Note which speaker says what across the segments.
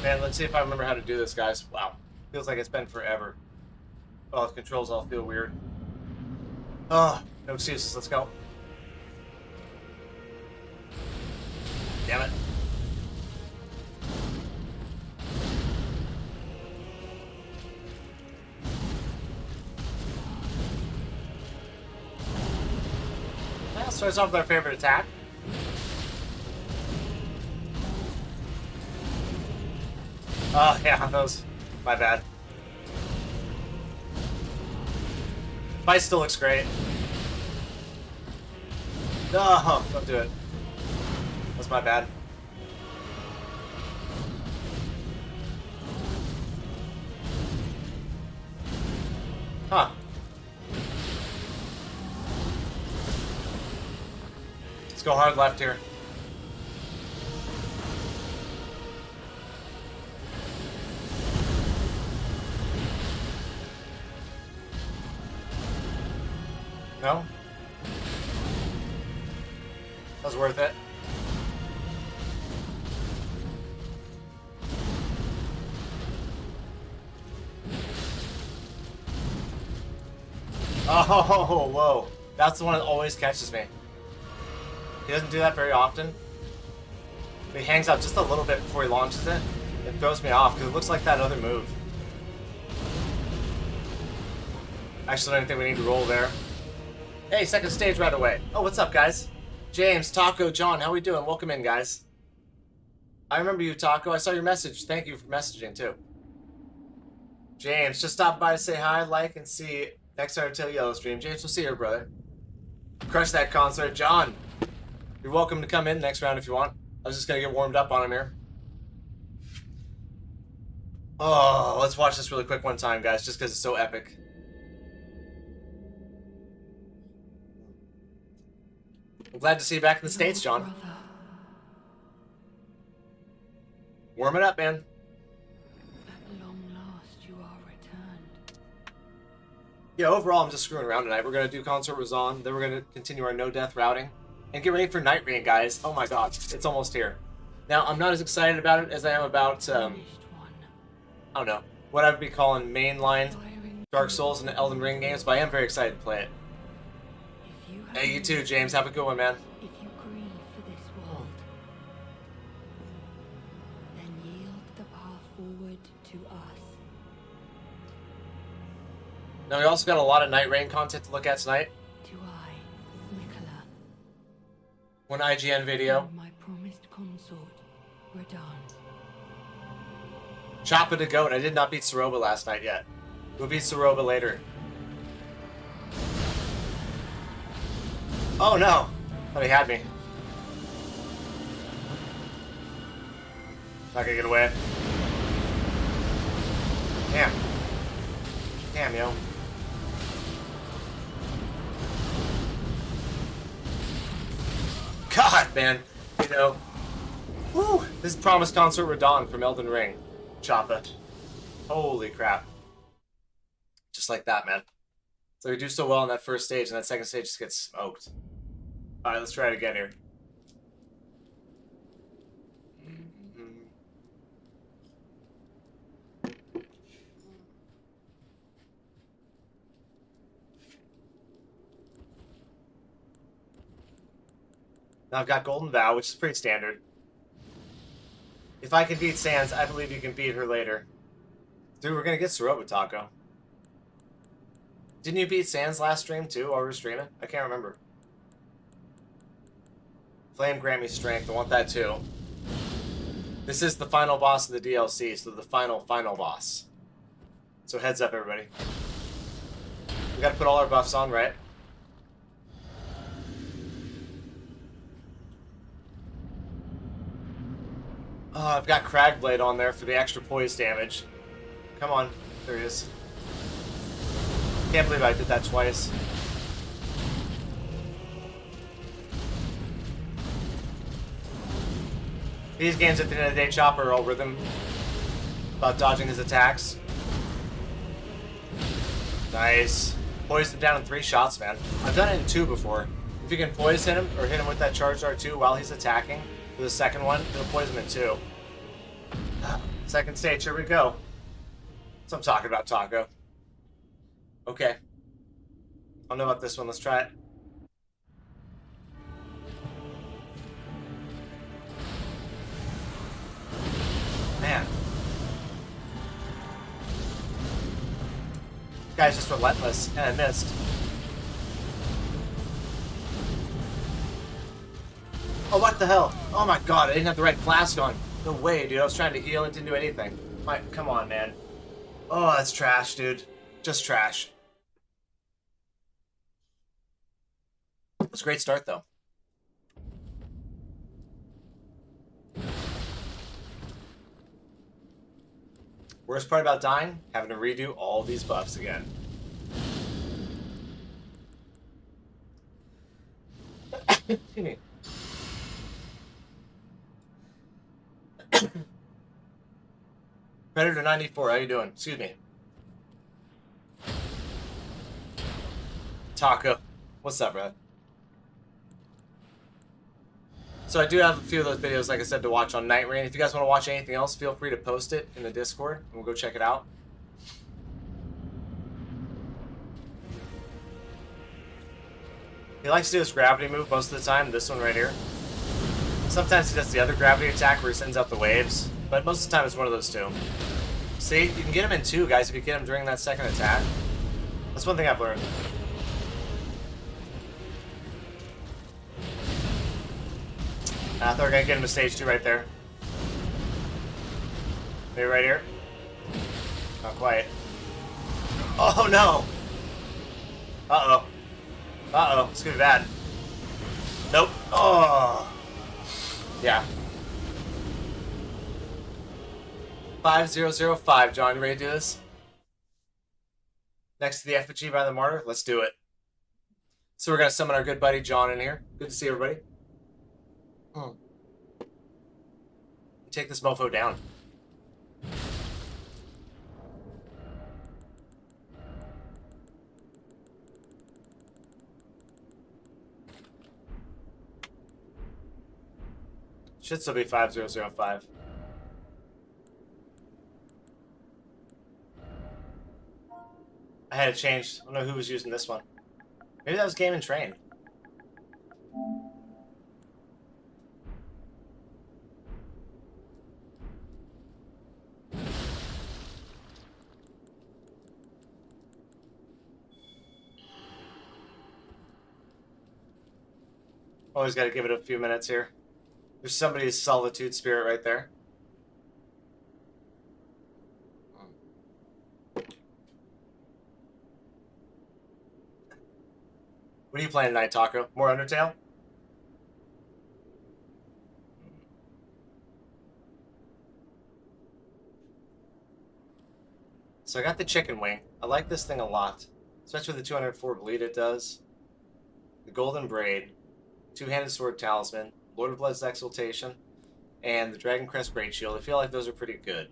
Speaker 1: Man, let's see if I remember how to do this, guys. Wow. Feels like it's been forever. Oh, the controls all feel weird. Oh, no excuses. Let's go. Damn it. Well, starts off with our favorite attack. Oh, yeah, that was my bad. Fight still looks great. No, don't do it. That's my bad. Huh. Let's go hard left here. No? That was worth it. Oh, whoa. That's the one that always catches me. He doesn't do that very often. But he hangs out just a little bit before he launches it. It throws me off because it looks like that other move. Actually, I don't think we need to roll there. Hey, second stage right away. Oh, what's up, guys? James, Taco, John, how we doing? Welcome in, guys. I remember you, Taco. I saw your message. Thank you for messaging, too. James, just stop by to say hi, like, and see next Undertale Yellow stream. James, we'll see you, brother. Crush that Consort. John, you're welcome to come in next round if you want. I was just going to get warmed up on him here. Oh, let's watch this really quick one time, guys, just because it's so epic. I'm glad to see you back in the States, John. Warm it up, man.
Speaker 2: At long last you are returned.
Speaker 1: Yeah, overall, I'm just screwing around tonight. We're going to do Consort Radhan, then we're going to continue our no-death routing, and get ready for Night Rain, guys. Oh my god, it's almost here. Now, I'm not as excited about it as I am about, I don't know, what I would be calling mainline Dark Souls and Elden Ring games, but I am very excited to play it. Hey, you too, James. Have a good one, man.
Speaker 2: If you grieve for this world, then yield the path forward to us.
Speaker 1: Now, we also got a lot of Night Rain content to look at tonight.
Speaker 2: To I, Nicola.
Speaker 1: One IGN video.
Speaker 2: My promised consort, Radhan.
Speaker 1: Choppa the Goat. I did not beat Saroba last night yet. We'll beat Saroba later. Oh no! Thought he had me. Not gonna get away. Damn. Damn, yo. God, man. You know. Whew. This is promised Consort Radhan from Elden Ring. Choppa. Holy crap. Just like that, man. So we do so well on that first stage, and that second stage just gets smoked. Alright, let's try it again here. Now I've got Golden Vow, which is pretty standard. If I can beat Sans, I believe you can beat her later. Dude, we're gonna get Saroba, Taco. Didn't you beat Sans last stream too while we were streaming? I can't remember. Flame grant me strength. I want that too. This is the final boss of the DLC, so the final boss. So heads up, everybody. We gotta put all our buffs on, right? Oh, I've got Cragblade on there for the extra poise damage. Come on. There he is. Can't believe I did that twice. These games at the end of the day, Chopper, are all rhythm about dodging his attacks. Nice. Poised him down in 3 shots, man. I've done it in 2 before. If you can poise hit him, or hit him with that charged R2 while he's attacking, for the second one, it'll poison him in 2. Second stage, here we go. That's what I'm talking about, Taco. Okay. I don't know about this one. Let's try it. Man. Guy's just relentless, and I missed. Oh, what the hell? Oh my god, I didn't have the right flask on. No way, dude. I was trying to heal. It didn't do anything. Come on, man. Oh, that's trash, dude. Just trash. It was a great start, though. Worst part about dying? Having to redo all these buffs again. Excuse me. Predator 94, how you doing? Excuse me. Taco. What's up, bro? So I do have a few of those videos, like I said, to watch on Night Rain. If you guys want to watch anything else, feel free to post it in the Discord, and we'll go check it out. He likes to do this gravity move most of the time, this one right here. Sometimes he does the other gravity attack where he sends out the waves, but most of the time it's one of those two. See, you can get him in two, guys, if you get him during that second attack. That's one thing I've learned. I thought we were going to get him to stage 2 right there. Maybe right here? Not quite. Oh, no! Uh-oh. Uh-oh. It's going to be bad. Nope. Oh. Yeah. 5005, John. You ready to do this? Next to the effigy by the martyr? Let's do it. So we're going to summon our good buddy John in here. Good to see everybody. Take this mofo down. Should still be 5005. I had it changed. I don't know who was using this one. Maybe that was Game and Train. Always got to give it a few minutes here. There's somebody's solitude spirit right there. What are you playing tonight, Taco? More Undertale? So I got the chicken wing. I like this thing a lot. Especially with the 204 bleed it does. The golden braid. Two-handed sword talisman. Lord of Blood's exaltation. And the Dragon Crest Great Shield. I feel like those are pretty good.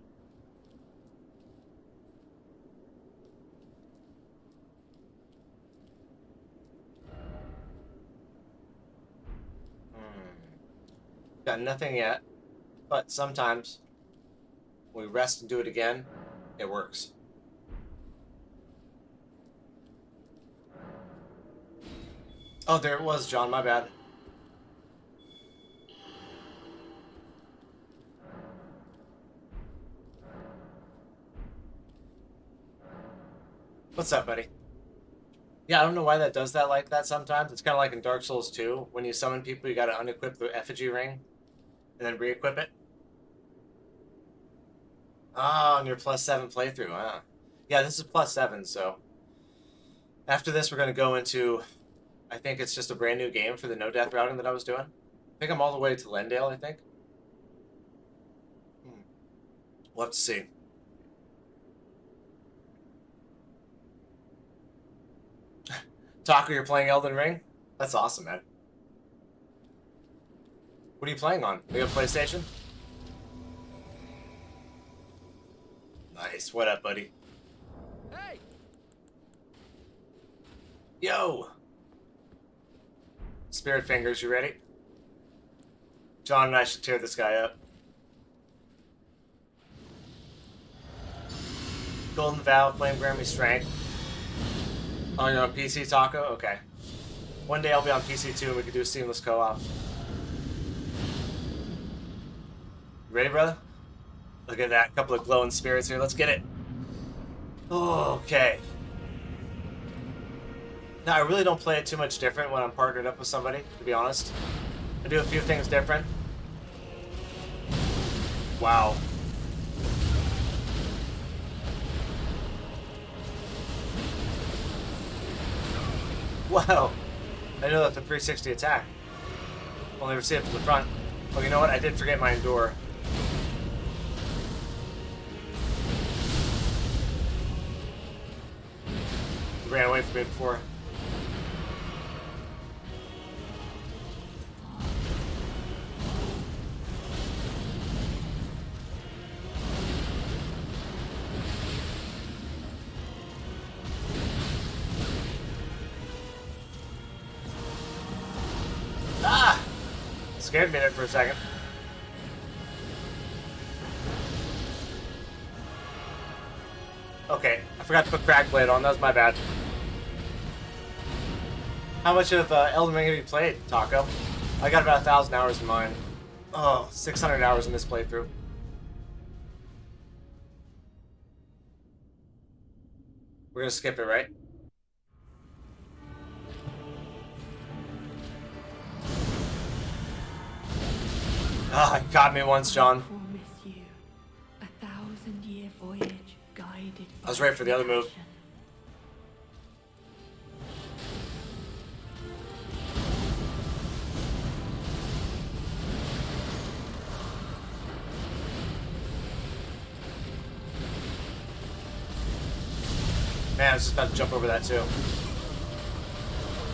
Speaker 1: Got nothing yet. But sometimes when we rest and do it again, it works. Oh, there it was, John. My bad. What's up, buddy? Yeah, I don't know why that does that like that sometimes. It's kind of like in Dark Souls 2. When you summon people, you got to unequip the effigy ring and then re-equip it. Oh, on your +7 playthrough, huh? Yeah, this is +7, so... After this, we're going to go into... I think it's just a brand new game for the no-death routing that I was doing. I think I'm all the way to Leyndell, I think. We'll have to see. Taco, you're playing Elden Ring? That's awesome, man. What are you playing on? Are you on PlayStation? Nice. What up, buddy?
Speaker 3: Hey!
Speaker 1: Yo! Spirit Fingers, you ready? John and I should tear this guy up. Golden Vow, Flame Grammy Strength. Oh, you're on PC, Taco? Okay. One day I'll be on PC too and we can do a seamless co-op. You ready, brother? Look at that. Couple of glowing spirits here. Let's get it. Okay. Now, I really don't play it too much different when I'm partnered up with somebody, to be honest. I do a few things different. Wow. Wow. I know that's a 360 attack. Only ever see it from the front. Oh, you know what? I did forget my Endure. Ran away from me before. Ah! Scared me there for a second. Okay, I forgot to put Crack Blade on. That was my bad. How much of Elden Ring have you played, Taco? I got about 1,000 hours in mine. Oh, 600 hours in this playthrough. We're gonna skip it, right? Ah, you caught me once, John.
Speaker 2: Promise you a 1,000-year voyage guided.
Speaker 1: I was ready for the other move. Man, I was just about to jump over that too.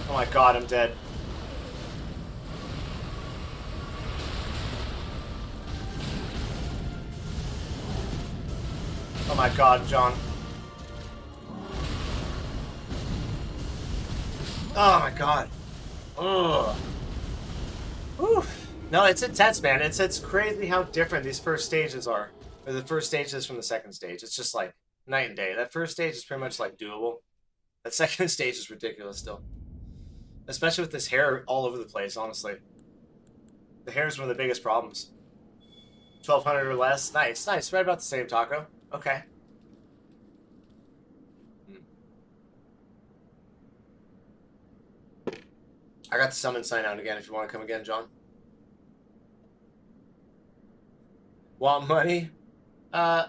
Speaker 1: Oh my god, I'm dead. Oh my god, John. Oh my god. Ugh. Whew. No, it's intense, man. It's crazy how different these first stages are. Or the first stages from the second stage. It's just like night and day. That first stage is pretty much like doable. That second stage is ridiculous still. Especially with this hair all over the place, honestly. The hair is one of the biggest problems. 1,200 or less. Nice, nice. Right about the same, Taco. Okay. I got the summon sign out again if you want to come again, John. Want money? I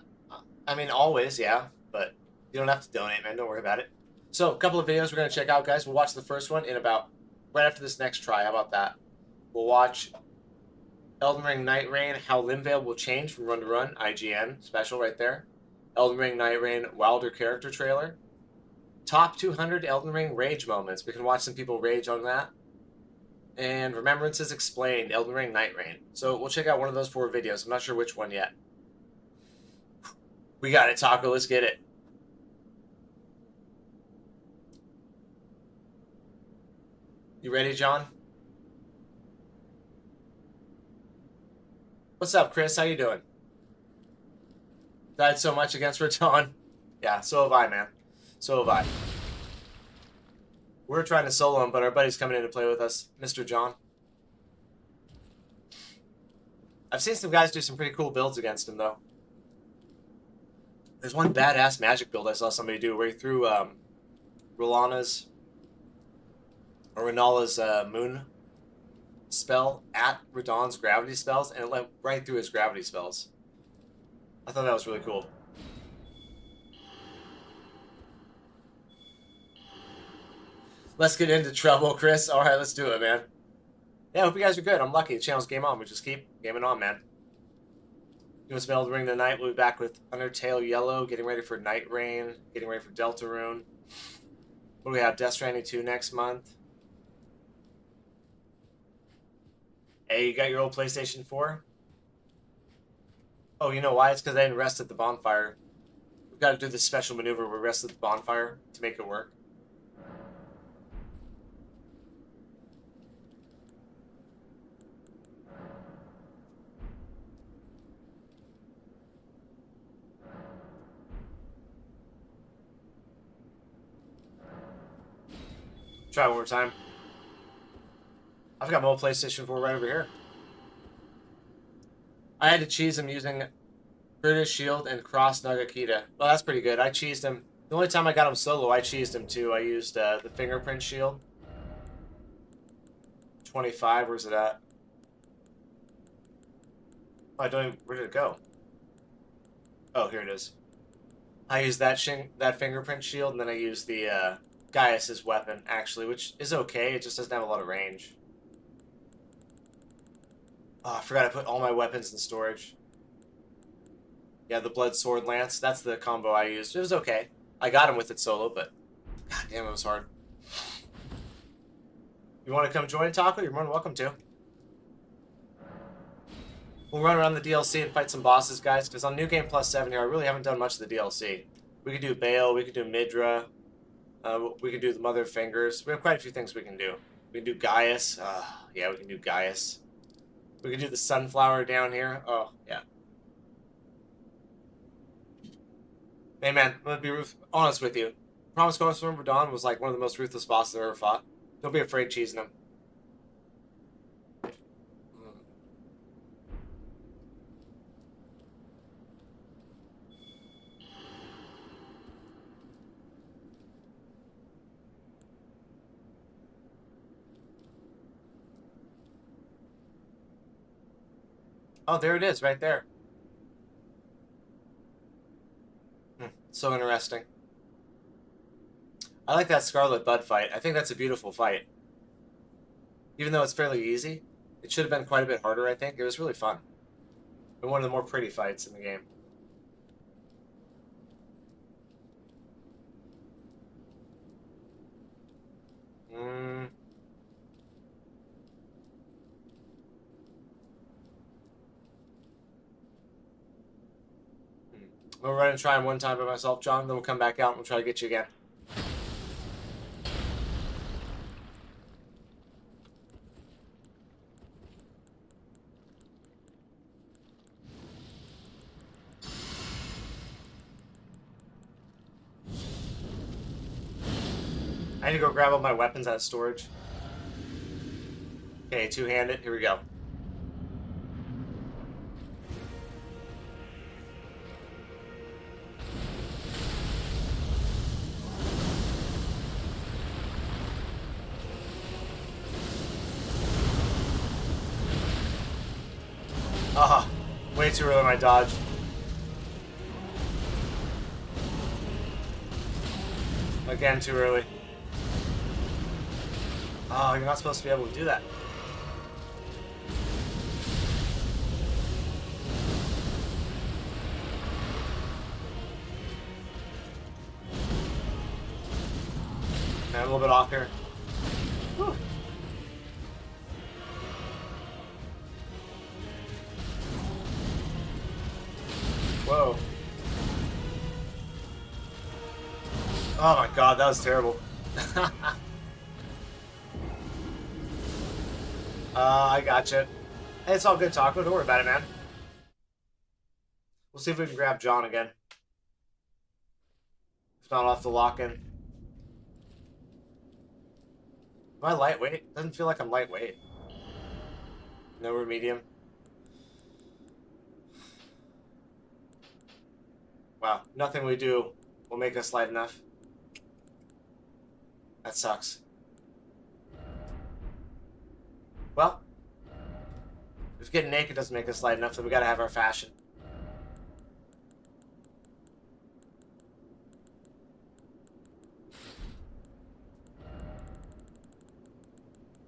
Speaker 1: mean, always, yeah. But you don't have to donate, man. Don't worry about it. So, a couple of videos we're going to check out, guys. We'll watch the first one in about... right after this next try. How about that? We'll watch Elden Ring Night Rain, how Leyndell will change from run to run. IGN special right there. Elden Ring Night Rain Wilder character trailer. Top 200 Elden Ring rage moments. We can watch some people rage on that. And Remembrances Explained, Elden Ring Night Rain. So we'll check out one of those 4 videos. I'm not sure which one yet. We got it, Taco. Let's get it. You ready, John? What's up, Chris? How you doing? Died so much against Radhan. Yeah, so have I, man. So have I. We're trying to solo him, but our buddy's coming in to play with us, Mr. John. I've seen some guys do some pretty cool builds against him, though. There's one badass magic build I saw somebody do where he threw Rellana's moon spell at Radhan's gravity spells, and it went right through his gravity spells. I thought that was really cool. Let's get into trouble, Chris. All right, let's do it, man. Yeah, I hope you guys are good. I'm lucky. The channel's game on. We just keep gaming on, man. You want some Elden Ring tonight? We'll be back with Undertale Yellow, getting ready for Night Rain, getting ready for Deltarune. What do we have? Death Stranding 2 next month. Hey, you got your old PlayStation 4? Oh, you know why? It's because I didn't rest at the bonfire. We've got to do this special maneuver where we rest at the bonfire to make it work. Try one more time. I've got my old PlayStation 4 right over here. I had to cheese him using British Shield and Cross Nagakita. Well, that's pretty good. I cheesed him. The only time I got him solo, I cheesed him too. I used the Fingerprint Shield. 25, where's it at? Oh, I don't even, where did it go? Oh, here it is. I used that Fingerprint Shield, and then I used the Gaius's weapon, actually, which is okay. It just doesn't have a lot of range. Oh, I forgot I put all my weapons in storage. Yeah, the Blood Sword Lance. That's the combo I used. It was okay. I got him with it solo, but god damn, it was hard. You want to come join, Taco? You're more than welcome to. We'll run around the DLC and fight some bosses, guys, because on New Game Plus 7 here, I really haven't done much of the DLC. We could do Bale, we could do Midra, we could do the Mother of Fingers. We have quite a few things we can do. We can do Gaius. Yeah, we can do Gaius. We can do the Sunflower down here. Oh, yeah. Hey, man, I'm going to be honest with you. Promise Consort Radhan was like one of the most ruthless bosses I've ever fought. Don't be afraid cheesing him. Oh, there it is, right there. So interesting. I like that Scarlet Bud fight. I think that's a beautiful fight. Even though it's fairly easy, it should have been quite a bit harder, I think. It was really fun. And one of the more pretty fights in the game. We'll run and try him one time by myself, John, then we'll come back out and we'll try to get you again. I need to go grab all my weapons out of storage. Okay, two-handed. Here we go. Way too early my dodge. Again, too early. Oh, you're not supposed to be able to do that. Man, a little bit off here. Whew. Whoa. Oh my god, that was terrible. I gotcha. Hey, it's all good, Taco. Don't worry about it, man. We'll see if we can grab John again. If not, I'll have to lock in. Am I lightweight? Doesn't feel like I'm lightweight. No, we're medium. Wow, nothing we do will make us light enough. That sucks. Well, if getting naked doesn't make us light enough, then we gotta have our fashion.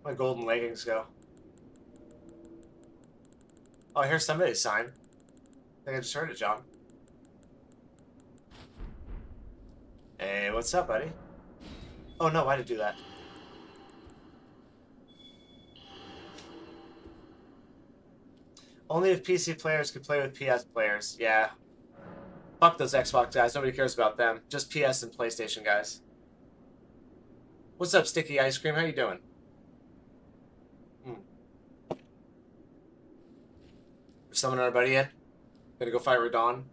Speaker 1: My golden leggings go. Oh, here's somebody's sign. I think I just heard it, John. Hey, what's up, buddy? Oh no, why did I do that? Only if PC players could play with PS players. Yeah. Fuck those Xbox guys. Nobody cares about them. Just PS and PlayStation guys. What's up, Sticky Ice Cream? How you doing? Summon our buddy in. Gonna go fight Radhan.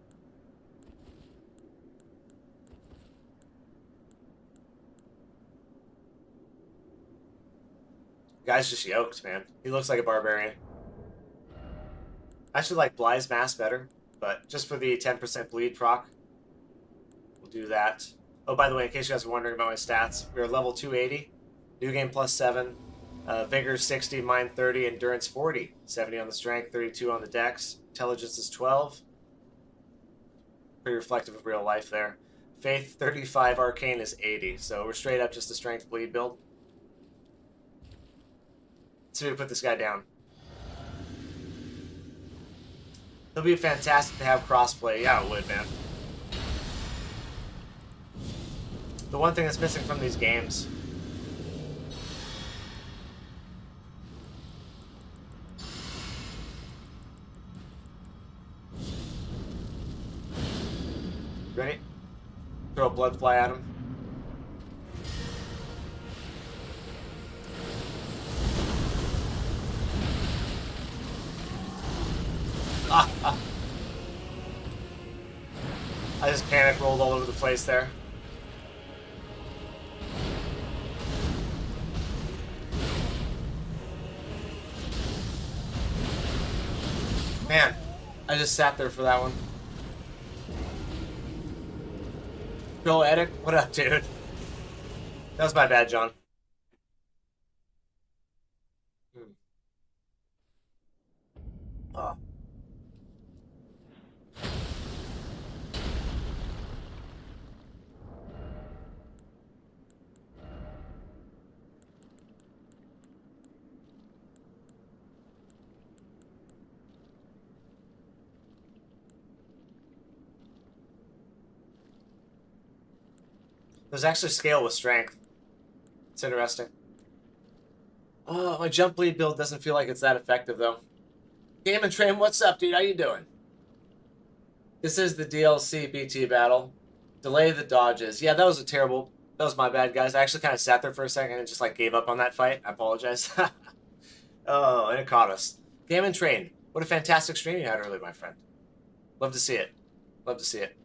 Speaker 1: Guy's just yoked, man. He looks like a barbarian. I actually like Bly's Mask better, but just for the 10% bleed proc, we'll do that. Oh, by the way, in case you guys are wondering about my stats, we're level 280, new game plus 7, vigor 60, mind 30, endurance 40, 70 on the strength, 32 on the dex, intelligence is 12. Pretty reflective of real life there. Faith 35, arcane is 80, so we're straight up just a strength bleed build. Let's see if we put this guy down. It'll be fantastic to have crossplay. Yeah, it would, man. The one thing that's missing from these games. Ready? Throw a blood fly at him. I just panic rolled all over the place there. Man, I just sat there for that one. Bill Edic, what up, dude? That was my bad, John. Oh. There's actually scale with strength. It's interesting. Oh, my jump bleed build doesn't feel like it's that effective, though. Game and Train, what's up, dude? How you doing? This is the DLC BT battle. Delay the dodges. Yeah, that was a terrible... That was my bad, guys. I actually kind of sat there for a second and just, like, gave up on that fight. I apologize. Oh, and it caught us. Game and Train. What a fantastic stream you had earlier, my friend. Love to see it. Love to see it.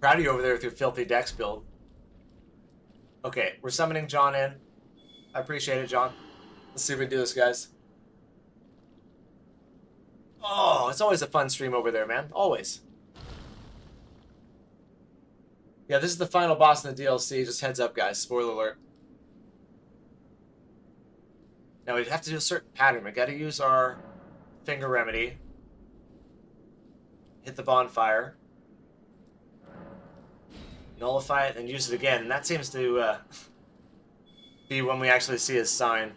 Speaker 1: Proud of you over there with your filthy dex build. Okay, we're summoning John in. I appreciate it, John. Let's see if we can do this, guys. Oh, it's always a fun stream over there, man. Always. Yeah, this is the final boss in the DLC. Just heads up, guys. Spoiler alert. Now, we have to do a certain pattern. We got to use our finger remedy. Hit the bonfire. Nullify it and use it again. And that seems to be when we actually see his sign.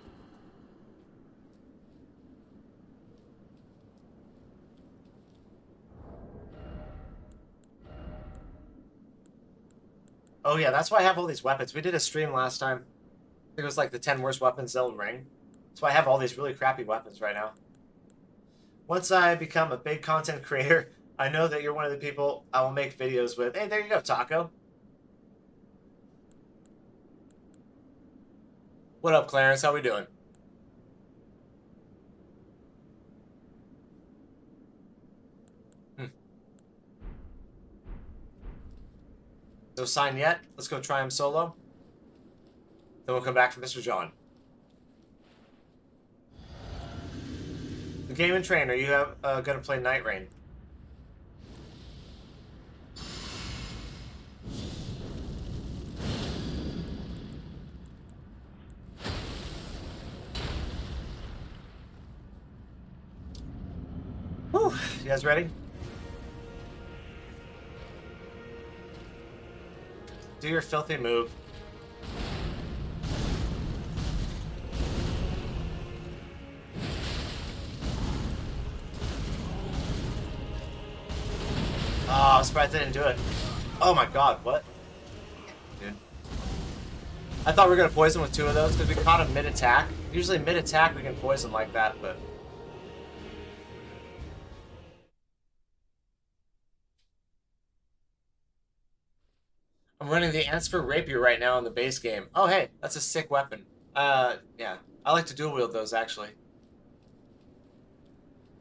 Speaker 1: Oh yeah, that's why I have all these weapons. We did a stream last time. I think it was like the 10 worst weapons in Elden Ring. That's why I have all these really crappy weapons right now. Once I become a big content creator, I know that you're one of the people I will make videos with. Hey, there you go, Taco. What up, Clarence? How we doing? No sign yet. Let's go try him solo. Then we'll come back for Mr. John. The Game and Train, are you going to play Night Rain? Whew. You guys ready? Do your filthy move. Oh, I'm surprised I didn't do it. Oh my god, what? Dude. I thought we were going to poison with 2 of those because we caught him mid-attack. Usually mid-attack we can poison like that, but... I'm running the Answer Rapier right now in the base game. Oh, hey, that's a sick weapon. Yeah. I like to dual wield those, actually.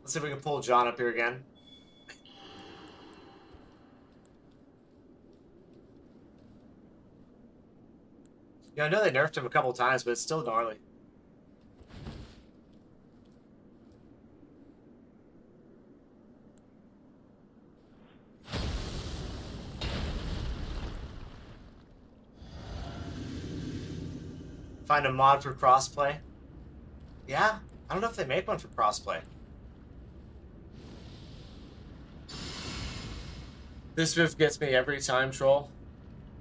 Speaker 1: Let's see if we can pull John up here again. Yeah, I know they nerfed him a couple times, but it's still gnarly. Find a mod for crossplay. Yeah, I don't know if they make one for crossplay. This move gets me every time, troll.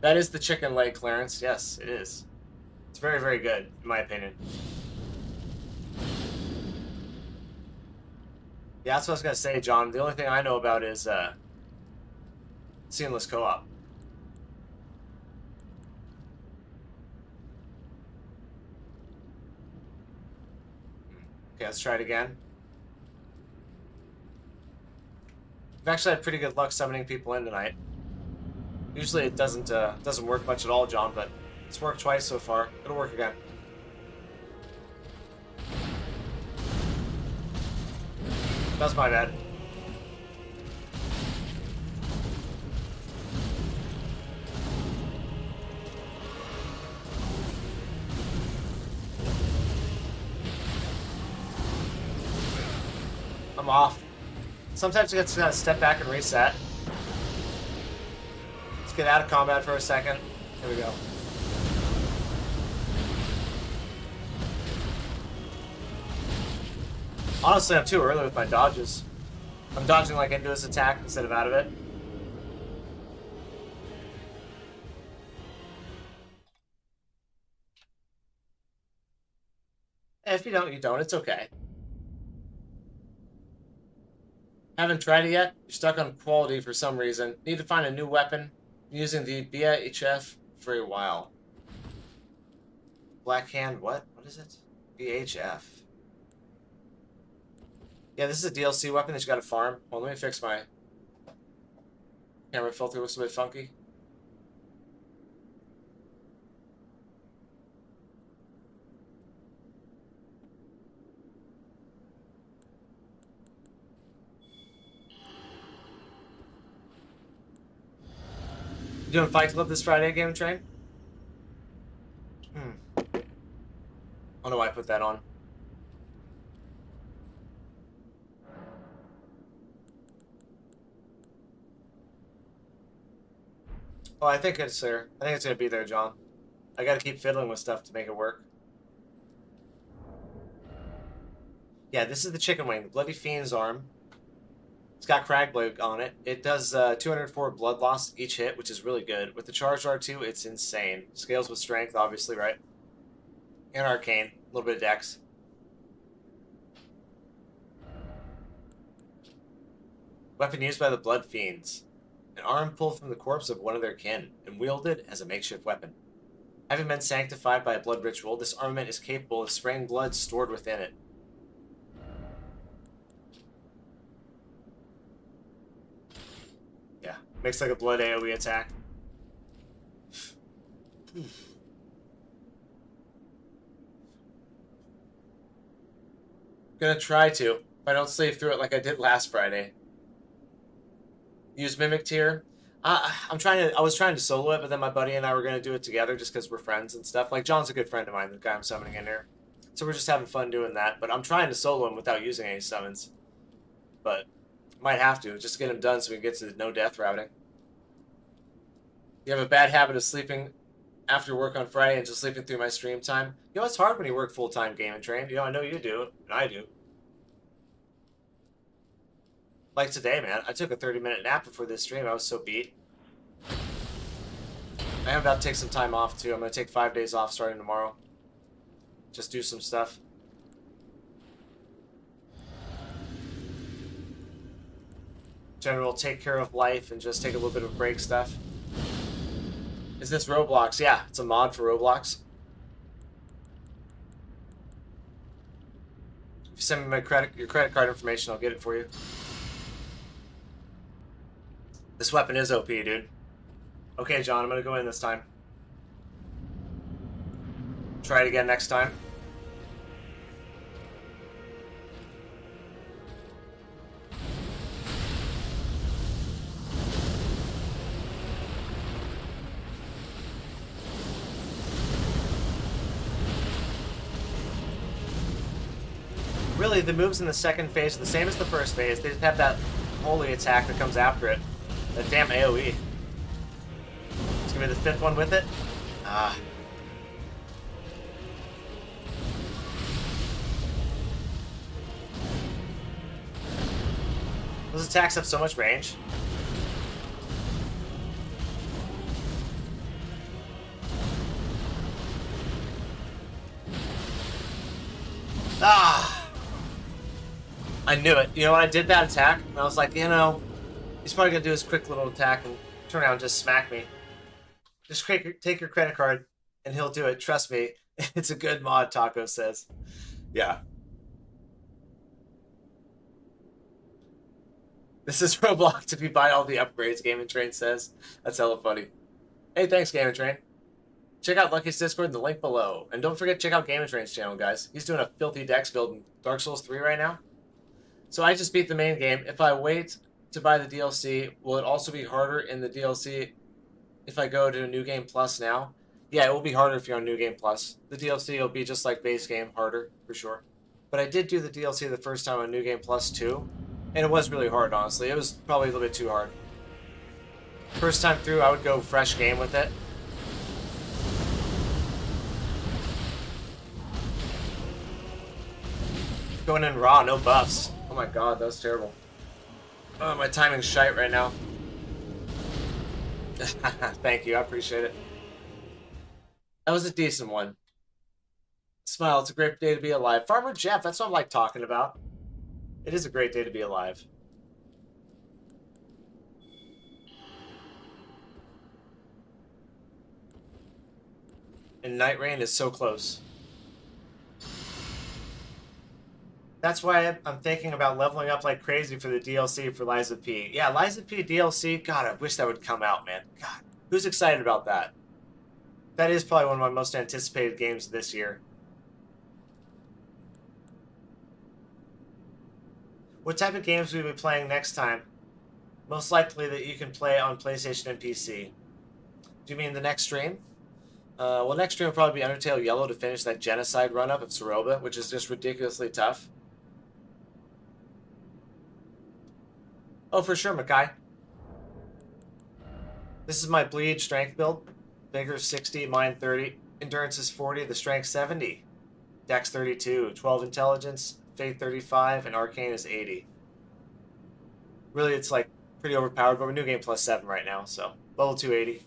Speaker 1: That is the chicken leg, Clarence. Yes, it is. It's very, very good, in my opinion. Yeah, that's what I was gonna say, John. The only thing I know about is seamless co-op. Okay, let's try it again. I've actually had pretty good luck summoning people in tonight. Usually it doesn't work much at all, John, but it's worked twice so far. It'll work again. That's my bad. I'm off. Sometimes you gotta step back and reset. Let's get out of combat for a second. Here we go. Honestly, I'm too early with my dodges. I'm dodging like into his attack instead of out of it. If you don't, you don't. It's okay. Haven't tried it yet? You're stuck on quality for some reason. Need to find a new weapon. I'm using the BHF for a while. Black hand, what? What is it? BHF. Yeah, this is a DLC weapon that you gotta farm. Well, let me fix my camera filter. Looks a bit funky. You doing Fight Club this Friday, Game Train? I don't know why I put that on. Oh, I think it's there. I think it's gonna be there, John. I gotta keep fiddling with stuff to make it work. Yeah, this is the chicken wing, the Bloody Fiend's arm. It's got Cragblade on it. It does 204 blood loss each hit, which is really good. With the charged R2, it's insane. Scales with strength, obviously, right? And arcane, a little bit of dex. Weapon used by the Blood Fiends. An arm pulled from the corpse of one of their kin and wielded as a makeshift weapon. Having been sanctified by a blood ritual, this armament is capable of spraying blood stored within it. Yeah, makes like a blood AoE attack. Gonna try to, if I don't sleep through it like I did last Friday. Use Mimic Tier. I was trying to solo it, but then my buddy and I were gonna do it together just because we're friends and stuff. Like, John's a good friend of mine, the guy I'm summoning in here. So we're just having fun doing that. But I'm trying to solo him without using any summons. But might have to, just to get him done so we can get to the no death routing. You have a bad habit of sleeping after work on Friday and just sleeping through my stream time. You know, it's hard when you work full-time Game and Train. You know, I know you do, and I do. Like today, man, I took a 30-minute nap before this stream. I was so beat. I am about to take some time off, too. I'm going to take 5 days off starting tomorrow. Just do some stuff. General take care of life and just take a little bit of break stuff. Is this Roblox? Yeah, it's a mod for Roblox. If you send me your credit card information, I'll get it for you. This weapon is OP, dude. Okay, John, I'm gonna go in this time. Try it again next time. Really, the moves in the second phase are the same as the first phase. They just have that holy attack that comes after it. That damn AoE. It's gonna be the fifth one with it. Ah. Those attacks have so much range. Ah! I knew it. You know, when I did that attack, I was like, you know, he's probably gonna do his quick little attack and turn around and just smack me. Just take your credit card and he'll do it. Trust me. It's a good mod, Taco says. Yeah. This is Roblox if you buy all the upgrades, Game & Train says. That's hella funny. Hey, thanks, Game & Train. Check out Lucky's Discord in the link below. And don't forget to check out Game & Train's channel, guys. He's doing a filthy dex build in Dark Souls 3 right now. So I just beat the main game. If I wait to buy the DLC, will it also be harder in the DLC if I go to New Game Plus now? Yeah, it will be harder if you're on New Game Plus. The DLC will be just like base game, harder, for sure. But I did do the DLC the first time on New Game Plus too, and it was really hard, honestly. It was probably a little bit too hard. First time through, I would go fresh game with it. Going in raw, no buffs. Oh my god, that was terrible. Oh, my timing's shite right now. Thank you, I appreciate it. That was a decent one. Smile, it's a great day to be alive. Farmer Jeff, that's what I'm like talking about. It is a great day to be alive. And Night Rain is so close. That's why I'm thinking about leveling up like crazy for the DLC for Liza P. Yeah, Liza P DLC, God, I wish that would come out, man. God, who's excited about that? That is probably one of my most anticipated games this year. What type of games will we be playing next time? Most likely that you can play on PlayStation and PC. Do you mean the next stream? Well, next stream will probably be Undertale Yellow to finish that genocide run-up of Soroba, which is just ridiculously tough. Oh, for sure, Makai. This is my bleed strength build. Vigor 60, mind 30, endurance is 40, the strength 70, dex 32, 12 intelligence, faith 35, and arcane is 80. Really, it's like pretty overpowered, but we're New Game Plus 7 right now, so level 280.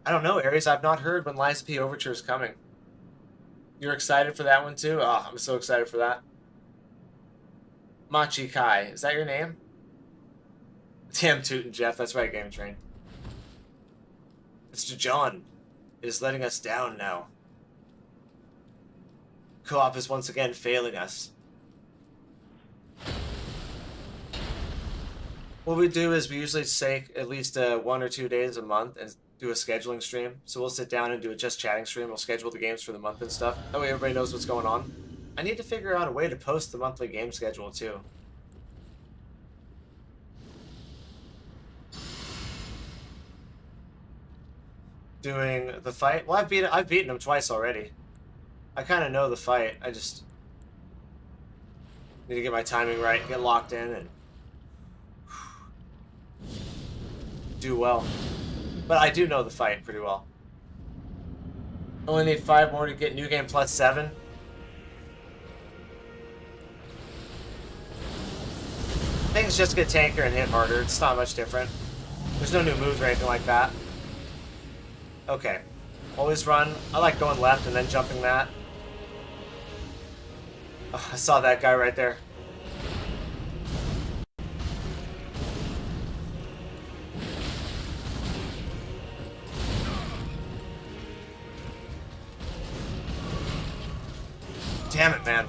Speaker 1: I don't know, Aries, I've not heard when Liza P Overture is coming. You're excited for that one too? Oh, I'm so excited for that. Machi Kai, is that your name? Damn tootin' Jeff, that's right, Game Train. Mr. John, it is letting us down now. Co-op is once again failing us. What we do is we usually take at least 1 or 2 days a month and do a scheduling stream. So we'll sit down and do a just chatting stream. We'll schedule the games for the month and stuff. That way everybody knows what's going on. I need to figure out a way to post the monthly game schedule too. Doing the fight. Well, I've beaten him twice already. I kind of know the fight. I just need to get my timing right, get locked in, and do well. But I do know the fight pretty well. Only need 5 more to get New Game Plus 7. Things just get tankier and hit harder. It's not much different. There's no new moves or anything like that. Okay. Always run. I like going left and then jumping that. Oh, I saw that guy right there. Damn it, man.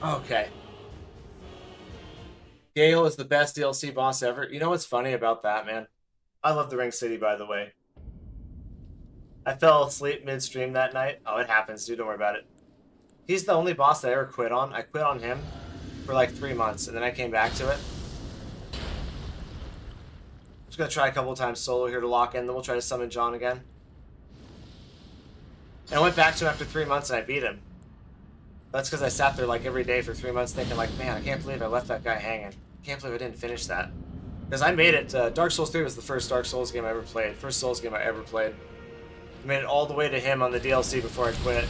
Speaker 1: Okay. Gale is the best DLC boss ever. You know what's funny about that, man? I love the Ring City, by the way. I fell asleep midstream that night. Oh, it happens, dude. Don't worry about it. He's the only boss that I ever quit on. I quit on him for like 3 months, and then I came back to it. Just gonna try a couple of times solo here to lock in, then we'll try to summon John again. And I went back to him after 3 months and I beat him. That's because I sat there like every day for 3 months thinking like, man, I can't believe I left that guy hanging. I can't believe I didn't finish that. Because I made it, Dark Souls 3 was the first Dark Souls game I ever played. First Souls game I ever played. I made it all the way to him on the DLC before I quit.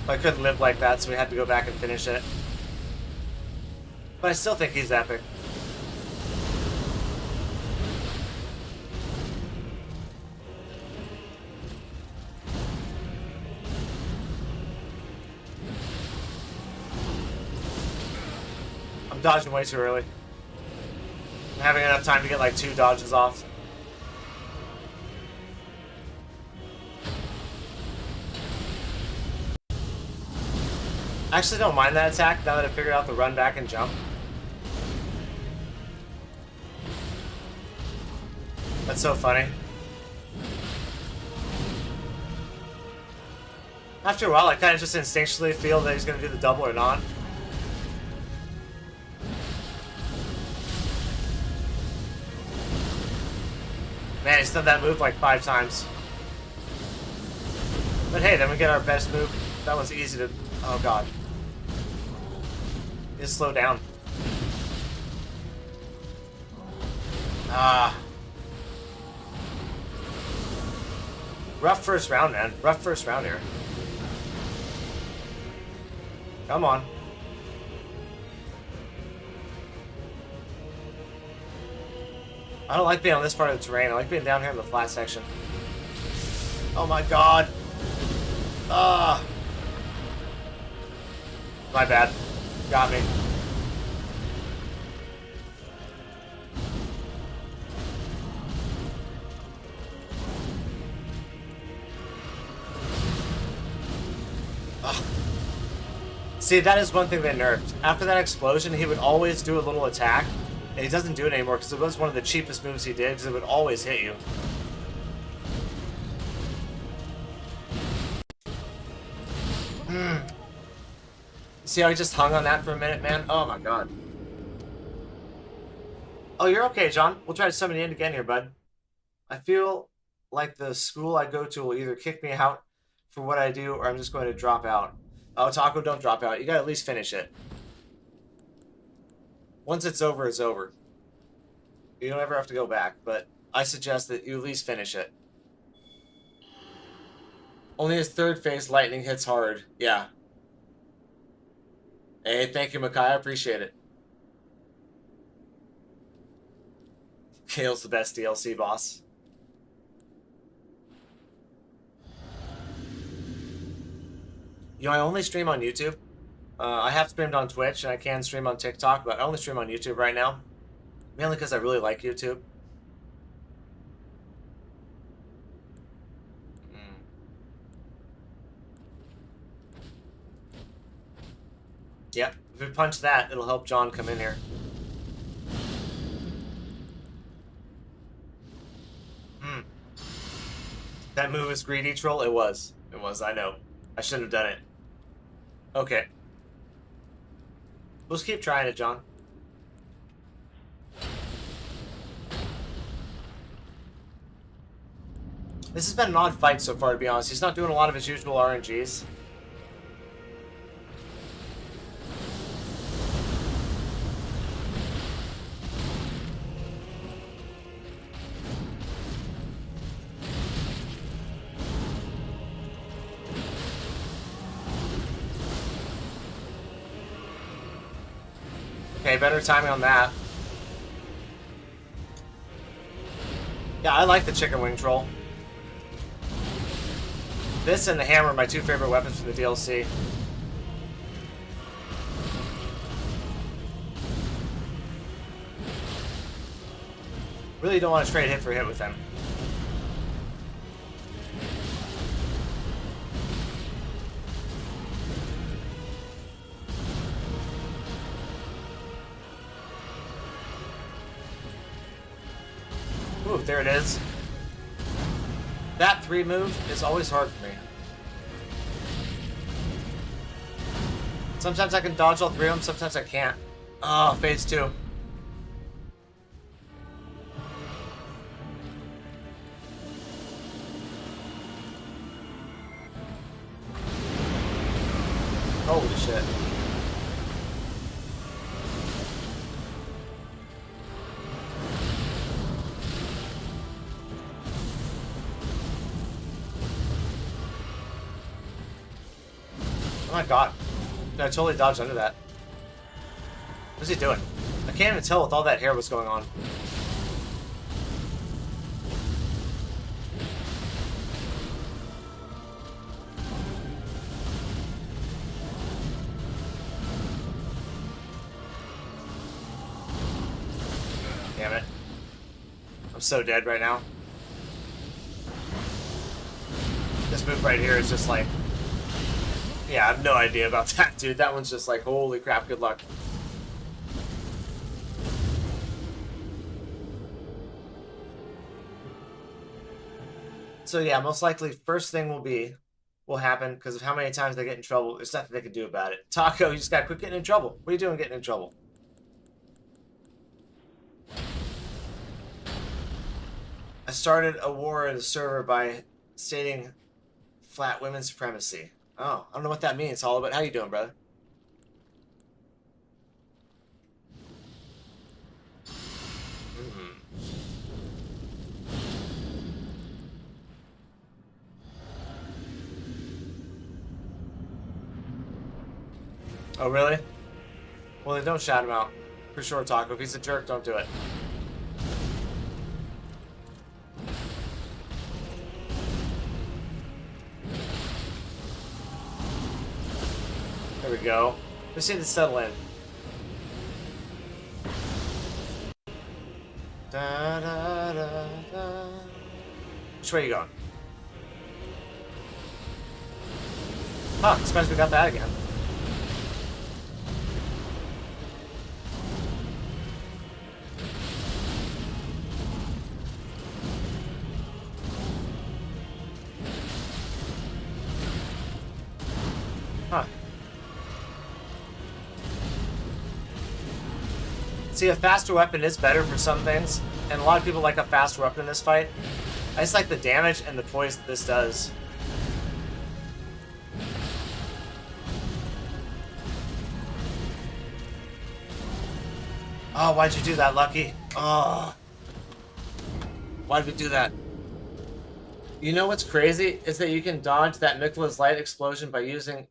Speaker 1: I couldn't live like that, so we had to go back and finish it. But I still think he's epic. I'm dodging way too early. I'm having enough time to get like 2 dodges off. I actually don't mind that attack now that I figured out the run back and jump. That's so funny. After a while, I kind of just instinctually feel that he's going to do the double or not. Man, he's done that move like 5 times. But hey, then we get our best move. That one's easy to... Oh god. Just slow down. Ah. Rough first round, man. Rough first round here. Come on. I don't like being on this part of the terrain. I like being down here in the flat section. Oh my god. Ah. My bad. Got me. Ugh. See, that is one thing they nerfed. After that explosion, he would always do a little attack. And he doesn't do it anymore because it was one of the cheapest moves he did because it would always hit you. See how he just hung on that for a minute, man? Oh my god. Oh, you're okay, John. We'll try to summon you in again here, bud. I feel like the school I go to will either kick me out for what I do or I'm just going to drop out. Oh, Taco, don't drop out. You gotta at least finish it. Once it's over, it's over. You don't ever have to go back, but I suggest that you at least finish it. Only his third phase lightning hits hard. Yeah. Hey, thank you, Makai. I appreciate it. Kale's the best DLC boss. You know, I only stream on YouTube. I have streamed on Twitch, and I can stream on TikTok, but I only stream on YouTube right now. Mainly because I really like YouTube. Yep, if we punch that, it'll help John come in here. That move is greedy, troll? It was. It was, I know. I shouldn't have done it. Okay. Let's keep trying it, John. This has been an odd fight so far, to be honest. He's not doing a lot of his usual RNGs. Okay, better timing on that. Yeah, I like the chicken wing troll. This and the hammer are my 2 favorite weapons from the DLC. Really don't want to trade hit for hit with him. Ooh, there it is. That 3 move is always hard for me. Sometimes I can dodge all 3 of them, sometimes I can't. Oh, phase 2. Holy shit. my god. I totally dodged under that. What's he doing? I can't even tell with all that hair what's going on. Damn it. I'm so dead right now. This move right here is just like... Yeah, I have no idea about that, dude. That one's just like, holy crap, good luck. So yeah, most likely first thing will happen because of how many times they get in trouble. There's nothing they can do about it. Taco, you just gotta quit getting in trouble. What are you doing getting in trouble? I started a war in the server by stating flat women's supremacy. Oh, I don't know what that means, Hollow, but how you doing, brother? Oh, really? Well, then don't shout him out. For sure, Taco. If he's a jerk, don't do it. There we go. We just need to settle in. Da, da, da, da. Which way are you going? Huh, surprised we got that again. Huh. See, a faster weapon is better for some things, and a lot of people like a faster weapon in this fight. I just like the damage and the poise that this does. Oh, why'd you do that, Lucky? Oh. Why'd we do that? You know what's crazy? Is that you can dodge that Miquela's Light explosion by using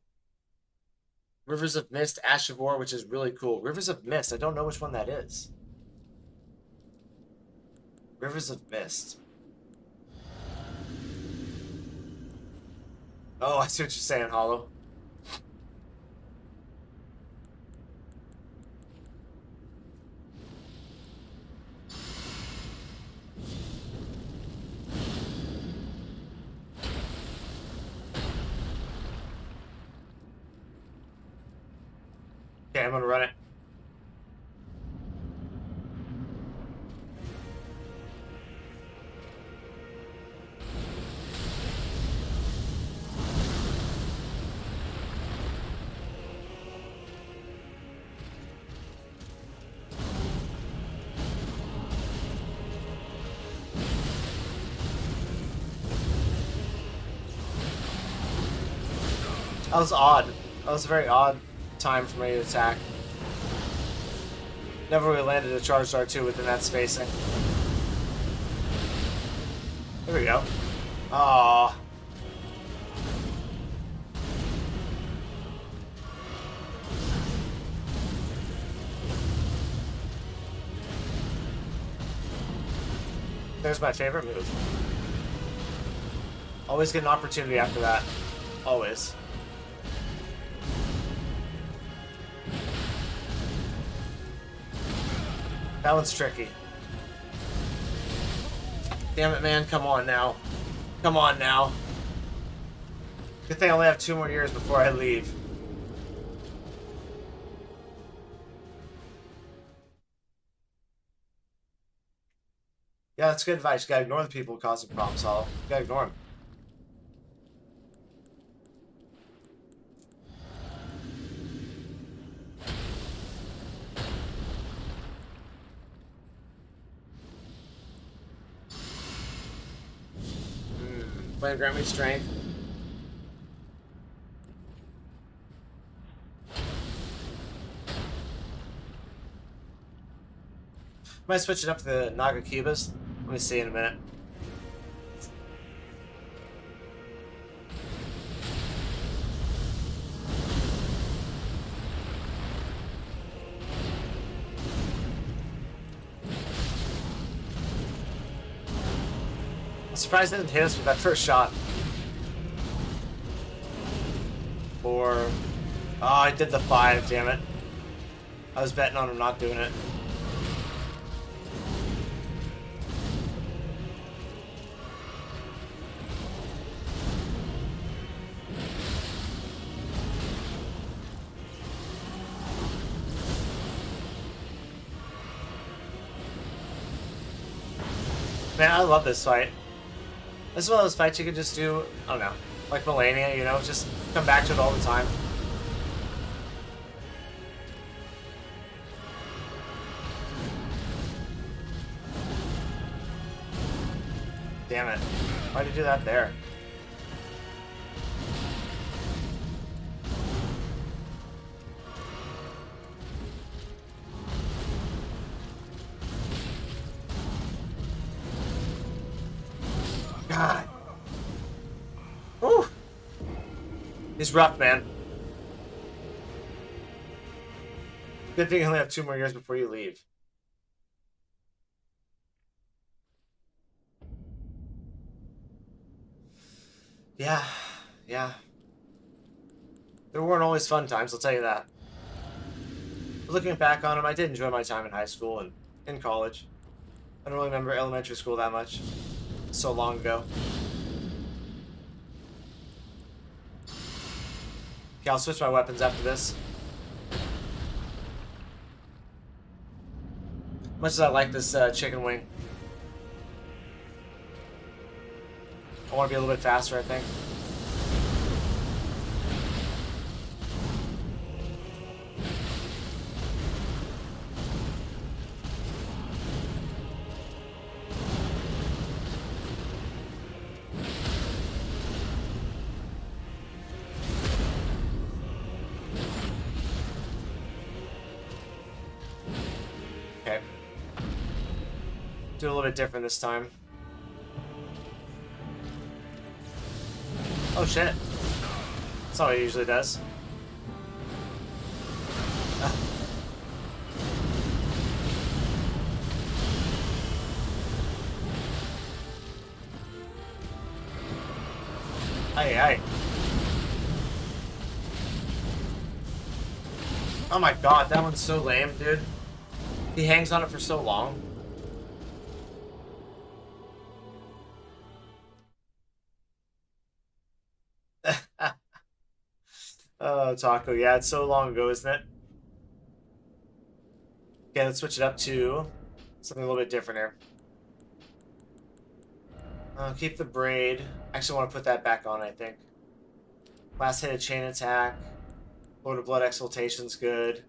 Speaker 1: Rivers of Mist, Ash of War, which is really cool. Rivers of Mist, I don't know which one that is. Rivers of Mist. Oh, I see what you're saying, Hollow. Okay, I'm gonna run it. That was odd. That was a very odd time for me to attack. Never really landed a charged R2 within that spacing. There we go. Aww. There's my favorite move. Always get an opportunity after that. Always. That one's tricky. Damn it, man. Come on now. Come on now. Good thing I only have 2 more years before I leave. Yeah, that's good advice. You gotta ignore the people causing problems, Hollow. You gotta ignore them. Flame grant me strength. Might switch it up to the Naga Cubas. Let me see in a minute. I'm surprised it didn't hit us with that first shot. Or... Oh, I did the 5, damn it. I was betting on him not doing it. Man, I love this fight. This is one of those fights you can just do, I don't know, like Melania, you know, just come back to it all the time. Damn it. Why'd you do that there? God. Whew. He's rough, man. Good thing you only have 2 more years before you leave. Yeah. There weren't always fun times, I'll tell you that. But looking back on them, I did enjoy my time in high school and in college. I don't really remember elementary school that much. So long ago. Okay, I'll switch my weapons after this. Much as I like this chicken wing, I want to be a little bit faster, I think. Okay. Do a little bit different this time. Oh shit. That's not what it usually does. Aye. Oh my god, that one's so lame, dude. He hangs on it for so long. Oh, Taco. Yeah, it's so long ago, isn't it? Okay, let's switch it up to something a little bit different here. Keep the braid. Actually, I want to put that back on, I think. Last hit of chain attack. Lord of Blood Exaltation's good.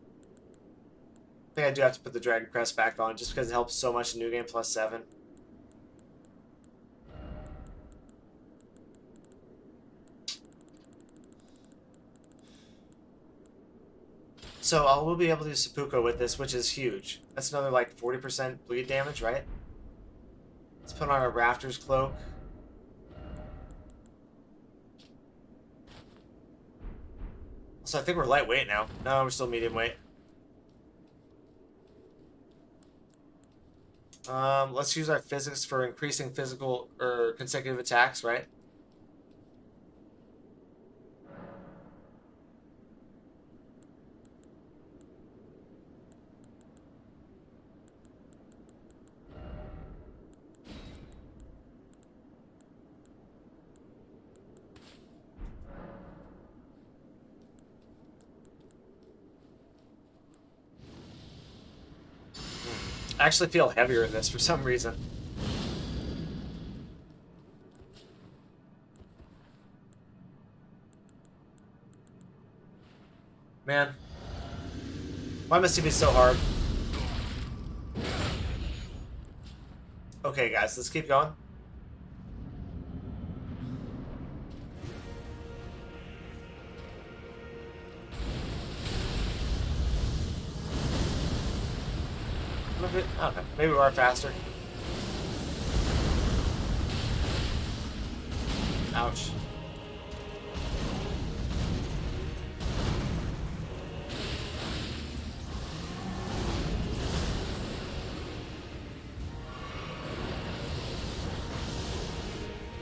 Speaker 1: I think I do have to put the Dragon Crest back on just because it helps so much in New Game Plus 7. So I will be able to do Seppuku with this, which is huge. That's another like 40% bleed damage, right? Let's put on our Raptor's Cloak. So I think we're lightweight now. No, we're still medium weight. Let's use our physics for increasing physical or consecutive attacks, right? I actually feel heavier in this for some reason. Man. Why must it be so hard? Okay, guys, let's keep going. Okay, maybe we are faster. Ouch.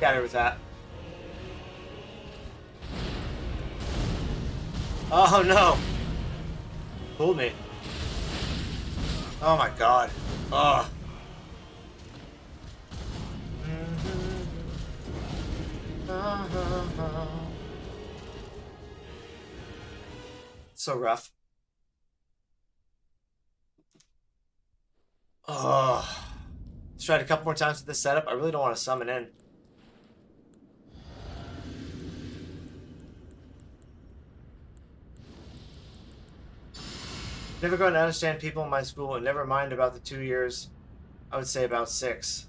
Speaker 1: Got her with that. Oh no! Fooled me. Oh my god. Ugh. So rough. Ugh. Let's try it a couple more times with this setup. I really don't want to summon in. Never going to understand people in my school, and never mind about the 2 years. I would say about 6.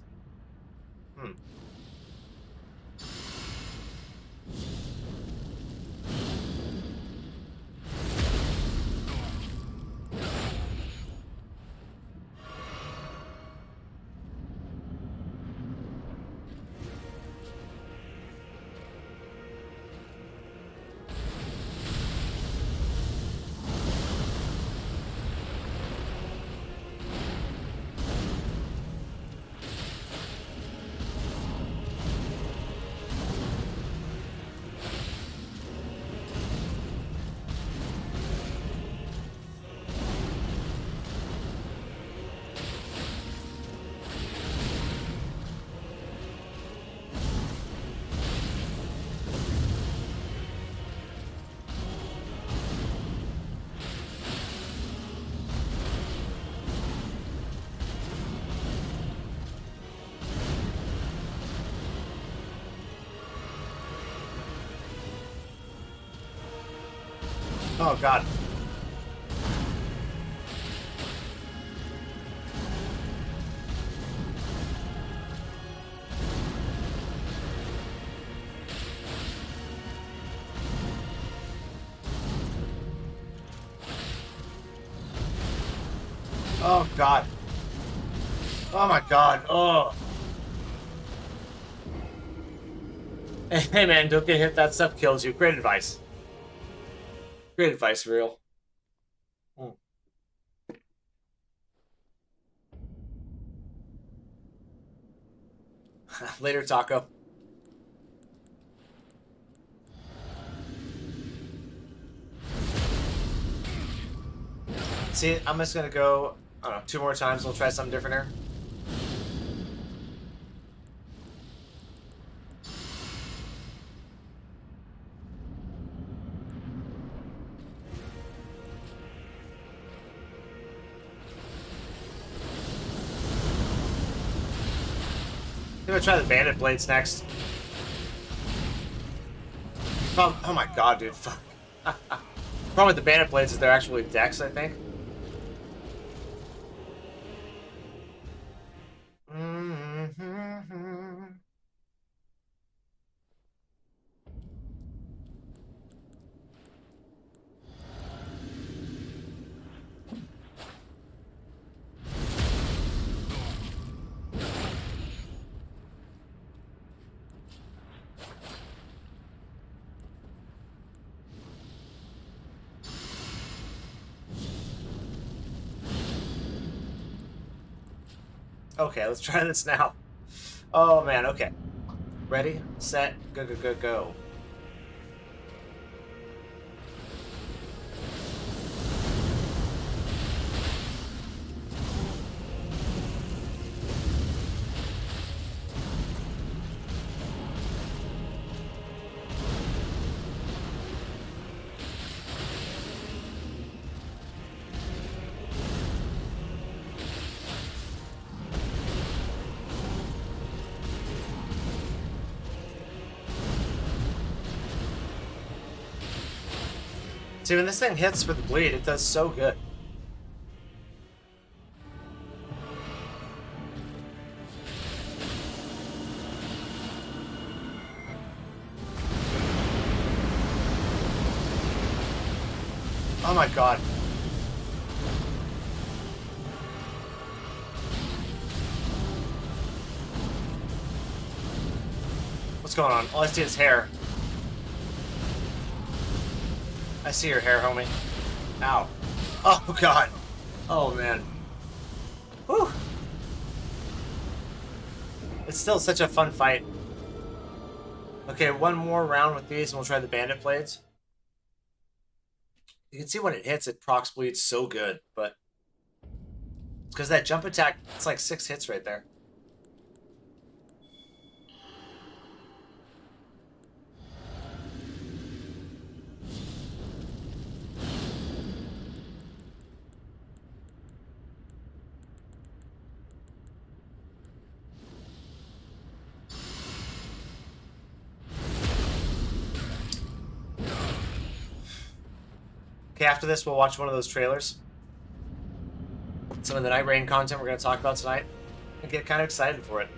Speaker 1: Oh god. Oh god. Oh my god. Oh. Hey man, don't get hit. That stuff kills you. Great advice. Great advice, real. Later, Taco. See, I'm just gonna go, I don't know, 2 more times. We'll try something different here. I'm gonna try the bandit blades next. Oh my god, dude. Fuck. Problem with the bandit blades is they're actually decks, I think. Okay, let's try this now. Oh man, okay. Ready, set, go, go, go, go. See, when this thing hits for the bleed, it does so good. Oh my god. What's going on? All I see is hair. I see your hair, homie. Ow. Oh, God. Oh, man. Whew. It's still such a fun fight. Okay, one more round with these and we'll try the bandit blades. You can see when it hits, it procs bleeds so good, but it's because that jump attack, it's like 6 hits right there. Okay, after this, we'll watch one of those trailers. Some of the Night Rain content we're going to talk about tonight. And get kind of excited for it.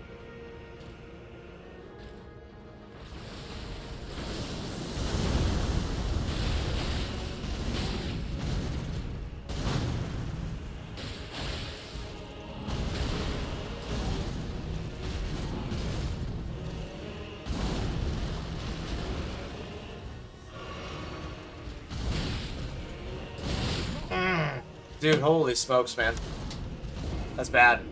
Speaker 1: Dude, holy smokes, man. That's bad.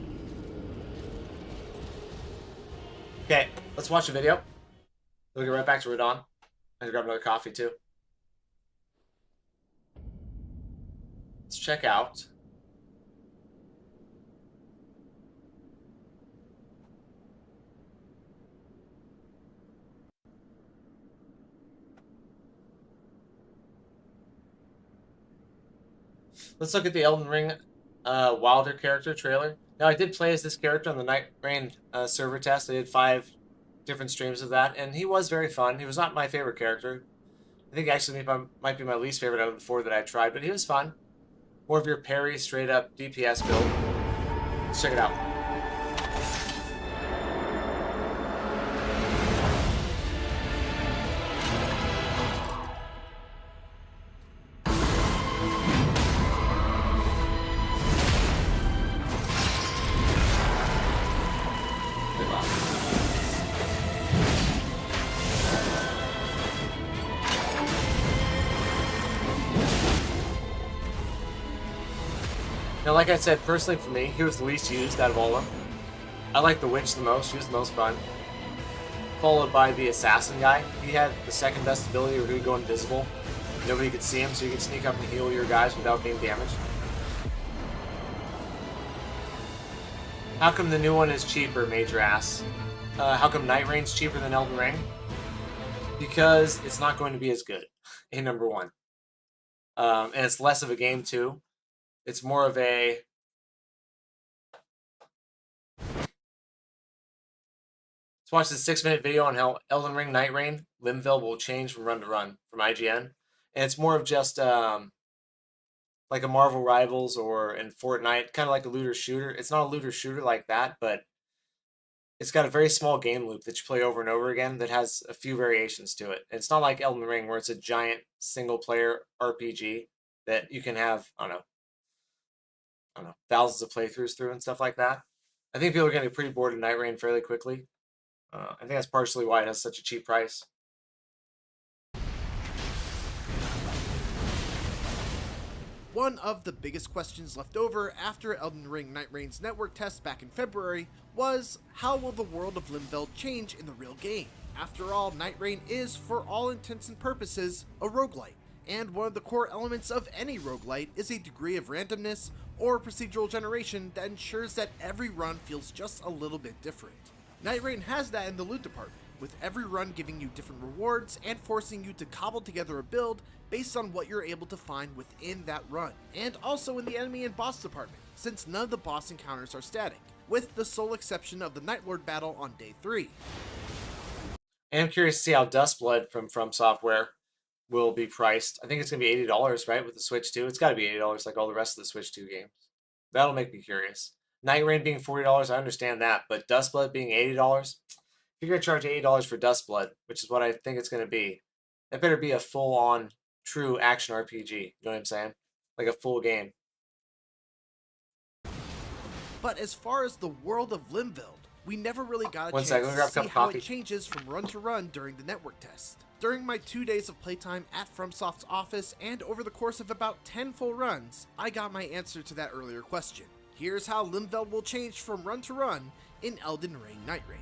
Speaker 1: Okay, let's watch a video. We'll get right back to Radhan. And grab another coffee, too. Let's check out. Let's look at the Elden Ring Wilder character trailer. Now, I did play as this character on the Night Rain server test. I did 5 different streams of that, and he was very fun. He was not my favorite character. I think actually might be my least favorite out of the 4 that I tried, but he was fun. More of your parry, straight-up DPS build. Let's check it out. Now, like I said, personally for me, he was the least used out of all of them. I like the Witch the most. She was the most fun. Followed by the Assassin guy. He had the second best ability where he would go invisible. Nobody could see him, so you could sneak up and heal your guys without getting damage. How come the new one is cheaper, Major asks? How come Night Rain's cheaper than Elden Ring? Because it's not going to be as good, in number 1. And it's less of a game, too. It's more of a... Let's watch this 6-minute video on how Elden Ring Night Rain Leyndell will change from run to run from IGN. And it's more of just like a Marvel Rivals or in Fortnite, kind of like a looter shooter. It's not a looter shooter like that, but it's got a very small game loop that you play over and over again that has a few variations to it. It's not like Elden Ring where it's a giant single-player RPG that you can have, I don't know, thousands of playthroughs through and stuff like that. I think people are getting pretty bored of Night Rain fairly quickly. I think that's partially why it has such a cheap price.
Speaker 3: One of the biggest questions left over after Elden Ring Night Rain's network test back in February was, how will the world of Leyndell change in the real game? After all, Night Rain is, for all intents and purposes, a roguelite, and one of the core elements of any roguelite is a degree of randomness or procedural generation that ensures that every run feels just a little bit different. Night Rain has that in the loot department, with every run giving you different rewards and forcing you to cobble together a build based on what you're able to find within that run, and also in the enemy and boss department, since none of the boss encounters are static, with the sole exception of the Night Lord battle on day 3.
Speaker 1: And I'm curious to see how Dustblood from Software will be priced. I think it's going to be $80, right, with the Switch 2. It's got to be $80 like all the rest of the Switch 2 games. That'll make me curious. Night Rain being $40, I understand that, but Dustblood being $80? If you're going to charge $80 for Dustblood, which is what I think it's going to be, it better be a full-on, true action RPG. You know what I'm saying? Like a full game.
Speaker 3: But as far as the world of Leyndell, we never really got a
Speaker 1: One
Speaker 3: chance
Speaker 1: second, let me grab a
Speaker 3: to
Speaker 1: cup
Speaker 3: see
Speaker 1: of
Speaker 3: how
Speaker 1: coffee.
Speaker 3: it changes from run to run during the network test. During my 2 days of playtime at FromSoft's office and over the course of about 10 full runs, I got my answer to that earlier question. Here's how Leyndell will change from run to run in Elden Ring Night Rain.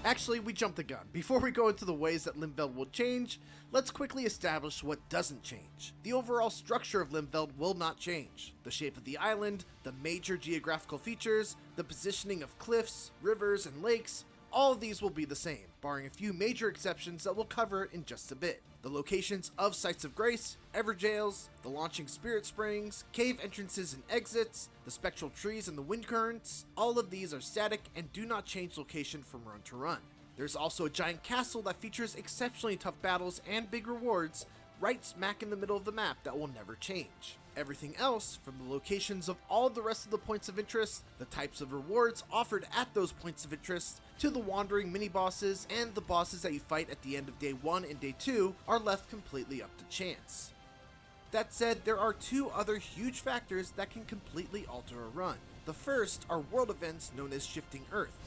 Speaker 3: Actually, we jumped the gun. Before we go into the ways that Leyndell will change, let's quickly establish what doesn't change. The overall structure of Leyndell will not change. The shape of the island, the major geographical features, the positioning of cliffs, rivers, and lakes, all of these will be the same, barring a few major exceptions that we'll cover in just a bit. The locations of Sites of Grace, Everjails, the launching Spirit Springs, cave entrances and exits, the spectral trees and the wind currents, all of these are static and do not change location from run to run. There's also a giant castle that features exceptionally tough battles and big rewards right smack in the middle of the map that will never change. Everything else, from the locations of all the rest of the points of interest, the types of rewards offered at those points of interest, to the wandering mini-bosses and the bosses that you fight at the end of Day 1 and Day 2, are left completely up to chance. That said, there are two other huge factors that can completely alter a run. The first are world events known as Shifting Earth.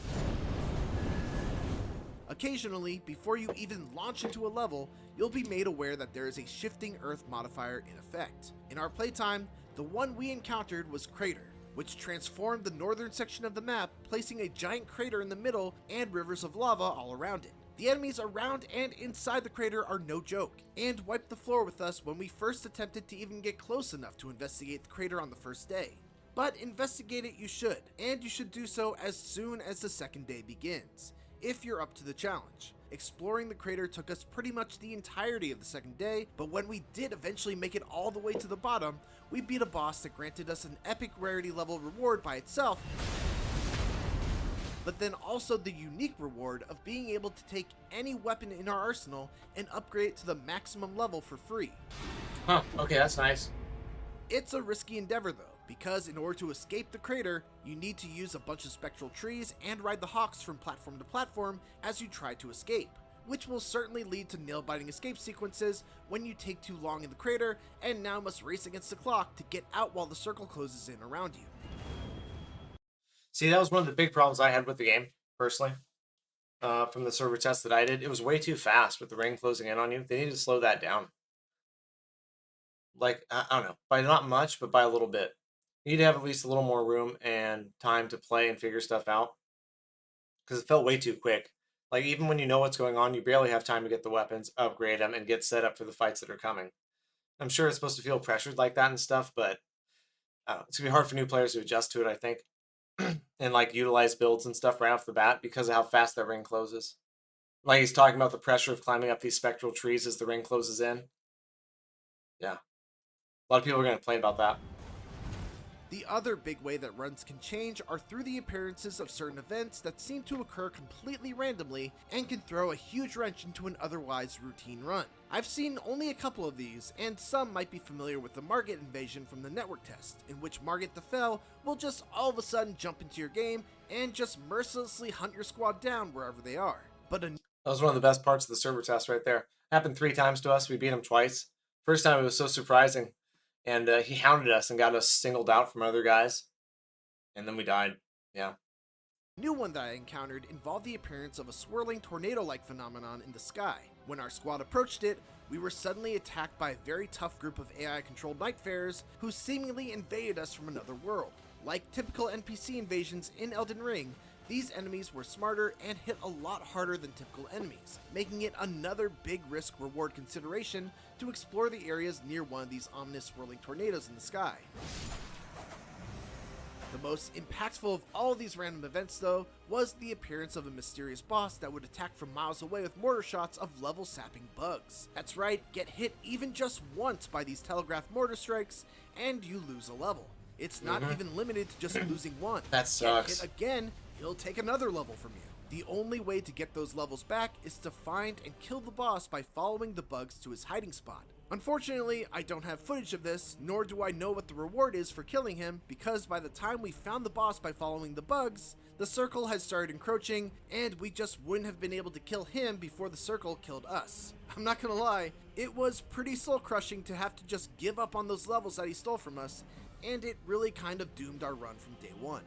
Speaker 3: Occasionally, before you even launch into a level, you'll be made aware that there is a Shifting Earth modifier in effect. In our playtime, the one we encountered was Crater, which transformed the northern section of the map, placing a giant crater in the middle and rivers of lava all around it. The enemies around and inside the crater are no joke, and wiped the floor with us when we first attempted to even get close enough to investigate the crater on the first day. But investigate it you should, and you should do so as soon as the second day begins, if you're up to the challenge. Exploring the crater took us pretty much the entirety of the second day, but when we did eventually make it all the way to the bottom, we beat a boss that granted us an epic rarity level reward by itself, but then also the unique reward of being able to take any weapon in our arsenal and upgrade it to the maximum level for free.
Speaker 1: Huh, okay, that's nice.
Speaker 3: It's a risky endeavor though, because in order to escape the crater, you need to use a bunch of spectral trees and ride the hawks from platform to platform as you try to escape, which will certainly lead to nail-biting escape sequences when you take too long in the crater and now must race against the clock to get out while the circle closes in around you.
Speaker 1: See, that was one of the big problems I had with the game, personally. From the server test that I did, it was way too fast with the ring closing in on you. They need to slow that down. Like, I don't know, by not much, but by a little bit. You need to have at least a little more room and time to play and figure stuff out. Because it felt way too quick. Like, even when you know what's going on, you barely have time to get the weapons, upgrade them, and get set up for the fights that are coming. I'm sure it's supposed to feel pressured like that and stuff, but I don't know, it's going to be hard for new players to adjust to it, I think. And, like, utilize builds and stuff right off the bat because of how fast that ring closes. Like, he's talking about the pressure of climbing up these spectral trees as the ring closes in. Yeah. A lot of people are going to complain about that.
Speaker 3: The other big way that runs can change are through the appearances of certain events that seem to occur completely randomly and can throw a huge wrench into an otherwise routine run. I've seen only a couple of these, and some might be familiar with the Margit invasion from the network test, in which Margit the Fell will just all of a sudden jump into your game and just mercilessly hunt your squad down wherever they are. But that
Speaker 1: was one of the best parts of the server test right there. Happened 3 times to us. We beat him twice. First time it was so surprising. And he hounded us and got us singled out from other guys. And then we died. Yeah.
Speaker 3: new one that I encountered involved the appearance of a swirling tornado-like phenomenon in the sky. When our squad approached it, we were suddenly attacked by a very tough group of AI-controlled nightfarers who seemingly invaded us from another world. Like typical NPC invasions in Elden Ring, these enemies were smarter and hit a lot harder than typical enemies, making it another big risk-reward consideration to explore the areas near one of these ominous swirling tornadoes in the sky. The most impactful of all of these random events, though, was the appearance of a mysterious boss that would attack from miles away with mortar shots of level-sapping bugs. That's right, get hit even just once by these telegraph mortar strikes, and you lose a level. It's not even limited to just losing one.
Speaker 1: That sucks.
Speaker 3: Get hit again, he'll take another level from you. The only way to get those levels back is to find and kill the boss by following the bugs to his hiding spot. Unfortunately, I don't have footage of this, nor do I know what the reward is for killing him, because by the time we found the boss by following the bugs, the circle had started encroaching, and we just wouldn't have been able to kill him before the circle killed us. I'm not gonna lie, it was pretty soul-crushing to have to just give up on those levels that he stole from us, and it really kind of doomed our run from day one.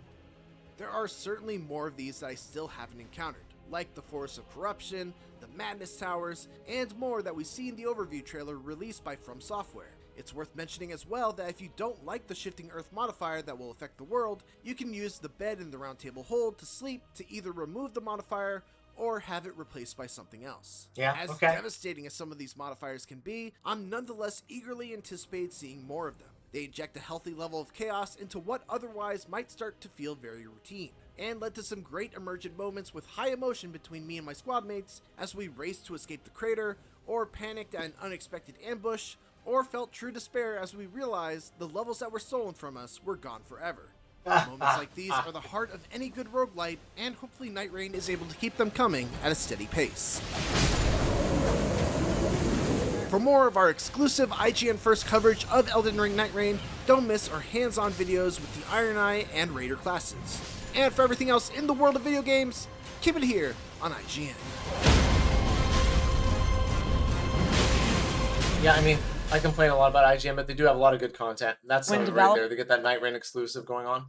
Speaker 3: There are certainly more of these that I still haven't encountered, like the Forest of Corruption, the Madness Towers, and more that we see in the overview trailer released by From Software. It's worth mentioning as well that if you don't like the Shifting Earth modifier that will affect the world, you can use the bed in the round table hold to sleep to either remove the modifier or have it replaced by something else.
Speaker 1: Yeah,
Speaker 3: As
Speaker 1: okay.
Speaker 3: devastating as some of these modifiers can be, I'm nonetheless eagerly anticipate seeing more of them. They inject a healthy level of chaos into what otherwise might start to feel very routine, and led to some great emergent moments with high emotion between me and my squad mates as we raced to escape the crater, or panicked at an unexpected ambush, or felt true despair as we realized the levels that were stolen from us were gone forever. Moments like these are the heart of any good roguelite, and hopefully Night Rain is able to keep them coming at a steady pace. For more of our exclusive IGN First coverage of Elden Ring Night Rain, don't miss our hands-on videos with the Iron Eye and Raider classes. And for everything else in the world of video games, keep it here on IGN.
Speaker 1: Yeah, I mean, I complain a lot about IGN, but they do have a lot of good content. That's something right there. They get that Night Rain exclusive going on.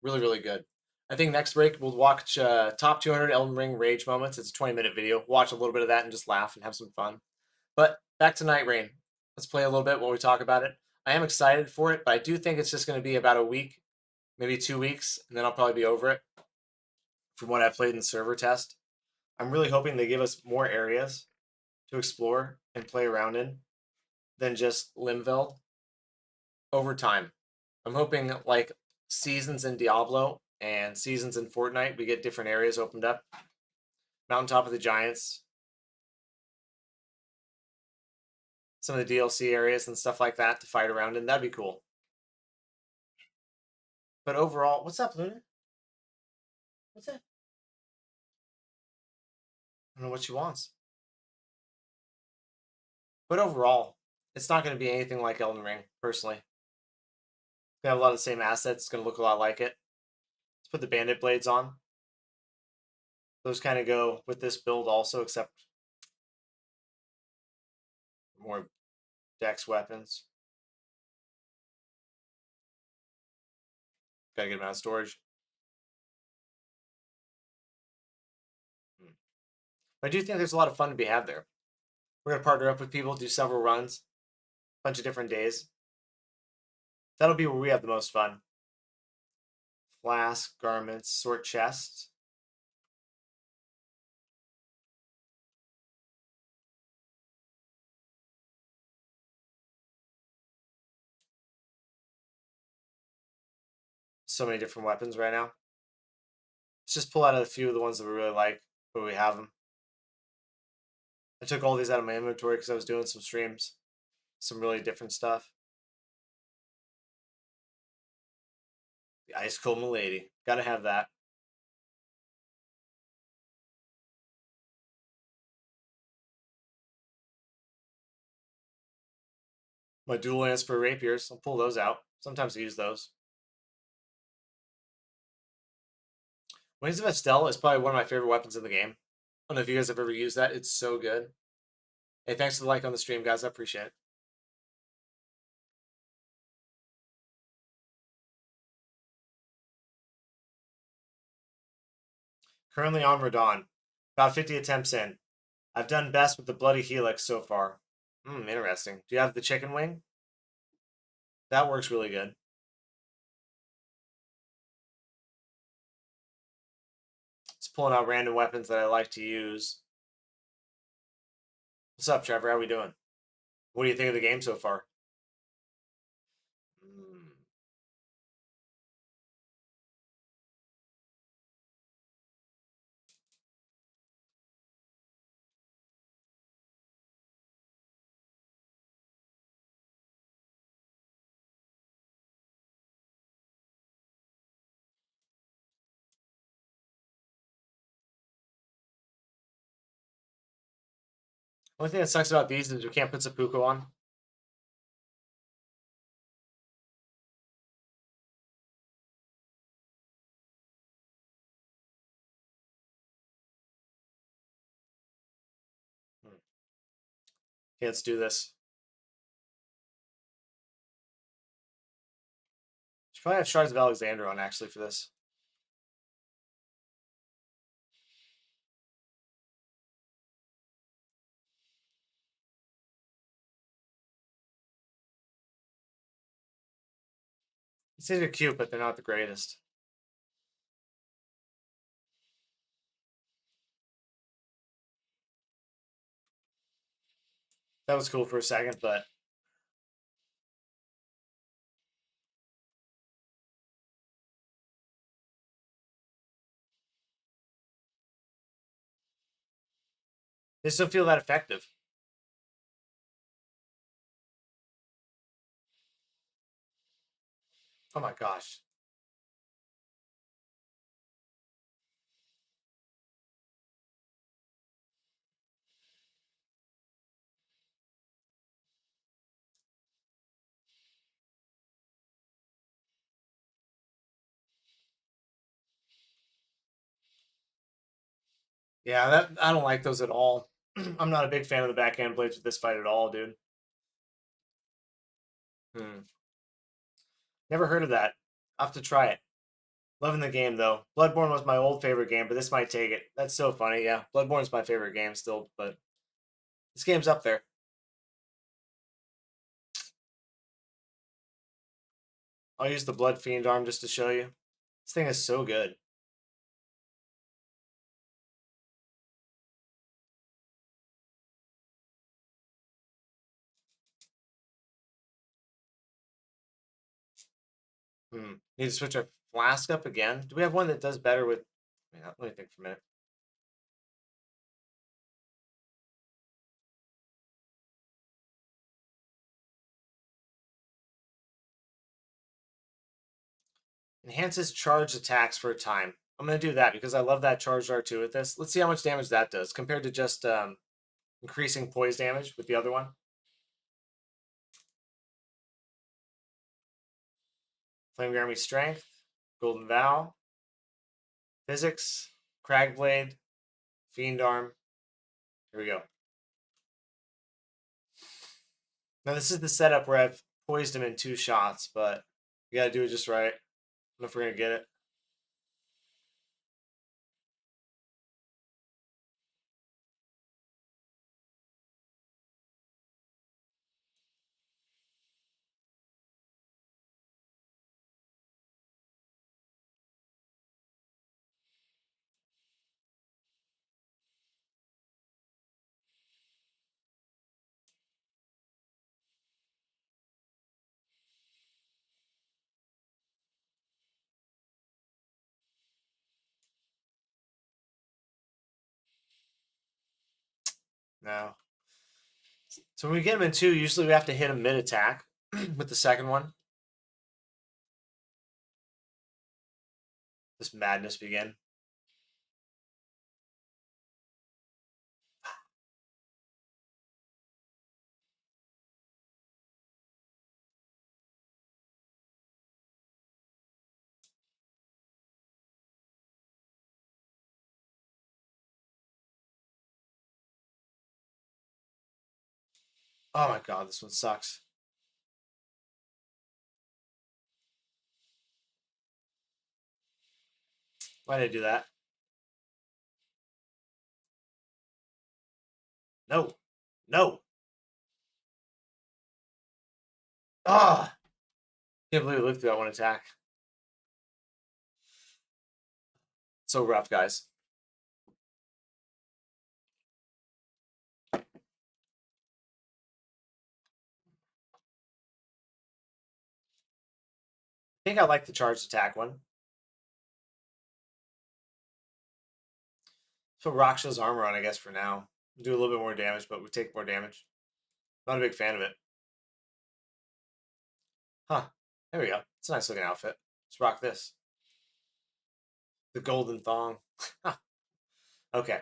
Speaker 1: Really, really good. I think next break we'll watch top 200 Elden Ring rage moments. It's a 20-minute video. Watch a little bit of that and just laugh and have some fun. But back to Night Rain. Let's play a little bit while we talk about it. I am excited for it, but I do think it's just going to be about a week, maybe 2 weeks, and then I'll probably be over it from what I've played in the server test. I'm really hoping they give us more areas to explore and play around in than just Limveld over time. I'm hoping like seasons in Diablo and seasons in Fortnite, we get different areas opened up. Mountaintop of the Giants, some of the DLC areas and stuff like that to fight around in. That'd be cool. But overall, what's up, Luna? What's that? I don't know what she wants. But overall, it's not going to be anything like Elden Ring, personally. It's going to have a lot of the same assets. It's going to look a lot like it. Let's put the bandit blades on. Those kind of go with this build also, except more dex weapons. Gotta get them out of storage. But I do think there's a lot of fun to be had there. We're going to partner up with people, do several runs, a bunch of different days. That'll be where we have the most fun. Flask, garments, sort chests. So many different weapons right now. Let's just pull out a few of the ones that we really like, but we have them. I took all these out of my inventory because I was doing some streams. Some really different stuff. The Ice Cold Milady. Gotta have that. My dual lance for rapiers. I'll pull those out. Sometimes I use those. Wings of Estelle is probably one of my favorite weapons in the game. I don't know if you guys have ever used that. It's so good. Hey, thanks for the like on the stream, guys. I appreciate it. Currently on Radhan. About 50 attempts in. I've done best with the Bloody Helix so far. Interesting. Do you have the chicken wing? That works really good. Just pulling out random weapons that I like to use. What's up, Trevor? How we doing? What do you think of the game so far? Only thing that sucks about these is we can't put seppuku on. Okay, let's do this. Should probably have Shards of Alexander on actually for this. These things are cute, but they're not the greatest. That was cool for a second, but they still feel that effective. Oh my gosh. Yeah, that I don't like those at all. I'm not a big fan of the backhand blades with this fight at all, dude. Hmm. Never heard of that. I'll have to try it. Loving the game though. Bloodborne was my old favorite game, but this might take it. That's so funny. Yeah, Bloodborne's my favorite game still, but this game's up there. I'll use the Blood Fiend arm just to show you. This thing is so good. Need to switch our flask up again. Do we have one that does better with? Let me think for a minute. Enhances charged attacks for a time. I'm going to do that because I love that charged R2 with this. Let's see how much damage that does compared to just increasing poise damage with the other one. Flame Army Strength, Golden Vow, Physics, Cragblade, Fiend Arm. Here we go. Now this is the setup where I've poised him in 2 shots, but you gotta do it just right. I don't know if we're gonna get it. No. So when we get him in 2, usually we have to hit him mid-attack with the second one. This madness begin. Oh my god, this one sucks. Why did I do that? No. No. Ah! Can't believe we lived through that one attack. So rough, guys. I think I like the charged attack one. So Raksha's armor on, I guess, for now. Do a little bit more damage, but we take more damage. Not a big fan of it. Huh. There we go. It's a nice looking outfit. Let's rock this. The golden thong. Okay.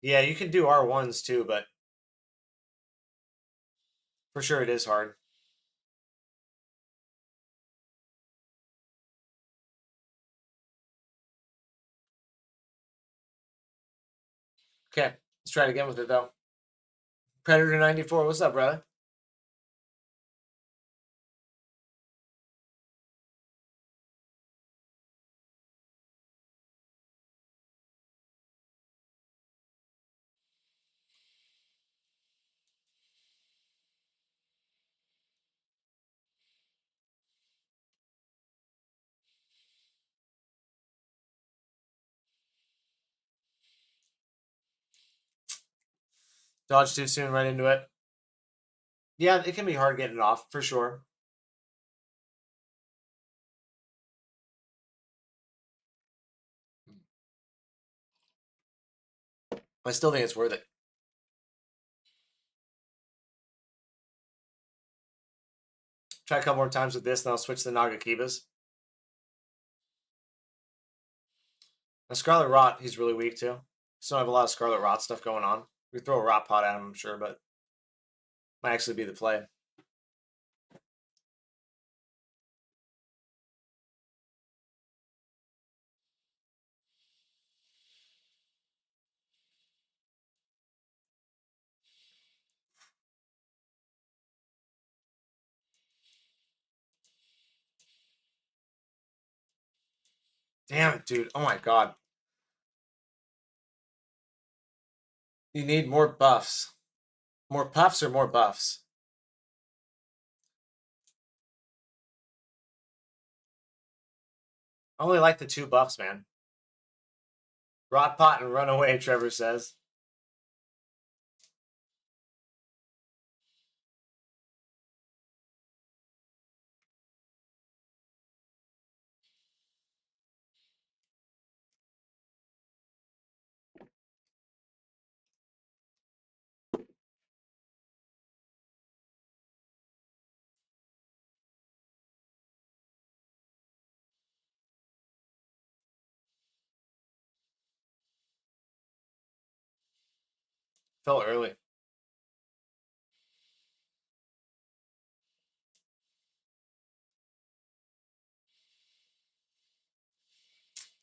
Speaker 1: Yeah, you can do R1s too, but for sure it is hard. Okay, let's try it again with it though. Predator 94, what's up, brother? Dodge too soon, right into it. Yeah, it can be hard getting it off, for sure. I still think it's worth it. Try a couple more times with this, and I'll switch to Nagakibas. Now, Scarlet Rot, he's really weak too. Still have a lot of Scarlet Rot stuff going on. We throw a Rot Pot at him, I'm sure, but might actually be the play. Damn it, dude. Oh my god. You need more buffs. More puffs or more buffs? I only like the 2 buffs, man. Rot Pot and run away, Trevor says. Fell early.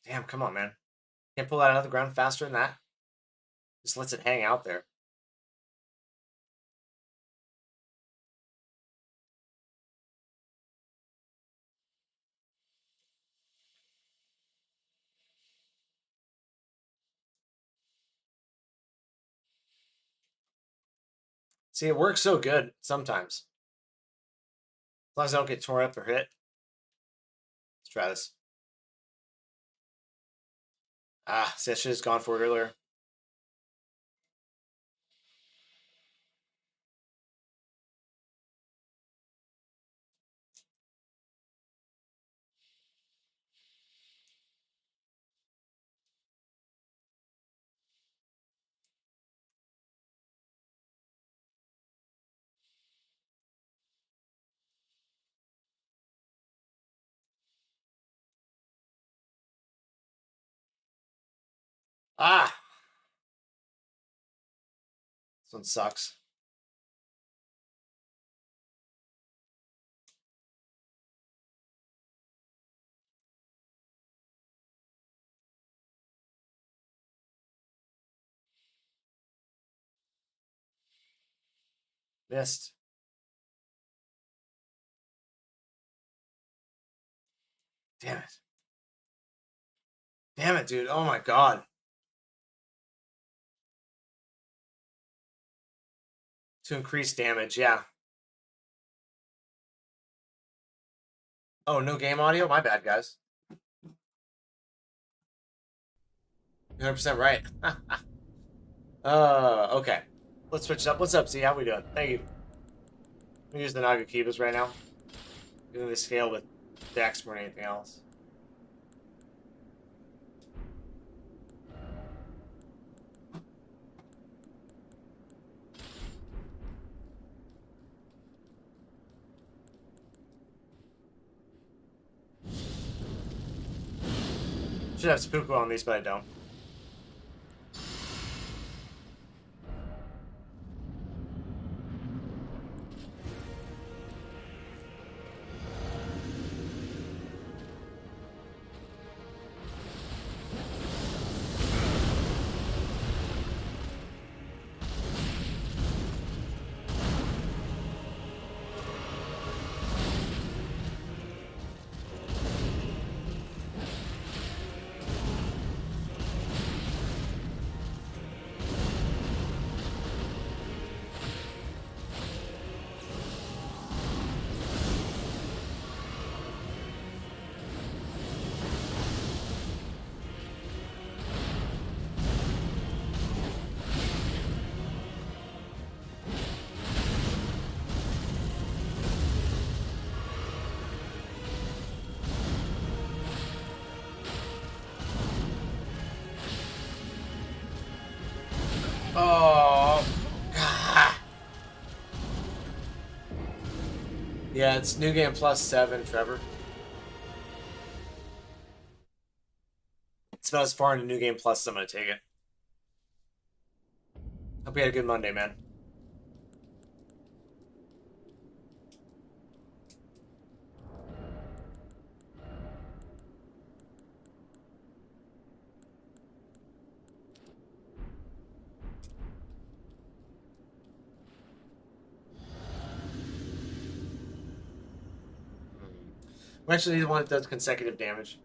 Speaker 1: Damn, come on, man. Can't pull that out of the ground faster than that? Just lets it hang out there. See, it works so good sometimes. As long as I don't get torn up or hit. Let's try this. Ah, see, I should have gone for it earlier. Ah! This one sucks. Missed. Damn it. Damn it, dude. Oh my god. To increase damage, yeah. Oh, no game audio? My bad, guys. 100% right. Okay. Let's switch it up. What's up, Z? How we doing? Thank you. We use the Nagakibas right now. Using the scale with Dex more than anything else. Should have Spooku on these, but I don't. Oh. Ah. Yeah, it's New Game Plus 7, Trevor. It's about as far into New Game Plus as I'm going to take it. Hope you had a good Monday, man. We actually need one that does consecutive damage.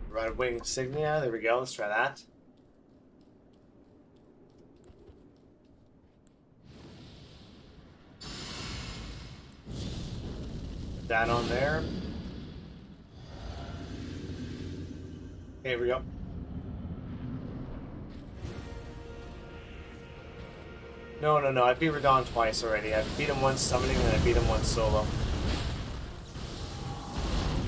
Speaker 1: Red Wing Insignia, there we go, let's try that. Put that on there. Okay, here we go. No, I beat Radhan twice already. I beat him once summoning and I beat him once solo.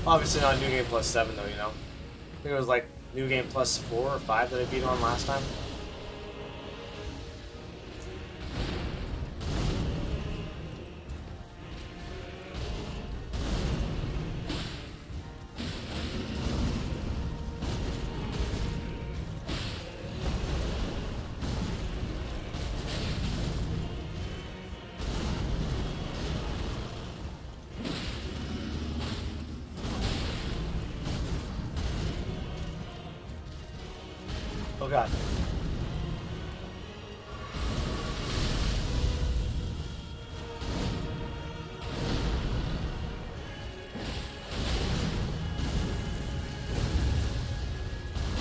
Speaker 1: Obviously not New Game Plus 7 though, you know. I think it was like New Game Plus 4 or 5 that I beat him on last time. Oh god.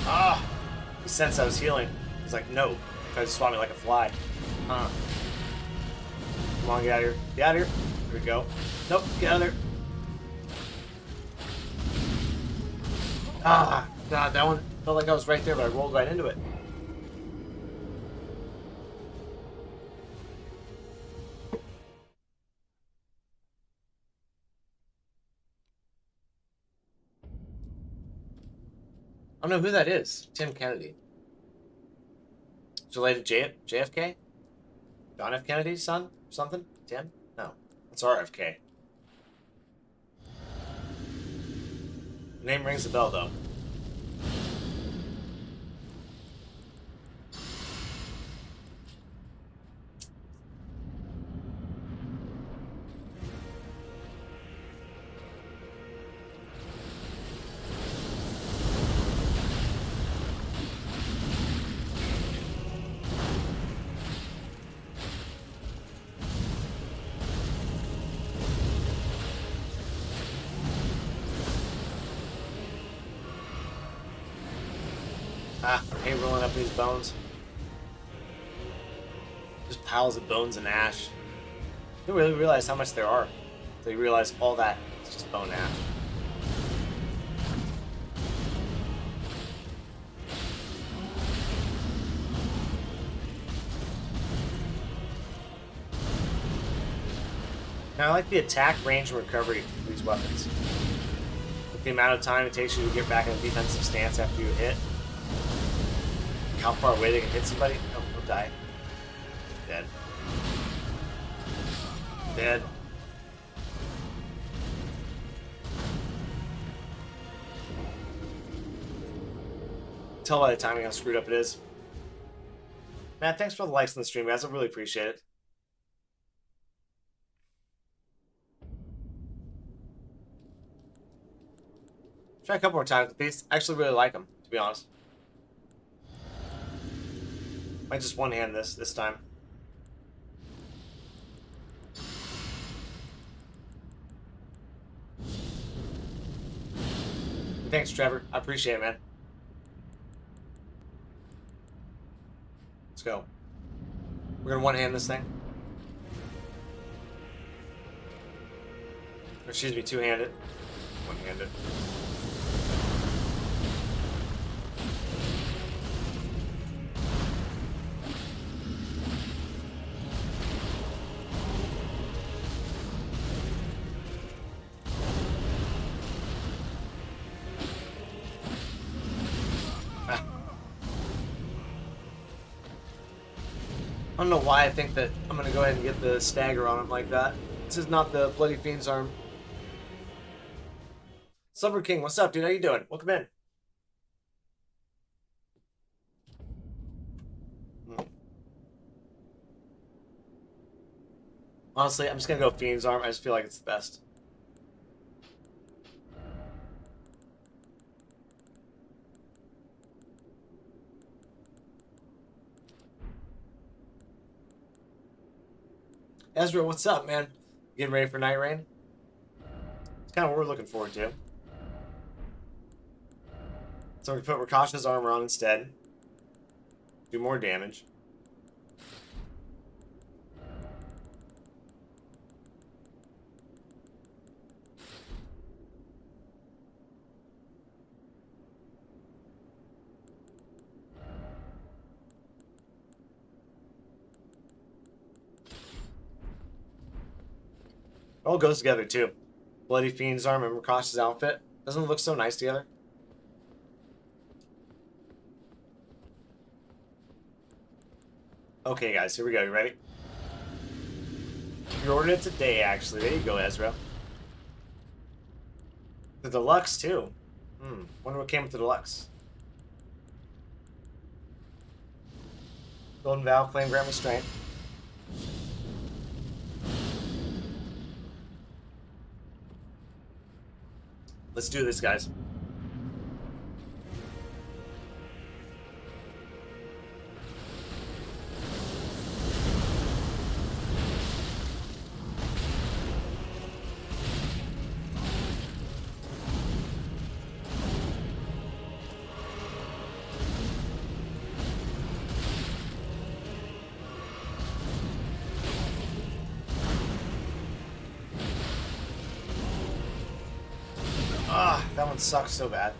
Speaker 1: Ah! He sensed I was healing. He's like, no. Tried to swat me like a fly. Come on, get out of here. Get out of here. Here we go. Nope, get out of there. Ah, god, that one felt like I was right there, but I rolled right into it. I don't know who that is. Tim Kennedy. It's related to JFK? John F. Kennedy's son? Or something? Tim? No. That's RFK. The name rings a bell, though. Ah, I hate rolling up these bones. Just piles of bones and ash. You don't really realize how much there are. So you realize all that is just bone ash. Now I like the attack, range, and recovery for these weapons. With the amount of time it takes you to get back in a defensive stance after you hit. How far away they can hit somebody? Oh, he'll die. Dead. Dead. Tell by the timing how screwed up it is. Matt, thanks for the likes on the stream, guys. I really appreciate it. Try a couple more times. These I actually really like them, to be honest. Might just one-hand this time. Thanks, Trevor. I appreciate it, man. Let's go. We're gonna one-hand this thing. Or excuse me, two-handed. One-handed. don't know why I think that I'm gonna go ahead and get the stagger on him like that. This is not the Bloody Fiend's arm. Silver King, what's up, dude? How you doing? Welcome in. Honestly, I'm just gonna go Fiend's arm. I just feel like it's the best. Ezra, what's up, man? Getting ready for Night Rain? It's kind of what we're looking forward to. So we put Rakasha's armor on instead. Do more damage. It all goes together too. Bloody Fiend's arm and Rakasha's outfit. Doesn't it look so nice together? Okay, guys, here we go. You ready? You ordered it today, actually. There you go, Ezra. The deluxe too. Wonder what came with the deluxe. Golden Vow, Flame Grant Restraint. Let's do this, guys. That one sucks so bad.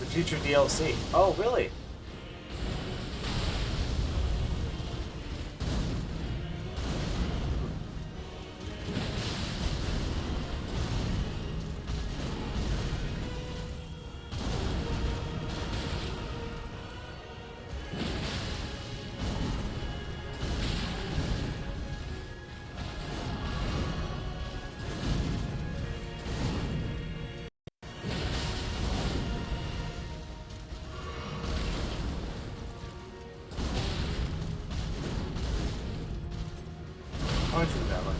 Speaker 1: The future DLC. Oh, really? Why don't you do that one?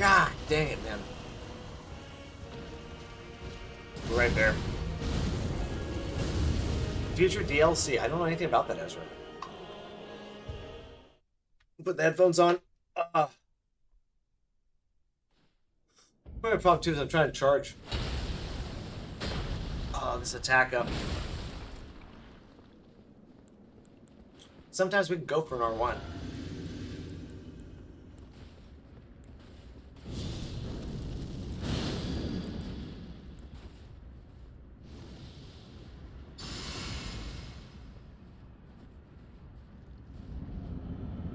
Speaker 1: God dang it, man. We're right there. Future DLC. I don't know anything about that, Ezra. Put the headphones on. My problem too is I'm trying to charge. This attack up. Sometimes we can go for an R1.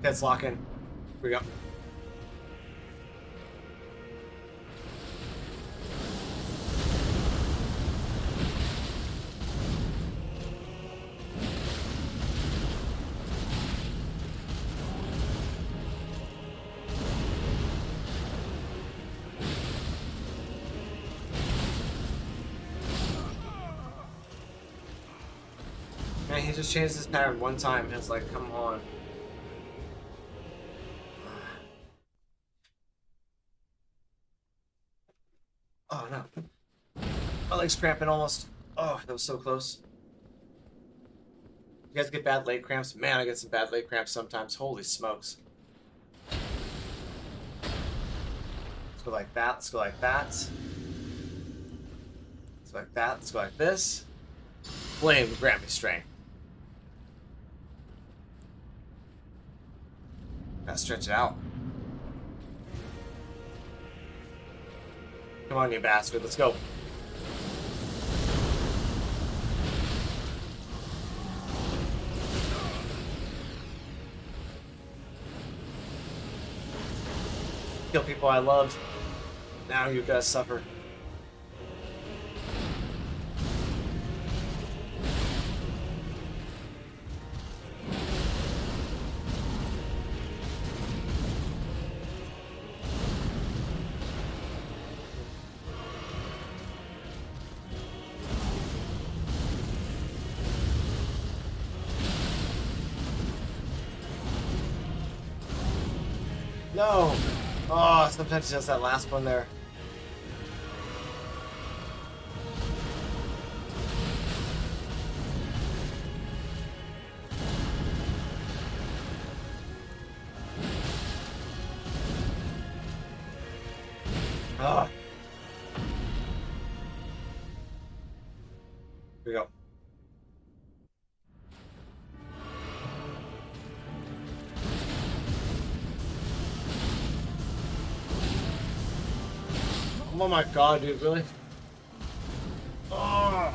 Speaker 1: Let's lock in. Here we go. Man, he just changed his pattern one time and it's like, come on. Oh no. My leg's cramping almost. Oh, that was so close. You guys get bad leg cramps? Man, I get some bad leg cramps sometimes. Holy smokes. Let's go like that. Let's go like that. Let's go like that. Let's go like this. Flame grant me strength. Gotta stretch it out. Come on, you bastard. Let's go. kill people I loved. Now you gotta suffer. No! Oh, sometimes just that last one there. Ah. Here we go. Oh my god, dude, really? Oh.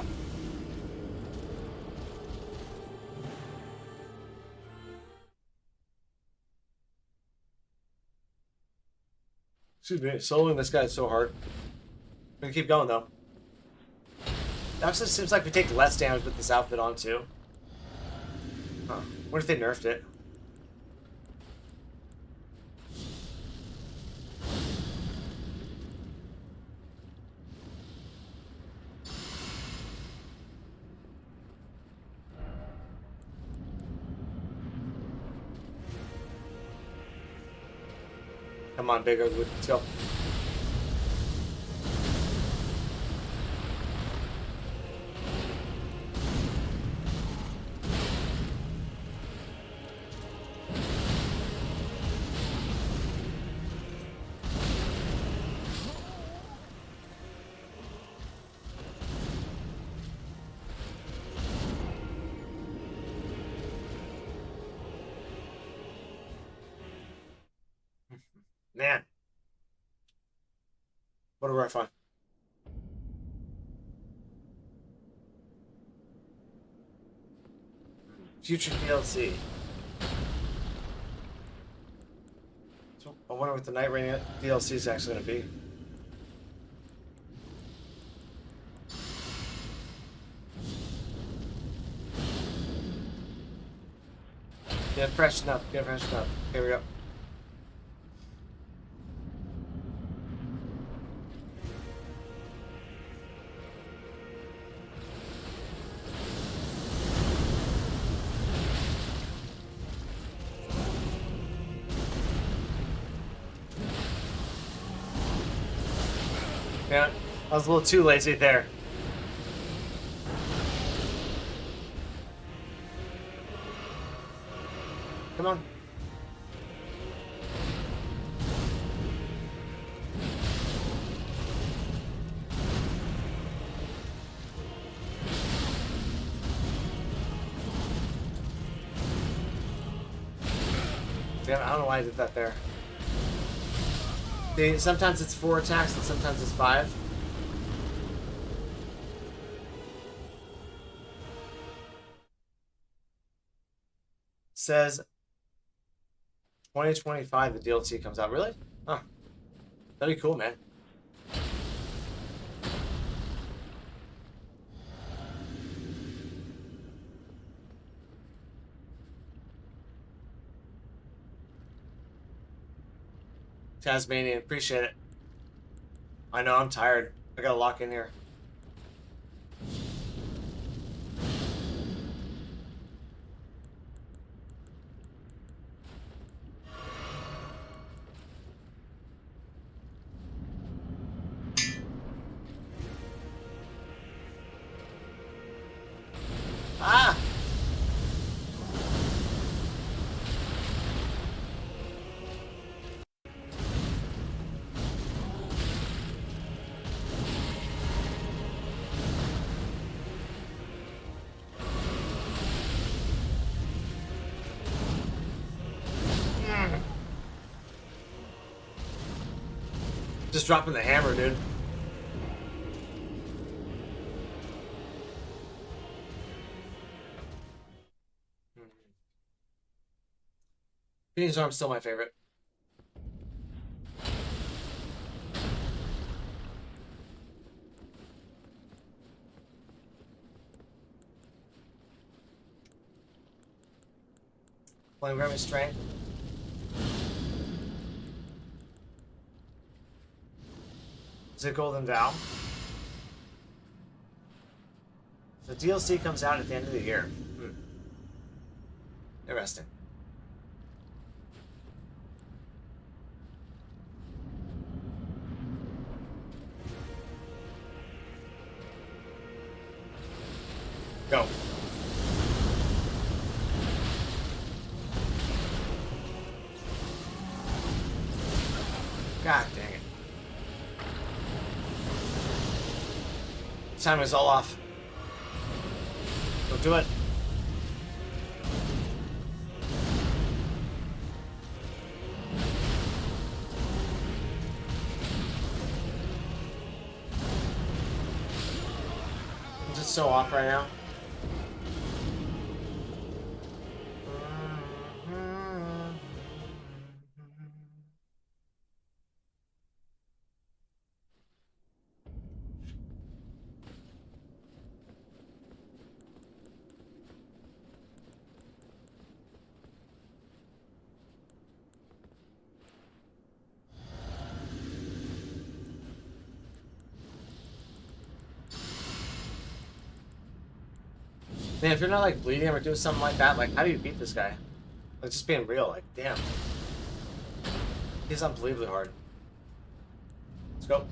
Speaker 1: Excuse me, soloing this guy is so hard. I'm gonna keep going though. It actually seems like we take less damage with this outfit on too. Huh. What if they nerfed it? Come on, big ugly, let's go. Man. What a rough one. Future DLC. So I wonder what the Night Rain DLC is actually going to be. Get freshened up. Get freshened up. Here we go. Yeah, I was a little too lazy there. Come on. Damn, I don't know why I did that there. See, sometimes it's 4 attacks and sometimes it's 5. Says 2025 the DLC comes out. Really? Huh. That'd be cool, man. Tasmanian, appreciate it. I know, I'm tired. I gotta lock in here. Ah! Just dropping the hammer, dude. Phoenix Arm's still my favorite. Flame grant me strength. Is it Golden Vow? The DLC comes out at the end of the year. Interesting. Go. God dang it. Time is all off. Don't do it. I'm just so off right now. Man, if you're not like bleeding or doing something like that, like how do you beat this guy? Like just being real, like damn. He's unbelievably hard. Let's go.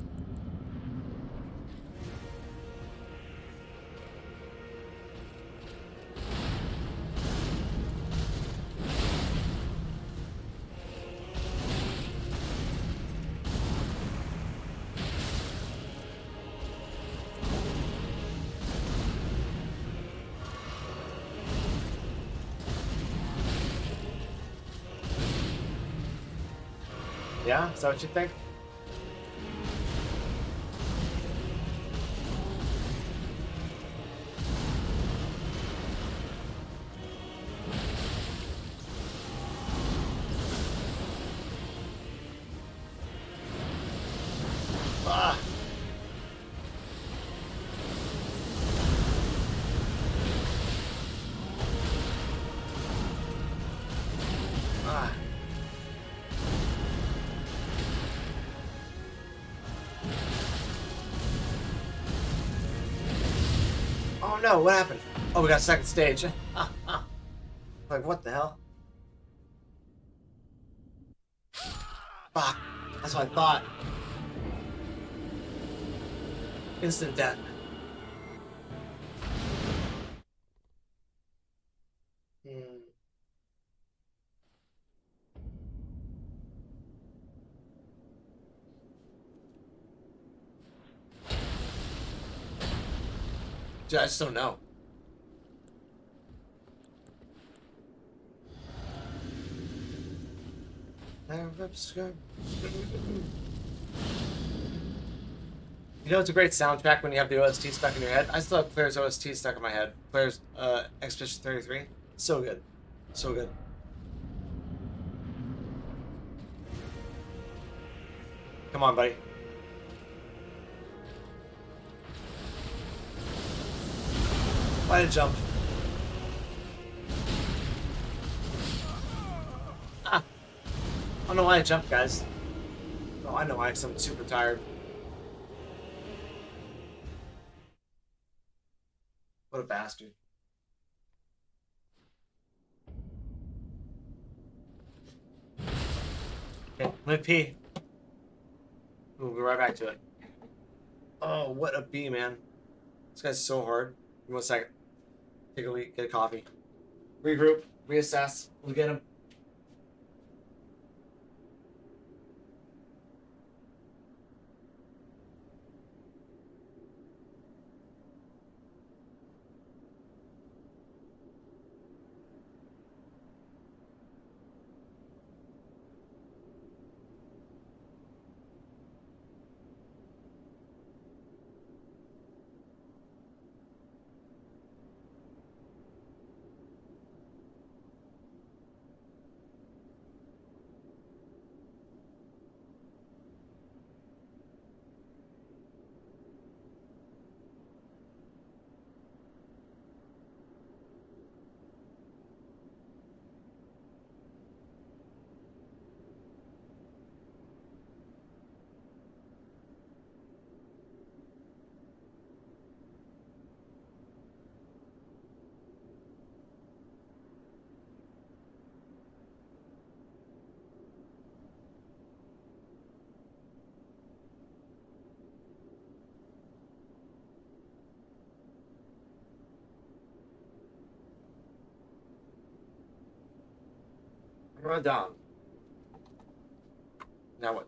Speaker 1: Yeah? Is that what you think? Ah. Ah. Oh no, what happened? Oh, we got second stage. Like, what the hell? Fuck. That's what I thought. Instant death. Dude, I just don't know. You know it's a great soundtrack when you have the OST stuck in your head? I still have Claire's OST stuck in my head. Claire's Expedition 33. So good. So good. Come on, buddy. Why did jump? Ah. I don't know why I jumped, guys. Oh, I know why, because I'm super tired. What a bastard. Okay, let me pee. We'll be right back to it. Oh, what a bee, man. This guy's so hard. Give me 1 second. Take a leak, get a coffee. Regroup, reassess. We'll get him. Radhan. Now what?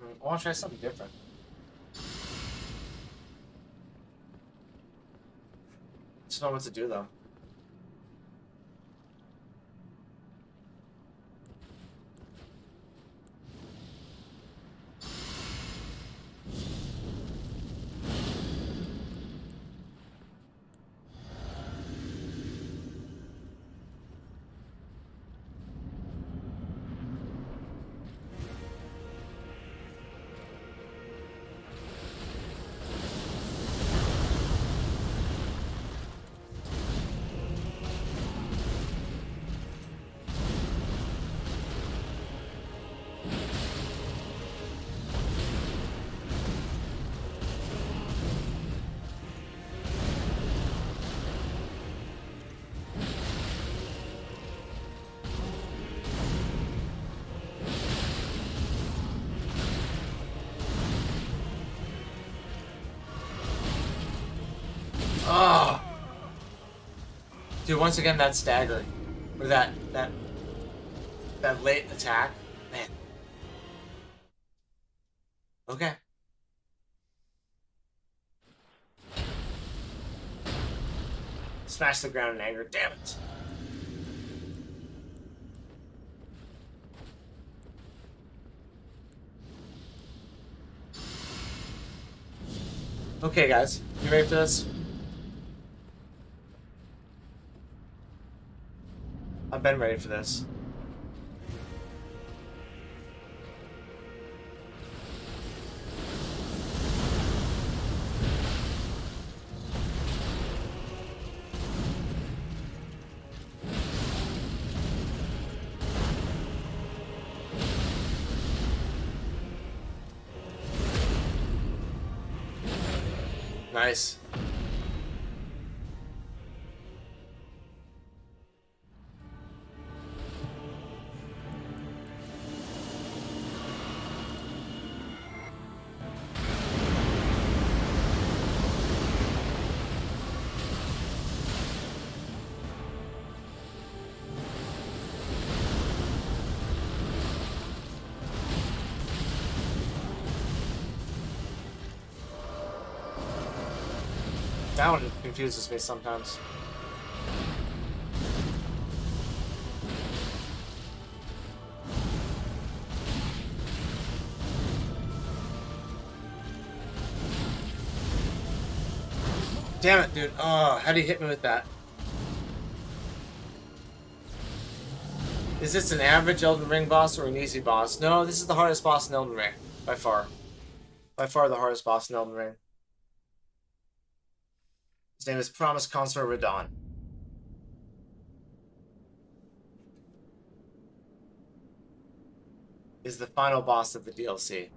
Speaker 1: I want to try something different. Just don't know what to do though. Oh, dude! Once again, that stagger, or that late attack, man. Okay. Smash the ground in anger. Damn it. Okay, guys, you ready for this? I've been ready for this. Nice. That one confuses me sometimes. Damn it, dude. Oh, how do you hit me with that? Is this an average Elden Ring boss or an easy boss? No, this is the hardest boss in Elden Ring. By far. By far the hardest boss in Elden Ring. His name is Promised Consort Radhan. Is the final boss of the DLC.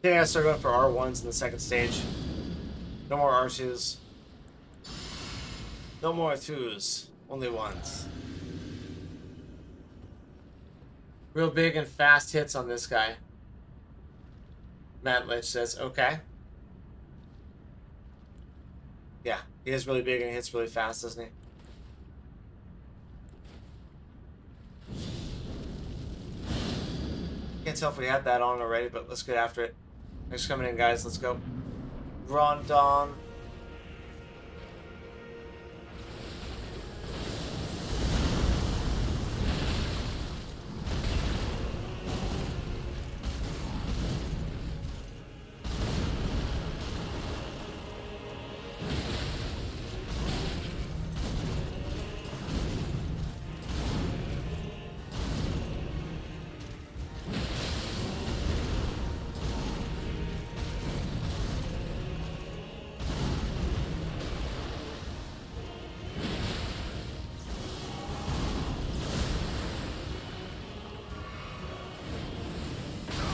Speaker 1: Okay, I start going for R1s in the second stage. No more R2s. No more 2s. Only 1s. Real big and fast hits on this guy. Matt Lich says, okay. Yeah, he is really big and he hits really fast, doesn't he? Can't tell if we had that on already, but let's get after it. Thanks for coming in, guys. Let's go. Rondon.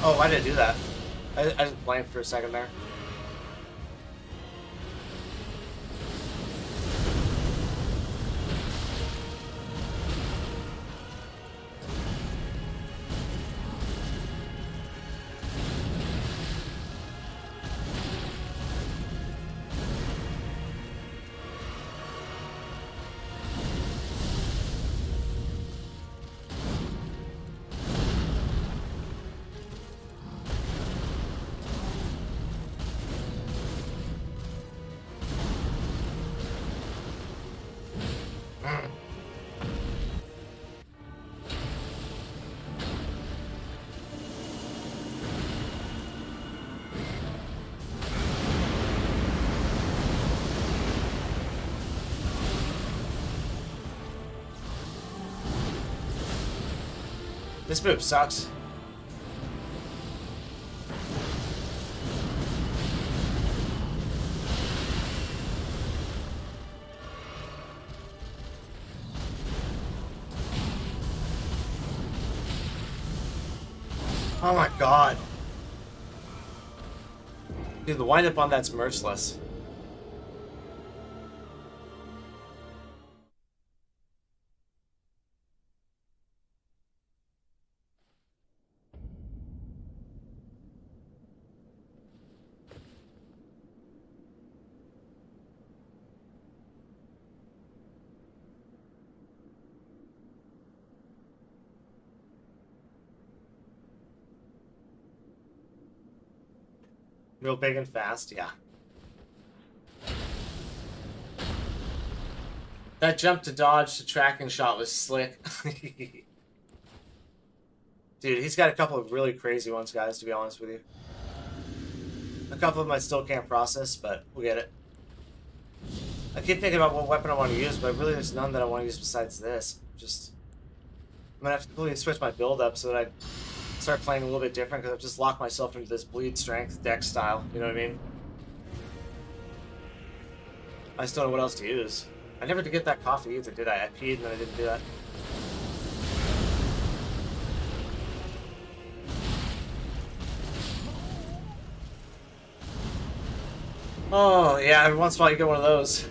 Speaker 1: Oh, why did I do that? I just blanked for a second there. This move sucks. Oh my god. Dude, the wind up on that's merciless. Real big and fast, yeah. That jump to dodge to tracking shot was slick. Dude, he's got a couple of really crazy ones, guys, to be honest with you. A couple of them I still can't process, but we'll get it. I keep thinking about what weapon I want to use, but really there's none that I want to use besides this. Just... I'm gonna have to completely switch my build up so that I start playing a little bit different, because I've just locked myself into this bleed strength deck style, you know what I mean? I just don't know what else to use. I never did get that coffee either, did I? I peed and then I didn't do that. Oh, yeah, every once in a while you get one of those.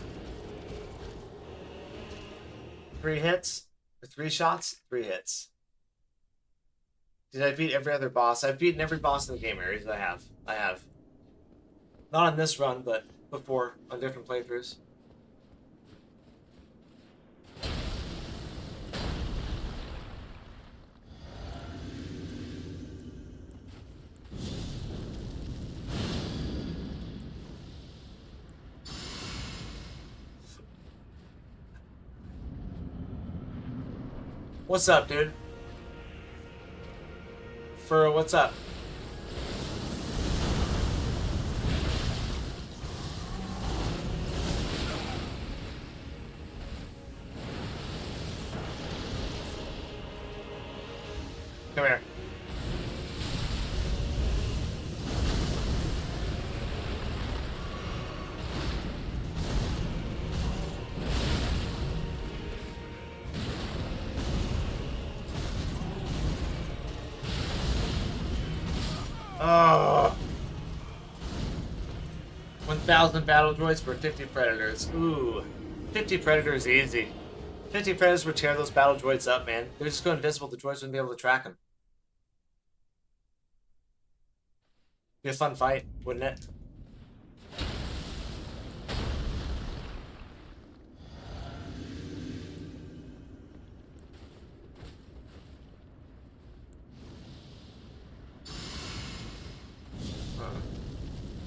Speaker 1: 3 hits? Or 3 shots? 3 hits. Did I beat every other boss? I've beaten every boss in the game areas. I have. I have. Not on this run, but before, on different playthroughs. What's up, dude? For what's up? Come here. Oh. 1,000 battle droids for 50 predators. Ooh. 50 predators easy. 50 predators would tear those battle droids up, man. They would just go invisible. The droids wouldn't be able to track them. Be a fun fight, wouldn't it?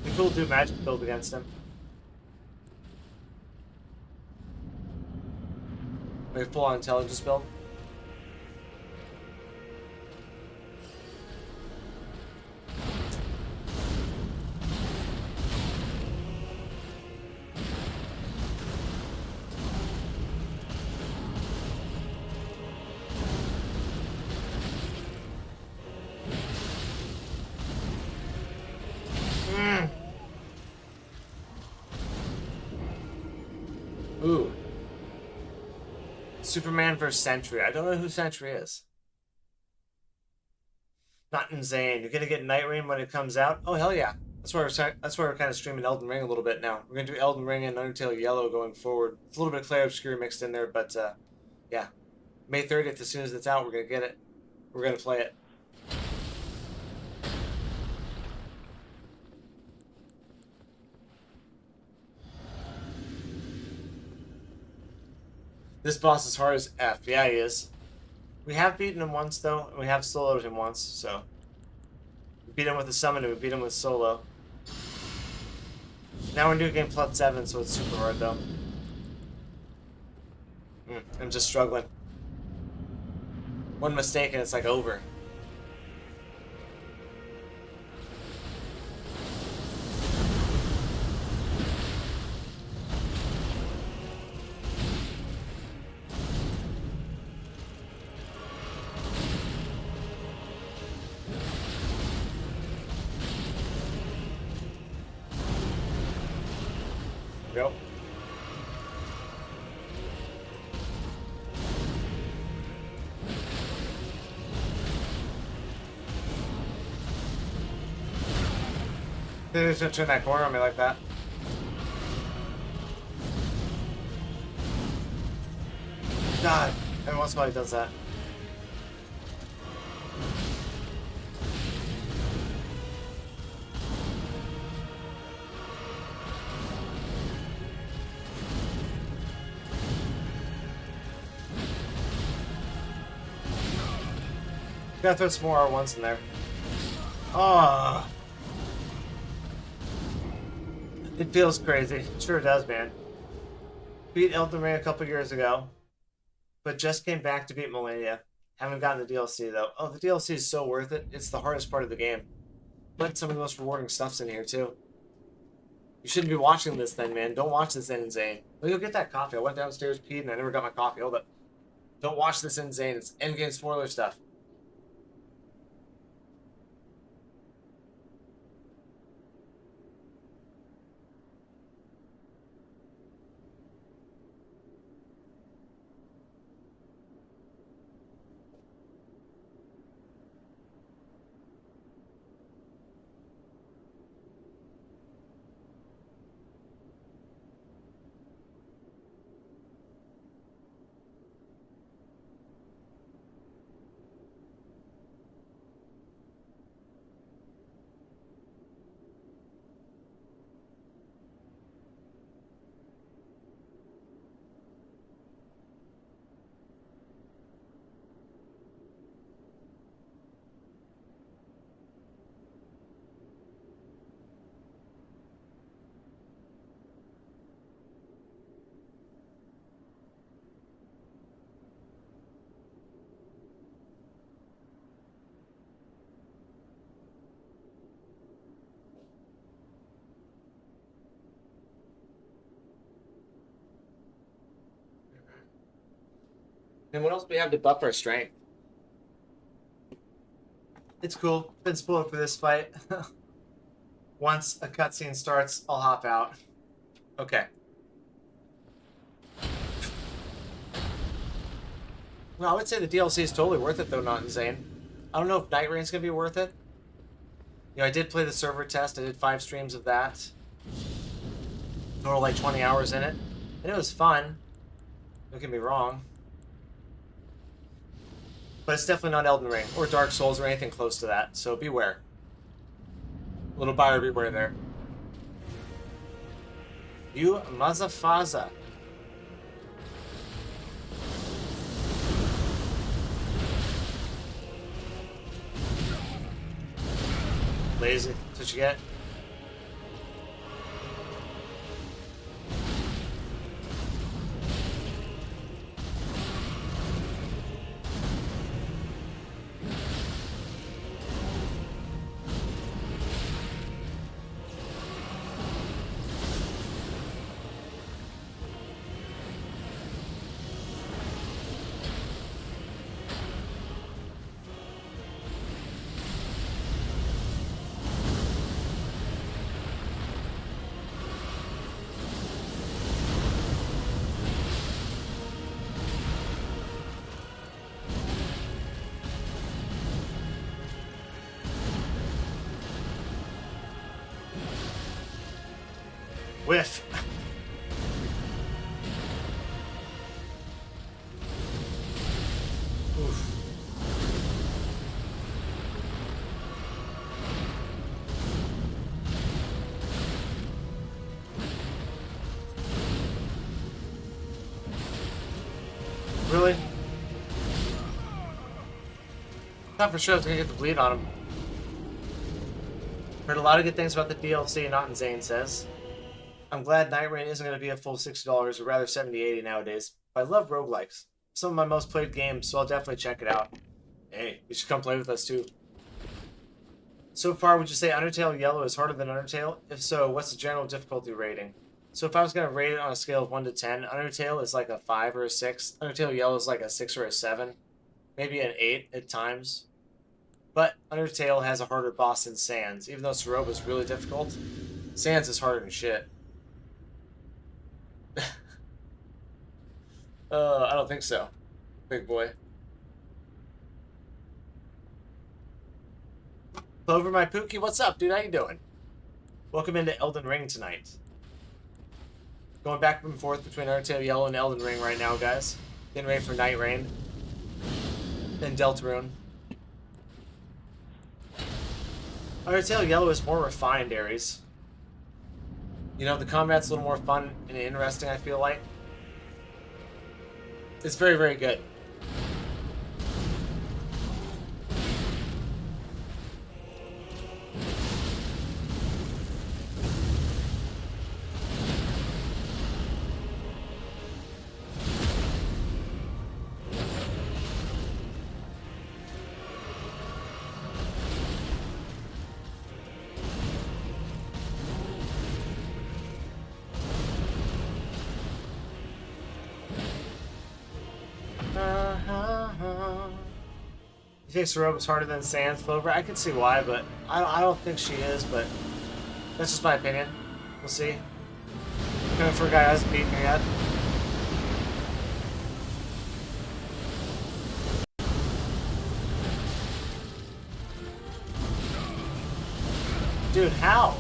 Speaker 1: Be cool to do magic build against him. Maybe full on intelligence build. Ooh. Superman vs. Sentry. I don't know who Sentry is. Not insane. You're gonna get Night Rain when it comes out. Oh hell yeah! That's why we're kind of streaming Elden Ring a little bit now. We're gonna do Elden Ring and Undertale Yellow going forward. It's a little bit Clair Obscure mixed in there, but yeah. May 30th, as soon as it's out, we're gonna get it. We're gonna play it. This boss is hard as F. Yeah, he is. We have beaten him once, though, and we have soloed him once, so... We beat him with a summon, and we beat him with solo. Now we're doing game plus 7, so it's super hard, though. I'm just struggling. One mistake, and it's like over. Go. They're just gonna turn that corner on me like that. God, every once in a while he does that. Gotta throw some more R1s in there. Oh. It feels crazy. It sure does, man. Beat Elden Ring a couple years ago, but just came back to beat Millennia. Haven't gotten the DLC, though. Oh, the DLC is so worth it. It's the hardest part of the game. But some of the most rewarding stuff's in here, too. You shouldn't be watching this then, man. Don't watch this insane. Well, you'll get that coffee. I went downstairs, peed, and I never got my coffee. Hold up. Don't watch this insane. It's endgame spoiler stuff. And what else do we have to buff our strength? It's cool. Been spoiled for this fight. Once a cutscene starts, I'll hop out. Okay. Well, I would say the DLC is totally worth it, though not insane. I don't know if Night Rain's going to be worth it. You know, I did play the server test. I did 5 streams of that. Total like 20 hours in it. And it was fun. Don't get me wrong. But it's definitely not Elden Ring or Dark Souls or anything close to that, so beware. Little buyer beware there. You Mazafaza. Lazy. That's what you get. Whiff. Oof. Really? Thought for sure I was gonna get the bleed on him. Heard a lot of good things about the DLC, Not in Zane says. I'm glad Night Rain isn't going to be a full $60, or rather $70-$80 nowadays. But I love roguelikes. Some of my most played games, so I'll definitely check it out. Hey, you should come play with us too. So far, would you say Undertale Yellow is harder than Undertale? If so, what's the general difficulty rating? So if I was going to rate it on a scale of 1 to 10, Undertale is like a 5 or a 6. Undertale Yellow is like a 6 or a 7. Maybe an 8 at times. But Undertale has a harder boss than Sans. Even though Soroba is really difficult, Sans is harder than shit. I don't think so, big boy. Clover, my Pookie, what's up, dude? How you doing? Welcome into Elden Ring tonight. Going back and forth between Undertale Yellow and Elden Ring right now, guys. Getting ready for Night Rain. Then Deltarune. Undertale Yellow is more refined, Ares. You know, the combat's a little more fun and interesting, I feel like. It's very, very good. You think Soroba's harder than Sans, Clover? I can see why, but I don't think she is, but that's just my opinion. We'll see. Coming for a guy who hasn't beaten her yet. Dude, how?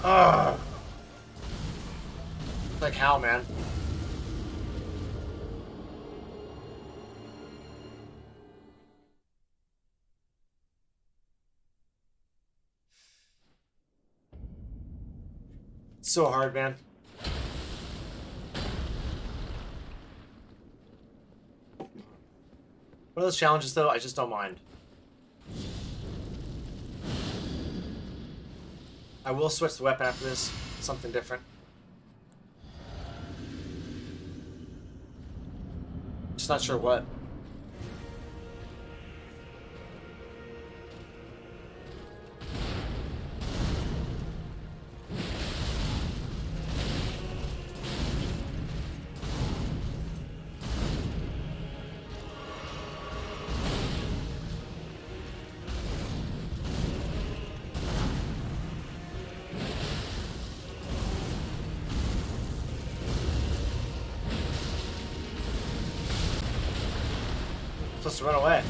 Speaker 1: Ugh. Like how, man? It's so hard, man. One of those challenges, though, I just don't mind. I will switch the weapon after this. Something different. Just not sure what. Supposed to run away.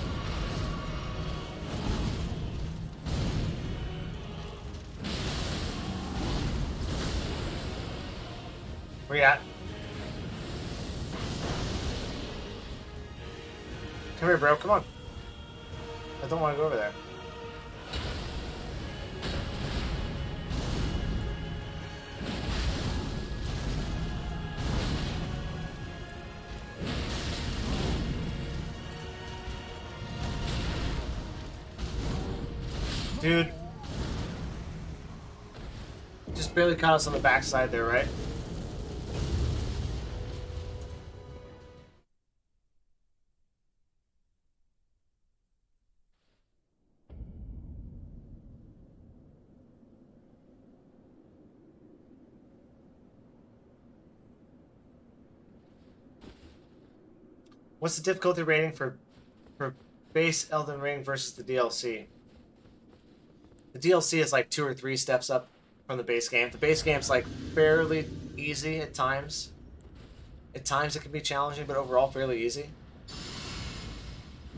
Speaker 1: Where you at? Come here, bro. Come on. I don't want to go over there. Dude. Just barely caught us on the backside there, right? What's the difficulty rating for base Elden Ring versus the DLC? The DLC is like 2 or 3 steps up from the base game. The base game's like fairly easy at times. At times it can be challenging, but overall fairly easy.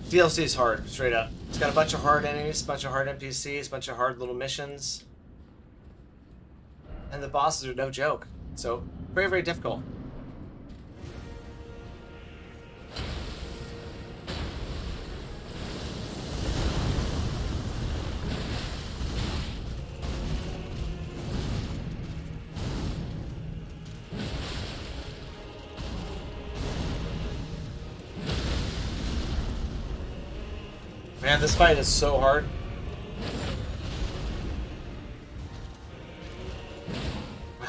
Speaker 1: DLC is hard, straight up. It's got a bunch of hard enemies, a bunch of hard NPCs, a bunch of hard little missions. And the bosses are no joke. So, very, very difficult. Man, this fight is so hard.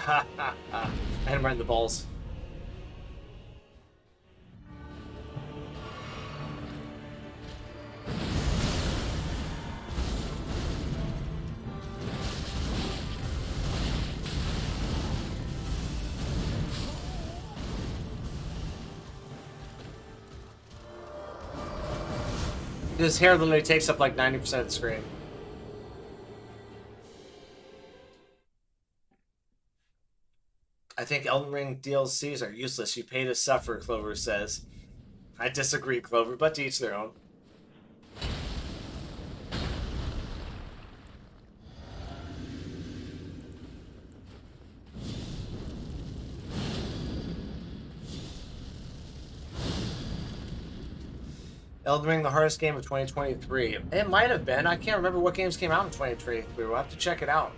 Speaker 1: I hit him right in the balls. His hair literally takes up like 90% of the screen. I think Elden Ring DLCs are useless. You pay to suffer, Clover says. I disagree, Clover, but to each their own. Elden Ring, the hardest game of 2023. It might have been. I can't remember what games came out in 2023. We'll have to check it out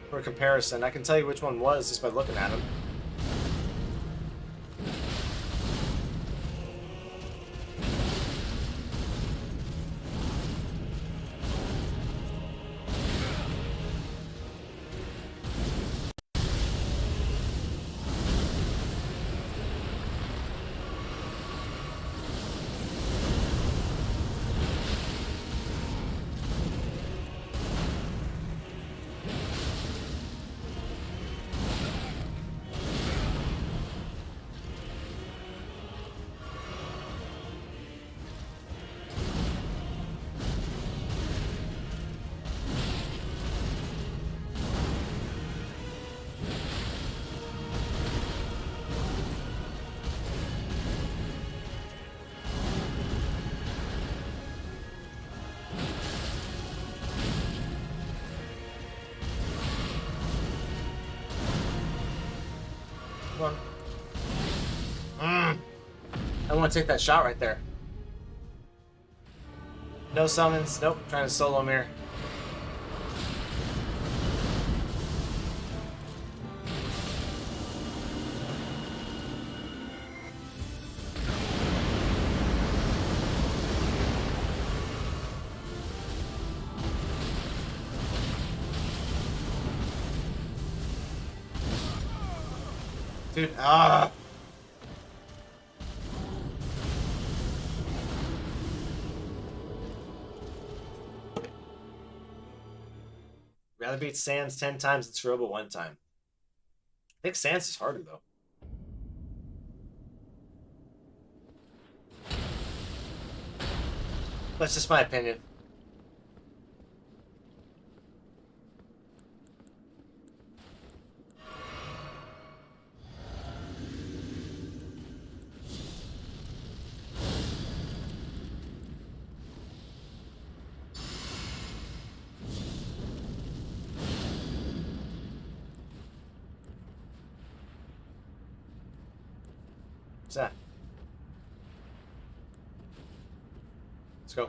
Speaker 1: for a comparison. I can tell you which one was just by looking at them. I want to take that shot right there. No summons. Nope. Trying to solo him here. Dude, Rather beat Sans 10 times than Shiroba 1 time. I think Sans is harder, though. That's just my opinion. What's that? Let's go.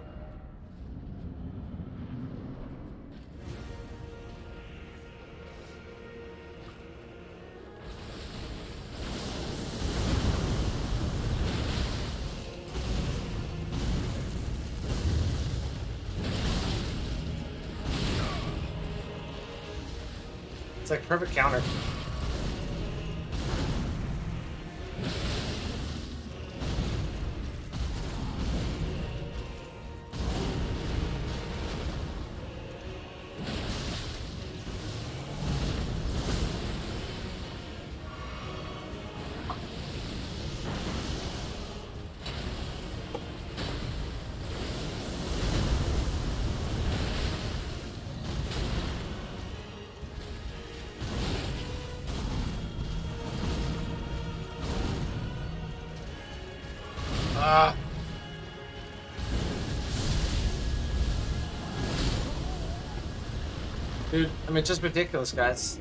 Speaker 1: It's like perfect counter. Dude, I mean, just ridiculous, guys.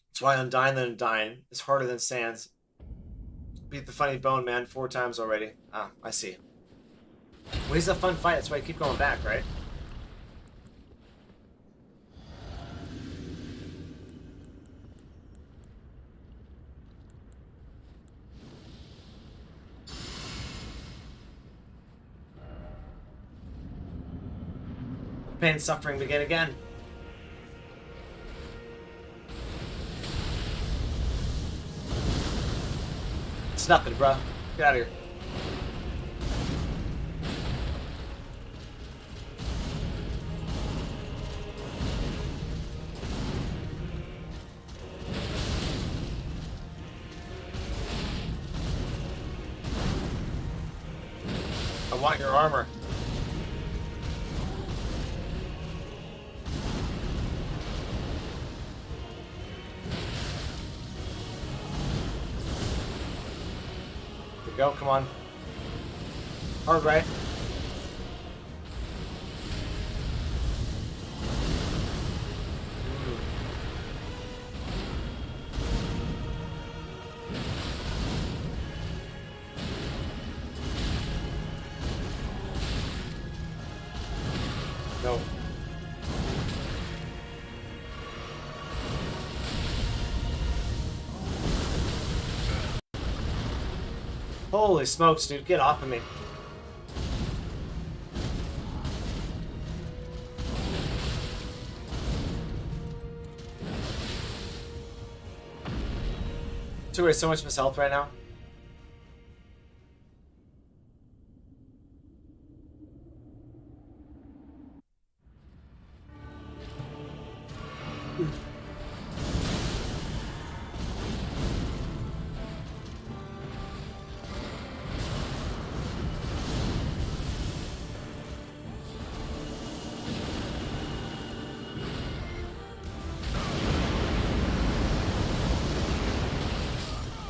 Speaker 1: That's why Undying than Undying is harder than Sans. Beat the funny bone man 4 times already. Ah, I see. Well, he's a fun fight, that's why I keep going back, right? Pain and suffering begin again. It's nothing, bro. Get out of here. I want your armor. Go, come on. Hard right. No. Holy smokes, dude. Get off of me. Took away so much of his health right now.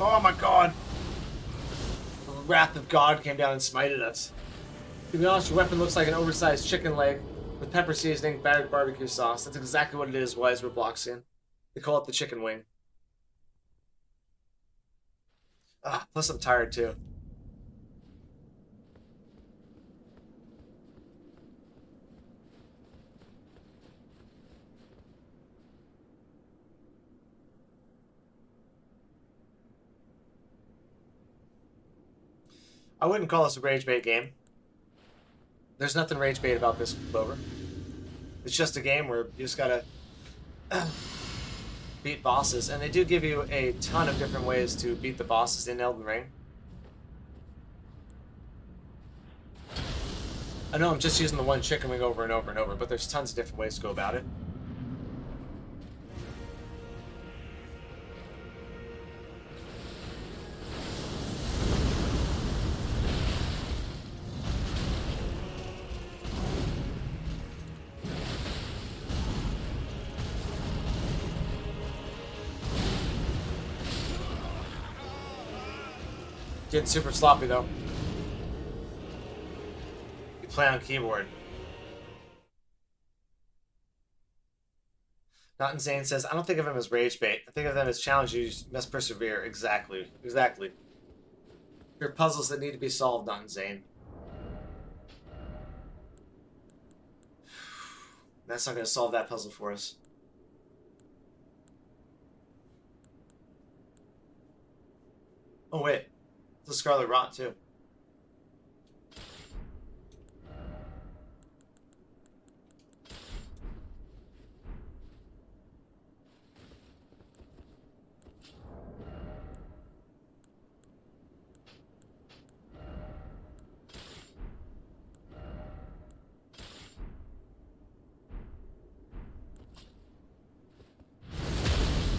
Speaker 1: Oh my god! The wrath of God came down and smited us. To be honest, your weapon looks like an oversized chicken leg with pepper seasoning, battered barbecue sauce. That's exactly what it is, Wise Robloxian. They call it the chicken wing. Ah, plus I'm tired too. I wouldn't call this a rage bait game. There's nothing rage bait about this, Clover. It's just a game where you just gotta beat bosses, and they do give you a ton of different ways to beat the bosses in Elden Ring. I know I'm just using the one chicken wing over and over and over, but there's tons of different ways to go about it. Getting super sloppy though. You play on keyboard. Not Insane says, I don't think of him as rage bait. I think of them as challenges you must persevere. Exactly. Exactly. There are puzzles that need to be solved, not insane. That's not going to solve that puzzle for us. Oh wait. It's a Scarlet Rot too.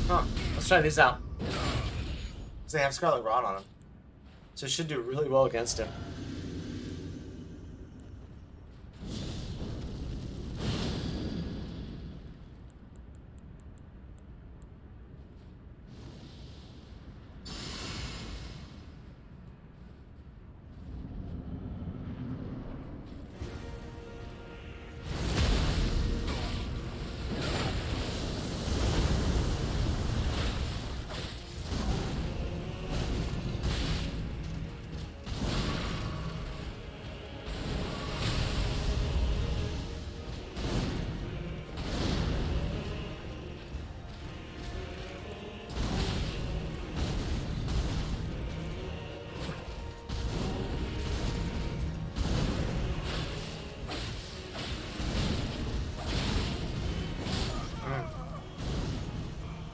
Speaker 1: Huh. Let's try these out. Because they have Scarlet Rot on them. So it should do really well against him.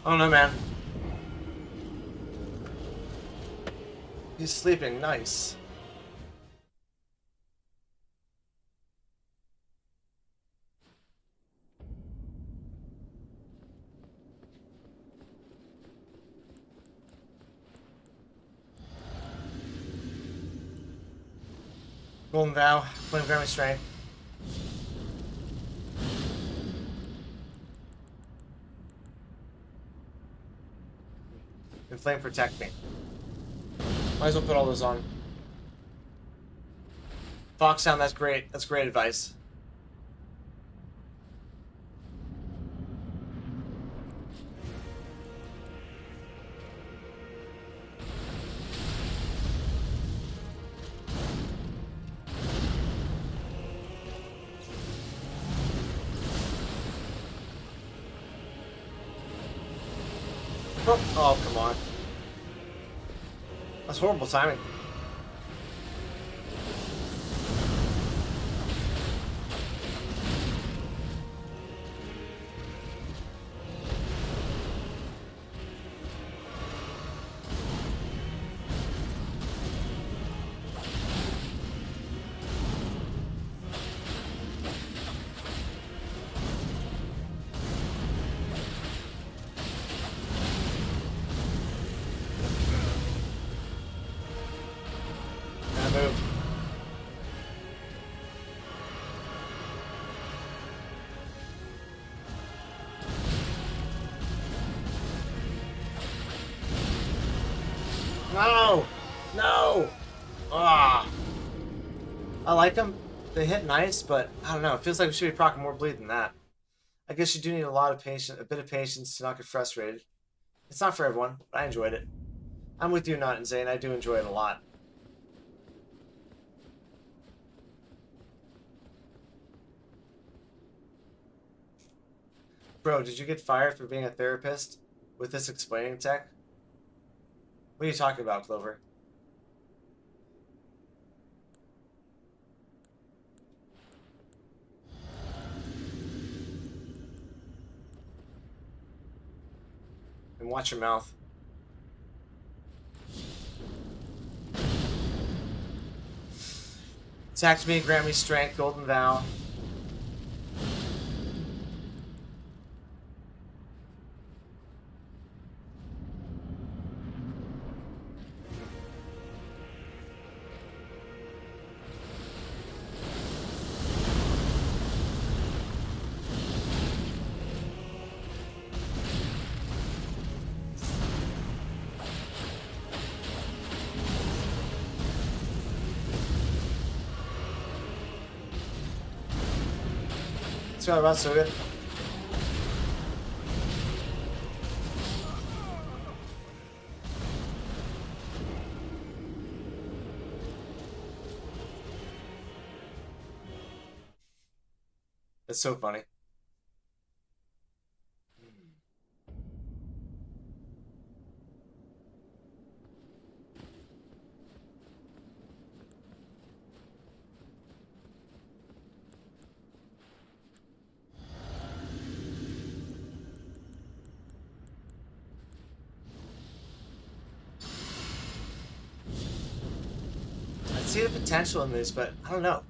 Speaker 1: I don't know, man. He's sleeping nice. Golden Vow, Flame Grammy Strength. And Flame Protect me. Might as well put all those on. Fox Sound, that's great. That's great advice. Oh, come on. That's horrible timing. Move. No! No! Ah! I like them. They hit nice, but I don't know. It feels like we should be proccing more bleed than that. I guess you do need a lot of patience, a bit of patience to not get frustrated. It's not for everyone, but I enjoyed it. I'm with you, Not Insane. I do enjoy it a lot. Bro, did you get fired for being a therapist with this explaining tech? What are you talking about, Clover? And watch your mouth. Attack me, grant me strength, Golden Vow. It's gonna run so good. It's so funny. I see the potential in this, but I don't know.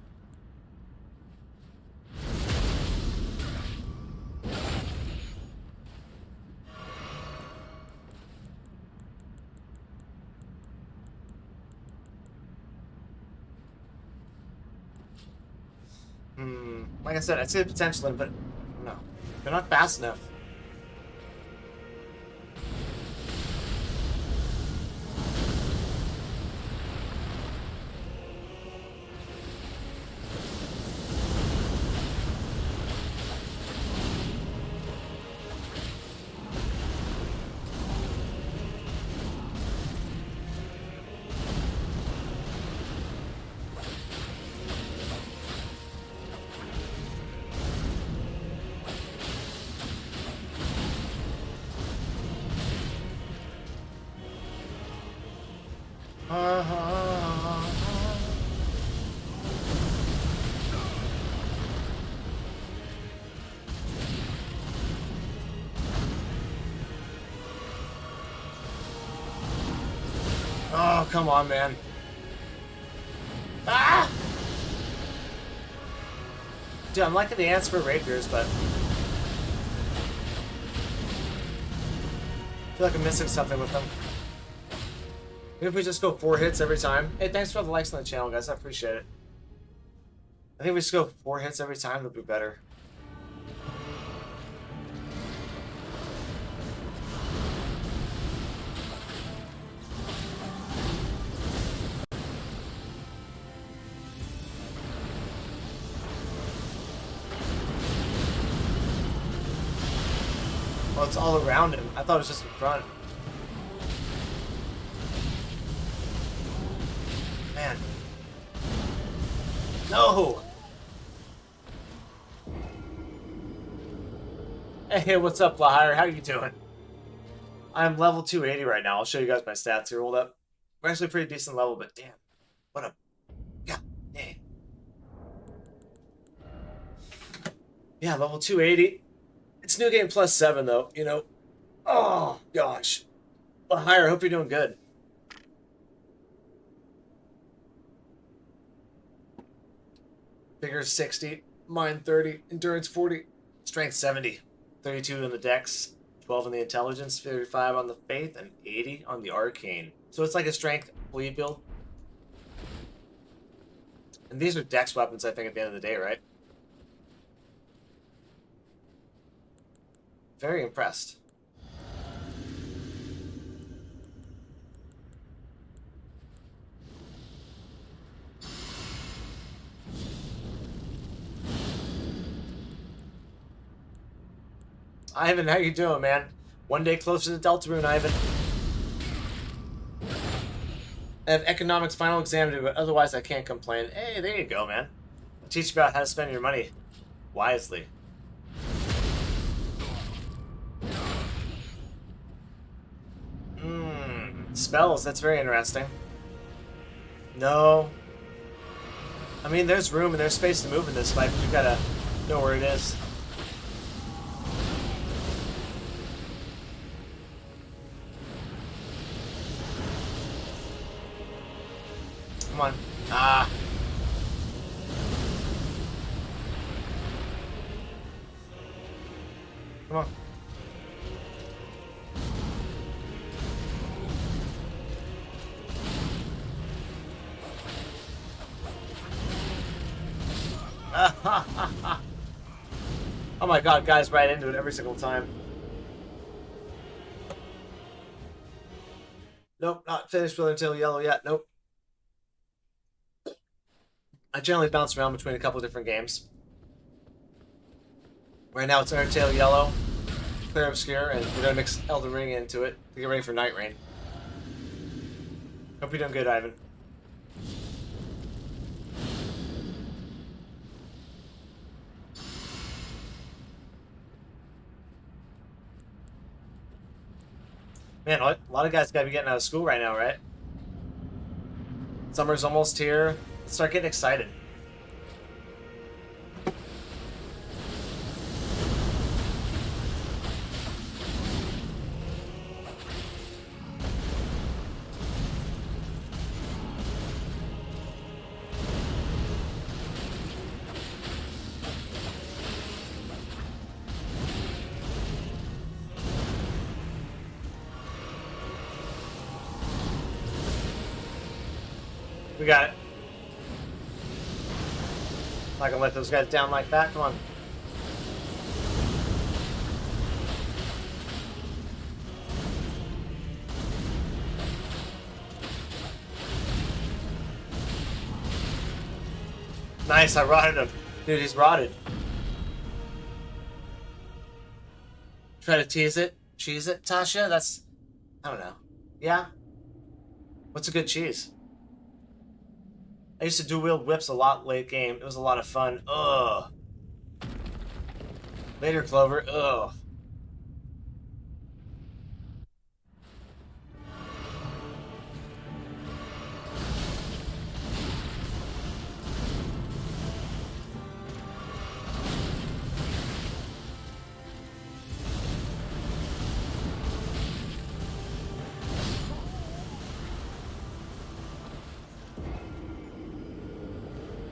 Speaker 1: Like I said, I see the potential in it, but no. They're not fast enough. Oh, come on, man. Ah! Dude, I'm liking the ants for rapiers, but I feel like I'm missing something with them. Maybe if we just go 4 hits every time. Hey, thanks for the likes on the channel, guys. I appreciate it. I think we just go 4 hits every time. It'll be better. Well, it's all around him. I thought it was just in front. Man. No! Hey, what's up, Lahire? How you doing? I'm level 280 right now. I'll show you guys my stats here. Hold up. We're actually pretty decent level, but damn. What a... God dang. Yeah, level 280. It's new game plus 7, though, you know. Oh, gosh. Lahire, I hope you're doing good. Vigor 60, mind 30, endurance 40, strength 70, 32 in the dex, 12 in the intelligence, 35 on the faith, and 80 on the arcane. So it's like a strength bleed build. And these are dex weapons, I think, at the end of the day, right? Very impressed. Ivan, how you doing, man? One day closer to Deltarune, Ivan. I have economics final exam to do, but otherwise I can't complain. Hey, there you go, man. I'll teach you about how to spend your money wisely. Spells, that's very interesting. No. I mean, there's room and there's space to move in this fight, but you gotta know where it is. Come on. Ah. Come on. Oh my god, guys, right into it every single time. Nope, not finished with until yellow yet. Nope. I generally bounce around between a couple different games. Right now it's Undertale Yellow, Clear Obscure, and we're gonna mix Elden Ring into it to get ready for Night Rain. Hope you're doing good, Ivan. Man, a lot of guys gotta be getting out of school right now, right? Summer's almost here. Let's start getting excited. We got it. Not gonna let those guys down like that. Come on. Nice, I rotted him. Dude, he's rotted. Try to tease it? Cheese it, Tasha? That's... I don't know. Yeah? What's a good cheese? I used to dual-wield whips a lot late game. It was a lot of fun. Ugh. Later, Clover. Ugh.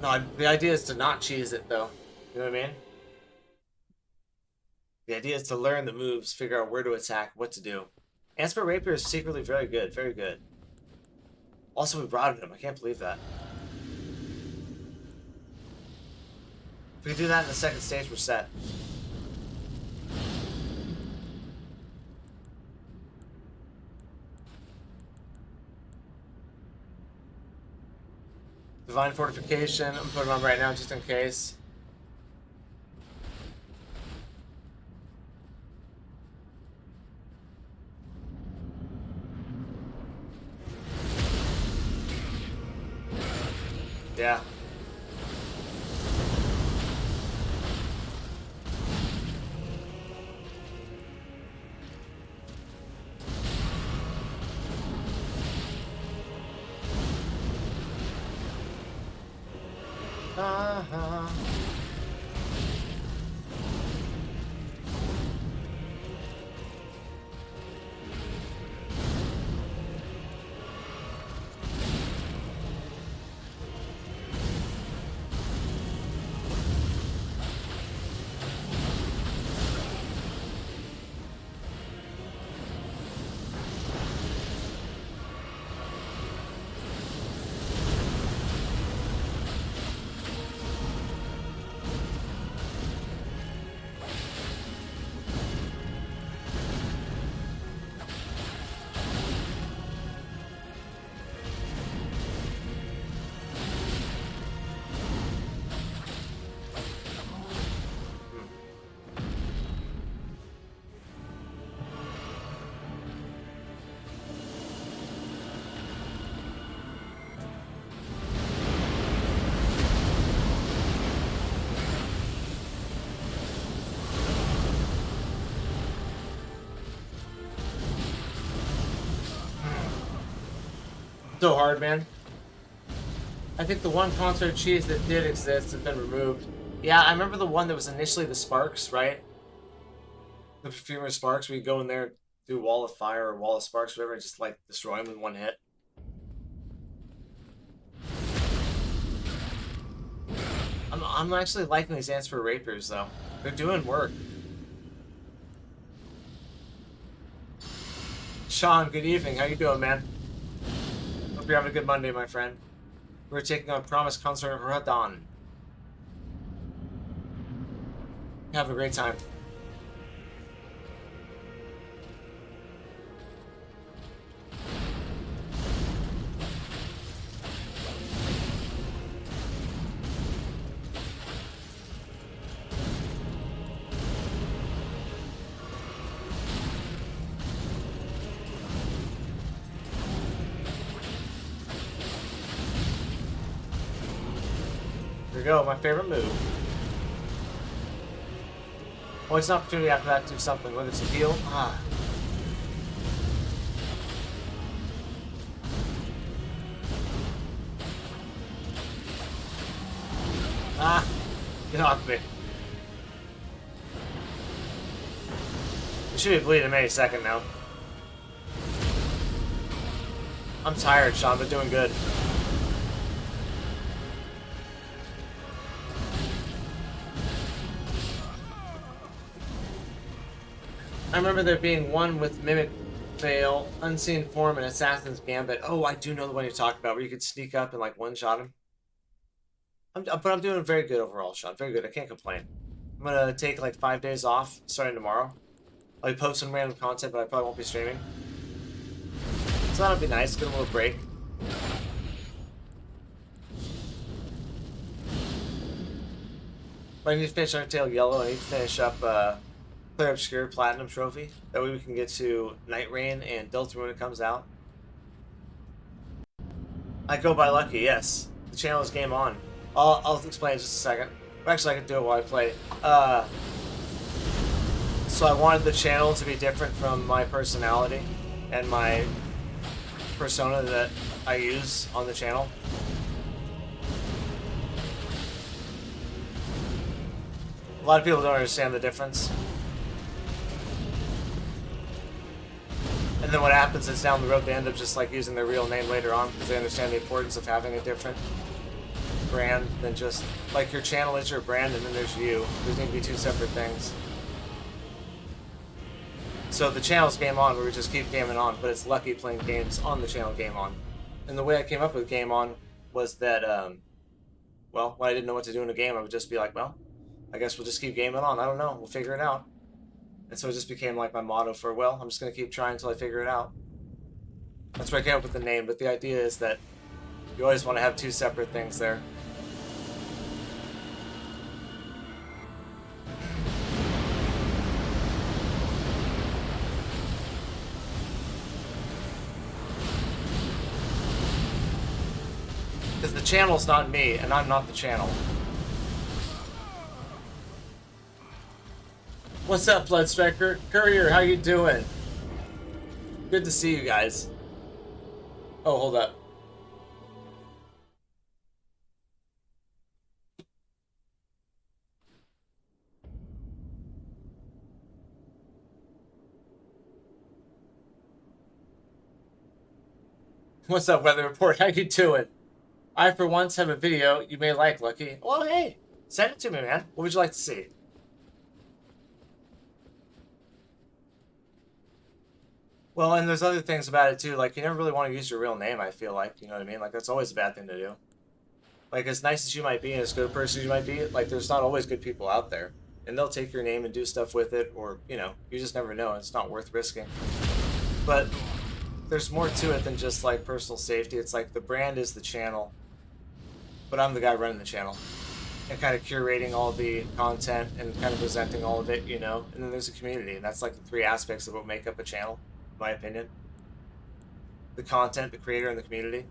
Speaker 1: No, the idea is to not cheese it, though. You know what I mean? The idea is to learn the moves, figure out where to attack, what to do. Ansper Rapier is secretly very good, very good. Also, we routed him. I can't believe that. If we can do that in the second stage, we're set. Divine Fortification. I'm putting it on right now just in case. Yeah. Uh-huh. So hard, man. I think the one Consort cheese that did exist has been removed. Yeah, I remember the one that was initially the Sparks, right? The Perfumer Sparks, where you go in there, do Wall of Fire or Wall of Sparks, whatever, and just like destroy them in one hit. I'm actually liking these Answer Rapiers, though. They're doing work. Sean, good evening. How you doing, man? Hope you're having a good Monday, my friend. We're taking on Promise Consort Radhan. Have a great time. There we go, my favorite move. Always an opportunity after that to do something, whether it's a heal. Get off me. We should be bleeding any second now. I'm tired, Sean, but doing good. I remember there being one with Mimic Fail, Unseen Form, and Assassin's Gambit. Oh, I do know the one you're talking about, where you could sneak up and like one-shot him. But I'm doing very good overall, Sean. Very good. I can't complain. I'm gonna take like 5 days off starting tomorrow. I'll be posting random content, but I probably won't be streaming. So that'll be nice. Get a little break. But I need to finish Undertale Yellow. I need to finish up Clear Obscure Platinum Trophy. That way we can get to Night Rain and Delta when it comes out. I go by Lucky, yes. The channel is Game On. I'll explain in just a second. Actually, I can do it while I play. So I wanted the channel to be different from my personality and my persona that I use on the channel. A lot of people don't understand the difference. And then what happens is down the road they end up just like using their real name later on because they understand the importance of having a different brand than just, like, your channel is your brand and then there's you. Those need to be two separate things. So the channel's Game On, where we just keep gaming on, but it's Lucky playing games on the channel Game On. And the way I came up with Game On was that, well, when I didn't know what to do in a game, I would just be like, well, I guess we'll just keep gaming on. I don't know. We'll figure it out. And so it just became like my motto for, well, I'm just going to keep trying until I figure it out. That's where I came up with the name, but the idea is that you always want to have two separate things there. Because the channel's not me, and I'm not the channel. What's up, Blood Striker? Courier, how you doing? Good to see you guys. Oh, hold up. What's up, Weather Report? How you doing? I, for once, have a video you may like, Lucky. Well, hey, send it to me, man. What would you like to see? Well, and there's other things about it, too. Like, you never really want to use your real name, I feel like. You know what I mean? Like, that's always a bad thing to do. Like, as nice as you might be and as good a person as you might be, like, there's not always good people out there. And they'll take your name and do stuff with it, or, you know, you just never know. It's not worth risking. But there's more to it than just, like, personal safety. It's like the brand is the channel, but I'm the guy running the channel and kind of curating all the content and kind of presenting all of it, you know? And then there's a community, and that's, like, the three aspects of what make up a channel, in my opinion. The content, the creator, and the community.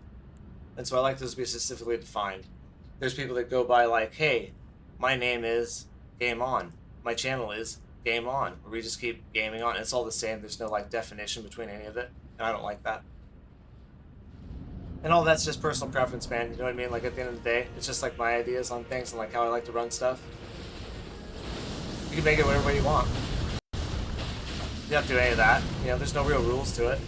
Speaker 1: And so I like those to be specifically defined. There's people that go by like, hey, my name is Game On. My channel is Game On. Where we just keep gaming on. It's all the same. There's no like definition between any of it. And I don't like that. And all that's just personal preference, man. You know what I mean? Like at the end of the day, it's just like my ideas on things and like how I like to run stuff. You can make it whatever way you want. You don't have to do any of that. You know, there's no real rules to it.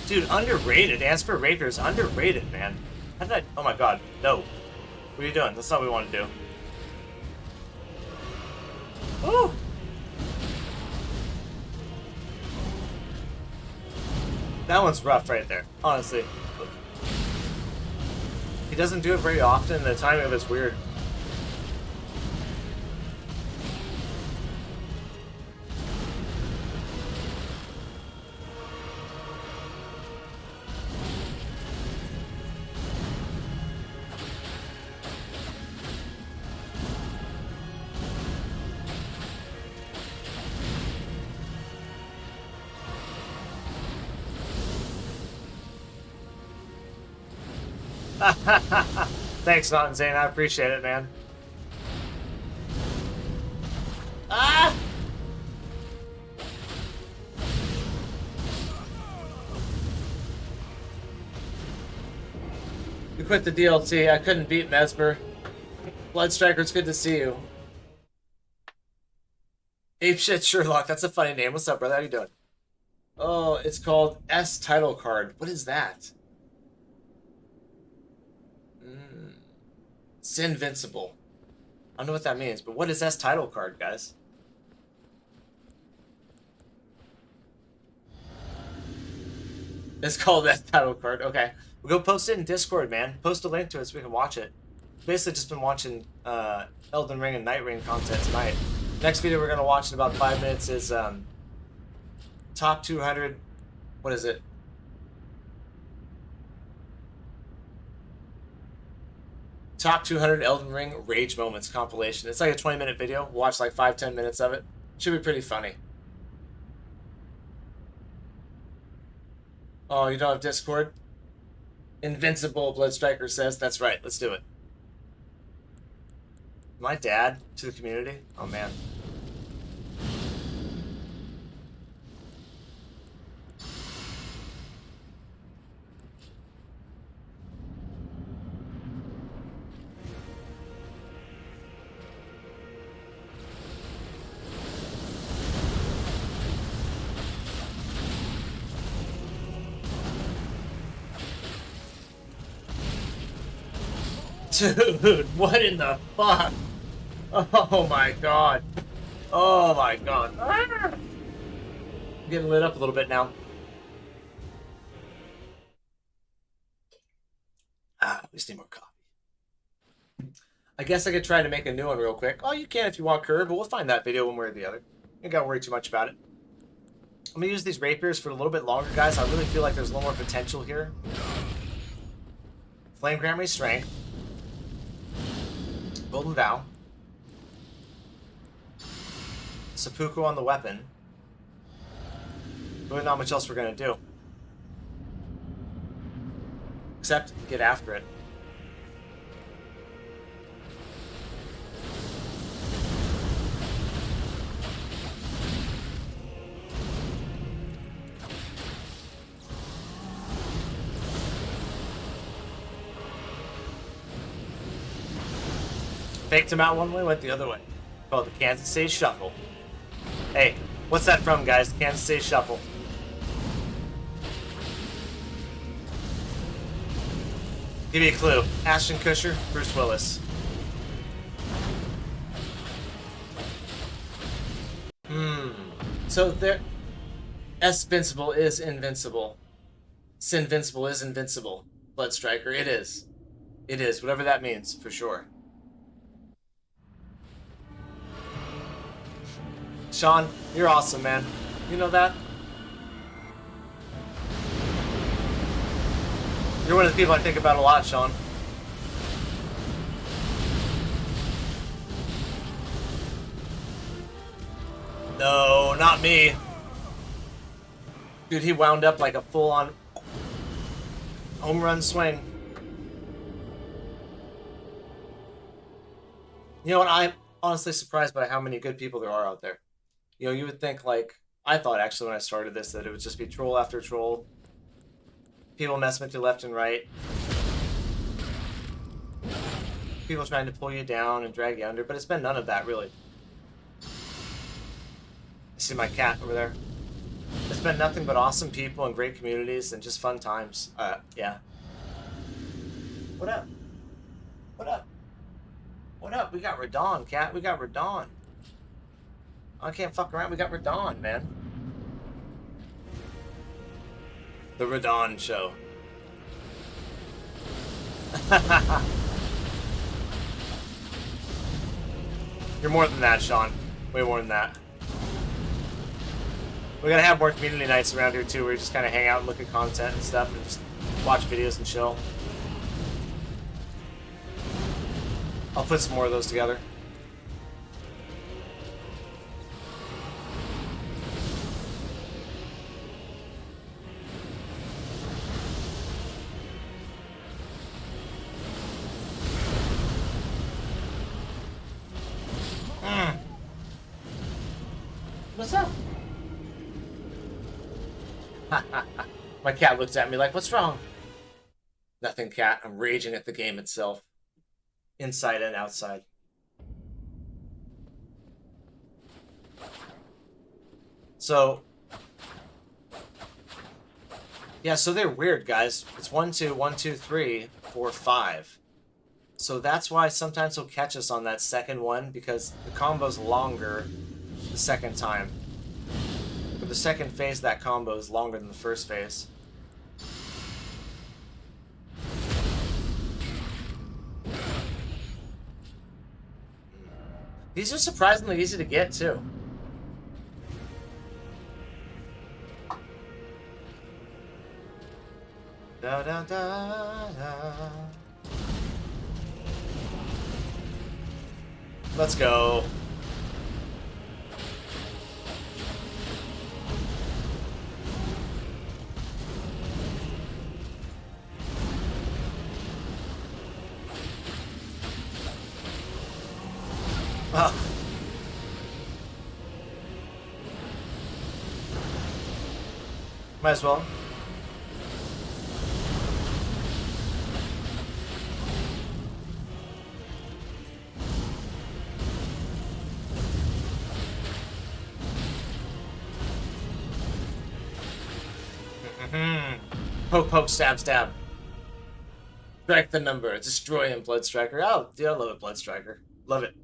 Speaker 1: Dude, underrated. Asper Rapier is underrated, man. How did I... Oh my god. No. What are you doing? That's not what we want to do. Woo! That one's rough right there, honestly. He doesn't do it very often. The timing of it's weird. Thanks, Not Insane. I appreciate it, man. Ah! You quit the DLC. I couldn't beat Mesmer. Bloodstriker, it's good to see you. Apeshit Sherlock. That's a funny name. What's up, brother? How you doing? Oh, it's called S Title Card. What is that? It's invincible. I don't know what that means, but what is S title card, guys? It's called S title card. Okay. We'll go post it in Discord, man. Post a link to it so we can watch it. Basically just been watching Elden Ring and Night Ring content tonight. Next video we're going to watch in about 5 minutes is top 200... What is it? Top 200 Elden Ring Rage Moments compilation. It's like a 20-minute video. We'll watch like 5-10 minutes of it. Should be pretty funny. Oh, you don't have Discord? Invincible, Bloodstriker says. That's right. Let's do it. My dad to the community? Oh, man. Dude, what in the fuck? Oh my god. Oh my god. Ah! I'm getting lit up a little bit now. We just need more coffee. I guess I could try to make a new one real quick. Oh, you can if you want, Kerr, but we'll find that video one way or the other. You ain't gotta worry too much about it. I'm gonna use these rapiers for a little bit longer, guys. I really feel like there's a little more potential here. Flame Grant Me Strength. Golden Vow. Seppuku on the weapon. Really not much else we're gonna do. Except get after it. Faked him out one way, went the other way. Called the Kansas City Shuffle. Hey, what's that from, guys? The Kansas City Shuffle. Give you a clue. Ashton Kutcher, Bruce Willis. So there... S-Vincible is invincible. Sinvincible is invincible. Blood Striker, it is. It is, whatever that means, for sure. Sean, you're awesome, man. You know that? You're one of the people I think about a lot, Sean. No, not me. Dude, he wound up like a full-on home run swing. You know what? I'm honestly surprised by how many good people there are out there. You know, you would think, like, I thought actually when I started this that it would just be troll after troll. People messing with you left and right. People trying to pull you down and drag you under, but it's been none of that, really. I see my cat over there. It's been nothing but awesome people and great communities and just fun times. Yeah. What up? What up? What up? We got Radhan, cat. We got Radhan. I can't fuck around. We got Radhan, man. The Radhan Show. You're more than that, Sean. Way more than that. We gotta have more community nights around here too, where you just kind of hang out and look at content and stuff, and just watch videos and chill. I'll put some more of those together. What's up? My cat looks at me like, what's wrong? Nothing, cat. I'm raging at the game itself. Inside and outside. So... yeah, so they're weird, guys. It's 1, 2, 1, 2, 3, 4, 5. So that's why sometimes he'll catch us on that second one, because the combo's longer the second time. But the second phase of that combo is longer than the first phase. These are surprisingly easy to get, too. Da da da da. Let's go. Oh. Might as well. Poke, poke, stab, stab. Strike the number. Destroy him, Blood Striker. Oh, dude, I love it, Blood Striker. Love it.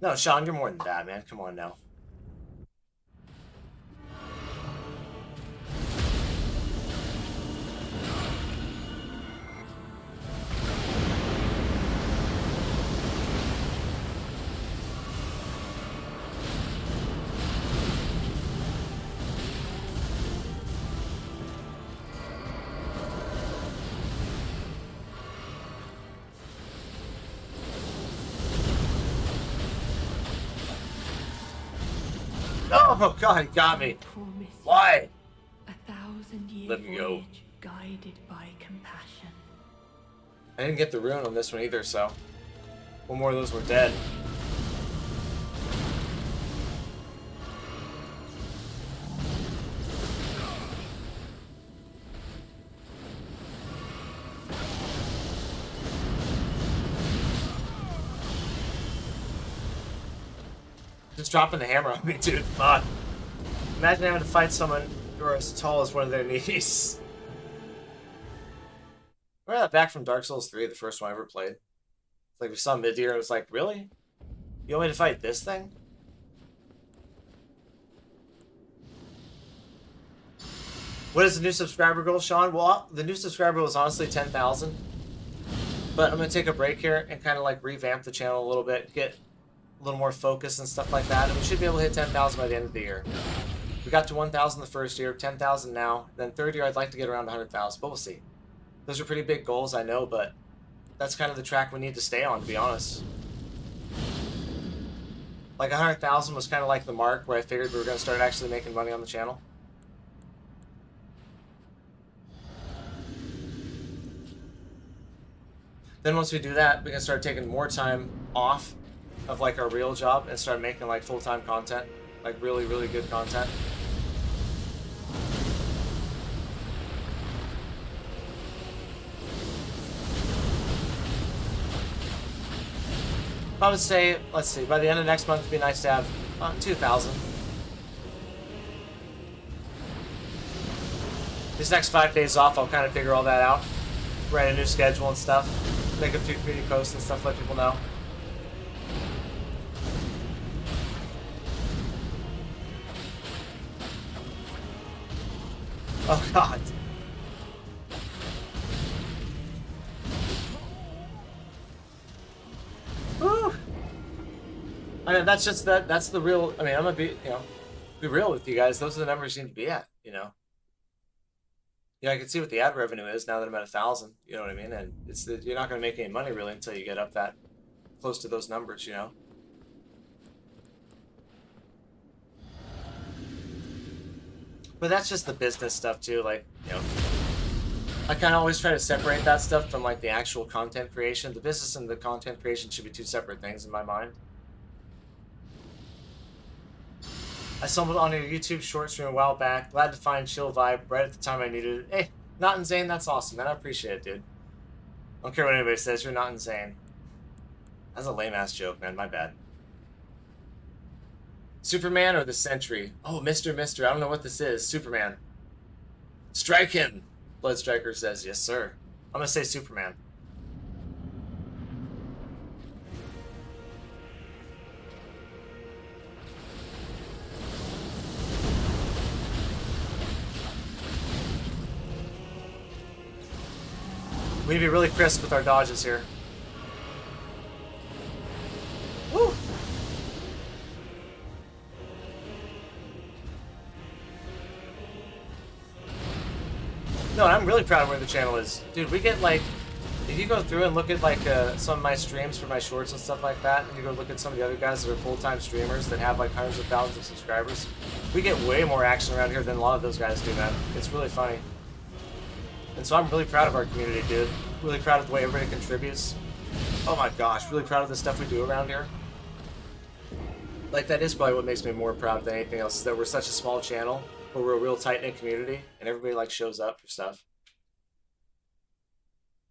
Speaker 1: No, Sean, you're more than that, man. Come on now. Oh god, he got me.
Speaker 2: Promise
Speaker 1: Why?
Speaker 2: 1,000-year
Speaker 1: Let me go.
Speaker 2: voyage guided by compassion.
Speaker 1: I didn't get the rune on this one either, so one more of those were dead. Just dropping the hammer on me, dude. Fuck. Imagine having to fight someone who are as tall as one of their knees. Remember that back from Dark Souls 3, the first one I ever played? It's like we saw mid-tier and it was like, really? You want me to fight this thing? What is the new subscriber goal, Sean? Well, the new subscriber goal is honestly 10,000. But I'm going to take a break here and kind of like revamp the channel a little bit, get a little more focus and stuff like that, and we should be able to hit 10,000 by the end of the year. We got to 1,000 the first year, 10,000 now, then third year I'd like to get around 100,000, but we'll see. Those are pretty big goals, I know, but that's kind of the track we need to stay on, to be honest. Like 100,000 was kind of like the mark where I figured we were going to start actually making money on the channel. Then once we do that, we can start taking more time off of like our real job and start making like full-time content, like really, really good content. I would say, let's see, by the end of next month, it'd be nice to have 2,000. These next 5 days off, I'll kind of figure all that out, write a new schedule and stuff, make a few community posts and stuff, let people know. Oh god. Woo! I mean, that's just that's the real, I mean, I'm gonna be, be real with you guys. Those are the numbers you need to be at, Yeah, I can see what the ad revenue is now that I'm at 1,000, you know what I mean? And it's that you're not gonna make any money really until you get up that close to those numbers, But that's just the business stuff too, like, I kind of always try to separate that stuff from like the actual content creation. The business and the content creation should be two separate things in my mind. I stumbled on your YouTube short stream a while back. Glad to find chill vibe right at the time I needed it. Hey, not insane, that's awesome, man. I appreciate it, dude. I don't care what anybody says, you're not insane. That's a lame-ass joke, man. My bad. Superman or the Sentry? Oh, Mr. I don't know what this is. Superman. Strike him! Blood Striker says, yes, sir. I'm gonna say Superman. We need to be really crisp with our dodges here. Woo! No, I'm really proud of where the channel is. Dude, we get like, if you go through and look at like some of my streams for my shorts and stuff like that, and you go look at some of the other guys that are full-time streamers that have like hundreds of thousands of subscribers, we get way more action around here than a lot of those guys do, man. It's really funny. And so I'm really proud of our community, dude. Really proud of the way everybody contributes. Oh my gosh, really proud of the stuff we do around here. Like, that is probably what makes me more proud than anything else, is that we're such a small channel, but we're a real tight-knit community, and everybody, like, shows up for stuff.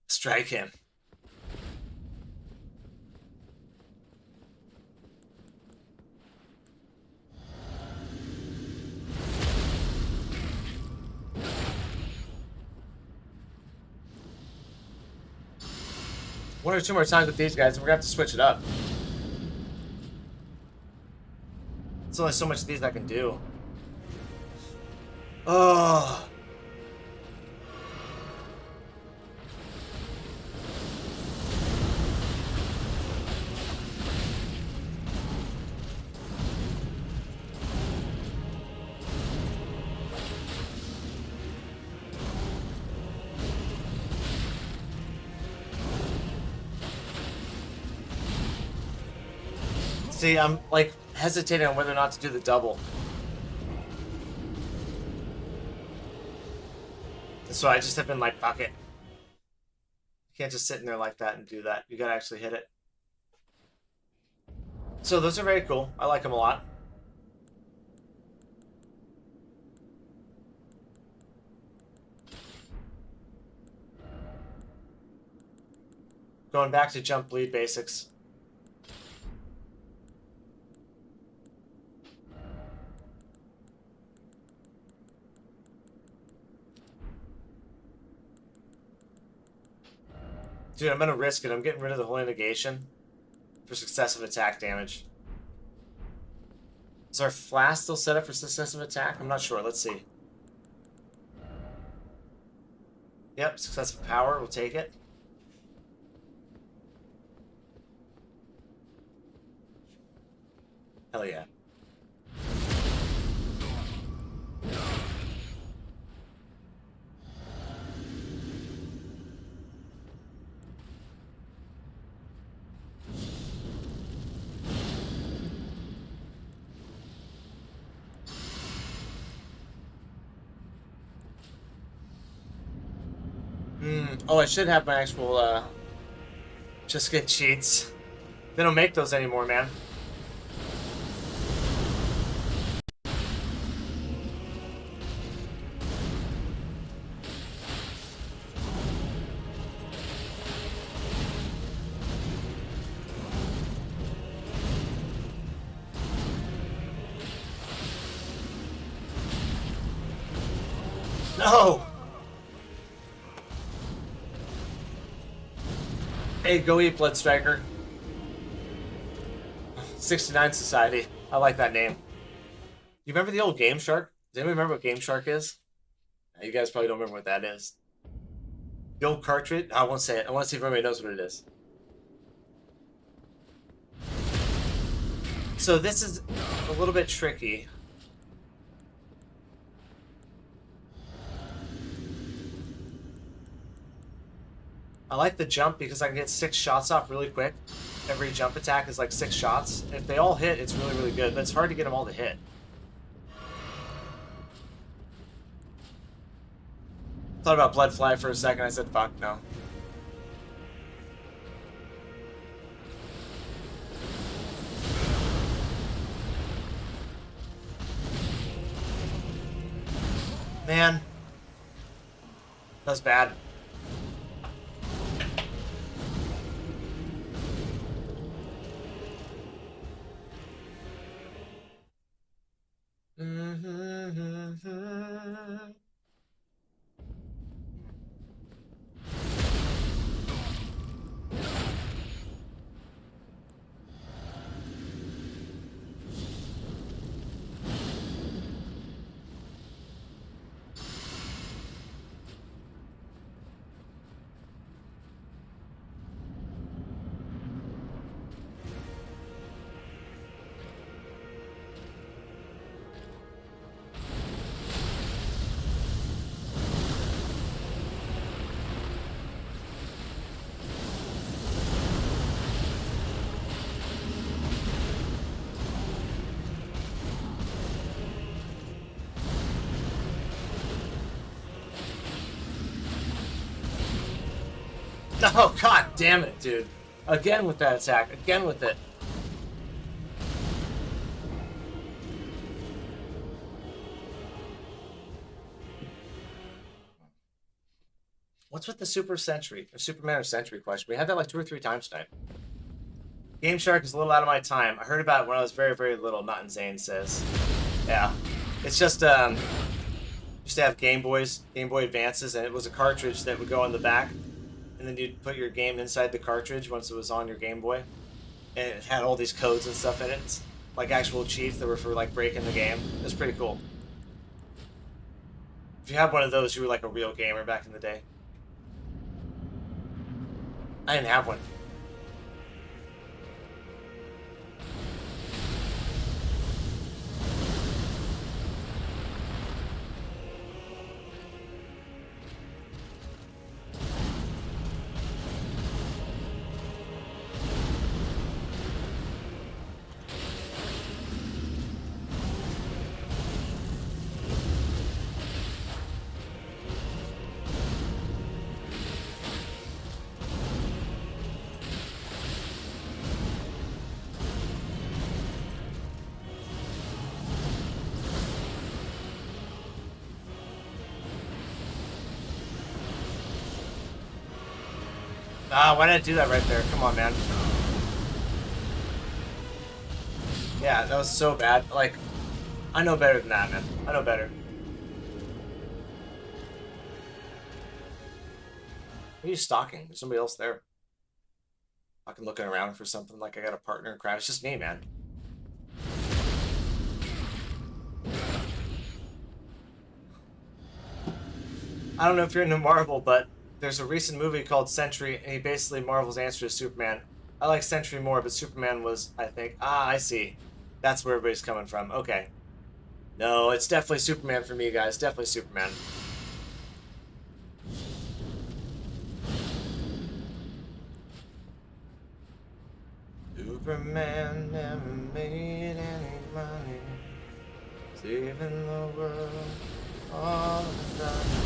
Speaker 1: Strike him. One or two more times with these guys, and we're gonna have to switch it up. There's only so much of these I can do. Oh. See, I'm like hesitating on whether or not to do the double. So I just have been like, fuck it. You can't just sit in there like that and do that. You gotta actually hit it. So those are very cool. I like them a lot. Going back to jump, bleed basics. Dude, I'm gonna risk it. I'm getting rid of the holy negation for successive attack damage. Is our flask still set up for successive attack? I'm not sure. Let's see. Yep, successive power. We'll take it. Hell yeah. Oh, I should have my actual, just get cheats. They don't make those anymore, man. No! Hey, go eat, Blood Striker. 69 Society. I like that name. You remember the old Game Shark? Does anyone remember what Game Shark is? You guys probably don't remember what that is. The old cartridge? I won't say it. I want to see if everybody knows what it is. So this is a little bit tricky. I like the jump because I can get 6 shots off really quick. Every jump attack is like 6 shots. If they all hit, it's really, really good, but it's hard to get them all to hit. Thought about Bloodfly for a second, I said, fuck, no. Man. That's bad. Oh, god damn it, dude. Again with that attack. Again with it. What's with the Super Sentry? Or Superman or Sentry question? We had that like 2 or 3 times tonight. Game Shark is a little out of my time. I heard about it when I was very, very little, not in Zane says. Yeah. It's just, used to have Game Boy Advances, and it was a cartridge that would go on the back. and then you'd put your game inside the cartridge once it was on your Game Boy, and it had all these codes and stuff in it. It's like actual cheats that were for like breaking the game. It was pretty cool. If you had one of those, you were like a real gamer back in the day. I didn't have one. Ah, why did I do that right there? Come on, man. Yeah, that was so bad. Like, I know better than that, man. I know better. Who are you stalking? There's somebody else there. Fucking looking around for something like I got a partner in crime. It's just me, man. I don't know if you're into Marvel, but there's a recent movie called Sentry, and he basically Marvel's answer to Superman. I like Sentry more, but Superman was, I think... Ah, I see. That's where everybody's coming from. Okay. No, it's definitely Superman for me, guys. Definitely Superman. Superman never made any money, saving the world all the time.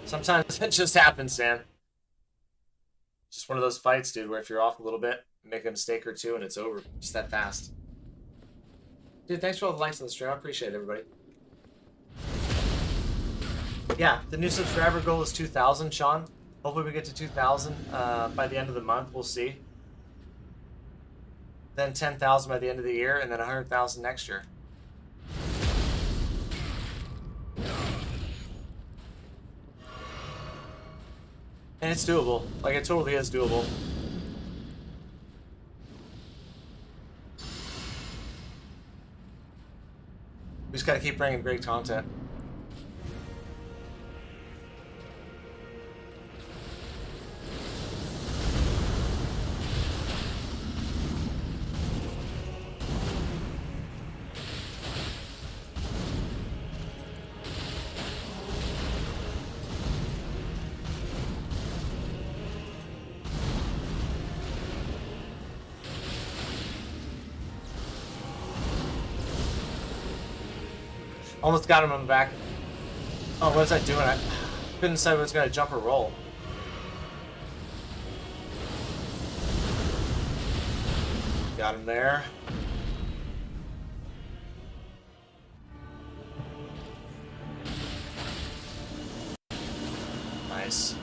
Speaker 1: Sometimes it just happens, man. Just one of those fights, dude, where if you're off a little bit, make a mistake or two, and it's over. Just that fast. Dude, thanks for all the likes on the stream. I appreciate it, everybody. Yeah, the new subscriber goal is 2,000, Sean. Hopefully we get to 2,000 by the end of the month. We'll see. Then 10,000 by the end of the year, and then 100,000 next year. And it's doable. Like, it totally is doable. We just gotta keep bringing great content. Almost got him on the back. Oh, what was I doing? I couldn't decide if I was going to jump or roll. Got him there. Nice.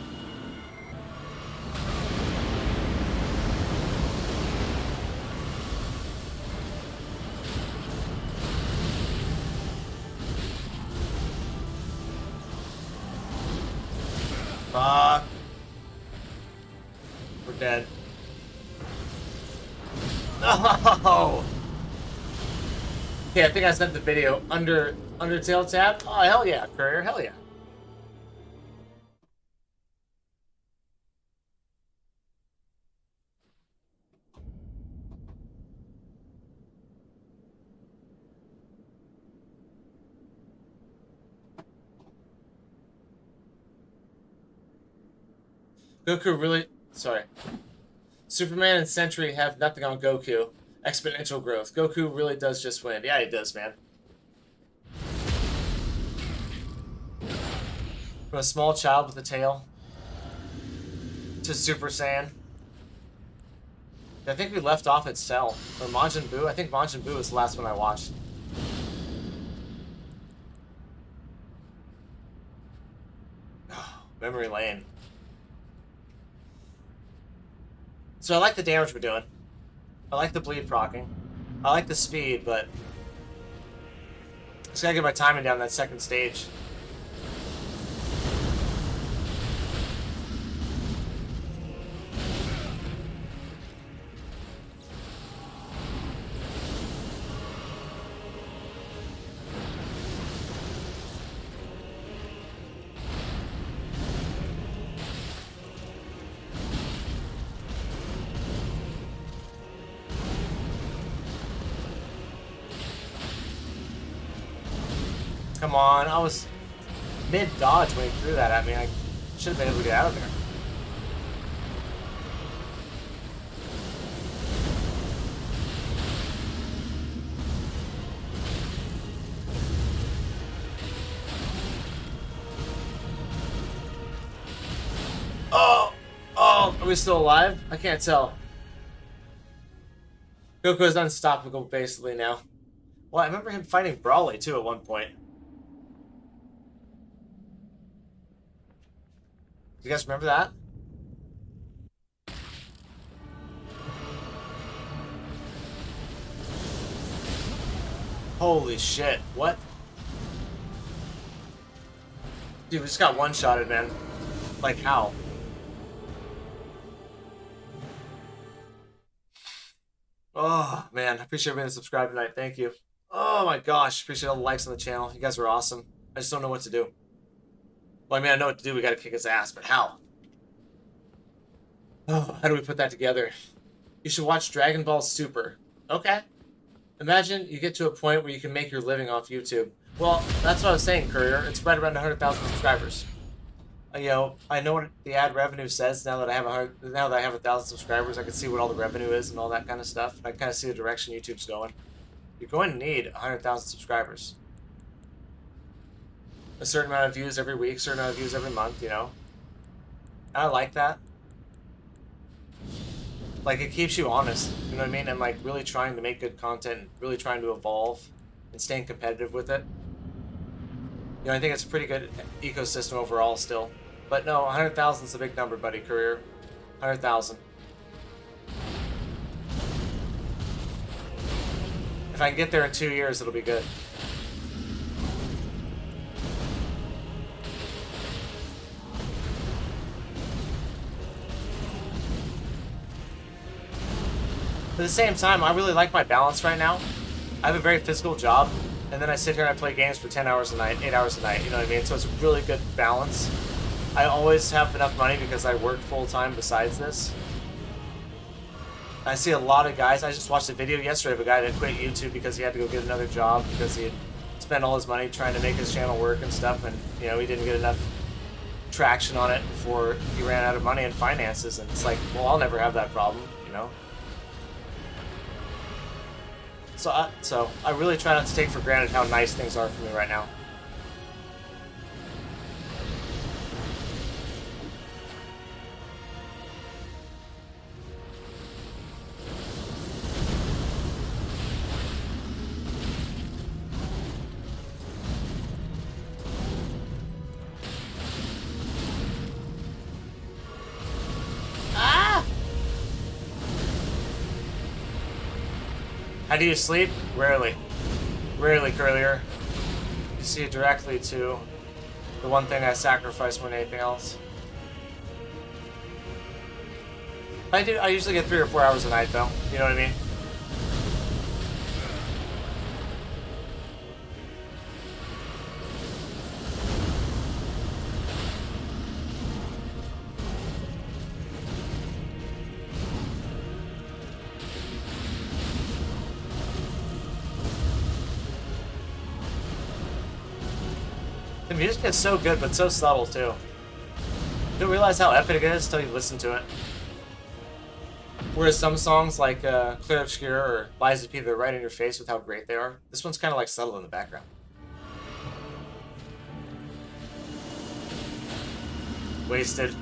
Speaker 1: Fuck. We're dead. No! Okay, I think I sent the video. Undertale tab? Oh, hell yeah, Courier, hell yeah. Goku really... Sorry. Superman and Sentry have nothing on Goku. Exponential growth. Goku really does just win. Yeah, he does, man. From a small child with a tail to Super Saiyan. I think we left off at Cell. Or Majin Buu. I think Majin Buu was the last one I watched. Oh, memory lane. So I like the damage we're doing. I like the bleed proccing. I like the speed, but I just gotta get my timing down that second stage. Come on, I was mid-dodge when he threw that at me. I should have been able to get out of there. Oh, are we still alive? I can't tell. Goku's unstoppable basically now. Well, I remember him fighting Brawley too at one point. You guys remember that? Holy shit, what? Dude, we just got one-shotted, man. Like, how? Oh, man, I appreciate everybody that subscribed tonight. Thank you. Oh my gosh, appreciate all the likes on the channel. You guys are awesome. I just don't know what to do. Well, I mean, I know what to do. We gotta kick his ass, but how? Oh, how do we put that together? You should watch Dragon Ball Super. Okay. Imagine you get to a point where you can make your living off YouTube. Well, that's what I was saying, Courier. It's right around 100,000 subscribers. You know, I know what the ad revenue says now that I have 1,000 subscribers. I can see what all the revenue is and all that kind of stuff. I kind of see the direction YouTube's going. You're going to need 100,000 subscribers. A certain amount of views every week, a certain amount of views every month, you know. I like that. Like, it keeps you honest, you know what I mean? And, like, really trying to make good content, really trying to evolve, and staying competitive with it. You know, I think it's a pretty good ecosystem overall still. But no, 100,000 is a big number, buddy, Career. 100,000. If I can get there in 2 years, it'll be good. At the same time, I really like my balance right now. I have a very physical job, and then I sit here and I play games for 10 hours a night, 8 hours a night, you know what I mean? So it's a really good balance. I always have enough money because I work full-time besides this. I see a lot of guys, I just watched a video yesterday of a guy that quit YouTube because he had to go get another job because he had spent all his money trying to make his channel work and stuff, and, you know, he didn't get enough traction on it before he ran out of money and finances, and it's like, well, I'll never have that problem, you know? So I really try not to take for granted how nice things are for me right now. How do you sleep? Rarely. Rarely, Curlier. You see it directly to the one thing I sacrifice more than anything else. I usually get 3 or 4 hours a night, though. You know what I mean? The music is so good, but so subtle, too. You don't realize how epic it is until you listen to it. Whereas some songs like Clear Obscure or Lies of P, they're right in your face with how great they are. This one's kind of like subtle in the background. Wasted.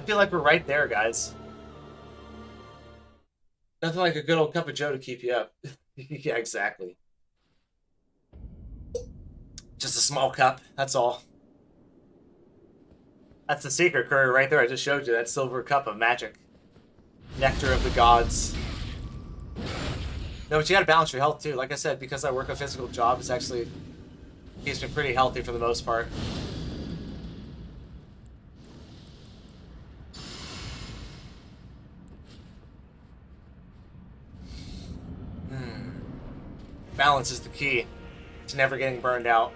Speaker 1: feel like we're right there, guys. Nothing like a good old cup of Joe to keep you up. Yeah, exactly. Just a small cup, that's all. That's the secret, Curry, right there. I just showed you that silver cup of magic. Nectar of the gods. No, but you gotta balance your health too. Like I said, because I work a physical job, it's actually keeps me pretty healthy for the most part. Balance is the key to never getting burned out.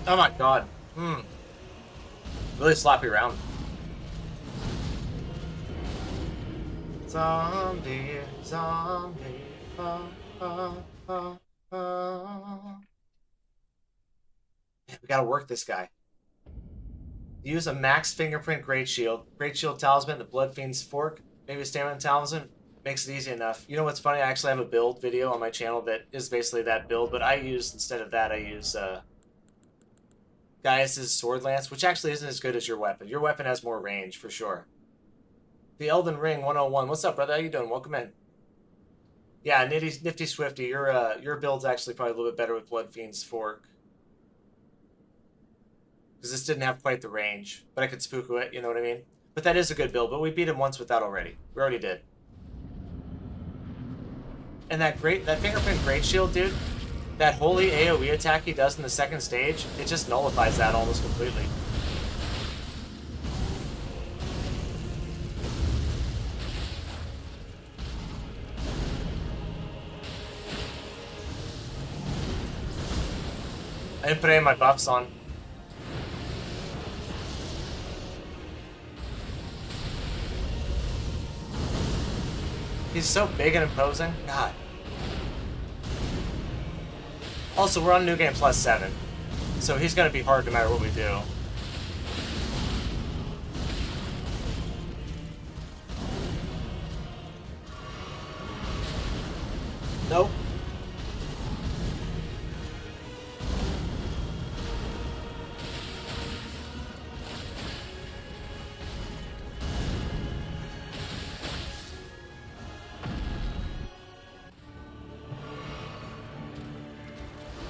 Speaker 1: Oh my god. Really sloppy round. Zombie, zombie, Man, we gotta work this guy. Use a max fingerprint great shield talisman, the blood fiend's fork, maybe a stamina talisman. Makes it easy enough. You know what's funny? I actually have a build video on my channel that is basically that build, but I use, instead of that, I use Gaius' sword lance, which actually isn't as good as your weapon. Your weapon has more range, for sure. The Elden Ring 101. What's up, brother? How you doing? Welcome in. Yeah, Nifty Swifty, your build's actually probably a little bit better with Blood Fiend's Fork. Because this didn't have quite the range, but I could spooku it, you know what I mean? But that is a good build, but we beat him once with that already. We already did. And that fingerprint great shield, dude, that holy AoE attack he does in the second stage, it just nullifies that almost completely. I didn't put any of my buffs on. He's so big and imposing. God. Also, we're on New Game Plus 7, so he's going to be hard no matter what we do. Nope.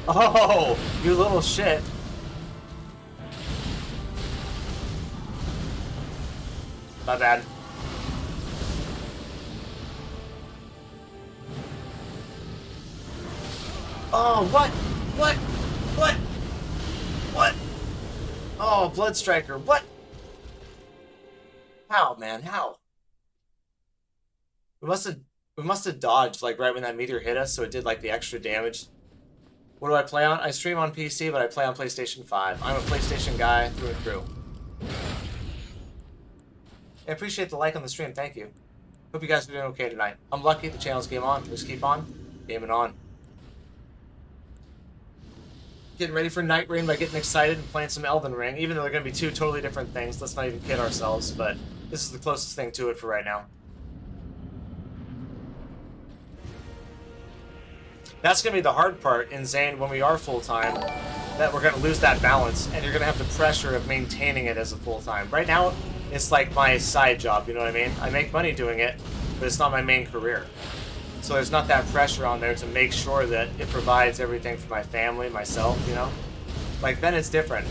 Speaker 1: Oh, you little shit. My bad. Oh, what? What? What? What? Oh, Blood Striker, what? How, man? How? We must have dodged, like, right when that meteor hit us, so it did, like, the extra damage. What do I play on? I stream on PC, but I play on PlayStation 5. I'm a PlayStation guy through and through. I appreciate the like on the stream, thank you. Hope you guys are doing okay tonight. I'm lucky the channel's game on. Just keep on gaming on. Getting ready for Night Rain by getting excited and playing some Elden Ring, even though they're going to be two totally different things. Let's not even kid ourselves, but this is the closest thing to it for right now. That's going to be the hard part in Zane when we are full-time, that we're going to lose that balance, and you're going to have the pressure of maintaining it as a full-time. Right now, it's like my side job, you know what I mean? I make money doing it, but it's not my main career. So there's not that pressure on there to make sure that it provides everything for my family, myself, you know? Like, then it's different.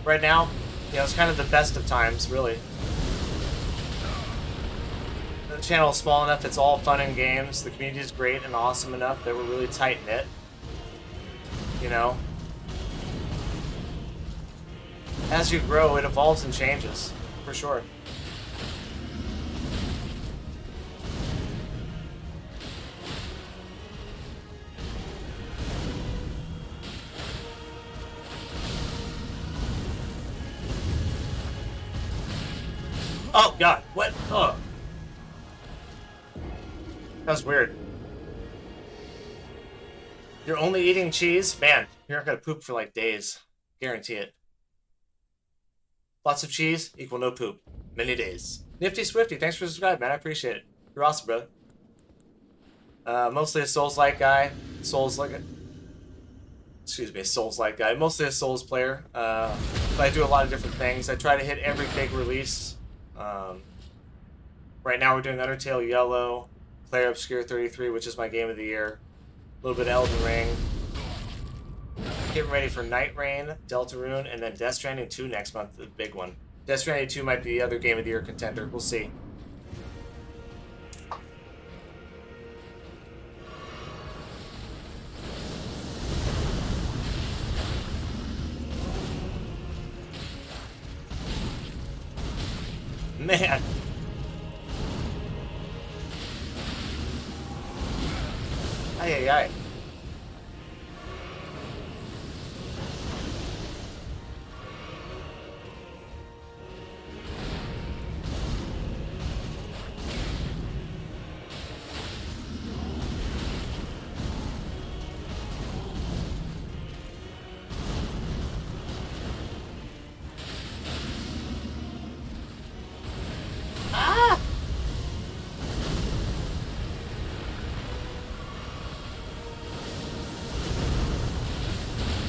Speaker 1: Right now, you know, it's kind of the best of times, really. The channel is small enough, it's all fun and games. The community is great and awesome enough that we're really tight-knit. You know? As you grow, it evolves and changes, for sure. Oh god, what? Oh. That was weird. You're only eating cheese? Man, you're not gonna poop for like days. Guarantee it. Lots of cheese equal no poop. Many days. Nifty Swifty, thanks for subscribing, man. I appreciate it. You're awesome, brother. Mostly a Souls-like guy. Souls-like guy. Mostly a Souls player. But I do a lot of different things. I try to hit every big release. Right now we're doing Undertale Yellow, Clair Obscure 33, which is my game of the year. A little bit of Elden Ring. Getting ready for Night Rain, Deltarune, and then Death Stranding 2 next month, the big one. Death Stranding 2 might be the other game of the year contender. We'll see. Man. Ay, ay, ay.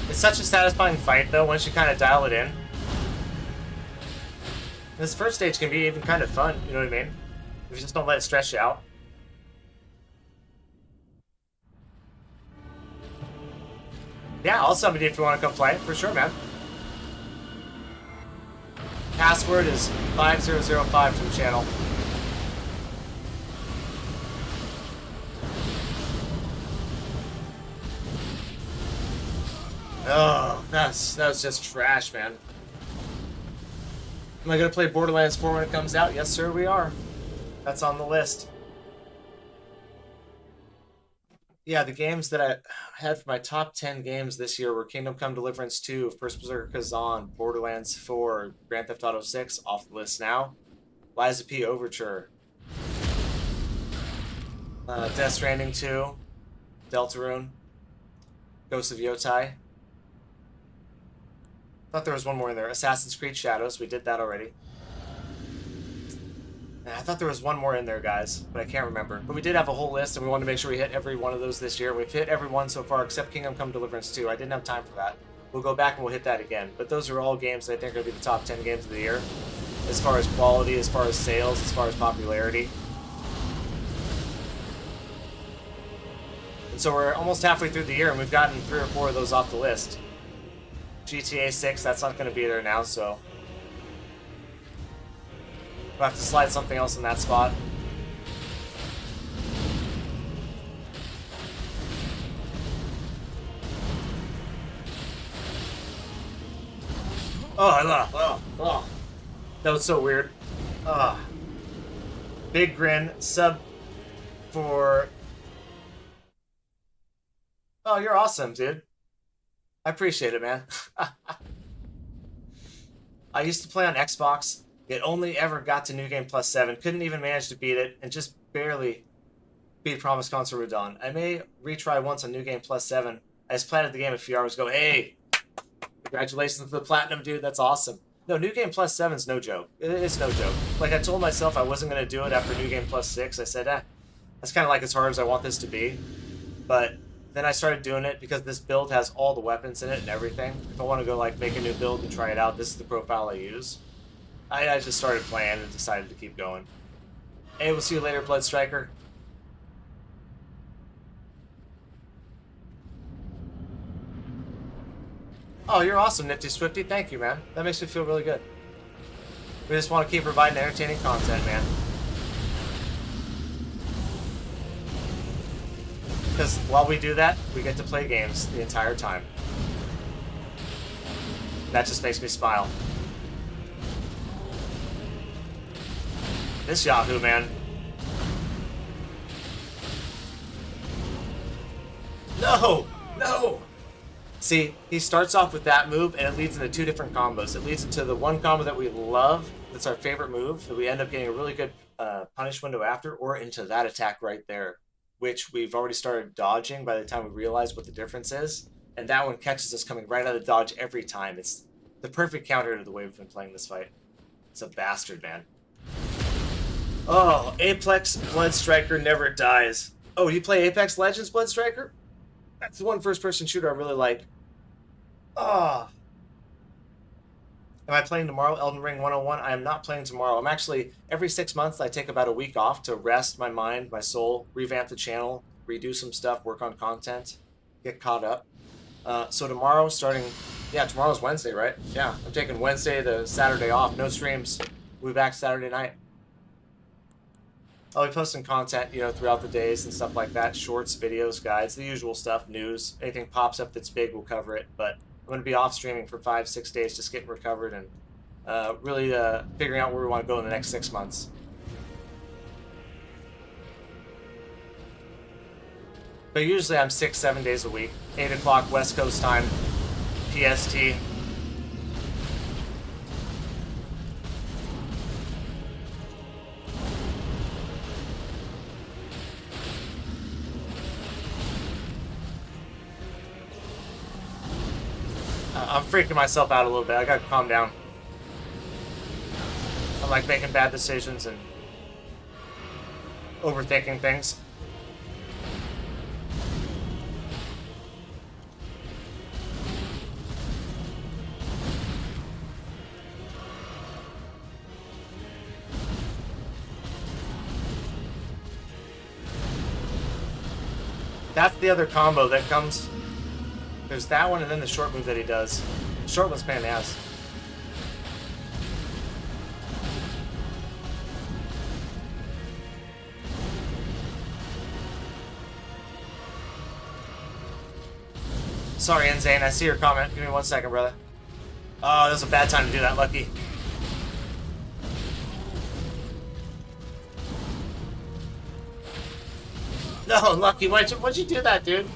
Speaker 1: It's such a satisfying fight, though, once you kind of dial it in. This first stage can be even kind of fun, you know what I mean? If you just don't let it stress you out. Yeah, I'll summon you if you want to come play, for sure, man. Password is 5005 from the channel. Oh, that was just trash, man. Am I gonna play Borderlands 4 when it comes out? Yes, sir, we are. That's on the list. Yeah, the games that I had for my top 10 games this year were Kingdom Come Deliverance 2, First Berserker Kazan, Borderlands 4, Grand Theft Auto 6, off the list now, Liza P. Overture, Death Stranding 2, Deltarune, Ghost of Yotai. Thought there was one more in there. Assassin's Creed Shadows. We did that already. And I thought there was one more in there, guys, but I can't remember. But we did have a whole list, and we wanted to make sure we hit every one of those this year. We've hit every one so far except Kingdom Come Deliverance 2. I didn't have time for that. We'll go back and we'll hit that again. But those are all games that I think are going to be the top 10 games of the year. As far as quality, as far as sales, as far as popularity. And so we're almost halfway through the year, and we've gotten 3 or 4 of those off the list. GTA 6, that's not going to be there now, so we'll have to slide something else in that spot. Oh. That was so weird. Big Grin, sub for... Oh, you're awesome, dude. I appreciate it, man. I used to play on Xbox. It only ever got to New Game Plus 7. Couldn't even manage to beat it, and just barely beat Promised Consort Radhan. I may retry once on New Game Plus 7. I just planted the game a few hours ago. Hey, congratulations to the Platinum, dude. That's awesome. No, New Game Plus 7's no joke. It's no joke. Like, I told myself I wasn't going to do it after New Game Plus 6. I said, that's kind of like as hard as I want this to be. But then I started doing it because this build has all the weapons in it and everything. If I want to go like make a new build and try it out, this is the profile I use. I just started playing and decided to keep going. Hey, we'll see you later, Blood Striker. Oh, you're awesome, Nifty Swifty. Thank you, man. That makes me feel really good. We just want to keep providing entertaining content, man. Because while we do that, we get to play games the entire time. That just makes me smile. This Yahoo, man. No! No! See, he starts off with that move, and it leads into 2 different combos. It leads into the one combo that we love, that's our favorite move, that we end up getting a really good punish window after, or into that attack right there, which we've already started dodging by the time we realize what the difference is. And that one catches us coming right out of the dodge every time. It's the perfect counter to the way we've been playing this fight. It's a bastard, man. Oh, Apex Blood Striker never dies. Oh, you play Apex Legends Blood Striker? That's the one first-person shooter I really like. Oh. Am I playing tomorrow, Elden Ring 101? I am not playing tomorrow. I'm actually, every 6 months, I take about a week off to rest my mind, my soul, revamp the channel, redo some stuff, work on content, get caught up. So tomorrow, tomorrow's Wednesday, right? Yeah, I'm taking Wednesday to Saturday off. No streams. We'll be back Saturday night. I'll be posting content, throughout the days and stuff like that. Shorts, videos, guides, the usual stuff, news. Anything pops up that's big, we'll cover it. But I'm going to be off streaming for 5-6 days, just getting recovered and really figuring out where we want to go in the next 6 months. But usually I'm 6-7 days a week. 8 o'clock West Coast time, PST. I'm freaking myself out a little bit. I gotta calm down. I'm like making bad decisions and overthinking things. That's the other combo that comes. There's that one and then the short move that he does. Short one's pain in the ass. Sorry, Enzane, I see your comment. Give me 1 second, brother. Oh, this is a bad time to do that, Lucky. No, Lucky, why'd you do that, dude?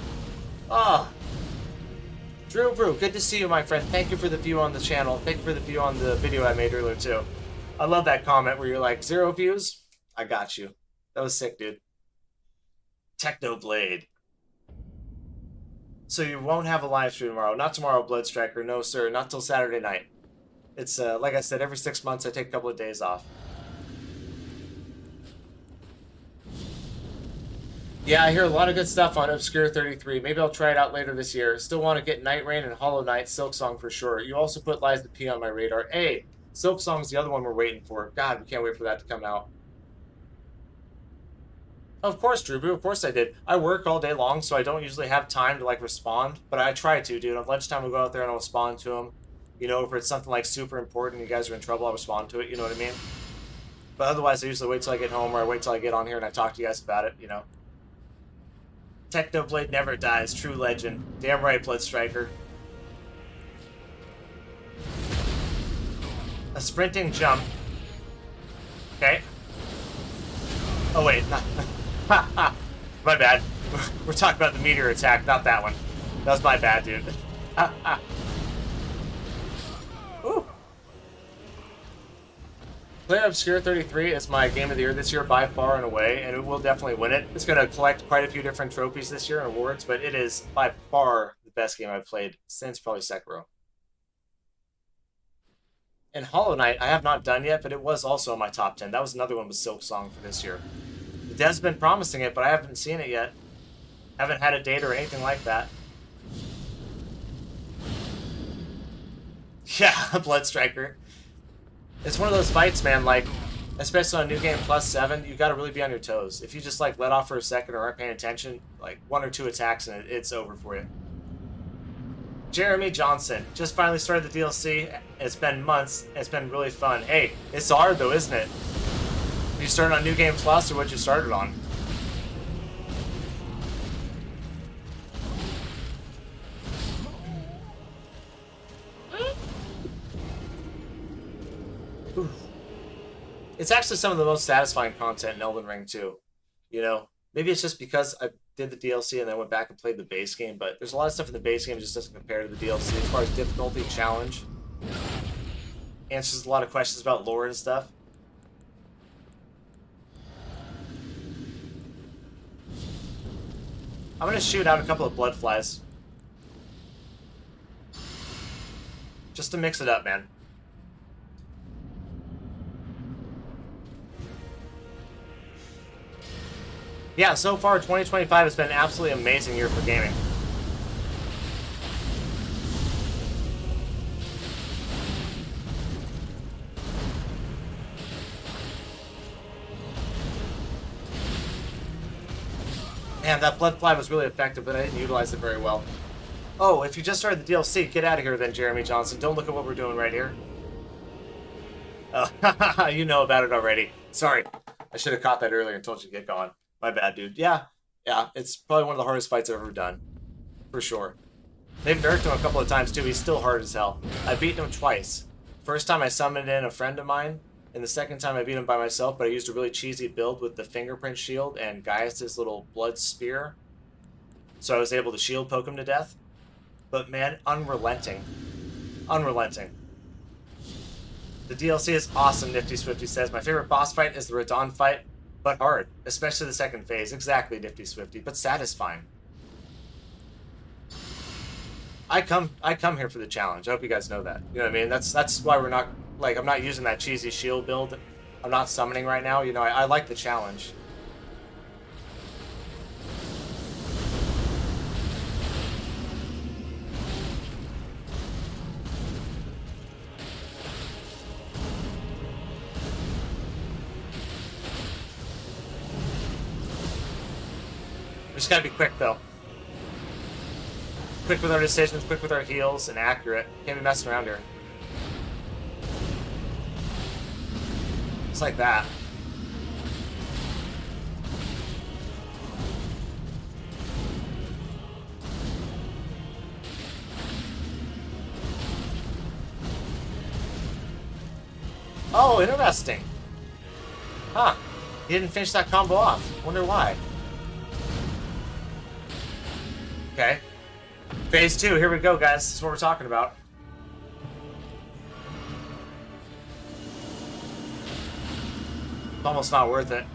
Speaker 1: Oh. Drew Brew, good to see you, my friend. Thank you for the view on the channel. Thank you for the view on the video I made earlier, too. I love that comment where you're like, 0 views? I got you. That was sick, dude. Technoblade. So you won't have a live stream tomorrow. Not tomorrow, Blood Striker. No, sir. Not till Saturday night. It's, like I said, every 6 months I take a couple of days off. Yeah, I hear a lot of good stuff on Obscure 33. Maybe I'll try it out later this year. Still want to get Night Rain and Hollow Knight, Silksong for sure. You also put Lies the P on my radar. Hey, Silksong's the other one we're waiting for. God, we can't wait for that to come out. Of course, Drew Brew, of course I did. I work all day long, so I don't usually have time to, respond. But I try to, dude. On lunchtime, we'll go out there and I'll respond to them. If it's something, super important and you guys are in trouble, I'll respond to it. You know what I mean? But otherwise, I usually wait till I get home or I wait till I get on here and I talk to you guys about it, Technoblade never dies. True legend. Damn right, Blood Striker. A sprinting jump. Okay. Oh, wait. My bad. We're talking about the meteor attack, not that one. That was my bad, dude. Ooh. Player Obscure 33 is my game of the year this year by far and away, and it will definitely win it. It's going to collect quite a few different trophies this year and awards, but it is by far the best game I've played since probably Sekiro. And Hollow Knight, I have not done yet, but it was also in my top 10. That was another one with Silksong for this year. The dev's been promising it, but I haven't seen it yet. Haven't had a date or anything like that. Yeah, Blood Striker. It's one of those fights, man, especially on New Game Plus 7, you gotta really be on your toes. If you just, let off for a second or aren't paying attention, 1 or 2 attacks and it's over for you. Jeremy Johnson, just finally started the DLC. It's been months. It's been really fun. Hey, it's hard, though, isn't it? You started on New Game Plus, or what you started on? It's actually some of the most satisfying content in Elden Ring, too. Maybe it's just because I did the DLC and then went back and played the base game, but there's a lot of stuff in the base game that just doesn't compare to the DLC as far as difficulty, challenge. Answers a lot of questions about lore and stuff. I'm gonna shoot out a couple of blood flies. Just to mix it up, man. Yeah, so far 2025 has been an absolutely amazing year for gaming. Man, that blood fly was really effective, but I didn't utilize it very well. Oh, if you just started the DLC, get out of here then, Jeremy Johnson. Don't look at what we're doing right here. Oh, you know about it already. Sorry. I should have caught that earlier and told you to get going. My bad, dude. Yeah, it's probably one of the hardest fights I've ever done. For sure. They've nerfed him a couple of times, too. He's still hard as hell. I've beaten him twice. First time I summoned in a friend of mine, and the second time I beat him by myself, but I used a really cheesy build with the fingerprint shield and Gaius' little blood spear. So I was able to shield poke him to death. But man, unrelenting. Unrelenting. The DLC is awesome, Nifty Swifty says. My favorite boss fight is the Radhan fight, but hard. Especially the second phase. Exactly, Nifty Swifty, but satisfying. I come here for the challenge. I hope you guys know that. You know what I mean? That's why we're not, like, I'm not using that cheesy shield build. I'm not summoning right now. You know, I like the challenge. We just gotta be quick, though. Quick with our decisions, quick with our heals, and accurate. Can't be messing around here. It's like that. Oh, interesting. Huh. He didn't finish that combo off. Wonder why. Okay. Phase 2, here we go, guys. This is what we're talking about. It's almost not worth it.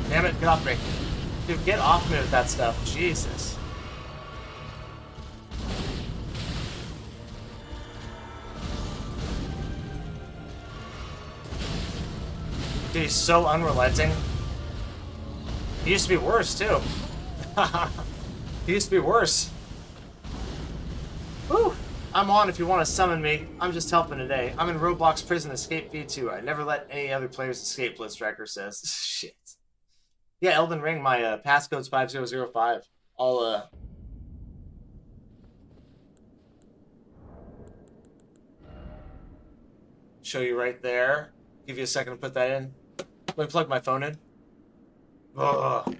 Speaker 1: Damn it, get off me. Dude, get off me with that stuff. Jesus. Dude, he's so unrelenting. He used to be worse, too. He used to be worse. Whew. I'm on if you want to summon me. I'm just helping today. I'm in Roblox Prison Escape V2. I never let any other players escape, Blitztracker says. Shit. Yeah, Elden Ring, my passcode's 5005. I'll, show you right there. Give you a second to put that in. Let me plug my phone in. Ugh.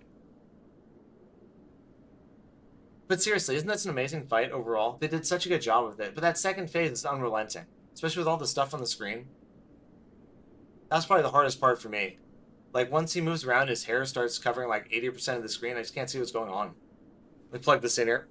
Speaker 1: But seriously, isn't that an amazing fight overall? They did such a good job with it. But that second phase is unrelenting. Especially with all the stuff on the screen. That's probably the hardest part for me. Like, once he moves around, his hair starts covering like 80% of the screen. I just can't see what's going on. Let me plug this in here.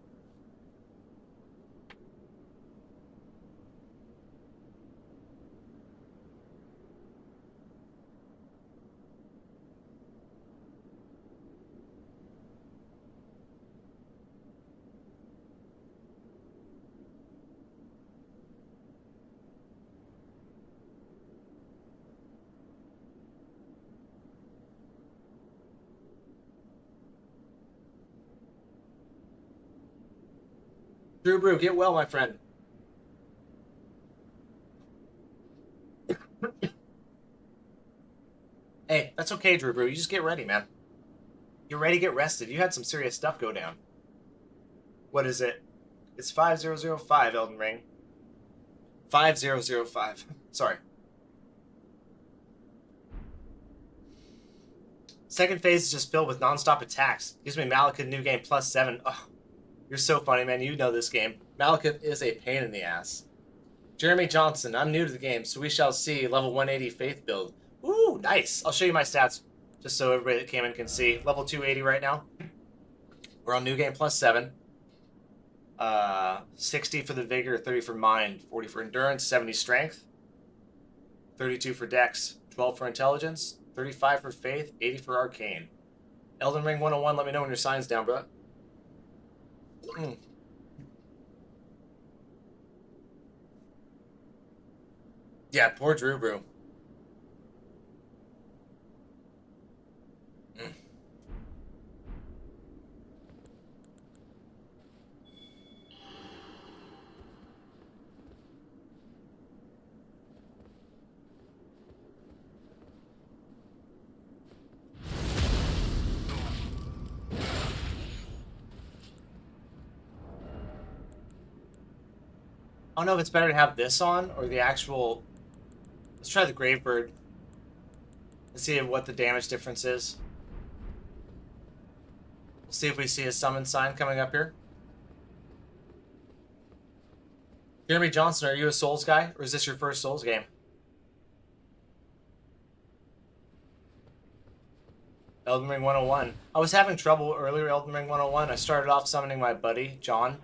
Speaker 1: Drew Brew, get well, my friend. Hey, that's okay, Drew Brew. You just get ready, man. You're ready, get rested. You had some serious stuff go down. What is it? It's 5005, Elden Ring. 5005. Sorry. Second phase is just filled with non-stop attacks. Gives me Malekith new game +7. Oh. You're so funny, man. You know this game. Malekith is a pain in the ass. Jeremy Johnson, I'm new to the game, so we shall see. Level 180 Faith build. Ooh, nice. I'll show you my stats just so everybody that came in can see. Level 280 right now. We're on New Game plus 7. 60 for the Vigor, 30 for Mind, 40 for Endurance, 70 Strength, 32 for Dex, 12 for Intelligence, 35 for Faith, 80 for Arcane. Elden Ring 101, let me know when your sign's down, bro. Yeah, poor Drew Brew. I don't know if it's better to have this on or the actual... Let's try the Gravebird. Let's see what the damage difference is. We'll see if we see a summon sign coming up here. Jeremy Johnson, are you a Souls guy? Or is this your first Souls game? Elden Ring 101. I was having trouble earlier Elden Ring 101. I started off summoning my buddy, John.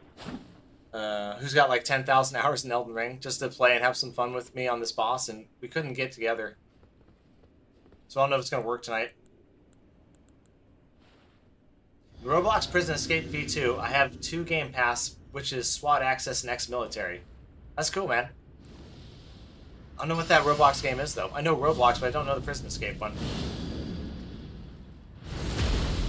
Speaker 1: Who's got like 10,000 hours in Elden Ring, just to play and have some fun with me on this boss, and we couldn't get together. So I don't know if it's going to work tonight. Roblox Prison Escape V2. I have 2 Game Pass, which is SWAT Access and Ex-Military. That's cool, man. I don't know what that Roblox game is, though. I know Roblox, but I don't know the Prison Escape one.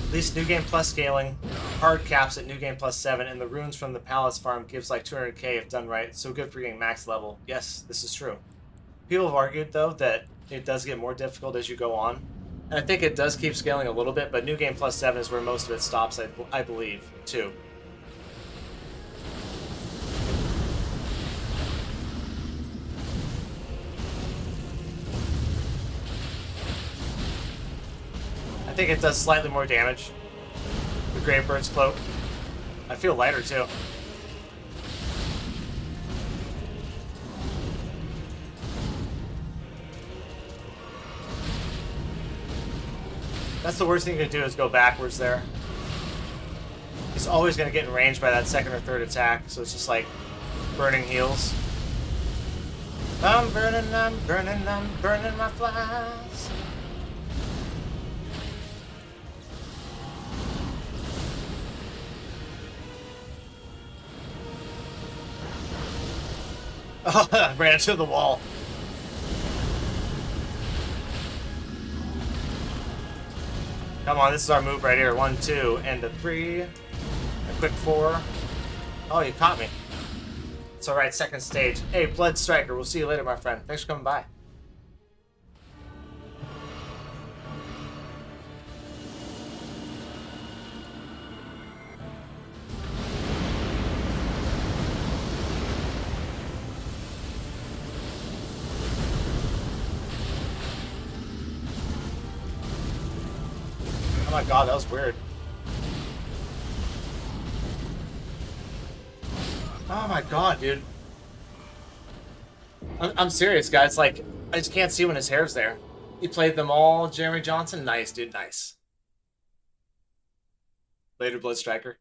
Speaker 1: At least New Game Plus scaling, hard caps at New Game Plus 7, and the runes from the Palace Farm gives like 200k if done right, so good for getting max level. Yes, this is true. People have argued, though, that it does get more difficult as you go on. And I think it does keep scaling a little bit, but New Game Plus 7 is where most of it stops, I believe, too. I think it does slightly more damage. The Gravebird's Cloak. I feel lighter too. That's the worst thing you can do is go backwards there. He's always going to get in range by that second or third attack, so it's just like burning heals. I'm burning my flies. Oh, I ran into the wall. Come on, this is our move right here. 1, 2, and a 3. A quick 4. Oh, you caught me. It's alright, second stage. Hey, Blood Striker, we'll see you later, my friend. Thanks for coming by. Oh my god, that was weird. Oh my god, dude. I'm serious, guys. Like, I just can't see when his hair's there. He played them all, Jeremy Johnson. Nice, dude, nice. Later, Blood Striker.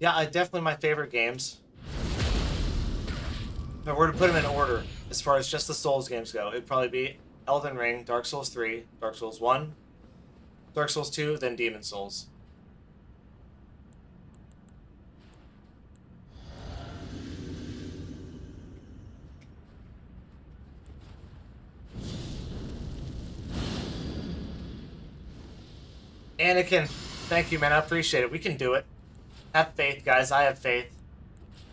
Speaker 1: Yeah, definitely my favorite games. If I were to put them in order, as far as just the Souls games go, it'd probably be Elden Ring, Dark Souls 3, Dark Souls 1, Dark Souls 2, then Demon Souls. Anakin, thank you, man. I appreciate it. We can do it. Have faith, guys. I have faith.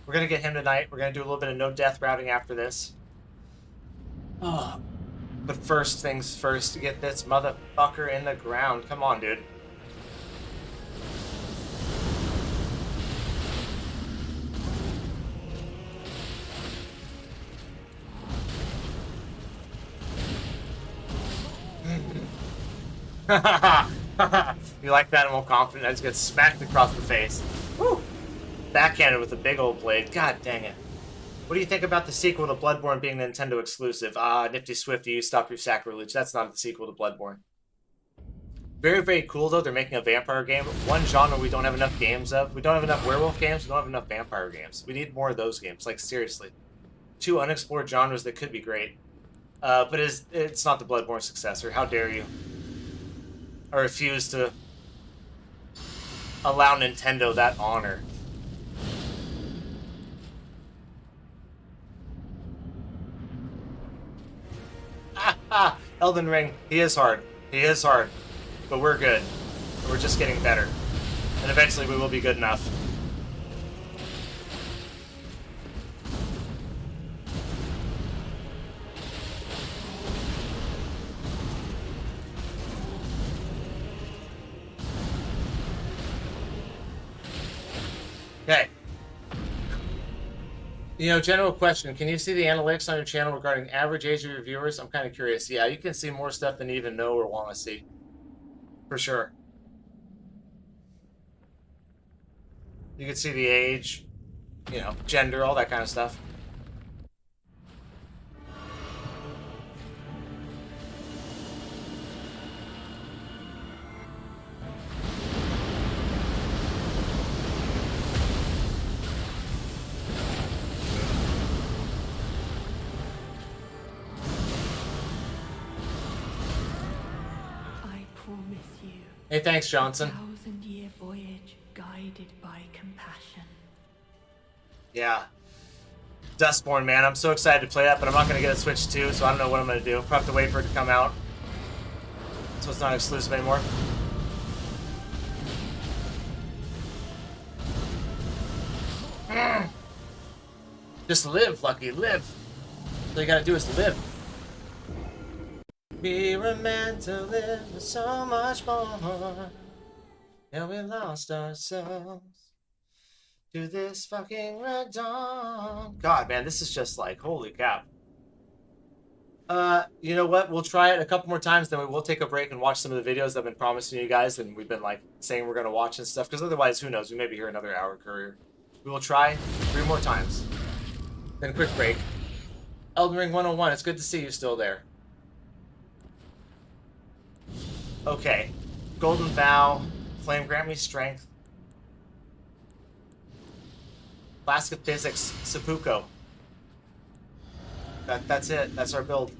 Speaker 1: We're going to get him tonight. We're going to do a little bit of no-death routing after this. Oh. But first things first, to get this motherfucker in the ground. Come on, dude. You like that? I'm all confident. I just get smacked across the face. Woo! Backhanded with a big old blade. God dang it. What do you think about the sequel to Bloodborne being Nintendo exclusive? Ah, Nifty Swifty, you stop your sacrilege. That's not the sequel to Bloodborne. Very, very cool, though. They're making a vampire game. One genre we don't have enough games of. We don't have enough werewolf games. We don't have enough vampire games. We need more of those games. Like, seriously. Two unexplored genres that could be great. But it's not the Bloodborne successor. How dare you? I refuse to allow Nintendo that honor. Elden Ring, he is hard. He is hard. But we're good. We're just getting better. And eventually we will be good enough. Okay. You know, general question. Can you see the analytics on your channel regarding average age of your viewers? I'm kind of curious. Yeah, you can see more stuff than you even know or want to see. For sure. You can see the age, you know, gender, all that kind of stuff. Hey, thanks, Johnson.
Speaker 2: 1,000-year voyage guided by compassion.
Speaker 1: Yeah. Dustborn, man. I'm so excited to play that, but I'm not going to get a Switch 2, so I don't know what I'm going to do. Probably have to wait for it to come out. So it's not exclusive anymore. Just live, Lucky. Live. All you got to do is live. We were meant to live for so much more, and we lost ourselves to this fucking red dawn. God, man, this is just like, holy cow. You know what? We'll try it a couple more times, then we will take a break and watch some of the videos that I've been promising you guys, and we've been like saying we're gonna watch and stuff, because otherwise, who knows? We may be here another hour career. We will try 3 more times. Then a quick break. Elden Ring 101, it's good to see you still there. Okay. Golden Vow. Flame, grant me strength. Flask of Physics. Seppuku. That's it. That's our build.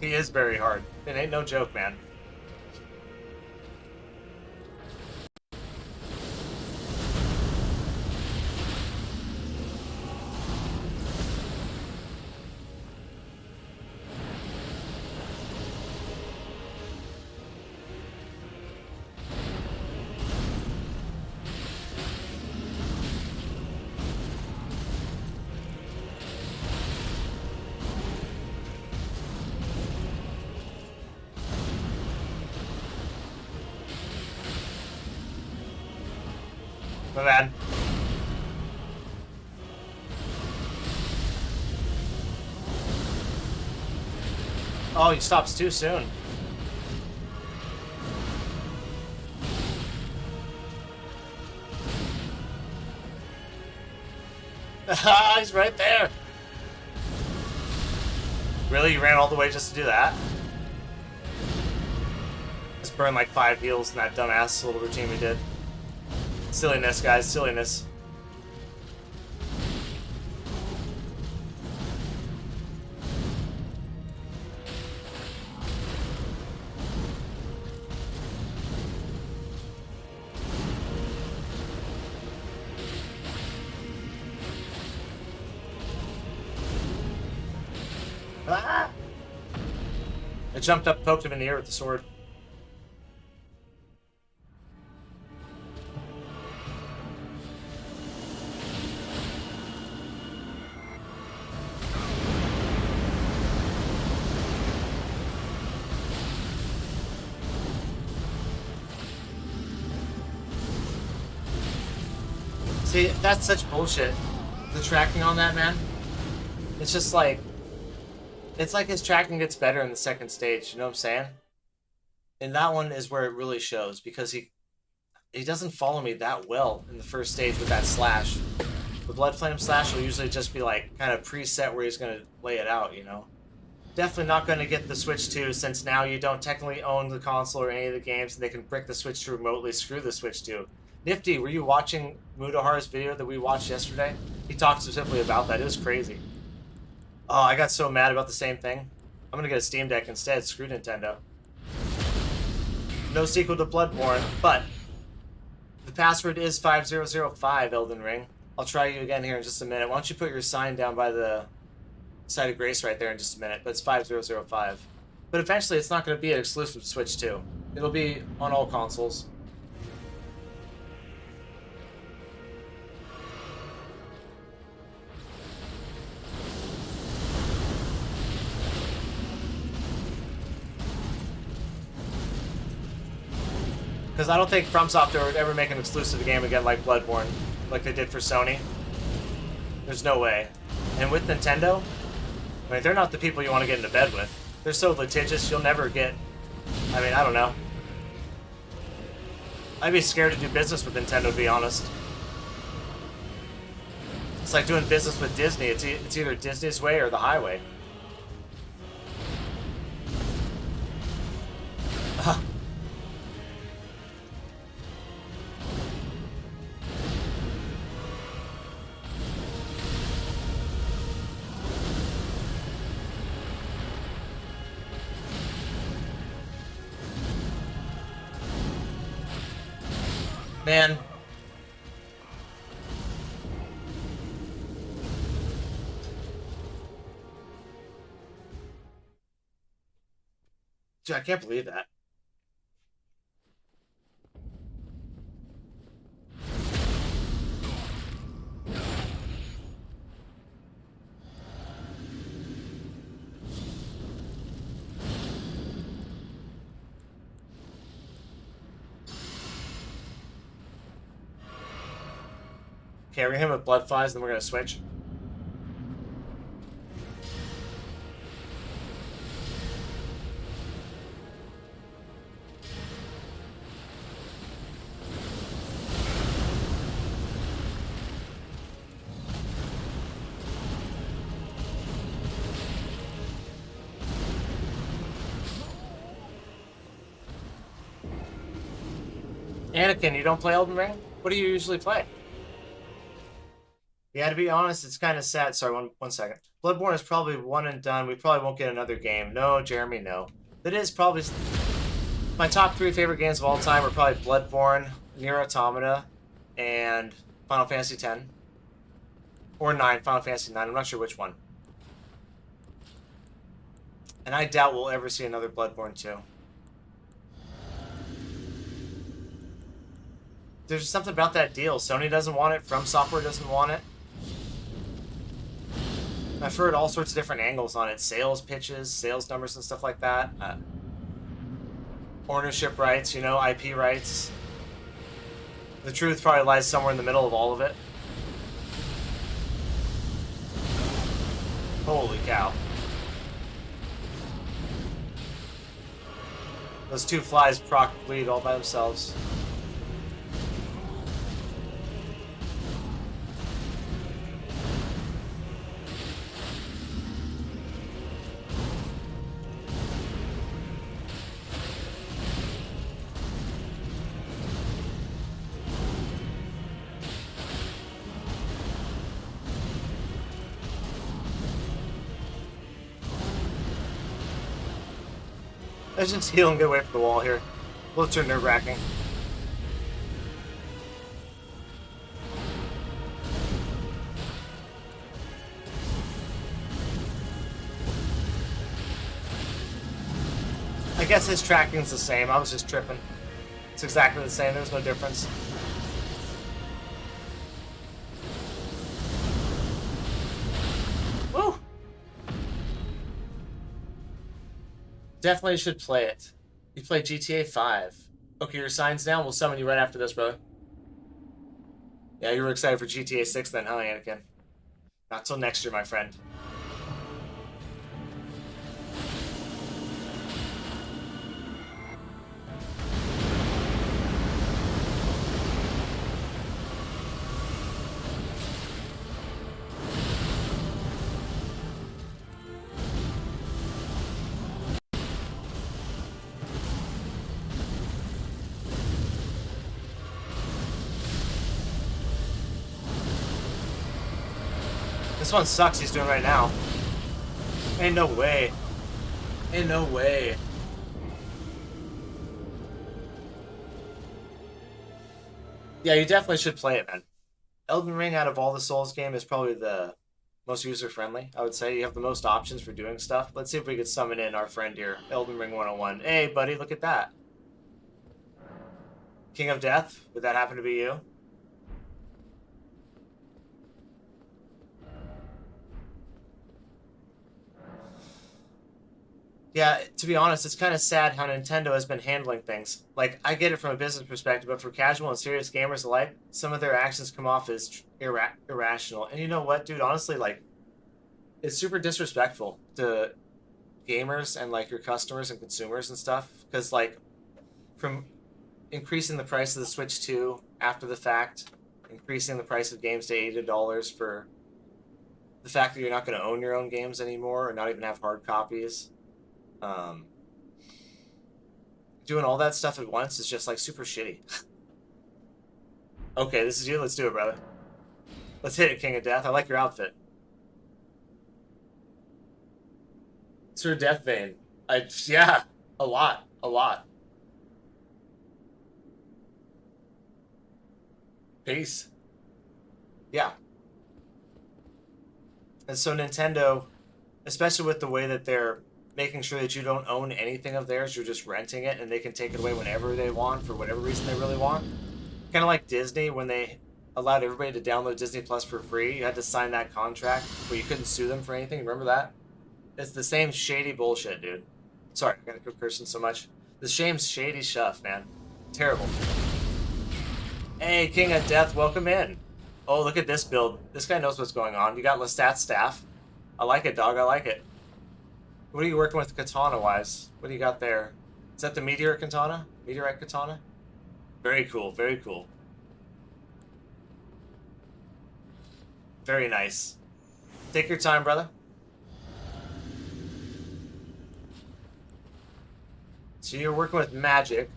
Speaker 1: He is very hard. It ain't no joke, man. My bad. Oh, he stops too soon. He's right there. Really? You ran all the way just to do that? Just burned like 5 heals in that dumbass little routine we did. Silliness, guys. Silliness. Ah! I jumped up, poked him in the air with the sword. See, that's such bullshit. The tracking on that, man. It's just like... It's like his tracking gets better in the second stage, you know what I'm saying? And that one is where it really shows, because he... he doesn't follow me that well in the first stage with that slash. The Blood Flame slash will usually just be like kind of preset where he's going to lay it out, you know? Definitely not going to get the Switch 2 since now you don't technically own the console or any of the games and they can brick the Switch to remotely screw the Switch 2. Nifty, were you watching Mudohar's video that we watched yesterday? He talked specifically about that. It was crazy. Oh, I got so mad about the same thing. I'm going to get a Steam Deck instead. Screw Nintendo. No sequel to Bloodborne, but the password is 5005, Elden Ring. I'll try you again here in just a minute. Why don't you put your sign down by the side of grace right there in just a minute, but it's 5005. But eventually it's not going to be an exclusive to Switch 2. It'll be on all consoles. Because I don't think From Software would ever make an exclusive game again like Bloodborne, like they did for Sony. There's no way. And with Nintendo, I mean, they're not the people you want to get into bed with. They're so litigious, you'll never get... I mean, I don't know. I'd be scared to do business with Nintendo, to be honest. It's like doing business with Disney. It's either Disney's way or the highway. Man. Dude, I can't believe that. Okay, we're gonna hit him with blood flies, then we're gonna switch. Anakin, you don't play Elden Ring? What do you usually play? Yeah, to be honest, it's kind of sad. Sorry, one second. Bloodborne is probably one and done. We probably won't get another game. No, Jeremy, no. That is probably... My top 3 favorite games of all time are probably Bloodborne, Nier Automata, and Final Fantasy X. Or 9, Final Fantasy 9. I'm not sure which one. And I doubt we'll ever see another Bloodborne 2. There's something about that deal. Sony doesn't want it. From Software doesn't want it. I've heard all sorts of different angles on it. Sales pitches, sales numbers and stuff like that. Ownership rights, you know, IP rights. The truth probably lies somewhere in the middle of all of it. Holy cow. Those 2 flies proc bleed all by themselves. Let's just heal and get away from the wall here. Well, it's nerve-wracking. I guess his tracking's the same. I was just tripping. It's exactly the same. There's no difference. Woo! Definitely should play it. You play GTA 5. Okay, your sign's down. We'll summon you right after this, brother. Yeah, you were excited for GTA 6 then, huh, Anakin? Not till next year, my friend. This one sucks he's doing right now. Ain't no way. Ain't no way. Yeah, you definitely should play it, man. Elden Ring, out of all the Souls game, is probably the most user-friendly, I would say. You have the most options for doing stuff. Let's see if we could summon in our friend here. Elden Ring 101. Hey, buddy, look at that. King of Death, would that happen to be you? Yeah, to be honest, it's kind of sad how Nintendo has been handling things. Like, I get it from a business perspective, but for casual and serious gamers alike, some of their actions come off as irrational. And you know what, dude? Honestly, like, it's super disrespectful to gamers and, like, your customers and consumers and stuff. Because, like, from increasing the price of the Switch 2 after the fact, increasing the price of games to $80 for the fact that you're not going to own your own games anymore or not even have hard copies. Doing all that stuff at once is just like super shitty. Okay, this is you. Let's do it, brother. Let's hit it, King of Death. I like your outfit. Sir Death Vein. Yeah, a lot. Peace. Yeah. And so Nintendo, especially with the way that they're making sure that you don't own anything of theirs, you're just renting it, and they can take it away whenever they want for whatever reason they really want. Kind of like Disney when they allowed everybody to download Disney Plus for free. You had to sign that contract where you couldn't sue them for anything. Remember that? It's the same shady bullshit, dude. Sorry, I gotta quit cursing so much. The same shady stuff, man. Terrible. Hey, King of Death, welcome in. Oh, look at this build. This guy knows what's going on. You got Lestat's staff. I like it, dog. I like it. What are you working with katana-wise? What do you got there? Is that the Meteorite Katana? Meteorite Katana? Very cool, very cool. Very nice. Take your time, brother. So you're working with magic.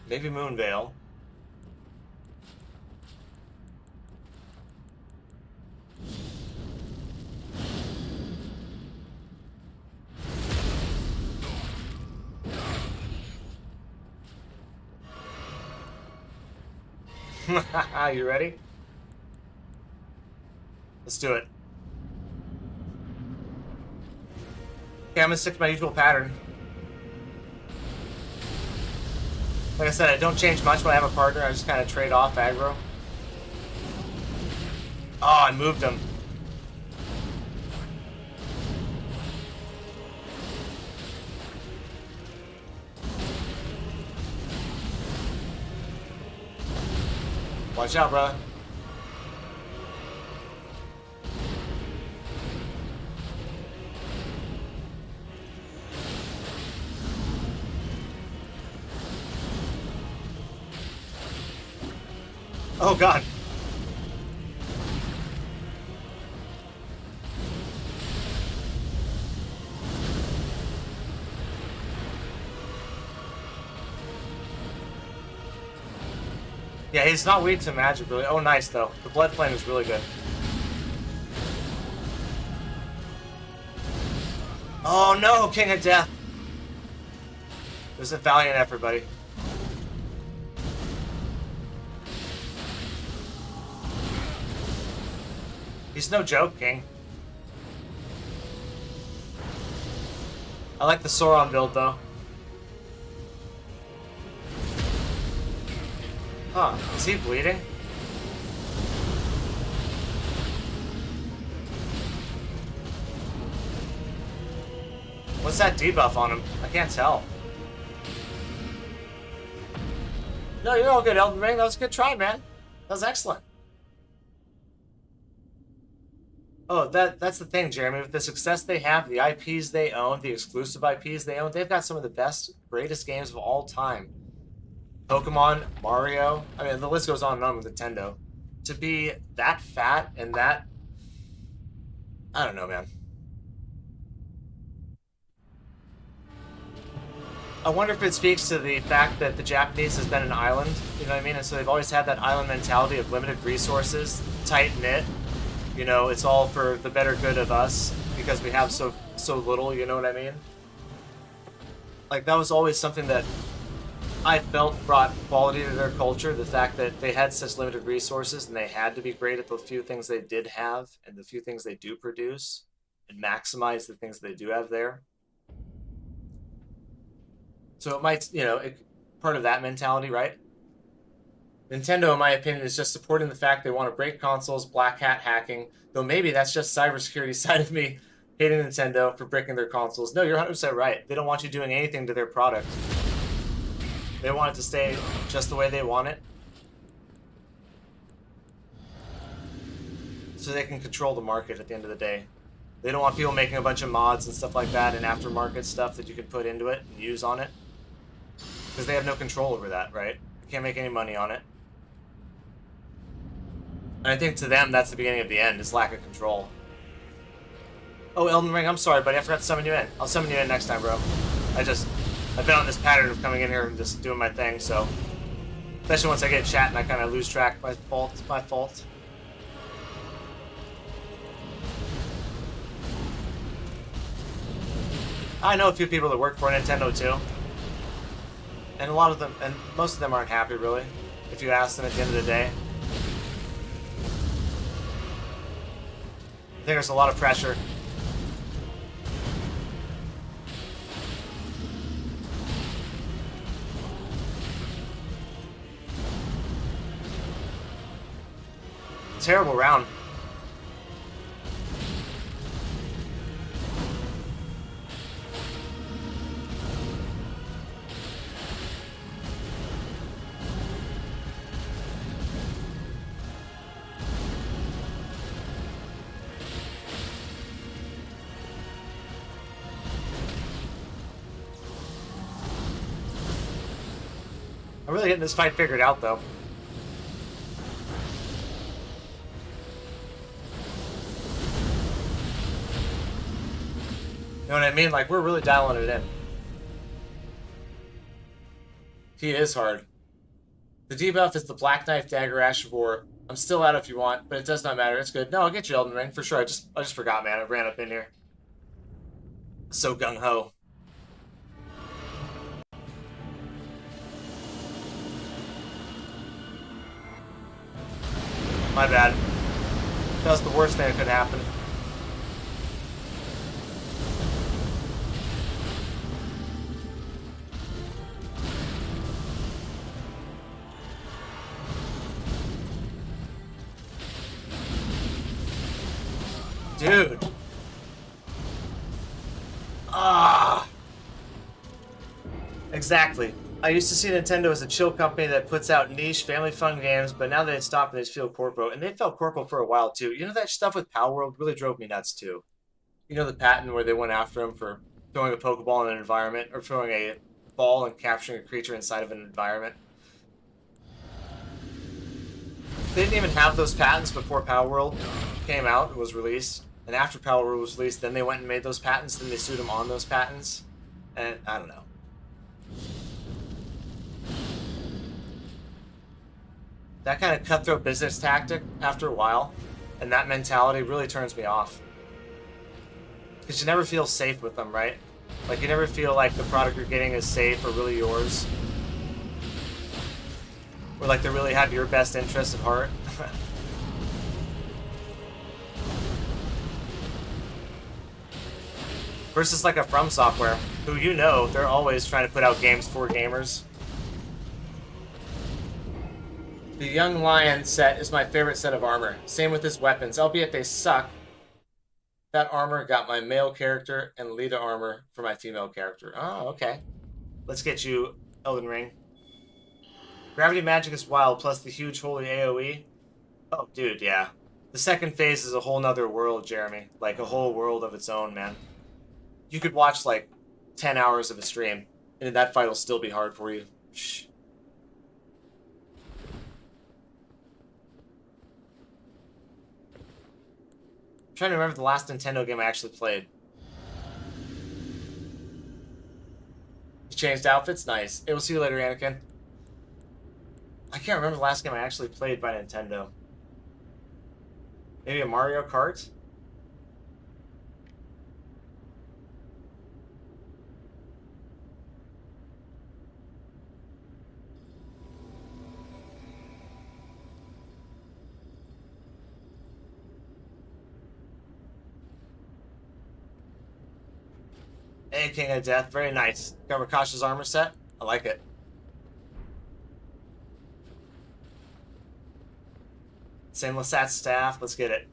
Speaker 1: Maybe Moonveil. You ready? Let's do it. Okay, I'm gonna stick to my usual pattern. Like I said, I don't change much when I have a partner. I just kind of trade off aggro. Oh, I moved him. Watch out, brother. Oh, God. Yeah, he's not weak to magic, really. Oh, nice, though. The Blood Flame is really good. Oh, no, King of Death. It was a valiant effort, buddy. He's no joke, King. I like the Sauron build, though. Huh, is he bleeding? What's that debuff on him? I can't tell. No, you're all good, Elden Ring. That was a good try, man. That was excellent. Oh, that's the thing, Jeremy. With the success they have, the IPs they own, the exclusive IPs they own, they've got some of the best, greatest games of all time. Pokemon, Mario, I mean, the list goes on and on with Nintendo. To be that fat and that... I don't know, man. I wonder if it speaks to the fact that the Japanese has been an island, you know what I mean? And so they've always had that island mentality of limited resources, tight-knit. You know, it's all for the better good of us because we have so little, you know what I mean? Like, that was always something that I felt brought quality to their culture, the fact that they had such limited resources and they had to be great at the few things they did have and the few things they do produce and maximize the things they do have there. So it might, you know, part of that mentality, right? Nintendo, in my opinion, is just supporting the fact they want to break consoles, black hat hacking, though maybe that's just cybersecurity side of me hating Nintendo for breaking their consoles. No, you're 100% right. They don't want you doing anything to their product. They want it to stay just the way they want it. So they can control the market at the end of the day. They don't want people making a bunch of mods and stuff like that and aftermarket stuff that you can put into it and use on it. Because they have no control over that, right? They can't make any money on it. And I think to them, that's the beginning of the end, is lack of control. Oh, Elden Ring, I'm sorry, buddy. I forgot to summon you in. I'll summon you in next time, bro. I've been on this pattern of coming in here and just doing my thing, so... Especially once I get chat and I kind of lose track. My fault. It's my fault. I know a few people that work for Nintendo, too. And a lot of them, and most of them aren't happy, really, if you ask them at the end of the day. I think there's a lot of pressure. Terrible round. I'm really getting this fight figured out, though. You know what I mean? Like, we're really dialing it in. He is hard. The debuff is the Black Knife Dagger Ash of War. I'm still out if you want, but it does not matter. It's good. No, I'll get you Elden Ring, for sure. I just forgot, man. I ran up in here. So gung-ho. My bad. That was the worst thing that could happen. Dude. Ah. Exactly. I used to see Nintendo as a chill company that puts out niche, family fun games, but now they stopped and they just feel corporate. And they felt corporate for a while, too. You know, that stuff with Power World really drove me nuts, too. You know the patent where they went after him for throwing a Pokeball in an environment, or throwing a ball and capturing a creature inside of an environment? They didn't even have those patents before Power World came out and was released. And after Power World was released, then they went and made those patents, then they sued them on those patents. And I don't know. That kind of cutthroat business tactic, after a while, and that mentality really turns me off. Because you never feel safe with them, right? Like, you never feel like the product you're getting is safe or really yours. Or like they really have your best interest at heart. Versus like a From Software, who you know, they're always trying to put out games for gamers. The Young Lion set is my favorite set of armor. Same with his weapons, albeit they suck. That armor got my male character, and Lita armor for my female character. Oh, okay. Let's get you Elden Ring. Gravity Magic is wild, plus the huge holy AoE. Oh, dude, yeah. The second phase is a whole nother world, Jeremy. Like, a whole world of its own, man. You could watch, like, 10 hours of a stream, and that fight will still be hard for you. Shh. I'm trying to remember the last Nintendo game I actually played. changed outfits? Nice. Hey, we'll see you later, Anakin. I can't remember the last game I actually played by Nintendo. Maybe a Mario Kart? Hey, King of Death. Very nice. Got Rakasha's armor set. I like it. Same Lasat staff. Let's get it.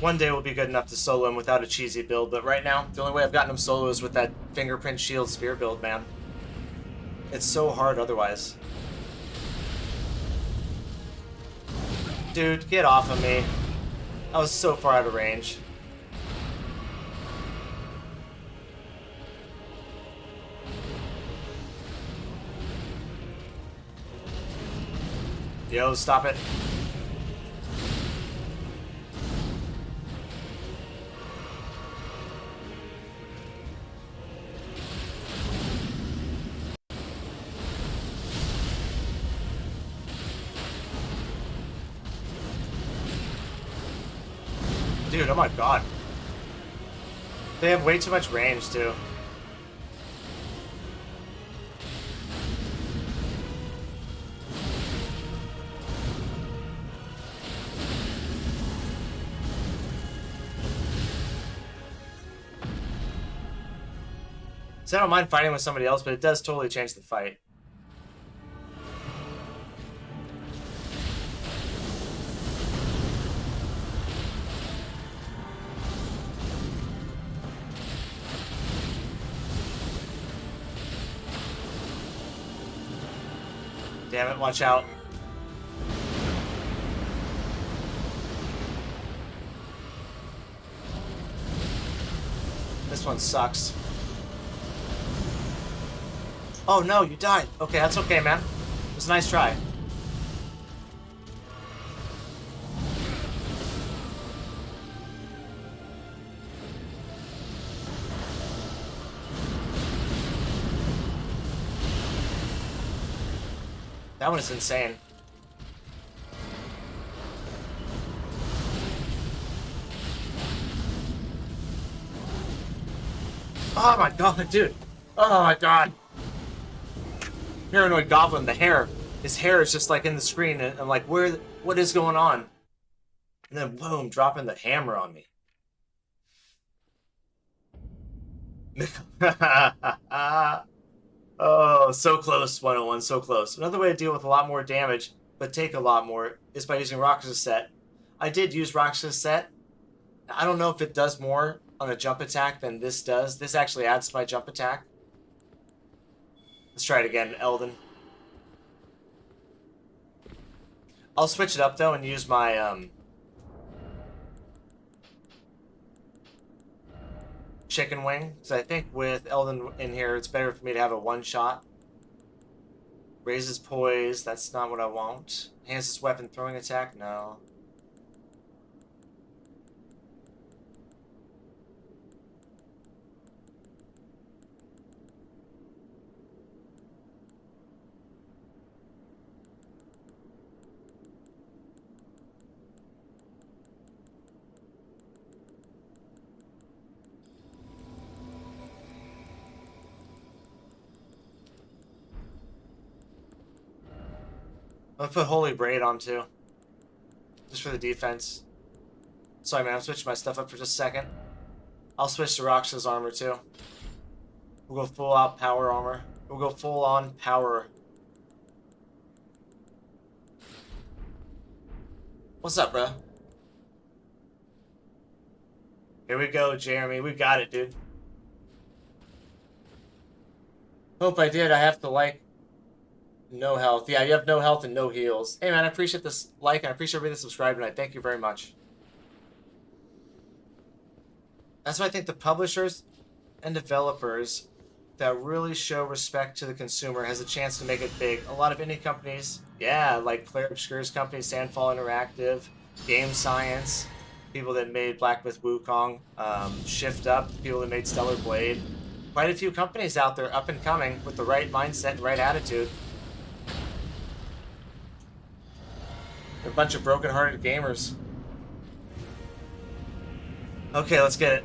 Speaker 1: One day will be good enough to solo him without a cheesy build, but right now, the only way I've gotten him solo is with that fingerprint shield spear build, man. It's so hard otherwise. Dude, get off of me. I was so far out of range. Yo, stop it. Dude, oh my god. They have way too much range, too. So I don't mind fighting with somebody else, but it does totally change the fight. Damn it, watch out. This one sucks. Oh no, you died. Okay, that's okay, man. It was a nice try. That one is insane. Oh my god, dude. Oh my god. Paranoid Goblin, the hair. His hair is just like in the screen, and I'm like, what is going on? And then boom, dropping the hammer on me. Oh, so close, 101, so close. Another way to deal with a lot more damage, but take a lot more, is by using Roxas set. I did use Roxas set. I don't know if it does more on a jump attack than this does. This actually adds to my jump attack. Let's try it again, Elden. I'll switch it up, though, and use my, chicken wing, because I think with Elden in here, it's better for me to have a one-shot. Raises poise, that's not what I want. Enhances weapon throwing attack, no. I'm gonna put Holy Braid on too. Just for the defense. Sorry man, I'm switching my stuff up for just a second. I'll switch to Roxa's armor too. We'll go full out power armor. We'll go full on power. What's up, bro? Here we go, Jeremy. We got it, dude. Hope I did. I have to like no health. Yeah, you have no health and no heals. Hey, man, I appreciate this like, and I appreciate everybody that subscribed tonight. Thank you very much. That's why I think the publishers and developers that really show respect to the consumer has a chance to make it big. A lot of indie companies, yeah, like Claire Obscure's company, Sandfall Interactive, Game Science, people that made Black Myth Wukong, Shift Up, people that made Stellar Blade. Quite a few companies out there up and coming with the right mindset and right attitude. They're a bunch of broken-hearted gamers. Okay, let's get it.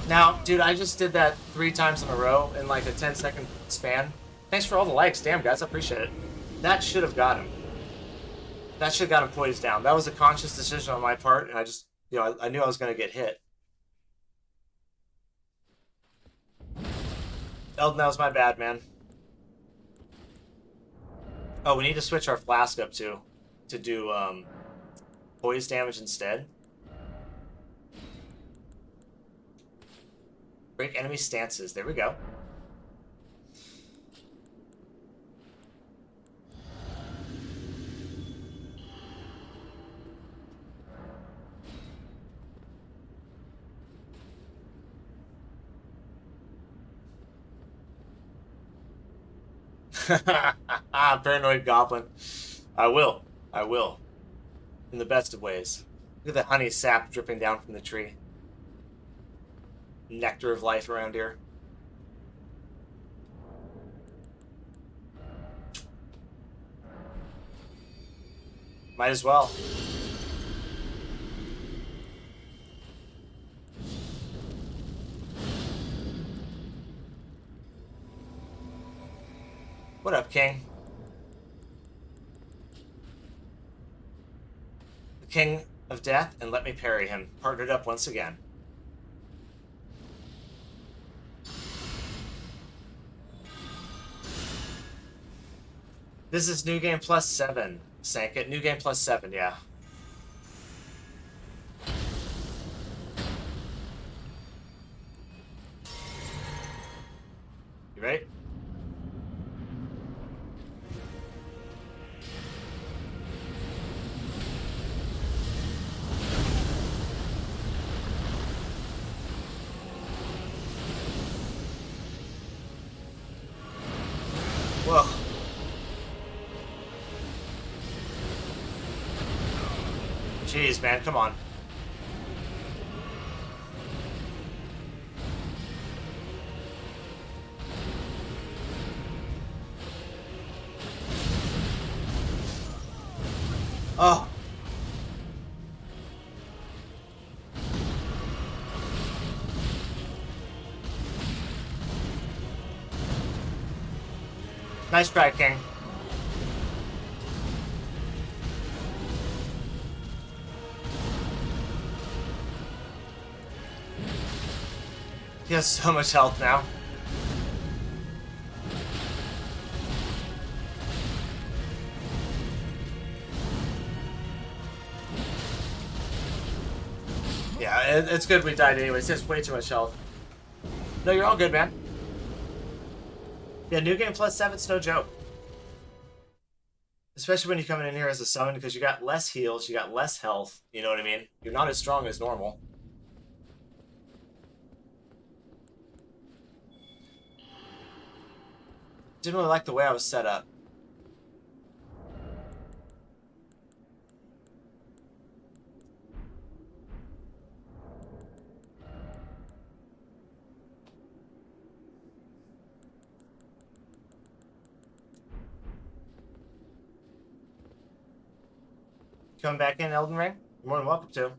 Speaker 1: Now, dude, I just did that 3 times in a row in like a 10-second span. Thanks for all the likes. Damn, guys, I appreciate it. That should have got him. That should have got him poised down. That was a conscious decision on my part, and I just, you know, I knew I was going to get hit. Elden, that was my bad, man. Oh, we need to switch our flask up, too, to do poise damage instead. Break enemy stances. There we go. Paranoid Goblin. I will. I will. In the best of ways. Look at the honey sap dripping down from the tree. Nectar of life around here. Might as well. What up, King? The King of Death, and let me parry him. Partnered up once again. This is New Game Plus 7. Sank it. New Game Plus 7, yeah. You ready? Whoa. Jeez, man, come on. Oh. Nice try, King. He has so much health now. Yeah, it's good we died anyways. He has way too much health. No, you're all good, man. Yeah, New Game Plus 7's no joke. Especially when you come in here as a summon, because you got less heals, you got less health. You know what I mean? You're not as strong as normal. Didn't really like the way I was set up. Coming back in Elden Ring? You're more than welcome to.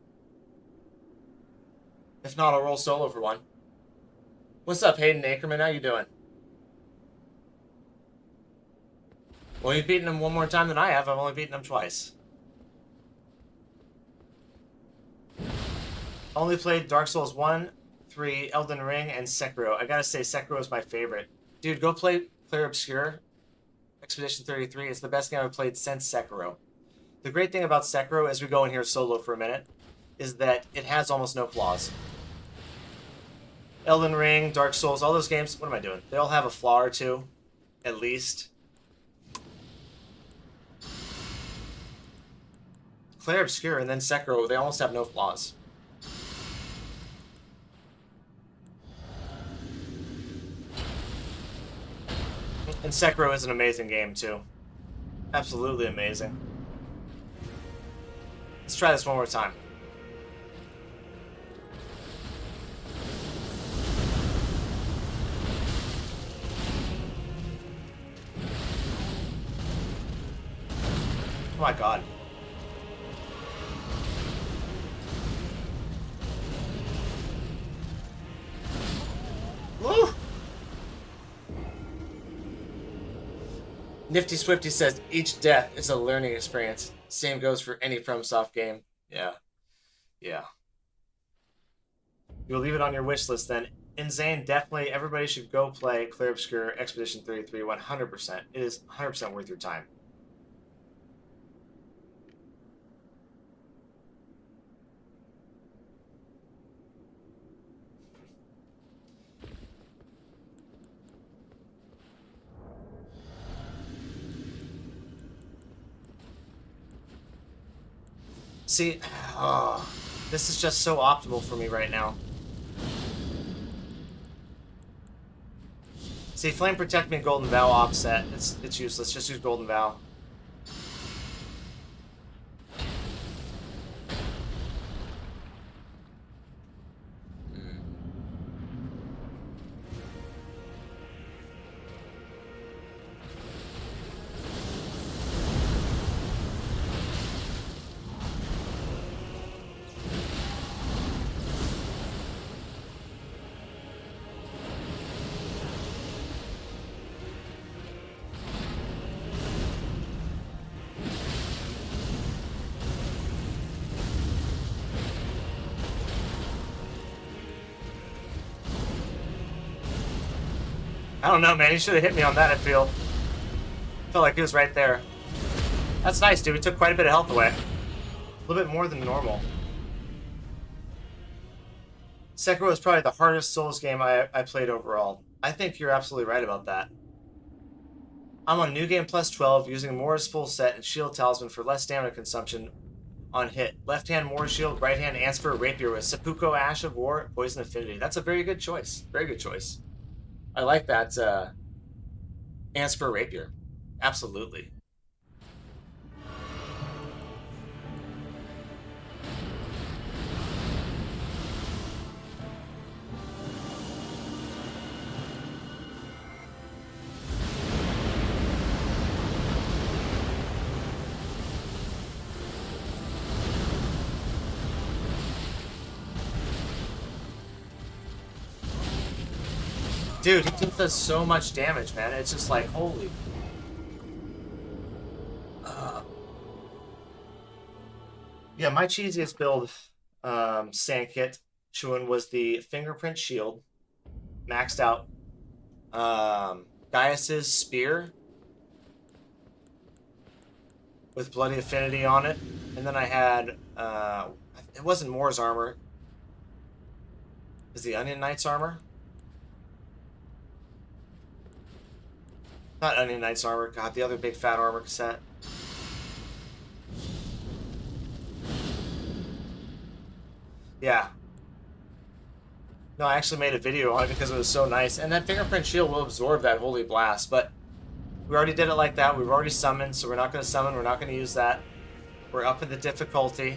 Speaker 1: If not, I'll roll solo for one. What's up, Hayden Ackerman? How you doing? Well, you've beaten him one more time than I have. I've only beaten him twice. Only played Dark Souls 1, 3, Elden Ring, and Sekiro. I gotta say, Sekiro is my favorite. Dude, go play Claire Obscure. Expedition 33 is the best game I've played since Sekiro. The great thing about Sekiro, as we go in here solo for a minute, is that it has almost no flaws. Elden Ring, Dark Souls, all those games, what am I doing? They all have a flaw or two, at least. Clair Obscure and then Sekiro, they almost have no flaws. And Sekiro is an amazing game, too. Absolutely amazing. Let's try this one more time. Oh my god. Woo! Nifty Swifty says, each death is a learning experience. Same goes for any FromSoft game. Yeah. Yeah. You'll leave it on your wish list then. Insane, definitely. Everybody should go play Clair Obscure Expedition 33 100%. It is 100% worth your time. See, oh, this is just so optimal for me right now. See, Flame Protect Me and Golden Vow offset. It's useless. Just use Golden Vow. I don't know, man. He should have hit me on that, I feel. Felt like he was right there. That's nice, dude. We took quite a bit of health away. A little bit more than normal. Sekiro is probably the hardest Souls game I played overall. I think you're absolutely right about that. I'm on New Game Plus 12, using Mora's full set and Shield Talisman for less stamina consumption on hit. Left hand Mora's Shield, right hand Ansper Rapier with Seppuku Ash of War, Poison Affinity. That's a very good choice. Very good choice. I like that Ansper Rapier. Absolutely. Dude, he just does so much damage, man. It's just like, holy. Yeah, my cheesiest build, Sandkit, Chuan, was the Fingerprint Shield. Maxed out. Gaius's Spear. With Bloody Affinity on it. And then I had, it wasn't Moor's armor. It was the Onion Knight's armor. Not Onion Knight's armor. God, the other big fat armor cassette. Yeah. No, I actually made a video on it because it was so nice. And that Fingerprint Shield will absorb that Holy Blast, but we already did it like that. We've already summoned, so we're not going to summon. We're not going to use that. We're up in the difficulty.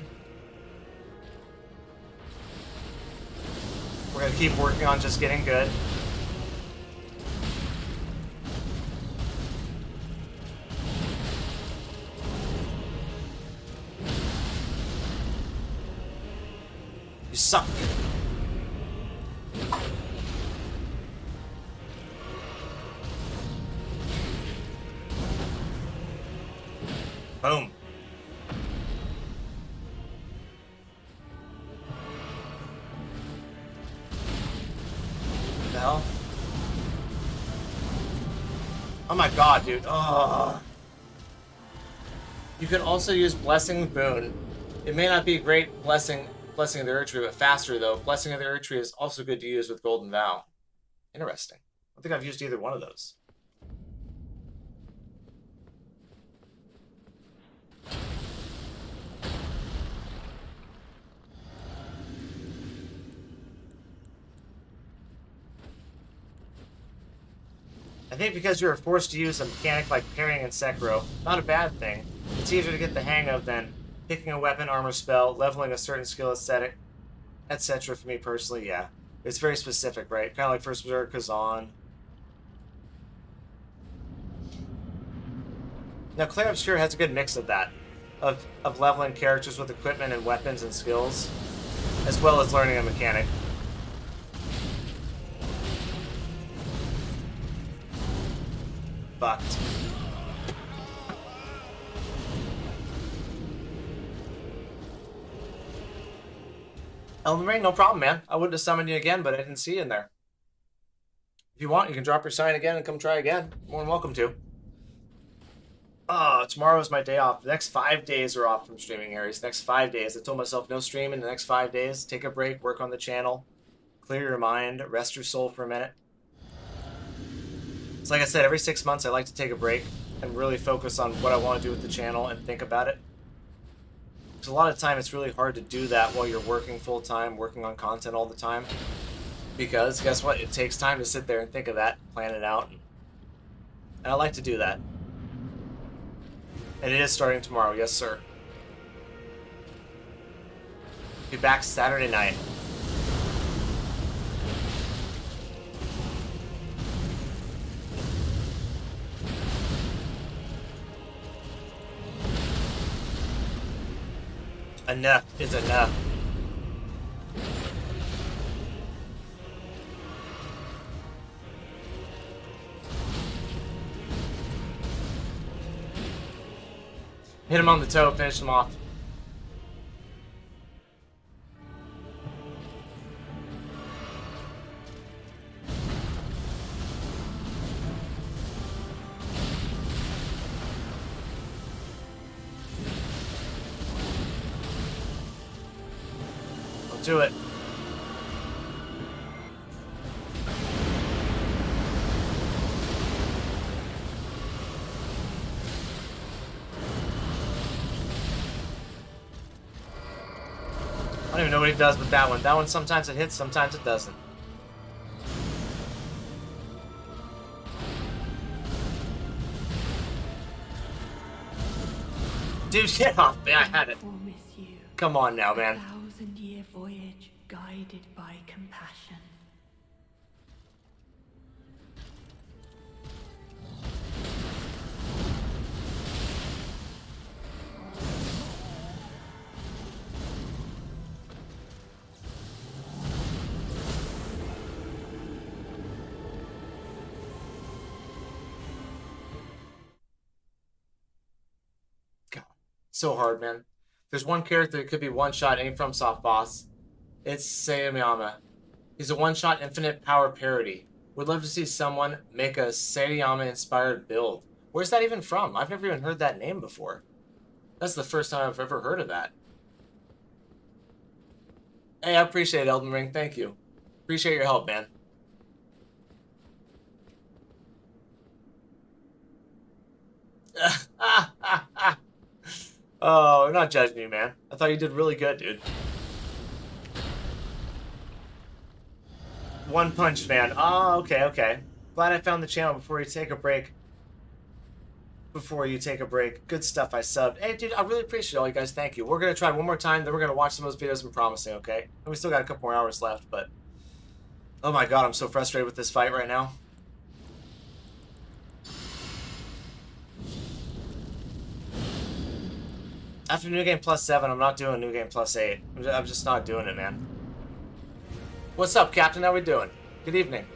Speaker 1: We're going to keep working on just getting good. You suck. Boom. What the hell? Oh my god, dude. Oh. You can also use Blessing Boon. It may not be a great blessing Blessing of the Erdtree, but faster though. Blessing of the Erdtree is also good to use with Golden Vow. Interesting. I don't think I've used either one of those. I think because you're forced to use a mechanic like parrying in Sekiro, not a bad thing. It's easier to get the hang of than picking a weapon, armor spell, leveling a certain skill aesthetic, etc. For me personally, yeah. It's very specific, right? Kind of like First Berserk, Kazan. Now, Clair Obscure has a good mix of that. Of leveling characters with equipment and weapons and skills, as well as learning a mechanic. Fucked. Elden Ring, no problem, man. I wouldn't have summoned you again, but I didn't see you in there. If you want, you can drop your sign again and come try again. More than welcome to. Oh, tomorrow is my day off. The next 5 days are off from streaming, Aries. Next 5 days. I told myself no stream in the next 5 days. Take a break, work on the channel, clear your mind, rest your soul for a minute. It's like I said, every 6 months I like to take a break and really focus on what I want to do with the channel and think about it. Because a lot of the time it's really hard to do that while you're working full-time, working on content all the time. Because, guess what? It takes time to sit there and think of that, plan it out. And I like to do that. And it is starting tomorrow, yes sir. Be back Saturday night. Enough is enough. Hit him on the toe, finish him off. I'll do it. I don't even know what he does with that one. That one, sometimes it hits, sometimes it doesn't. Dude, get off me. I had it. Come on now, man.
Speaker 2: 1,000-year voyage guided by compassion.
Speaker 1: So hard, man. There's one character that could be one-shot any FromSoft boss. It's Sayama. He's a one-shot infinite power parody. Would love to see someone make a Sayama-inspired build. Where's that even from? I've never even heard that name before. That's the first time I've ever heard of that. Hey, I appreciate it, Elden Ring. Thank you. Appreciate your help, man. Oh, I'm not judging you, man. I thought you did really good, dude. One Punch Man. Oh, okay, okay. Glad I found the channel before you take a break. Good stuff, I subbed. Hey, dude, I really appreciate all you guys. Thank you. We're going to try one more time, then we're going to watch some of those videos I'm promising, okay? And we still got a couple more hours left, but... Oh my god, I'm so frustrated with this fight right now. After New Game Plus 7, I'm not doing New Game Plus 8. I'm just not doing it, man. What's up, Captain? How we doing? Good evening.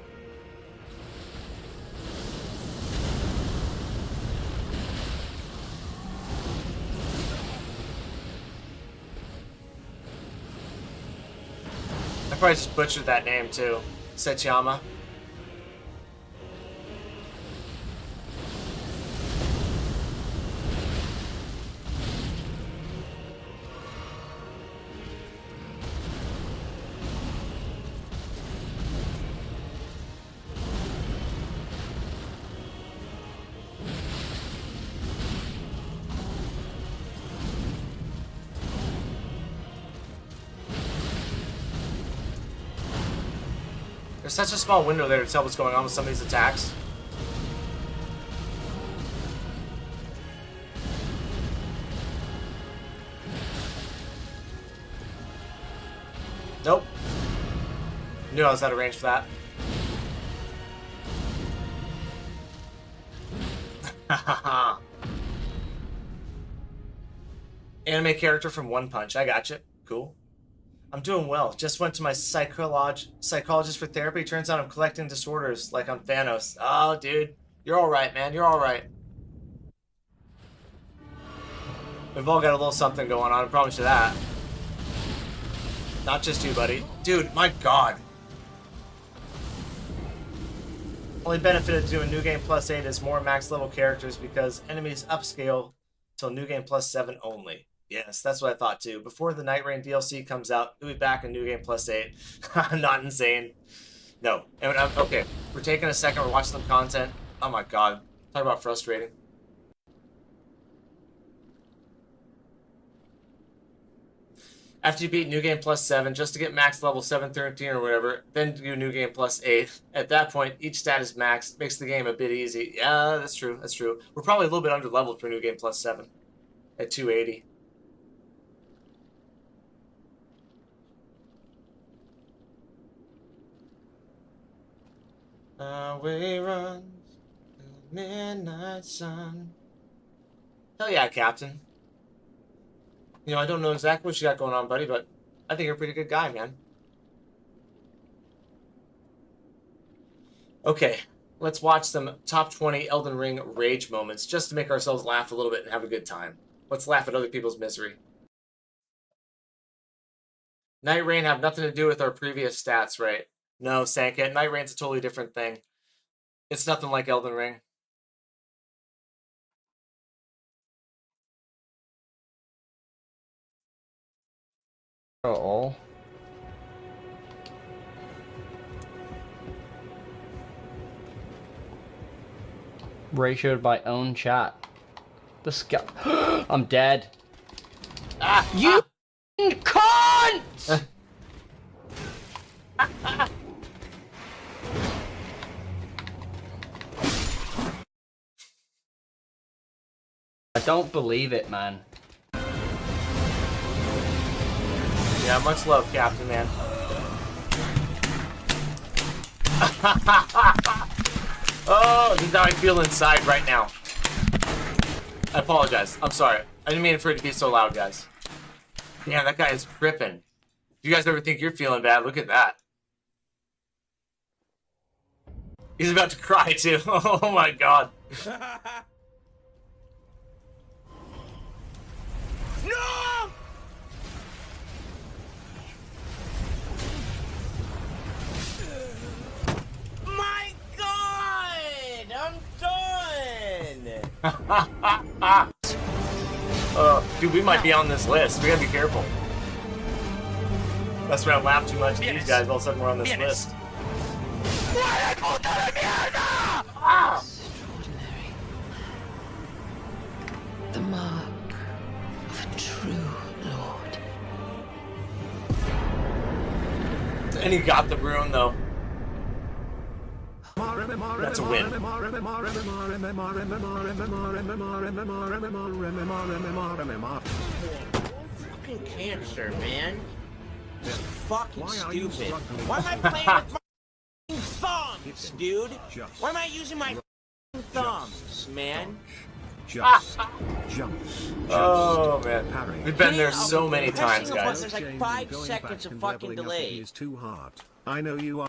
Speaker 1: I probably just butchered that name, too. Sechiyama. There's such a small window there to tell what's going on with some of these attacks. Nope. Knew I was out of range for that. Anime character from One Punch. I gotcha. Cool. I'm doing well. Just went to my psychologist for therapy. Turns out I'm collecting disorders like I'm Thanos. Oh, dude. You're alright, man. You're alright. We've all got a little something going on. I promise you that. Not just you, buddy. Dude, my god. Only benefit of doing New Game Plus 8 is more max level characters because enemies upscale till New Game Plus 7 only. Yes, that's what I thought too. Before the Night Rain DLC comes out, we'll be back in New Game Plus 8. Not insane. No. And okay, we're taking a second, we're watching some content. Oh my god. Talk about frustrating. After you beat New Game Plus 7, just to get max level 713 or whatever, then do New Game Plus 8. At that point, each stat is maxed, makes the game a bit easy. Yeah, that's true, that's true. We're probably a little bit under leveled for New Game Plus 7 at 280. Away runs the midnight sun. Hell yeah, Captain. You know, I don't know exactly what you got going on, buddy, but I think you're a pretty good guy, man. Okay, let's watch some top 20 Elden Ring rage moments just to make ourselves laugh a little bit and have a good time. Let's laugh at other people's misery. Night Rain have nothing to do with our previous stats, right? No, Sanka, Night Rain's a totally different thing. It's nothing like Elden Ring.
Speaker 4: Oh. Ratioed by own chat. This guy. I'm dead.
Speaker 1: Ah,
Speaker 4: you cunt! I don't believe it, man.
Speaker 1: Yeah, much love, Captain, man. Oh, this is how I feel inside right now. I apologize. I'm sorry. I didn't mean for it to be so loud, guys. Damn, that guy is tripping. If you guys ever think you're feeling bad, look at that. He's about to cry, too. Oh, my God.
Speaker 5: No! My God! I'm done!
Speaker 1: Dude, we might be on this list. We gotta be careful. That's when I laugh too much at these guys. All of a sudden, we're on this list.
Speaker 2: Extraordinary. The mark of a true lord.
Speaker 1: And he got the rune, though. That's a win.
Speaker 5: Fucking cancer, man. This is fucking stupid. Why am I playing with my thumbs, dude? Why am I using my thumbs, man?
Speaker 1: Oh, man. We've been there so many times,
Speaker 5: Pressing a button,
Speaker 1: guys.
Speaker 5: There's like 5 seconds of fucking delay.
Speaker 6: Is too hard. I know you are.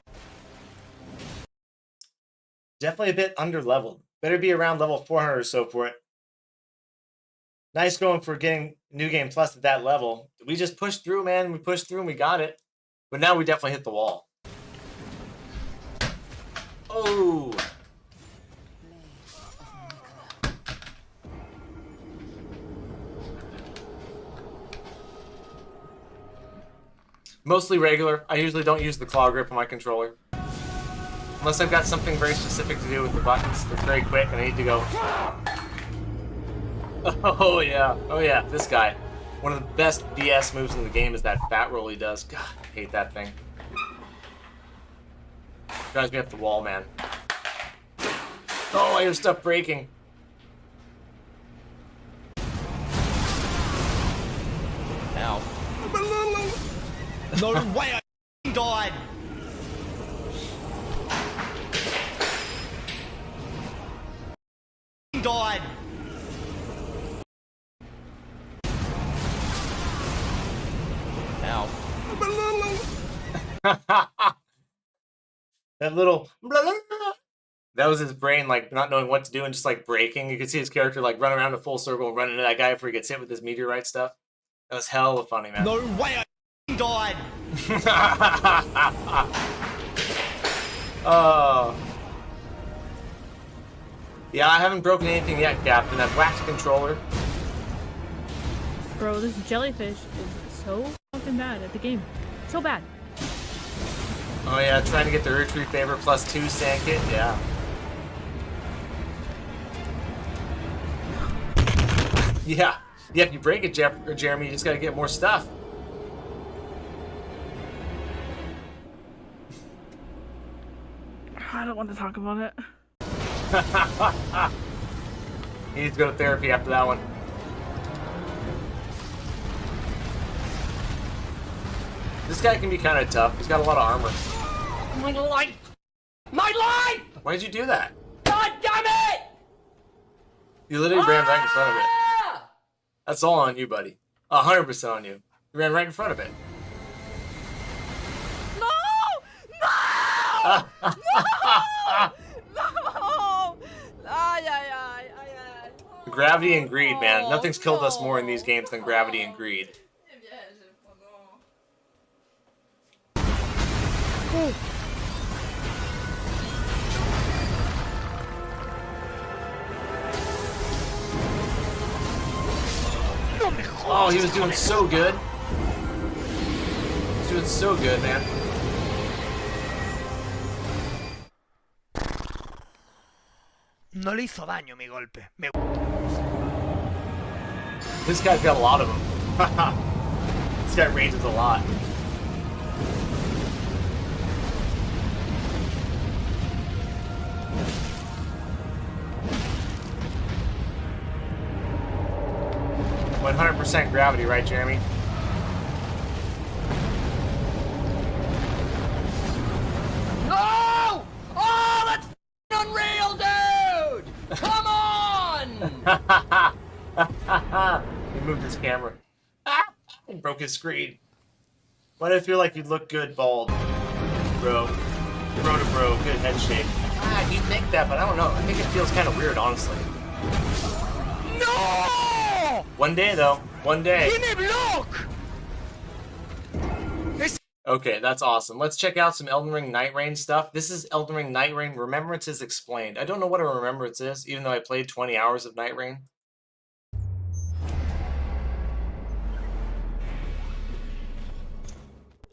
Speaker 1: Definitely a bit under-leveled. Better be around level 400 or so for it. Nice going for getting New Game Plus at that level. We just pushed through, man. We pushed through and we got it. But now we definitely hit the wall. Oh! Mostly regular. I usually don't use the claw grip on my controller. Unless I've got something very specific to do with the buttons that's very quick and I need to go. Oh yeah, this guy. One of the best BS moves in the game is that fat roll he does. God, I hate that thing. Drives me up the wall, man. Oh, I hear stuff breaking.
Speaker 5: Ow. No way I died! Died! Ow.
Speaker 1: That little blah, blah, blah. That was his brain, like, not knowing what to do and just, like, breaking. You could see his character, like, run around in a full circle and run into that guy before he gets hit with this meteorite stuff. That was hella funny, man.
Speaker 5: No way I died!
Speaker 1: Oh. Yeah, I haven't broken anything yet, Captain. I've whacked the controller.
Speaker 7: Bro, this jellyfish is so fucking bad at the game. So bad.
Speaker 1: Oh yeah, trying to get the Urge Remeber +2 sank it, yeah. Yeah, if you break it, Jeremy, you just gotta get more stuff.
Speaker 7: I don't want to talk about it.
Speaker 1: He needs to go to therapy after that one. This guy can be kind of tough. He's got a lot of armor.
Speaker 5: My life! My life!
Speaker 1: Why'd you do that?
Speaker 5: God damn it!
Speaker 1: You literally ran right in front of it. That's all on you, buddy. 100% on you. You ran right in front of it.
Speaker 7: No! No! No! Ay, ay, ay, ay, ay.
Speaker 1: Gravity and greed, man. Nothing's killed us more in these games than gravity and greed. Oh, he was doing so good. He was doing so good, man.
Speaker 8: No le hizo daño mi golpe.
Speaker 1: This guy's got a lot of them. This guy ranges a lot. %100% gravity, right, Jeremy?
Speaker 5: No! Oh, that's unreal, dude! Come on!
Speaker 1: He moved his camera. He broke his screen. Why do I feel like you'd look good bald? Bro. Bro to bro, good head shape. You'd think that, but I don't know. I think it feels kind of weird, honestly.
Speaker 8: No!
Speaker 1: One day, though. One day.
Speaker 8: Tiene block!
Speaker 1: Okay, that's awesome. Let's check out some Elden Ring Night Rain stuff. This is Elden Ring Night Rain Remembrances Explained. I don't know what a remembrance is, even though I played 20 hours of Night Rain.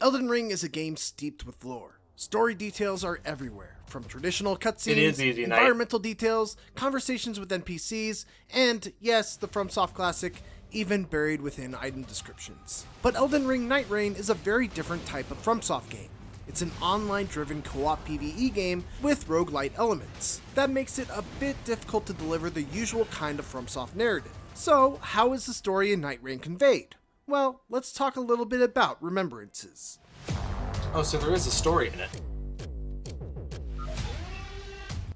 Speaker 3: Elden Ring is a game steeped with lore. Story details are everywhere, from traditional
Speaker 1: It
Speaker 3: cutscenes,
Speaker 1: is easy, Knight.
Speaker 3: environmental details, conversations with NPCs, and, yes, the FromSoft classic, even buried within item descriptions. But Elden Ring Night Rain is a very different type of FromSoft game. It's an online-driven co-op PvE game with roguelite elements. That makes it a bit difficult to deliver the usual kind of FromSoft narrative. So, how is the story in Night Rain conveyed? Well, let's talk a little bit about remembrances.
Speaker 1: Oh, so there is a story in it.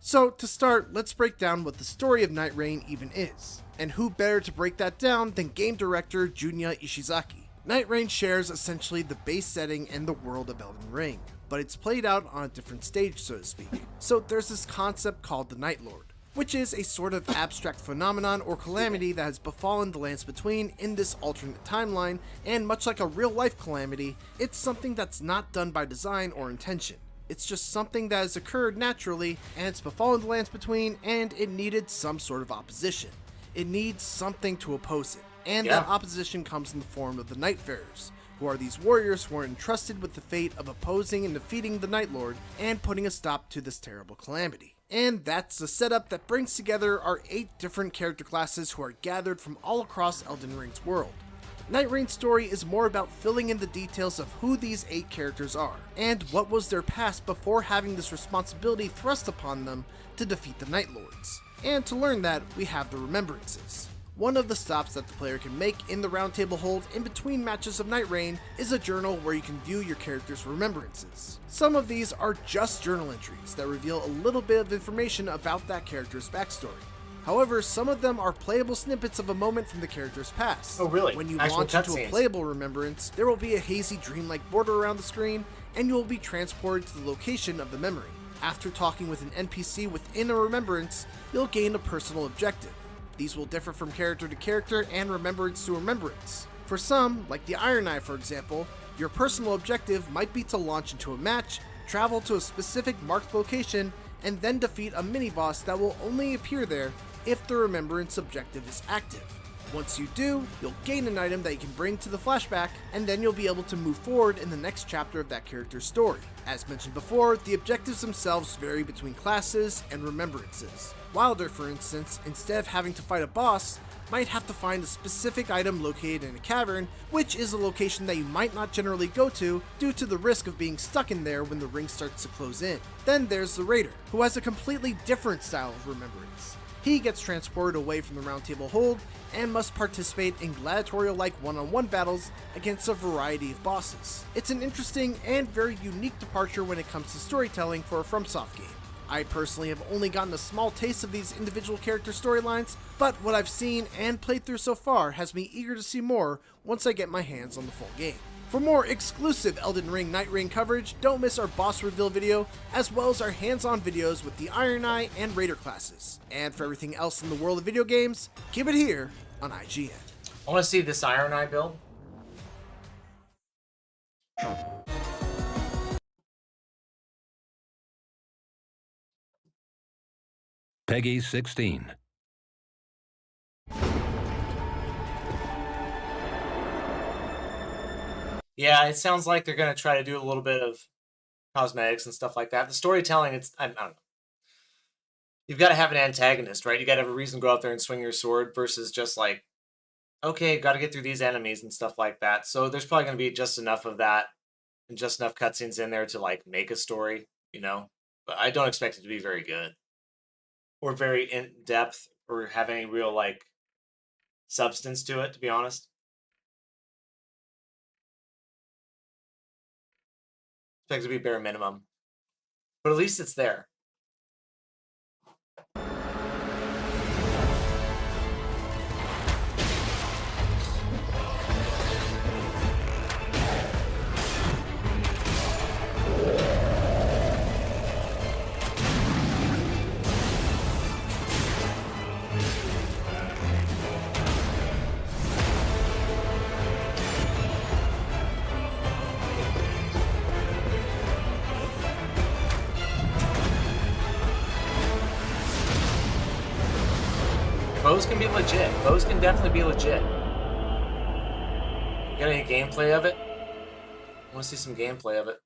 Speaker 3: So, to start, let's break down what the story of Night Rain even is. And who better to break that down than game director Junya Ishizaki. Night Rain shares essentially the base setting and the world of Elden Ring, but it's played out on a different stage, so to speak. So there's this concept called the Night Lord, which is a sort of abstract phenomenon or calamity that has befallen the lands between in this alternate timeline, and much like a real-life calamity, it's something that's not done by design or intention. It's just something that has occurred naturally, and it's befallen the lands between, and it needed some sort of opposition. It needs something to oppose it, and that opposition comes in the form of the Nightfarers, who are these warriors who are entrusted with the fate of opposing and defeating the Night Lord and putting a stop to this terrible calamity. And that's the setup that brings together our 8 different character classes who are gathered from all across Elden Ring's world. Night Rain's story is more about filling in the details of who these 8 characters are, and what was their past before having this responsibility thrust upon them to defeat the Night Lords. And to learn that, we have the Remembrances. One of the stops that the player can make in the Roundtable Hold in between matches of Night Rain is a journal where you can view your character's remembrances. Some of these are just journal entries that reveal a little bit of information about that character's backstory. However, some of them are playable snippets of a moment from the character's past.
Speaker 1: Oh, really?
Speaker 3: When you
Speaker 1: Actual
Speaker 3: launch into a
Speaker 1: cutscenes.
Speaker 3: playable remembrance, there will be a hazy dreamlike border around the screen, and you will be transported to the location of the memory. After talking with an NPC within a remembrance, you'll gain a personal objective. These will differ from character to character and remembrance to remembrance. For some, like the Iron Eye for example, your personal objective might be to launch into a match, travel to a specific marked location, and then defeat a mini-boss that will only appear there if the remembrance objective is active. Once you do, you'll gain an item that you can bring to the flashback, and then you'll be able to move forward in the next chapter of that character's story. As mentioned before, the objectives themselves vary between classes and remembrances. Wilder, for instance, instead of having to fight a boss, might have to find a specific item located in a cavern, which is a location that you might not generally go to due to the risk of being stuck in there when the ring starts to close in. Then there's the Raider, who has a completely different style of remembrance. He gets transported away from the Roundtable Hold and must participate in gladiatorial-like one-on-one battles against a variety of bosses. It's an interesting and very unique departure when it comes to storytelling for a FromSoft game. I personally have only gotten a small taste of these individual character storylines, but what I've seen and played through so far has me eager to see more once I get my hands on the full game. For more exclusive Elden Ring Night Rain coverage, don't miss our boss reveal video, as well as our hands-on videos with the Iron Eye and Raider classes. And for everything else in the world of video games, keep it here on IGN.
Speaker 1: I want to see this Iron Eye build.
Speaker 9: Peggy 16.
Speaker 1: Yeah, it sounds like they're going to try to do a little bit of cosmetics and stuff like that. The storytelling, I don't know. You've got to have an antagonist, right? You got to have a reason to go out there and swing your sword versus just like, okay, got to get through these enemies and stuff like that. So there's probably going to be just enough of that and just enough cutscenes in there to like make a story, you know? But I don't expect it to be very good or very in depth or have any real like substance to it, to be honest. Expect it to be bare minimum. But at least it's there. Bows can be legit. Bows can definitely be legit. Got any gameplay of it? I want to see some gameplay of it.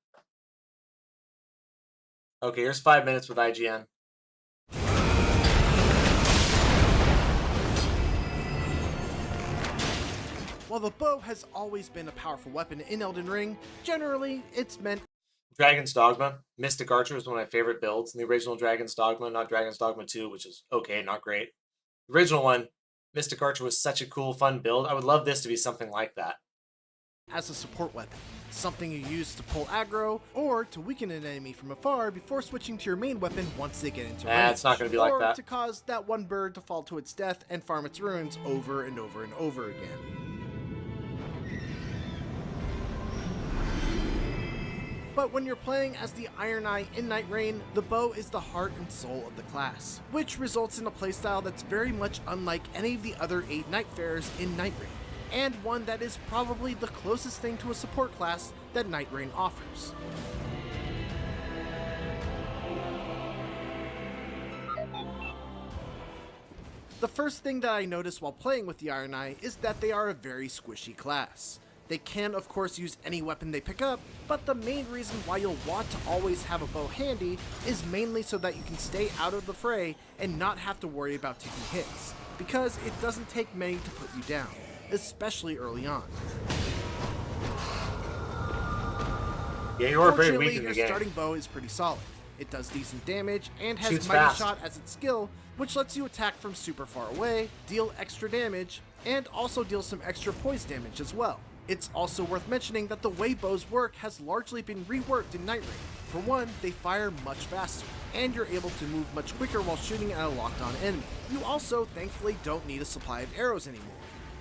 Speaker 1: Okay, here's 5 minutes with IGN.
Speaker 3: While the bow has always been a powerful weapon in Elden Ring, generally it's meant
Speaker 1: Dragon's Dogma. Mystic Archer was one of my favorite builds in the original Dragon's Dogma, not Dragon's Dogma 2, which is okay, not great. The original one, Mystic Archer, was such a cool, fun build. I would love this to be something like that.
Speaker 3: as a support weapon, something you use to pull aggro or to weaken an enemy from afar before switching to your main weapon once they get into range.
Speaker 1: It's not going to be like
Speaker 3: or
Speaker 1: that.
Speaker 3: to cause that one bird to fall to its death and farm its ruins over and over and over again. But when you're playing as the Iron Eye in Night Rain, the bow is the heart and soul of the class, which results in a playstyle that's very much unlike any of the other 8 Nightfarers in Night Rain, and one that is probably the closest thing to a support class that Night Rain offers. The first thing that I noticed while playing with the Iron Eye is that they are a very squishy class. They can, of course, use any weapon they pick up, but the main reason why you'll want to always have a bow handy is mainly so that you can stay out of the fray and not have to worry about taking hits, because it doesn't take many to put you down. especially early on.
Speaker 1: Yeah, you are very
Speaker 3: Fortunately,
Speaker 1: weak in the
Speaker 3: your
Speaker 1: game.
Speaker 3: starting bow is pretty solid. It does decent damage and has
Speaker 1: Shoots
Speaker 3: Mighty
Speaker 1: fast.
Speaker 3: Shot as its skill, which lets you attack from super far away, deal extra damage, and also deal some extra poise damage as well. It's also worth mentioning that the way bows work has largely been reworked in Night Rain. For one, they fire much faster, and you're able to move much quicker while shooting at a locked-on enemy. You also, thankfully, don't need a supply of arrows anymore.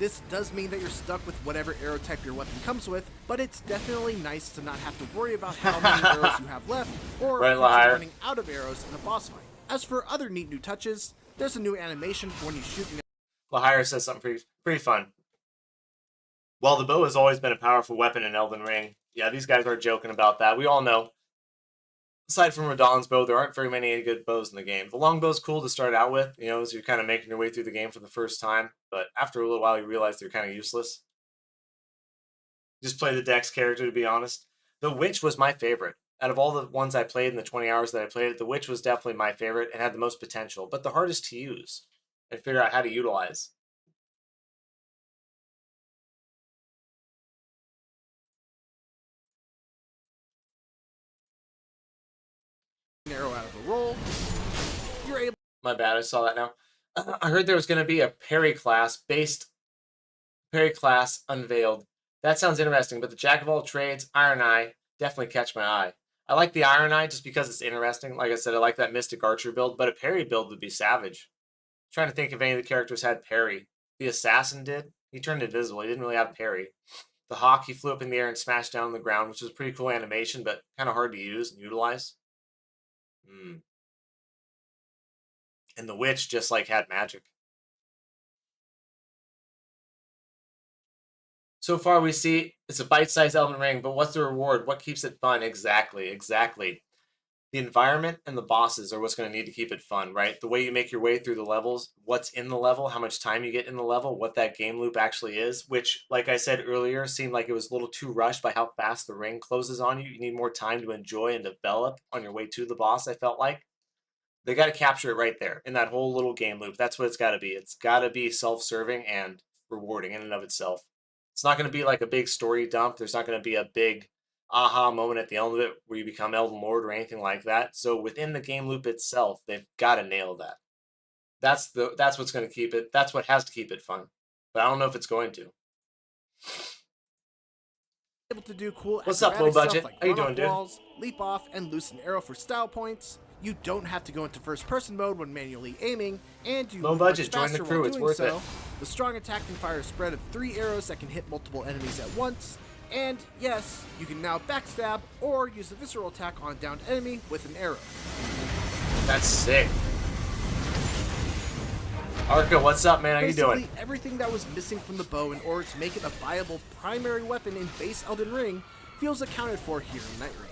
Speaker 3: This does mean that you're stuck with whatever arrow type your weapon comes with, but it's definitely nice to not have to worry about how many arrows you have left, or
Speaker 1: Right,
Speaker 3: potentially
Speaker 1: liar.
Speaker 3: running out of arrows in a boss fight. As for other neat new touches, there's a new animation for when you shoot an
Speaker 1: Lahire says something pretty fun. Well, the bow has always been a powerful weapon in Elden Ring. Yeah, these guys are joking about that. We all know. Aside from Radhan's bow, there aren't very many good bows in the game. The longbow's cool to start out with, you know, as you're kind of making your way through the game for the first time. But after a little while, you realize they're kind of useless. Just play the Dex character, to be honest. The Witch was my favorite. Out of all the ones I played in the 20 hours that I played it, the Witch was definitely my favorite and had the most potential, but the hardest to use and figure out how to utilize.
Speaker 3: arrow out of a roll, you're able
Speaker 1: My bad, I saw that now. I heard there was going to be a parry class unveiled. That sounds interesting, but the Jack of all trades, Iron Eye, definitely catch my eye. I like the Iron Eye just because it's interesting. Like I said, I like that Mystic Archer build, but a parry build would be savage. I'm trying to think if any of the characters had parry. The Assassin did. He turned invisible. He didn't really have parry. The Hawk, he flew up in the air and smashed down on the ground, which was a pretty cool animation, but kind of hard to use and utilize. And the Witch just like had magic. So far we see it's a bite-sized Elden Ring, but what's the reward? What keeps it fun? Exactly. The environment and the bosses are what's going to need to keep it fun, right? The way you make your way through the levels, what's in the level, how much time you get in the level, what that game loop actually is, which, like I said earlier, seemed like it was a little too rushed by how fast the ring closes on you. You need more time to enjoy and develop on your way to the boss, I felt like. They got to capture it right there in that whole little game loop. That's what it's got to be. It's got to be self-serving and rewarding in and of itself. It's not going to be like a big story dump. There's not going to be a big aha moment at the end of it where you become Elden Lord or anything like that. So within the game loop itself, they've got to nail that. That's what's going to keep it. That's what has to keep it fun. But I don't know if it's going to.
Speaker 3: able to do cool
Speaker 1: What's up, low
Speaker 3: acrobatic
Speaker 1: budget?
Speaker 3: stuff like
Speaker 1: How you
Speaker 3: run
Speaker 1: doing,
Speaker 3: off
Speaker 1: dude?
Speaker 3: walls, leap off, and loose an arrow for style points. You don't have to go into first-person mode when manually aiming, and you
Speaker 1: Low
Speaker 3: move
Speaker 1: budget,
Speaker 3: much
Speaker 1: join the
Speaker 3: faster
Speaker 1: crew,
Speaker 3: while
Speaker 1: it's
Speaker 3: doing
Speaker 1: worth
Speaker 3: so.
Speaker 1: it.
Speaker 3: The strong attack can fire a spread of 3 arrows that can hit multiple enemies at once. And yes, you can now backstab or use a visceral attack on a downed enemy with an arrow.
Speaker 1: That's sick. Arca, what's up, man? How you doing?
Speaker 3: Basically, everything that was missing from the bow in order to make it a viable primary weapon in base Elden Ring feels accounted for here in Night Rain.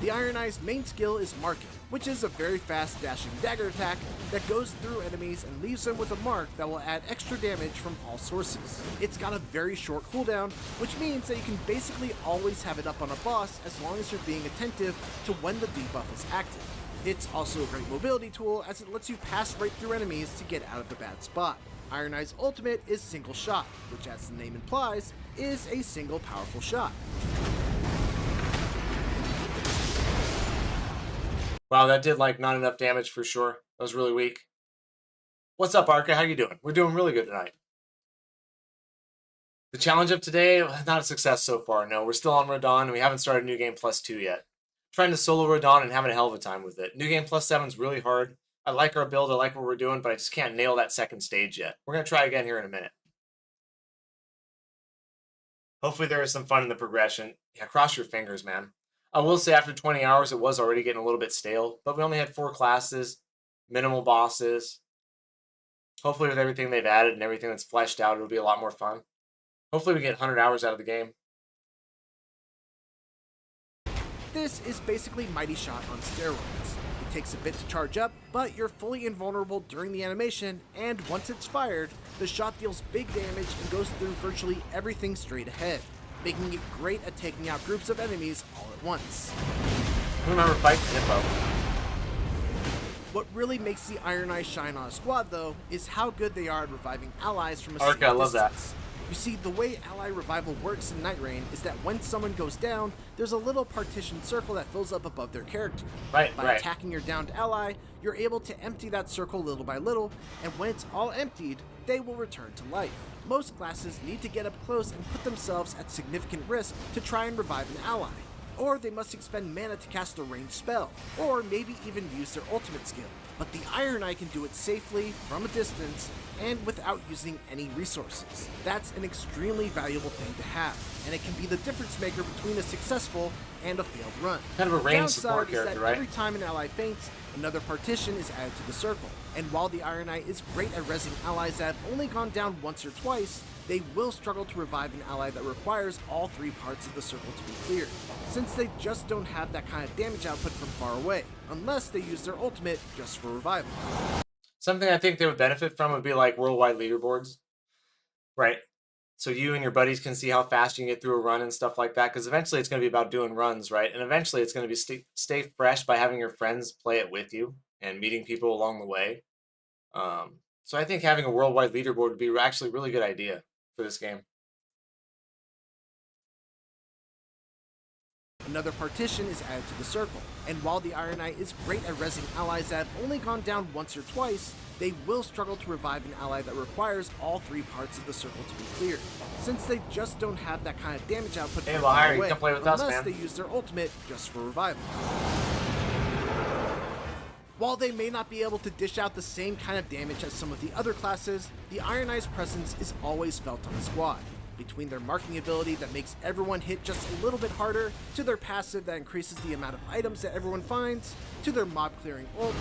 Speaker 3: The Iron Eye's main skill is Marking, which is a very fast dashing dagger attack that goes through enemies and leaves them with a mark that will add extra damage from all sources. It's got a very short cooldown, which means that you can basically always have it up on a boss as long as you're being attentive to when the debuff is active. It's also a great mobility tool as it lets you pass right through enemies to get out of the bad spot. Iron Eye's ultimate is Single Shot, which as the name implies, is a single powerful shot.
Speaker 1: Wow, that did like not enough damage for sure. That was really weak. What's up, Arca? How you doing? We're doing really good tonight. The challenge of today, not a success so far. No, we're still on Radhan and we haven't started New Game Plus 2 yet. Trying to solo Radhan and having a hell of a time with it. New Game Plus 7 is really hard. I like our build, I like what we're doing, but I just can't nail that second stage yet. We're going to try again here in a minute. Hopefully there is some fun in the progression. Yeah, cross your fingers, man. I will say after 20 hours, it was already getting a little bit stale, but we only had 4 classes, minimal bosses. Hopefully with everything they've added and everything that's fleshed out, it'll be a lot more fun. Hopefully we get 100 hours out of the game.
Speaker 3: This is basically Mighty Shot on steroids. It takes a bit to charge up, but you're fully invulnerable during the animation, and once it's fired, the shot deals big damage and goes through virtually everything straight ahead, making it great at taking out groups of enemies all at once.
Speaker 1: I remember fighting Hippo.
Speaker 3: What really makes the Iron Eye shine on a squad, though, is how good they are at reviving allies from a
Speaker 1: Arca,
Speaker 3: safe
Speaker 1: I love that.
Speaker 3: distance. You see, the way ally revival works in Night Rain is that when someone goes down, there's a little partitioned circle that fills up above their character.
Speaker 1: Right,
Speaker 3: By
Speaker 1: right.
Speaker 3: attacking your downed ally, you're able to empty that circle little by little, and when it's all emptied, they will return to life. Most classes need to get up close and put themselves at significant risk to try and revive an ally. Or they must expend mana to cast a ranged spell, or maybe even use their ultimate skill. But the Iron Eye can do it safely, from a distance, and without using any resources. That's an extremely valuable thing to have, and it can be the difference maker between a successful and a failed run.
Speaker 1: Kind of a ranged
Speaker 3: Downside
Speaker 1: support
Speaker 3: is
Speaker 1: character,
Speaker 3: that
Speaker 1: right?
Speaker 3: every time an ally faints, another partition is added to the circle. And while the Iron Eye is great at rezzing allies that have only gone down once or twice, they will struggle to revive an ally that requires all 3 parts of the circle to be cleared, since they just don't have that kind of damage output from far away, unless they use their ultimate just for revival.
Speaker 1: Something I think they would benefit from would be like worldwide leaderboards, right? So you and your buddies can see how fast you can get through a run and stuff like that, because eventually it's going to be about doing runs, right? And eventually it's going to be stay fresh by having your friends play it with you and meeting people along the way. So I think having a worldwide leaderboard would be actually a really good idea for this game.
Speaker 3: Another partition is added to the circle, and while the Iron Eye is great at rezzing allies that have only gone down once or twice, they will struggle to revive an ally that requires all 3 parts of the circle to be cleared, since they just don't have that kind of damage output
Speaker 1: Hey,
Speaker 3: from
Speaker 1: well,
Speaker 3: far
Speaker 1: Harry, you
Speaker 3: away,
Speaker 1: can play with us,
Speaker 3: unless
Speaker 1: man.
Speaker 3: they use their ultimate just for revival. While they may not be able to dish out the same kind of damage as some of the other classes, the Iron Eye's presence is always felt on the squad. Between their marking ability that makes everyone hit just a little bit harder, to their passive that increases the amount of items that everyone finds, to their mob clearing ult,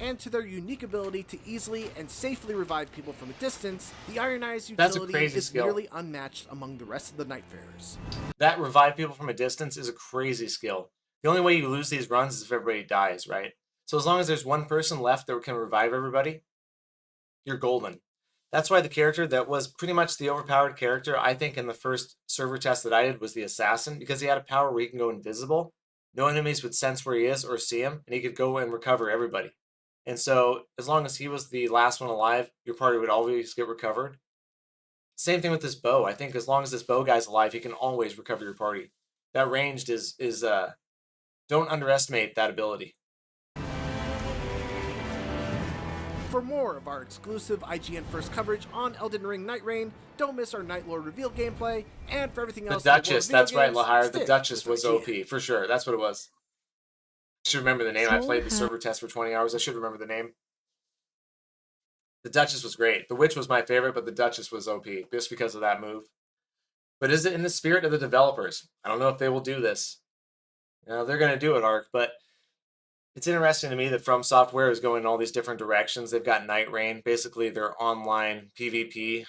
Speaker 3: and to their unique ability to easily and safely revive people from a distance, the Iron Eye's utility
Speaker 1: crazy
Speaker 3: is
Speaker 1: skill.
Speaker 3: nearly unmatched among the rest of the Nightfarers.
Speaker 1: That revive people from a distance is a crazy skill. The only way you lose these runs is if everybody dies, right? So as long as there's one person left that can revive everybody, you're golden. That's why the character that was pretty much the overpowered character, I think, in the first server test that I did was the Assassin, because he had a power where he can go invisible. No enemies would sense where he is or see him, and he could go and recover everybody. And so as long as he was the last one alive, your party would always get recovered. Same thing with this bow. I think as long as this bow guy's alive, he can always recover your party. That ranged is don't underestimate that ability.
Speaker 3: For more of our exclusive IGN First coverage on Elden Ring Night Rain, don't miss our Night Lord reveal gameplay, and for everything
Speaker 1: The
Speaker 3: else in the world of
Speaker 1: Duchess,
Speaker 3: video
Speaker 1: that's right,
Speaker 3: games,
Speaker 1: Lahire. The
Speaker 3: stick
Speaker 1: Duchess
Speaker 3: with
Speaker 1: was
Speaker 3: IGN.
Speaker 1: OP, for sure. That's what it was. I should remember the name. I
Speaker 7: So
Speaker 1: played the server test for 20 hours. I should remember the name. The Duchess was great. The Witch was my favorite, but the Duchess was OP, just because of that move. But is it in the spirit of the developers? I don't know if they will do this. You know, they're going to do it, Ark, but it's interesting to me that From Software is going in all these different directions. They've got Night Rain, basically their online PvP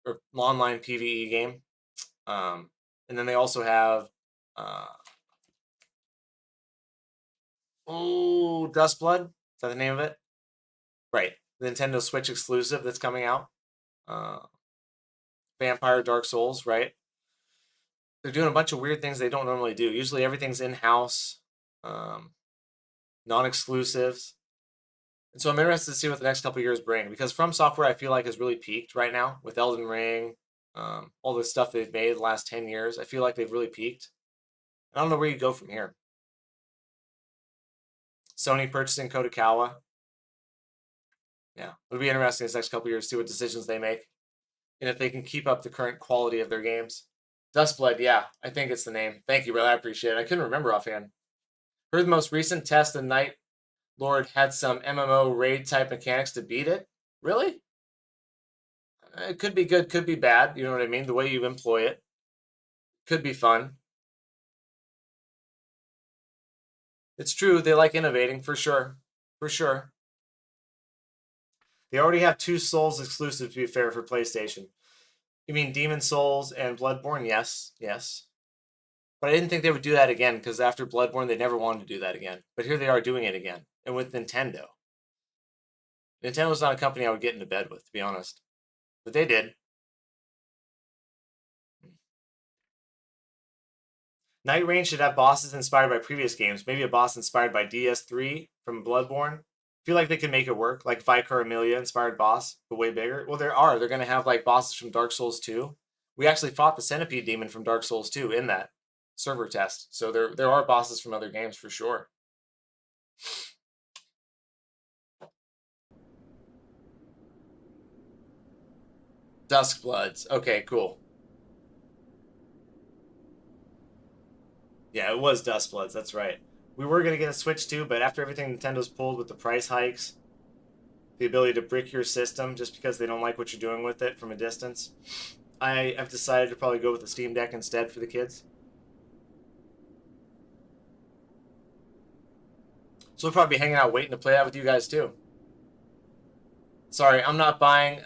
Speaker 1: or online PvE game. And then they also have Dustblood. Is that the name of it? Right. The Nintendo Switch exclusive that's coming out. Vampire Dark Souls, right? They're doing a bunch of weird things they don't normally do. Usually everything's in-house. Non-exclusives. And so I'm interested to see what the next couple of years bring, because From Software I feel like has really peaked right now with Elden Ring, all the stuff they've made the last 10 years. I feel like they've really peaked. I don't know where you go from here. Sony purchasing Kodakawa. Yeah, it'll be interesting this next couple of years to see what decisions they make and if they can keep up the current quality of their games. Dustblood, yeah, I think it's the name. Thank you, brother. I appreciate it. I couldn't remember offhand. Heard the most recent test of Night Lord had some MMO raid type mechanics to beat it. Really? It could be good, could be bad. You know what I mean? The way you employ it could be fun. It's true. They like innovating for sure. For sure. They already have 2 Souls exclusive, to be fair, for PlayStation. You mean Demon Souls and Bloodborne? Yes. Yes. But I didn't think they would do that again, because after Bloodborne, they never wanted to do that again. But here they are doing it again. And with Nintendo. Nintendo's not a company I would get into bed with, to be honest. But they did. Night Rain should have bosses inspired by previous games. Maybe a boss inspired by DS3 from Bloodborne. feel like they can make it work, like Vicar Amelia inspired boss, but way bigger. Well, there are. They're going to have like bosses from Dark Souls 2. We actually fought the Centipede Demon from Dark Souls 2 in that server test. So there are bosses from other games for sure. Duskbloods. Okay, cool. Yeah, it was Duskbloods. That's right. We were going to get a Switch too, but after everything Nintendo's pulled with the price hikes, the ability to brick your system just because they don't like what you're doing with it from a distance, I have decided to probably go with the Steam Deck instead for the kids. So we'll probably be hanging out waiting to play that with you guys too. Sorry, I'm not buying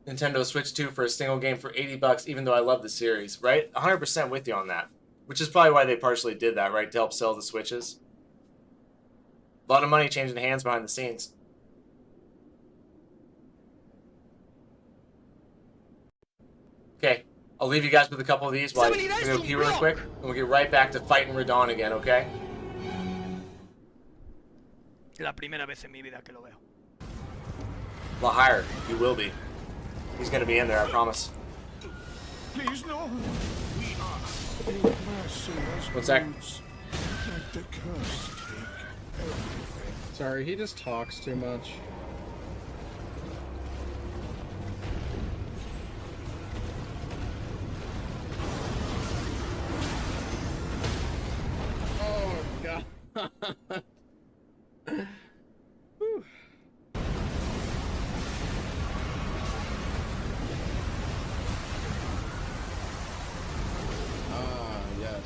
Speaker 1: Nintendo Switch 2 for a single game for $80, even though I love the series, right? 100% with you on that. Which is probably why they partially did that, right? To help sell the Switches. A lot of money changing hands behind the scenes. Okay, I'll leave you guys with a couple of these while I go pee really quick, and we'll get right back to fighting Radhan again, okay?
Speaker 8: La primera vez en mi vida que lo veo.
Speaker 1: A lot higher. He will be. He's gonna be in there, I promise.
Speaker 6: Please no.
Speaker 1: One sec.
Speaker 10: Sorry, he just talks too much. Oh god. Whew. Ah, yes.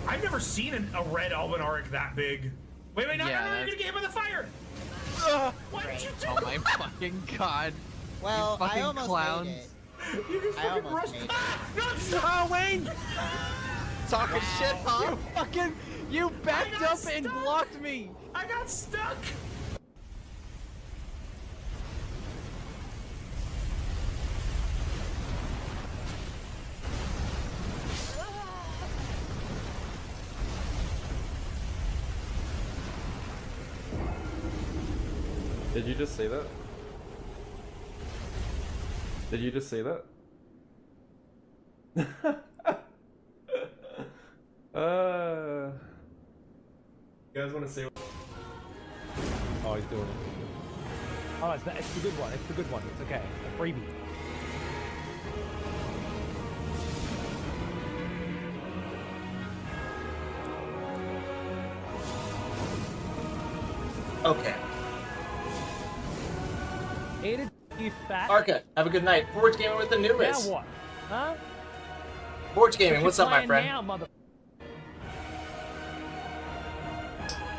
Speaker 11: I've never seen a red Albinauric that big. Wait, no, you're gonna get hit by the fire! Why did you do that?
Speaker 10: Oh my fucking god.
Speaker 5: Well,
Speaker 10: you fucking
Speaker 5: I almost
Speaker 10: clowns.
Speaker 5: made it.
Speaker 11: You just
Speaker 5: I
Speaker 11: fucking
Speaker 5: almost
Speaker 11: rushed.
Speaker 5: made it.
Speaker 11: Ah! No, stop!
Speaker 10: Oh, Wayne! Talking shit, huh? You backed up and blocked me!
Speaker 11: I got stuck!
Speaker 12: Did you just say that? Did you just say that? You guys want to say? Oh, he's doing it.
Speaker 13: Oh, it's the good one. It's the good one. It's okay. It's a freebie.
Speaker 1: Okay.
Speaker 13: Ate it, you fat.
Speaker 1: Arca, have a good night. Forge Gaming with the
Speaker 13: Now
Speaker 1: newest.
Speaker 13: what? Huh?
Speaker 1: Forge Gaming, what's up, my friend?
Speaker 13: Now, mother.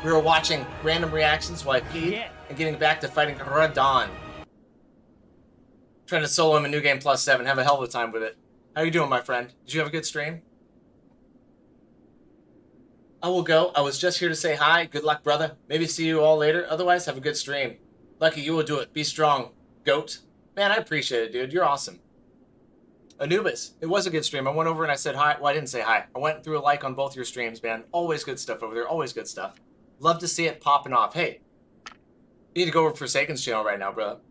Speaker 1: We were watching random reactions while I peed and getting back to fighting Radhan. Trying to solo him in New Game Plus 7. Have a hell of a time with it. How you doing, my friend? Did you have a good stream? I will go. I was just here to say hi. Good luck, brother. Maybe see you all later. Otherwise, have a good stream. Lucky you will do it. Be strong, goat. Man, I appreciate it, dude. You're awesome. Anubis, it was a good stream. I went over and I said hi. Well, I didn't say hi. I went through a like on both your streams, man. Always good stuff over there. Always good stuff. Love to see it popping off. Hey, you need to go over to Forsaken's channel right now, brother.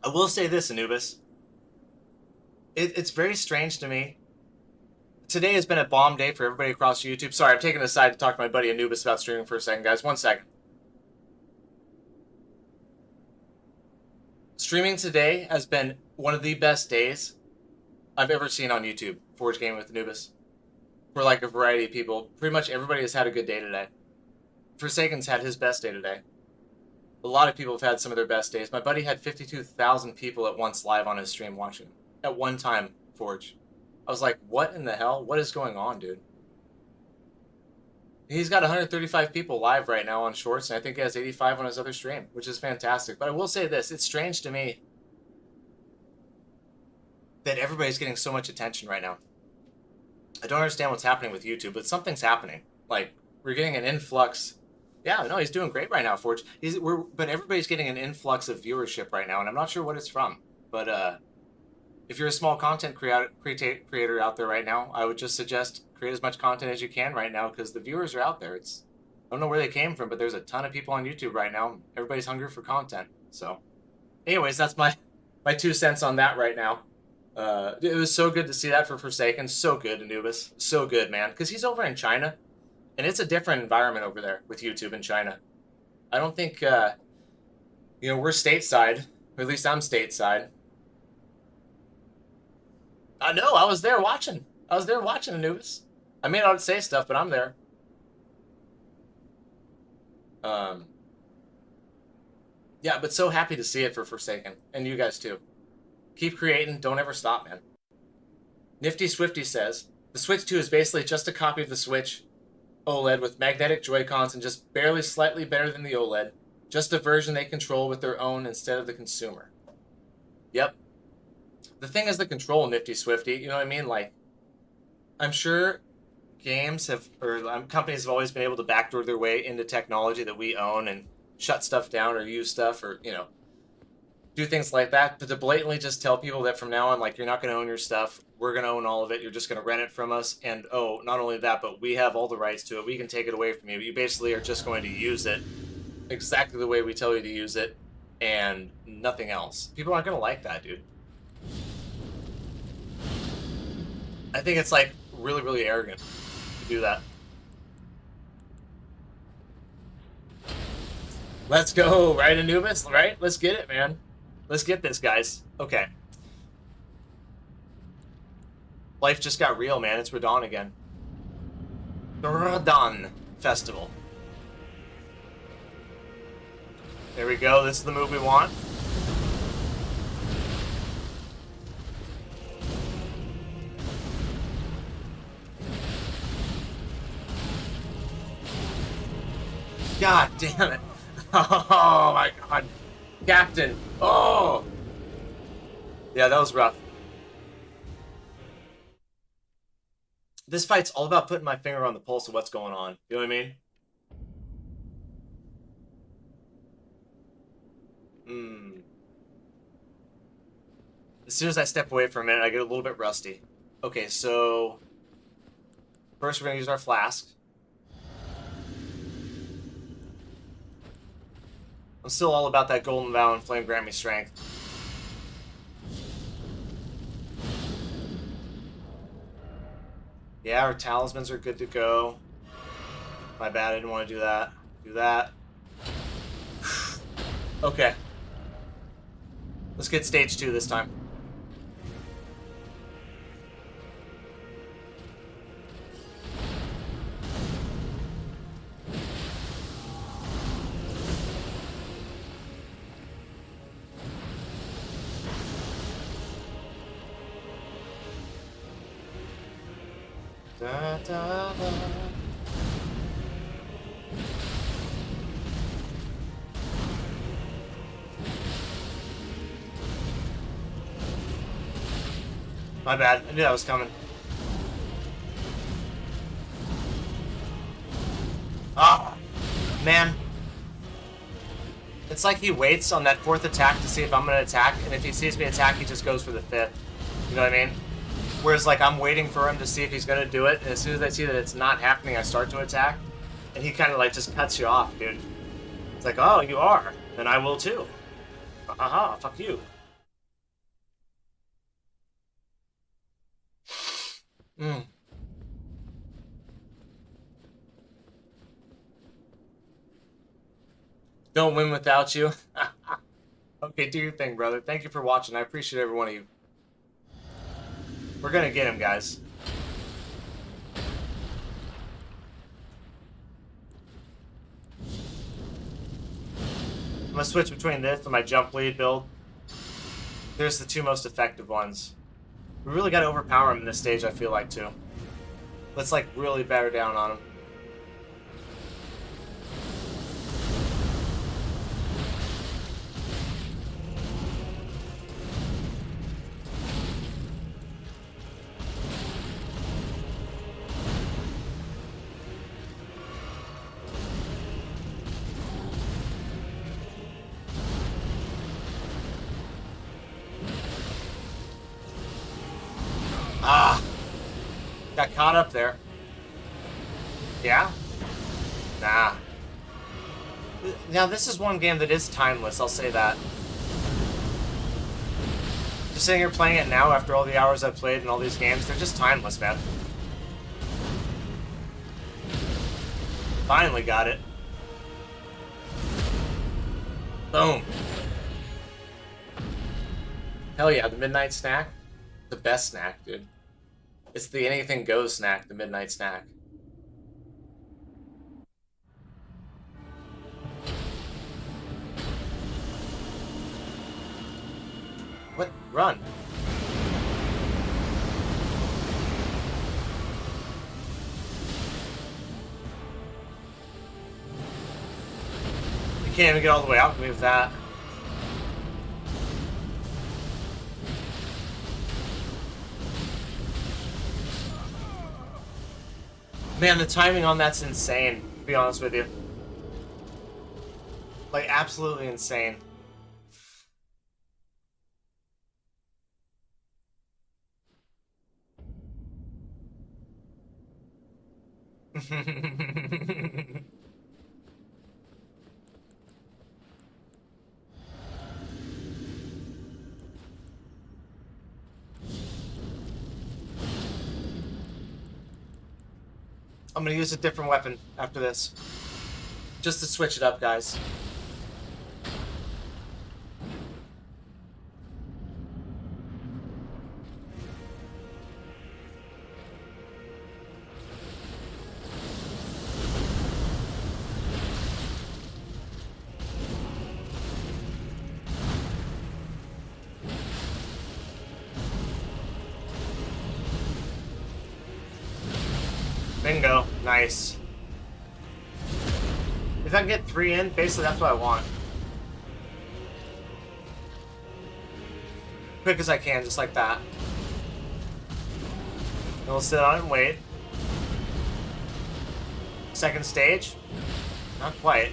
Speaker 1: I will say this, Anubis. It's very strange to me. Today has been a bomb day for everybody across YouTube. Sorry, I'm taking a side to talk to my buddy Anubis about streaming for a second, guys. 1 second. Streaming today has been one of the best days I've ever seen on YouTube. Forge Gaming with Anubis. For like a variety of people. Pretty much everybody has had a good day today. Forsaken's had his best day today. A lot of people have had some of their best days. My buddy had 52,000 people at once live on his stream watching. At one time, Forge. I was like, what in the hell? What is going on, dude? He's got 135 people live right now on Shorts, and I think he has 85 on his other stream, which is fantastic. But I will say this, it's strange to me that everybody's getting so much attention right now. I don't understand what's happening with YouTube, but something's happening. Like, we're getting an influx. Yeah, no, he's doing great right now, Forge. But everybody's getting an influx of viewership right now, and I'm not sure what it's from. But if you're a small content creator out there right now, I would just suggest create as much content as you can right now, because the viewers are out there. I don't know where they came from, but there's a ton of people on YouTube right now. Everybody's hungry for content. So, anyways, that's my 2 cents on that right now. It was so good to see that for Forsaken. So good, Anubis. So good, man. Because he's over in China, and it's a different environment over there with YouTube in China. I don't think, we're stateside, or at least I'm stateside. I know, I was there watching. Anubis. I may not say stuff, but I'm there. Yeah, but so happy to see it for Forsaken. And you guys too. Keep creating. Don't ever stop, man. Nifty Swifty says, the Switch 2 is basically just a copy of the Switch OLED with magnetic Joy-Cons and just barely slightly better than the OLED. Just a version they control with their own instead of the consumer. Yep. The thing is the control, Nifty Swifty. You know what I mean? Like, I'm sure companies have always been able to backdoor their way into technology that we own and shut stuff down or use stuff or, do things like that. But to blatantly just tell people that from now on, like, you're not going to own your stuff. We're going to own all of it. You're just going to rent it from us. And, oh, not only that, but we have all the rights to it. We can take it away from you. You basically are just going to use it exactly the way we tell you to use it and nothing else. People aren't going to like that, dude. I think it's, like, really, really arrogant to do that. Let's go, right, Anubis? Right? Let's get it, man. Let's get this, guys. Okay. Life just got real, man. It's Radhan again. The Radhan Festival. There we go. This is the move we want. God damn it. Oh my god. Captain. Oh. Yeah, that was rough. This fight's all about putting my finger on the pulse of what's going on. You know what I mean? As soon as I step away for a minute, I get a little bit rusty. Okay, so first we're going to use our flask. I'm still all about that golden vow and flame grant me strength. Yeah, our talismans are good to go. My bad, I didn't want to do that. Do that. Okay. Let's get stage 2 this time. Da, da, da. My bad. I knew that was coming. Ah, man. It's like he waits on that 4th attack to see if I'm going to attack, and if he sees me attack, he just goes for the 5th. You know what I mean? Whereas, like, I'm waiting for him to see if he's going to do it, and as soon as I see that it's not happening, I start to attack. And he kind of, like, just cuts you off, dude. It's like, oh, you are. Then I will, too. Haha, fuck you. Don't win without you. Okay, do your thing, brother. Thank you for watching. I appreciate every one of you. We're gonna get him, guys. I'm gonna switch between this and my jump lead build. There's the two most effective ones. We really gotta overpower him in this stage, I feel like, too. Let's, like, really bear down on him. Ah! Got caught up there. Yeah? Nah. Now, this is one game that is timeless, I'll say that. Just sitting here playing it now after all the hours I've played in all these games, they're just timeless, man. Finally got it. Boom. Hell yeah, the midnight snack. The best snack, dude. It's the anything goes snack, the midnight snack. What? Run. You can't even get all the way out with that. Man, the timing on that's insane, to be honest with you. Like, absolutely insane. I'm gonna use a different weapon after this. Just to switch it up, guys. Bingo. Nice. If I can get 3 in, basically that's what I want. Quick as I can, just like that. And we'll sit on it and wait. Second stage? Not quite.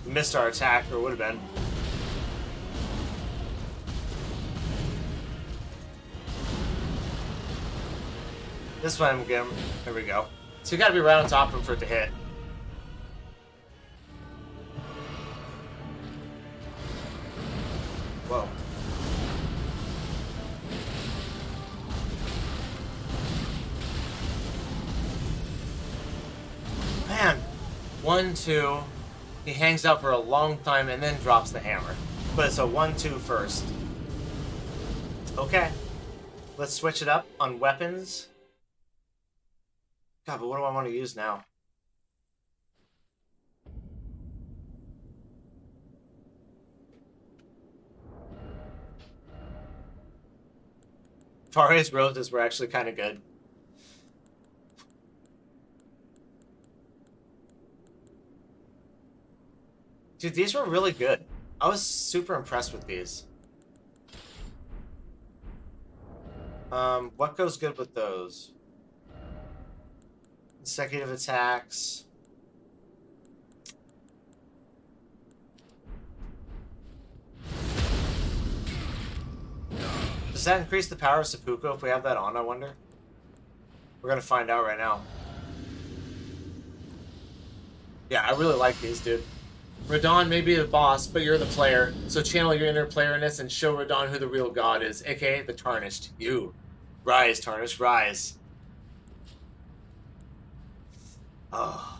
Speaker 1: We missed our attack, or would have been. This one, I'm getting. There we go. So you gotta be right on top of him for it to hit. Whoa. Man. 1, 2. He hangs out for a long time and then drops the hammer. But it's a 1, 2 first. Okay. Let's switch it up on weapons. God, but what do I want to use now? Faria's roses were actually kind of good. Dude, these were really good. I was super impressed with these. What goes good with those? Consecutive attacks. Does that increase the power of seppuku if we have that on, I wonder? We're gonna find out right now. Yeah, I really like these, dude. Radhan may be the boss, but you're the player. So channel your inner playerness and show Radhan who the real god is, aka the Tarnished. You. Rise, Tarnished, rise. Oh.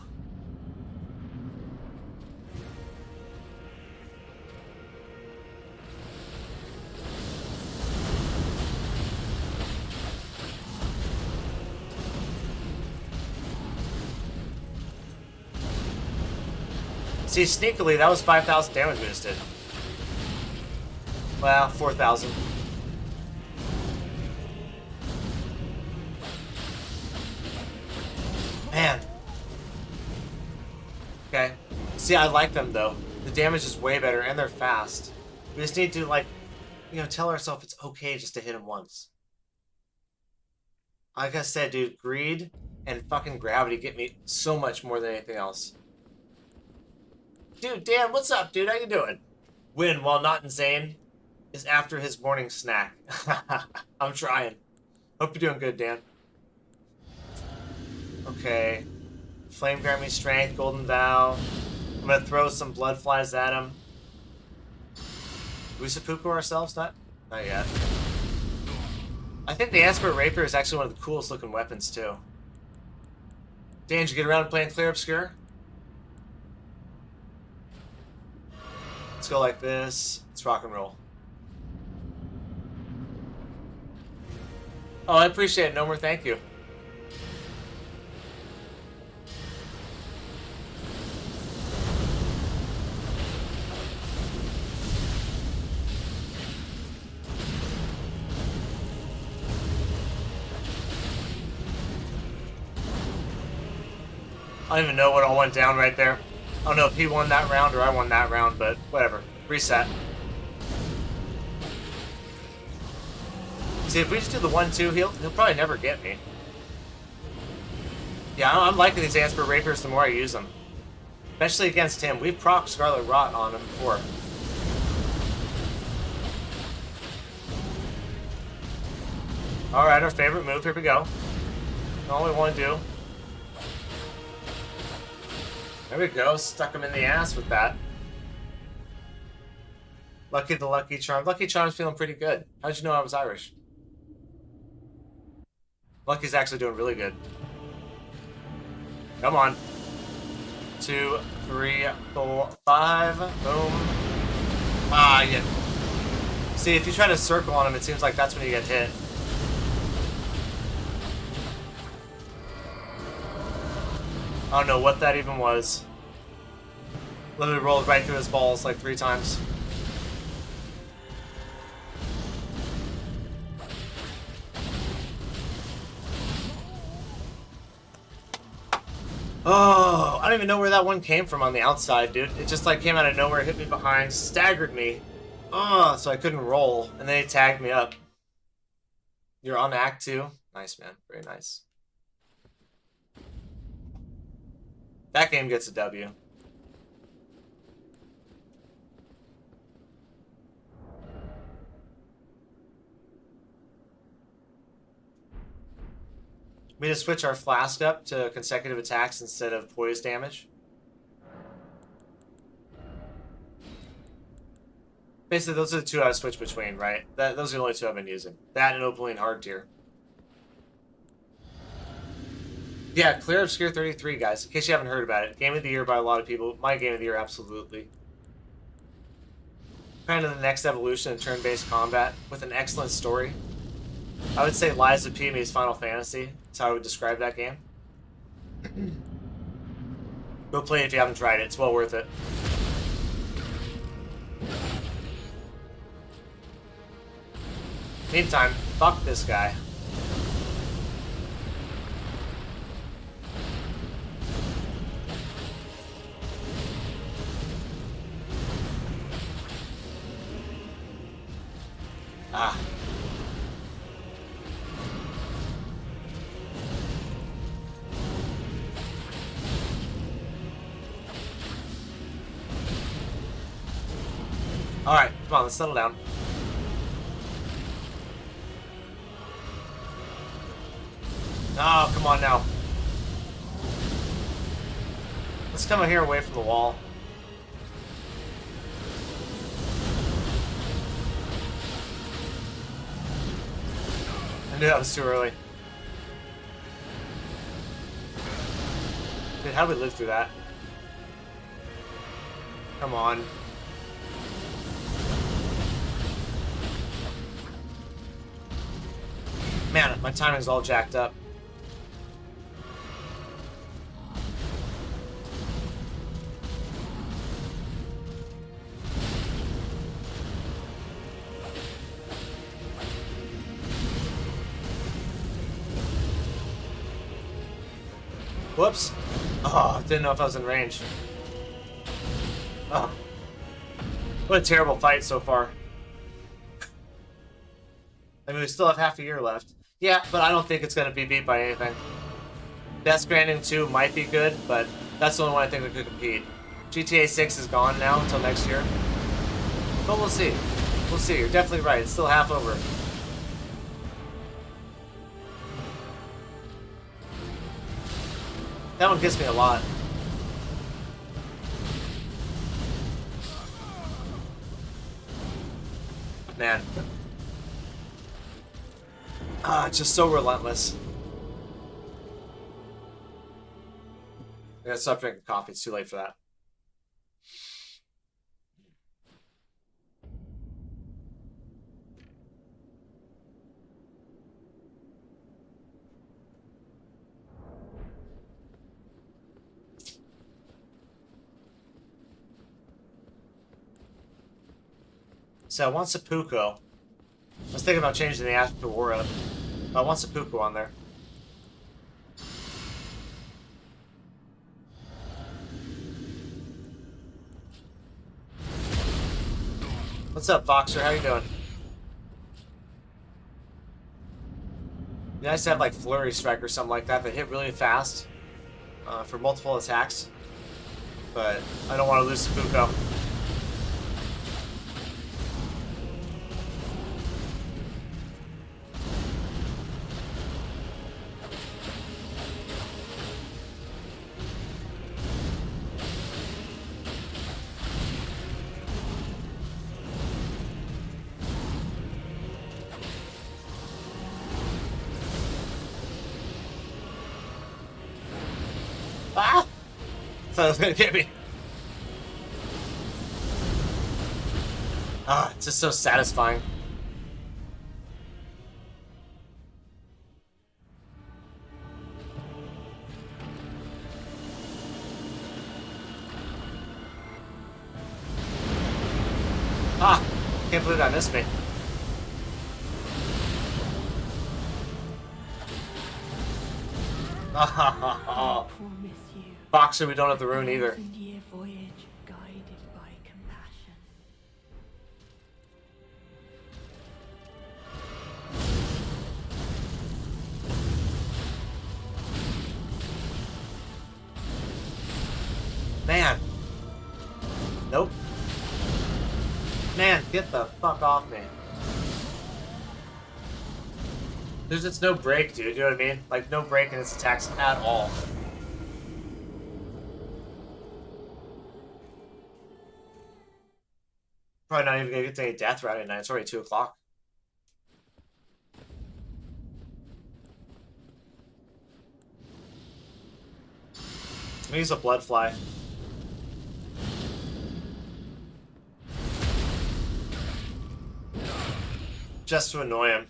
Speaker 1: See, sneakily, that was 5,000 damage boosted. Well, 4,000. Man. Okay. See, I like them, though. The damage is way better, and they're fast. We just need to, like, you know, tell ourselves it's okay just to hit him once. Like I said, dude, greed and fucking gravity get me so much more than anything else. Dude, Dan, what's up, dude? How you doing? Win while not insane is after his morning snack. I'm trying. Hope you're doing good, Dan. Okay. Flame grant me strength, golden vow. I'm gonna throw some blood flies at him. Do we seppuku ourselves? Not yet. I think the Aspirate Rapier is actually one of the coolest looking weapons too. Dan, did you get around to playing Clear Obscure? Let's go like this. Let's rock and roll. Oh, I appreciate it, Nomer. Thank you. I don't even know what all went down right there. I don't know if he won that round or I won that round, but whatever. Reset. See, if we just do the 1-2, he'll probably never get me. Yeah, I'm liking these Aspirate Rapiers the more I use them. Especially against him. We've procced Scarlet Rot on him before. Alright, our favorite move. Here we go. All we want to do. There we go. Stuck him in the ass with that. Lucky the Lucky Charm. Lucky Charm's feeling pretty good. How'd you know I was Irish? Lucky's actually doing really good. Come on. 2, 3, 4, 5. Boom. Ah, yeah. See, if you try to circle on him, it seems like that's when you get hit. I don't know what that even was. Literally rolled right through his balls like 3 times. Oh, I don't even know where that one came from on the outside, dude. It just like came out of nowhere, hit me behind, staggered me. Oh, so I couldn't roll, and then he tagged me up. You're on Act 2? Nice, man. Very nice. That game gets a W. We need to switch our flask up to consecutive attacks instead of poise damage. Basically, those are the two I switch between, right? Those are the only two I've been using. That and Opaline Hard Tier. Yeah, Clear Obscure 33, guys, in case you haven't heard about it. Game of the Year by a lot of people. My Game of the Year, absolutely. Kind of the next evolution in turn-based combat with an excellent story. I would say Lies of P meets Final Fantasy. That's how I would describe that game. Go play it if you haven't tried it. It's well worth it. Meantime, fuck this guy. Ah. Alright, come on, let's settle down. Oh, come on now. Let's come in here away from the wall. I knew that was too early. Dude, how did we live through that? Come on. Man, my timing's all jacked up. Whoops. Oh, didn't know if I was in range. Oh. What a terrible fight so far. I mean, we still have half a year left. Yeah, but I don't think it's going to be beat by anything. Death Stranding 2 might be good, but that's the only one I think that could compete. GTA 6 is gone now until next year. But we'll see. We'll see. You're definitely right. It's still half over. That one gets me a lot. Man. It's just so relentless. I gotta stop drinking coffee. It's too late for that. So I want seppuku. I was thinking about changing the After War up. But I want seppuku on there. What's up, Voxer? How you doing? Be nice to have like Flurry Strike or something like that hit really fast for multiple attacks. But I don't want to lose seppuku. Ah! Thought it was gonna get me. Ah, it's just so satisfying. Ah! Can't believe that missed me. Oh. Boxer, we don't have the rune either.
Speaker 2: Voyage guided by compassion.
Speaker 1: Man. Nope. Man, get the fuck off me. There's just no break, dude. You know what I mean? Like, no break in its attacks at all. Probably not even gonna get to any death right at night. It's already 2 o'clock. I'm gonna use a blood fly. Just to annoy him.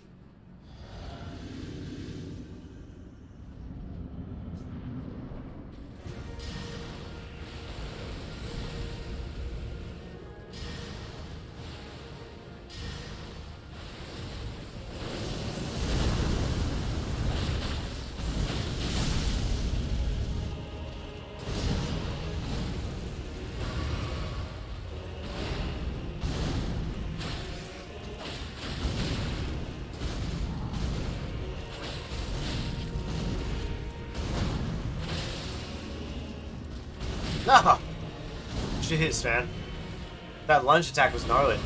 Speaker 1: No! Jeez, man. That lunge attack was gnarly.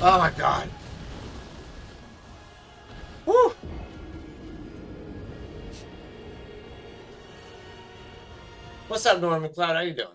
Speaker 1: Oh my god. Woo! What's up, Norman Cloud? How you doing?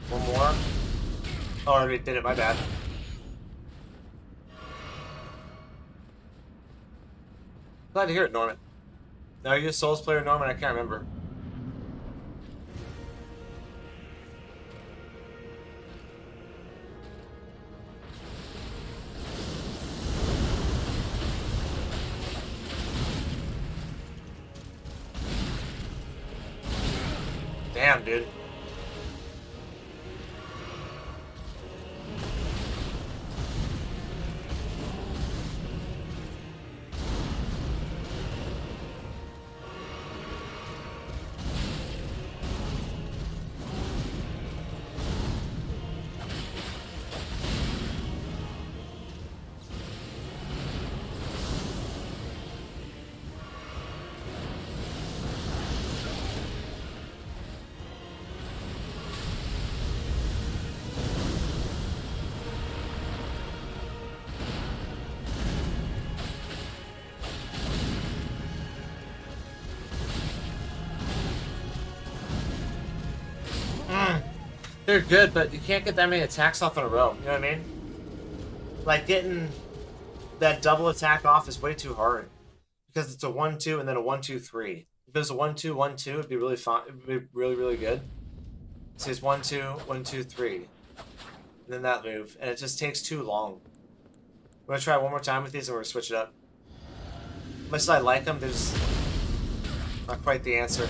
Speaker 1: One more. Oh, I already did it, my bad. Glad to hear it, Norman. Now, are you a Souls player, Norman? I can't remember. Damn, dude. They're good, but you can't get that many attacks off in a row. You know what I mean? Like, getting that double attack off is way too hard. Because it's a 1-2 and then a 1-2-3. If it was a 1-2-1-2, it'd be really fun. It'd be really, really good. See, it's 1-2, 1-2-3. And then that move. And it just takes too long. We're gonna try it one more time with these and we're gonna switch it up. Much as I like them, there's not quite the answer.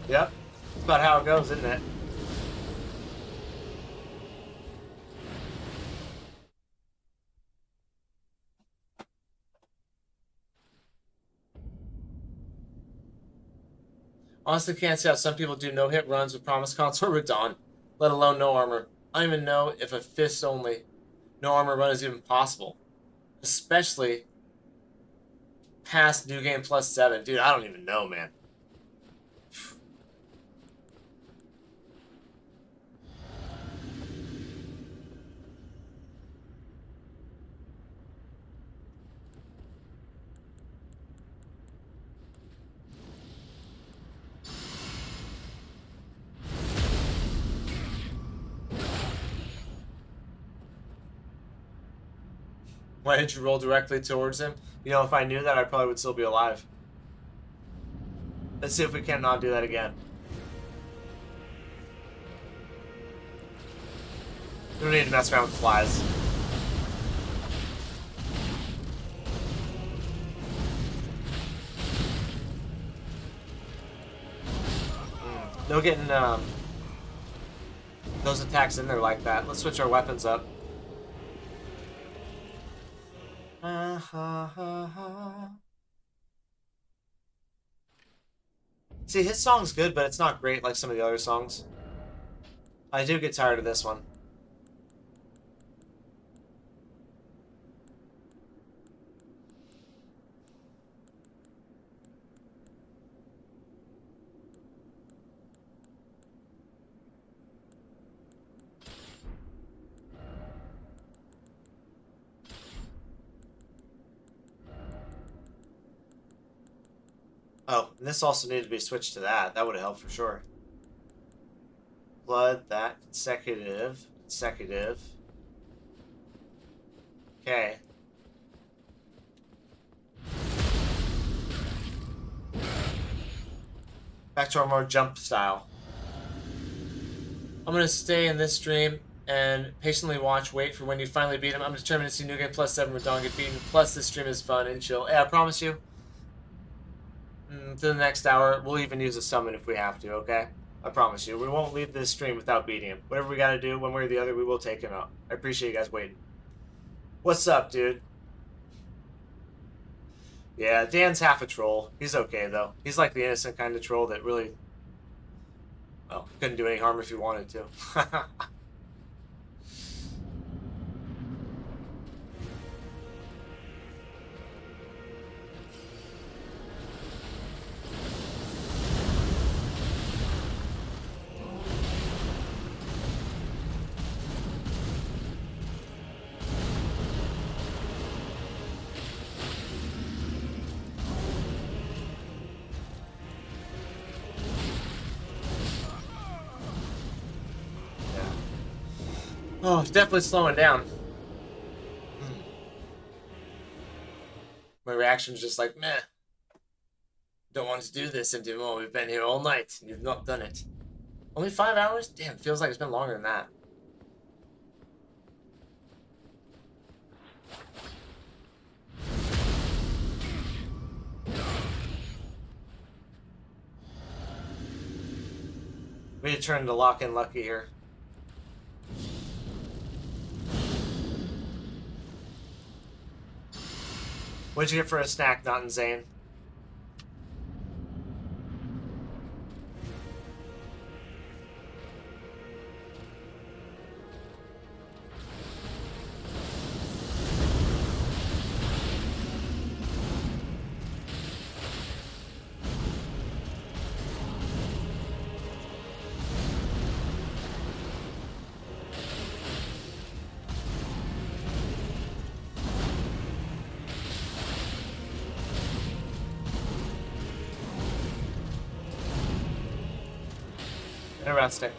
Speaker 1: Yep. That's about how it goes, isn't it? Honestly, can't see how some people do no-hit runs with Promised Consort Radhan, let alone no armor. I don't even know if a fist only no armor run is even possible. Especially past New Game Plus 7. Dude, I don't even know, man. Why did you roll directly towards him? You know, if I knew that, I probably would still be alive. Let's see if we cannot do that again. We don't need to mess around with flies. No getting those attacks in there like that. Let's switch our weapons up. See, his song's good, but it's not great like some of the other songs. I do get tired of this one. Oh, and this also needed to be switched to that. That would have helped for sure. Blood, that, consecutive, consecutive. Okay. Back to our more jump style. I'm going to stay in this stream and patiently watch, wait for when you finally beat him. I'm determined to see New Game Plus 7 where Dawn get beaten. Plus, this stream is fun and chill. Hey, I promise you. To the next hour, we'll even use a summon if we have to, okay? I promise you. We won't leave this stream without beating him. Whatever we gotta do, one way or the other, we will take him out. I appreciate you guys waiting. What's up, dude? Yeah, Dan's half a troll. He's okay, though. He's like the innocent kind of troll that really... Well, couldn't do any harm if he wanted to. Oh, it's definitely slowing down. My reaction's just like, meh. Don't want to do this and do more. We've been here all night and you've not done it. Only 5 hours? Damn, feels like it's been longer than that. We need to turn to lock in lucky here. What'd you get for a snack, not insane? Interesting.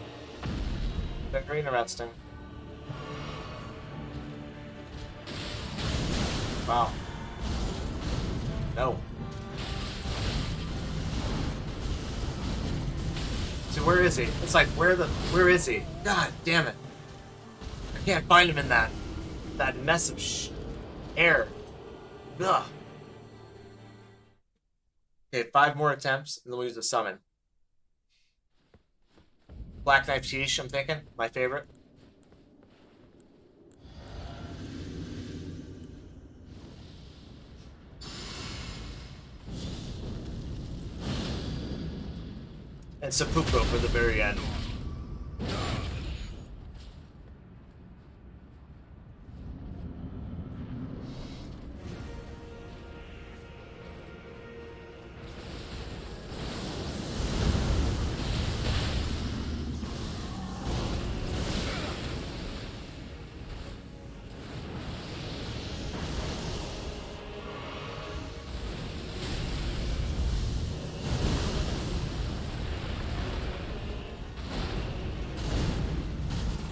Speaker 1: Very interesting. Wow. No. So where is he? It's like, where is he? God damn it. I can't find him in that mess of air. Ugh. Okay, 5 more attempts, and then we'll use the summon. Black Knife Sheesh, I'm thinking. My favorite. And Seppuku for the very end.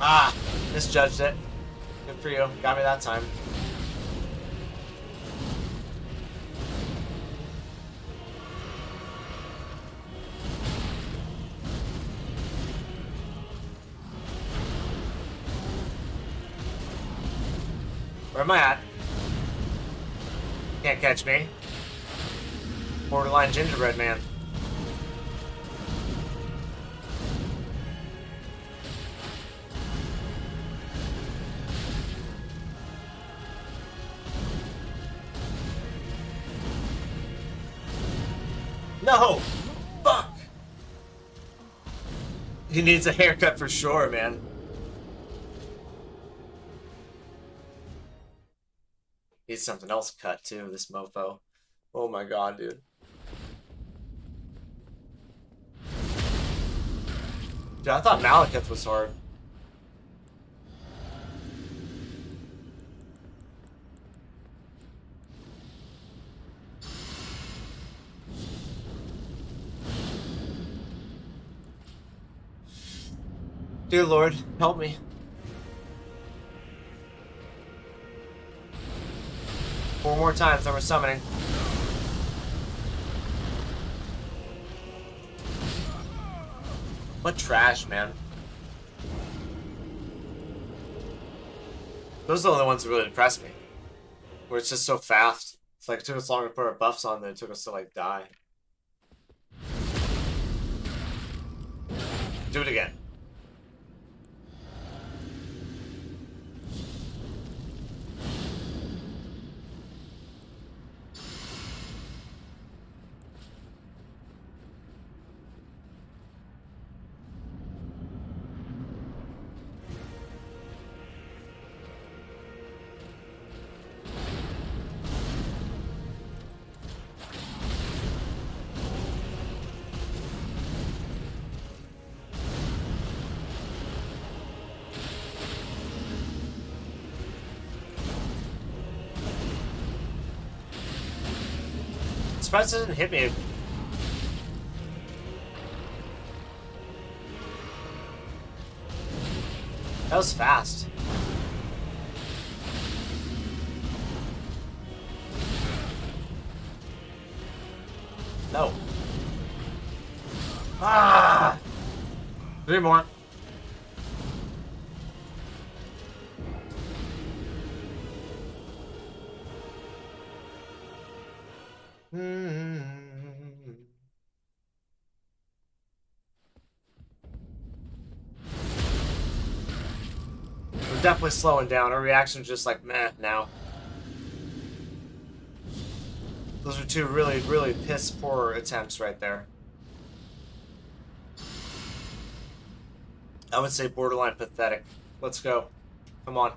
Speaker 1: Ah, misjudged it. Good for you. Got me that time. Where am I at? Can't catch me. Borderline gingerbread man. No! Fuck! He needs a haircut for sure, man. Needs something else cut too, this mofo. Oh my god, dude. Dude, I thought Malekith was hard. Dear Lord, help me. Four more times, then we're summoning. What trash, man. Those are the only ones that really impress me. Where it's just so fast. It's like it took us longer to put our buffs on than it took us to like die. Do it again. surprised it didn't hit me. That was fast. No. Ah! 3 more. We're definitely slowing down. Our reaction's just like meh now. Those are 2 really, really piss poor attempts right there. I would say borderline pathetic. Let's go. Come on.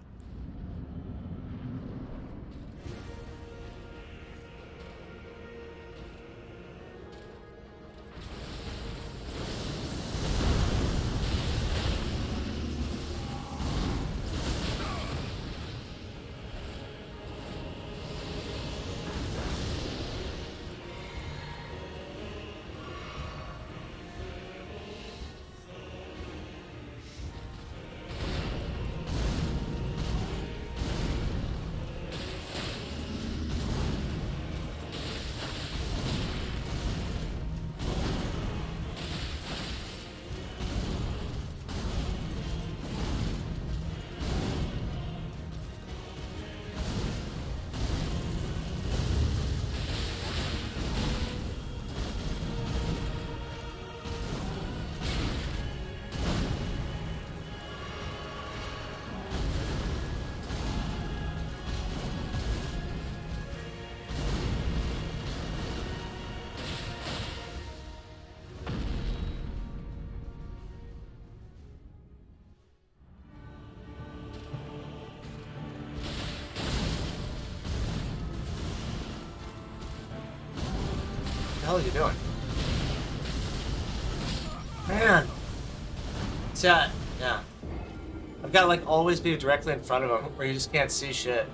Speaker 1: What the hell are you doing? Man! Yeah. I've got to like always be directly in front of him where you just can't see shit.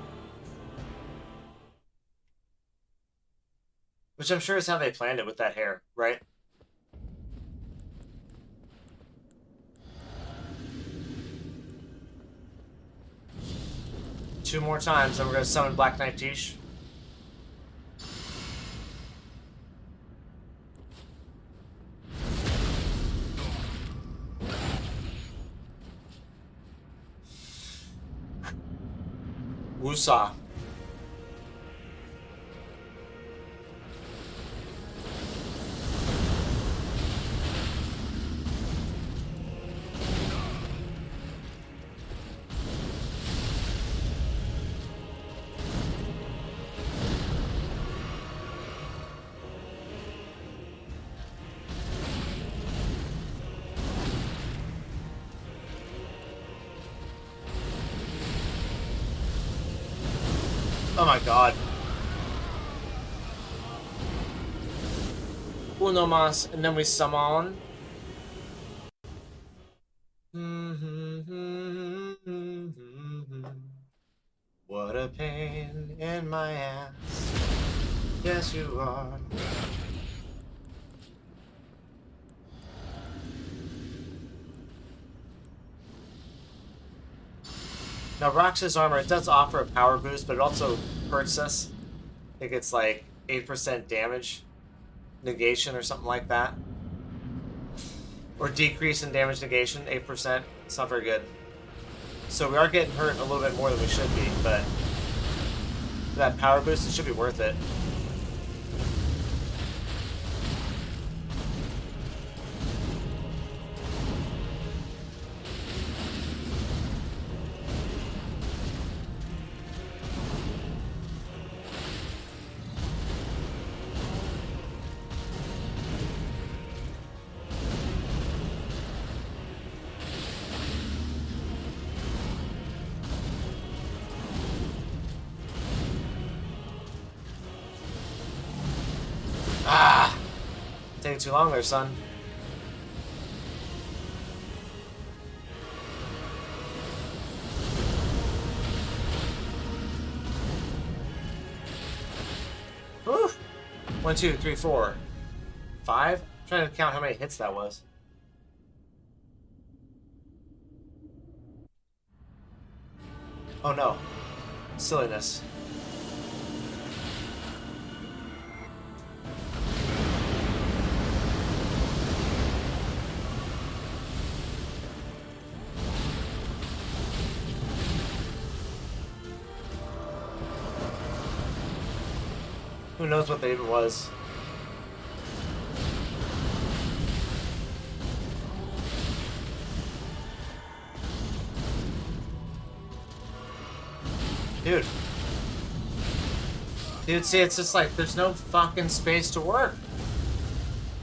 Speaker 1: Which I'm sure is how they planned it with that hair, right? Two more times, then we're gonna summon Black Knight Tish. Wusa. Oh my god. Uno mas, and then we summon. What a pain in my ass. Yes, you are. Now, Rox's armor, it does offer a power boost, but it also hurts us. I think it's like 8% damage negation or something like that. Or decrease in damage negation, 8%. It's not very good. So we are getting hurt a little bit more than we should be, but for that power boost, it should be worth it. Ah! Taking too long there, son. Whew. 1, 2, 3, 4, 5. I'm trying to count how many hits that was. Oh no. Silliness. Who knows what that even was? Dude. Dude, see, it's just like, there's no fucking space to work.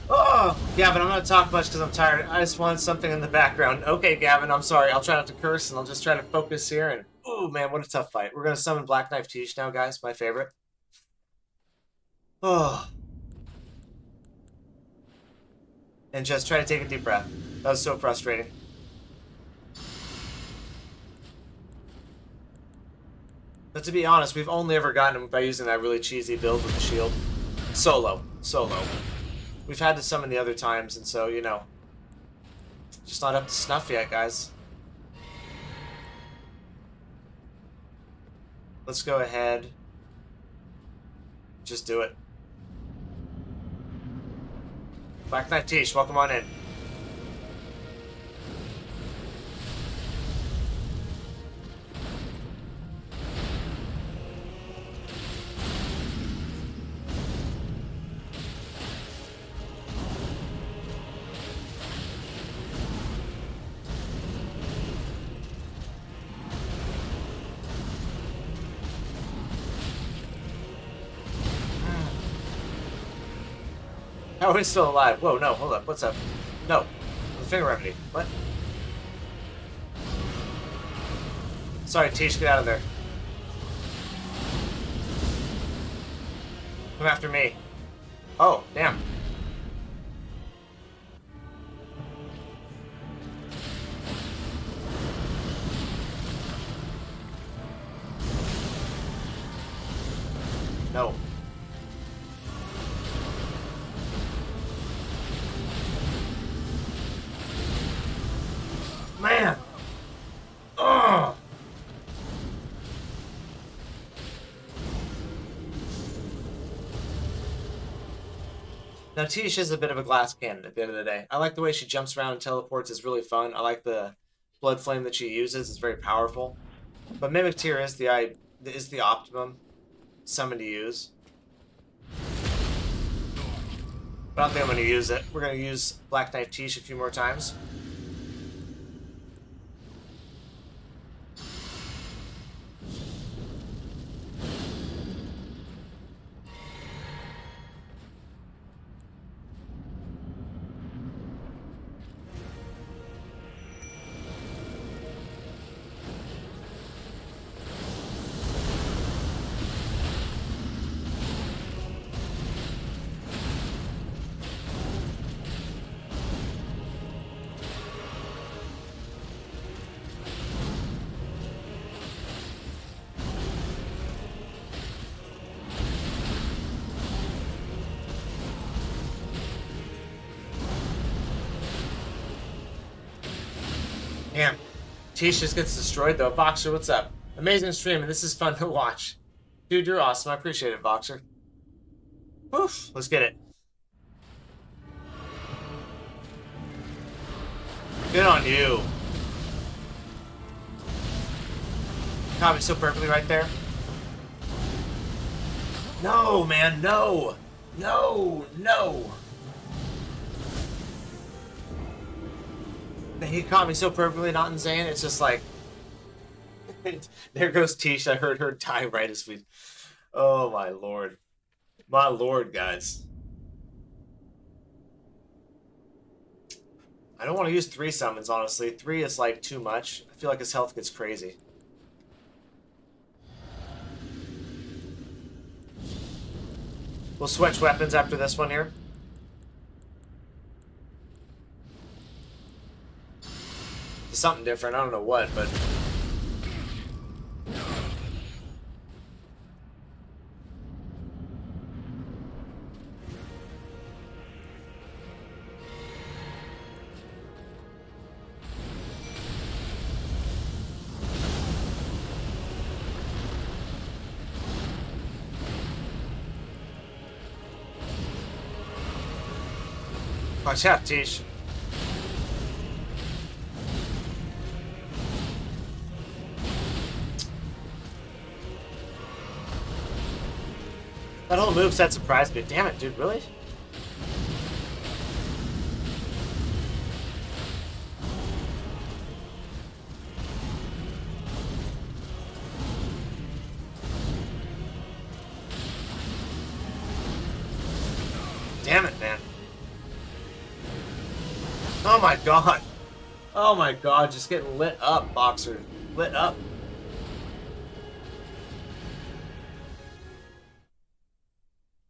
Speaker 1: Oh! Gavin, I'm not gonna talk much because I'm tired. I just wanted something in the background. Okay, Gavin, I'm sorry. I'll try not to curse and I'll just try to focus here. And, ooh, man, what a tough fight. We're gonna summon Black Knife Tish now, guys. My favorite. Oh. And just try to take a deep breath. That was so frustrating. But to be honest, we've only ever gotten him by using that really cheesy build with the shield. Solo. We've had to summon the other times, and so, you know. Just not up to snuff yet, guys. Let's go ahead. Just do it. Black Knight Tish, welcome on in. How are we still alive? Whoa, no, hold up. What's up? No. The finger remedy. What? Sorry, Tish, get out of there. Come after me. Oh, damn. No. Man! Ugh! Now, Tish is a bit of a glass cannon at the end of the day. I like the way she jumps around and teleports. It's really fun. I like the blood flame that she uses. It's very powerful. But Mimic Tear is the optimum summon to use. But I don't think I'm going to use it. We're going to use Black Knife Tish a few more times. Damn. Tish just gets destroyed though. Voxer, what's up? Amazing stream, and this is fun to watch. Dude, you're awesome. I appreciate it, Voxer. Oof. Let's get it. Good on you. Caught me so perfectly right there. No, man, no. No, no. He caught me so perfectly, not insane. It's just like, there goes Tish. I heard her die right as we. Oh my lord, guys. I don't want to use 3 summons, honestly. 3 is like too much. I feel like his health gets crazy. We'll switch weapons after this one here. Something different. I don't know what, but Watch out, Tish. That whole moveset surprised me. Damn it, dude, really? Damn it, man. Oh my god. Oh my god, just getting lit up, Boxer. Lit up.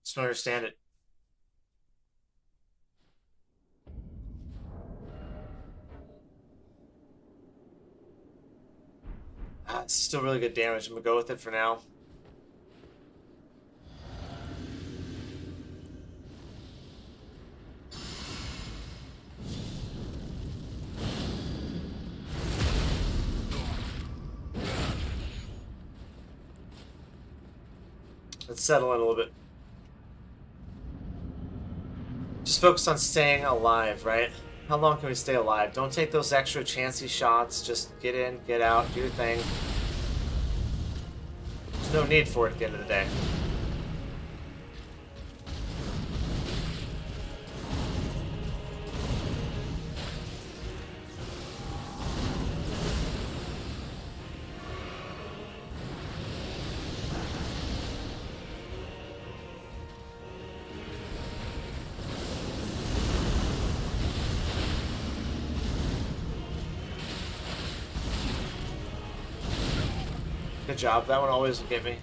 Speaker 1: Just don't understand it. It's still really good damage. I'm gonna go with it for now. Let's settle in a little bit. Just focus on staying alive, right? How long can we stay alive? Don't take those extra chancy shots. Just get in, get out, do your thing. There's no need for it at the end of the day. Good job. That one always will get me.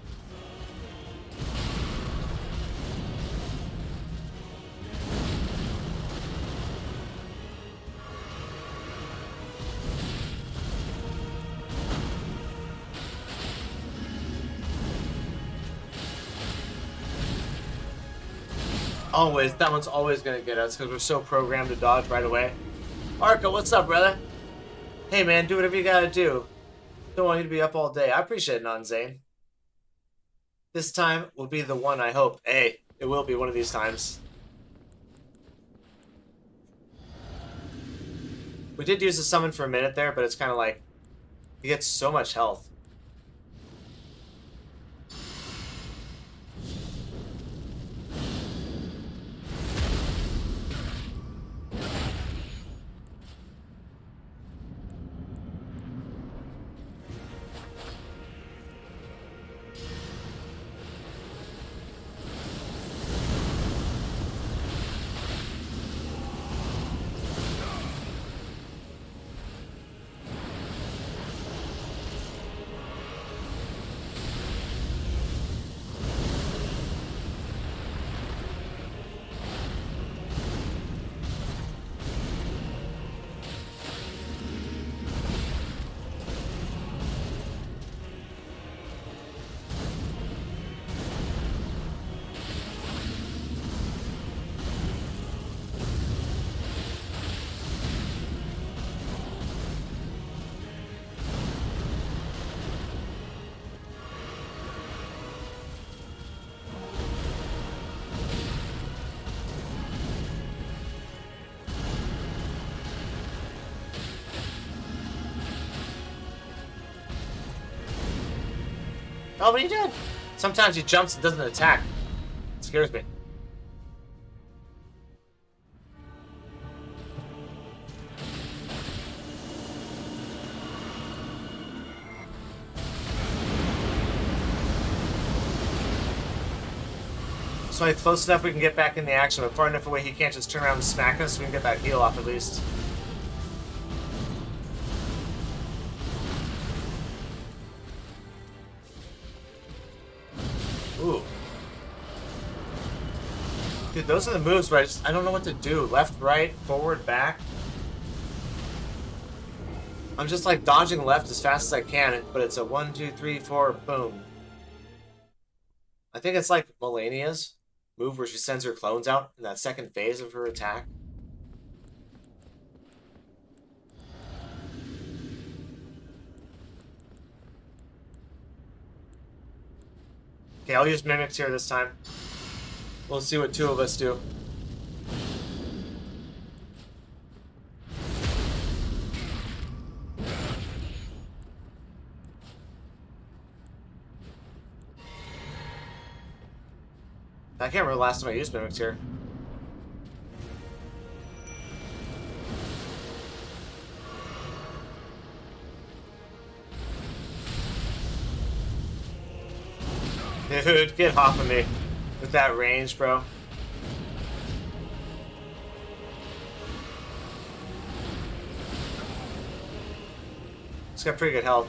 Speaker 1: Always. That one's always going to get us because we're so programmed to dodge right away. Arca, what's up, brother? Hey, man, do whatever you got to do. Don't want you to be up all day. I appreciate it, Non-Zane. This time will be the one, I hope. Hey, it will be one of these times. We did use the summon for a minute there, but it's kind of like he gets so much health. Oh, but he did. Sometimes he jumps and doesn't attack. It scares me. So when he's close enough we can get back in the action, but far enough away he can't just turn around and smack us so we can get that heal off at least. Ooh. Dude, those are the moves where I don't know what to do. Left, right, forward, back. I'm just like dodging left as fast as I can, but it's a 1, 2, 3, 4, boom. I think it's like Melania's move where she sends her clones out in that second phase of her attack. Okay, I'll use mimics here this time. We'll see what two of us do. I can't remember the last time I used mimics here. Dude, get off of me with that range, bro. It's got pretty good health.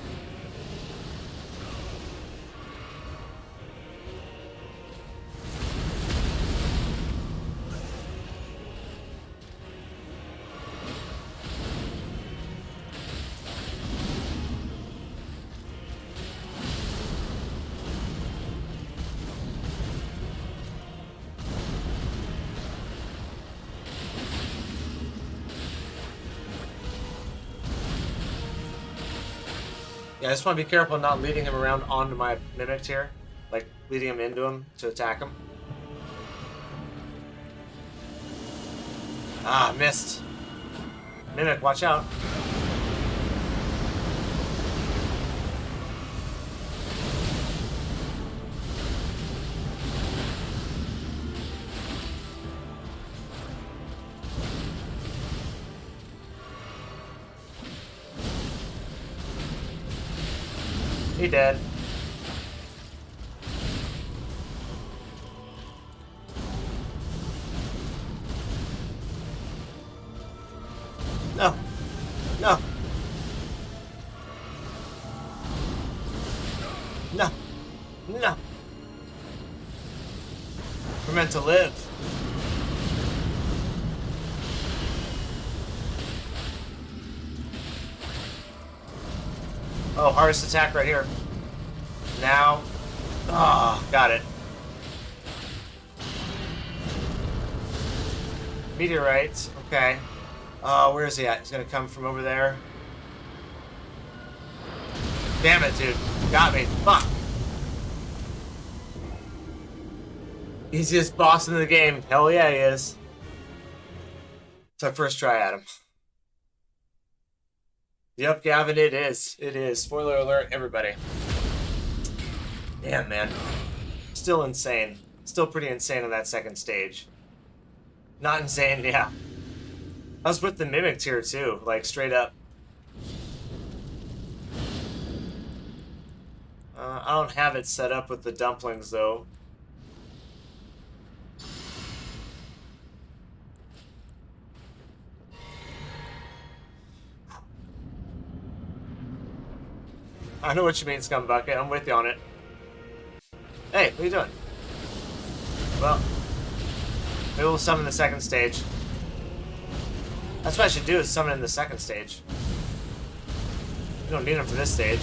Speaker 1: Yeah, I just want to be careful not leading him around onto my mimic here. Like, leading him into him to attack him. Ah, missed. Mimic, watch out. He dead. No. No. No. No. We're meant to live. Oh, hardest attack right here. Now. Ah, oh, got it. Meteorites. Okay. Oh, where is he at? He's gonna come from over there. Damn it, dude. Got me. Fuck. Easiest boss in the game. Hell yeah, he is. It's our first try at him. Yep, Gavin, it is. It is. Spoiler alert, everybody. Damn, man. Still insane. Still pretty insane on that second stage. Not insane, yeah. I was with the mimics here, too. Like, straight up. I don't have it set up with the dumplings, though. I know what you mean, Scumbucket. I'm with you on it. Hey, what are you doing? Well, maybe we'll summon the second stage. That's what I should do, is summon in the second stage. We don't need him for this stage.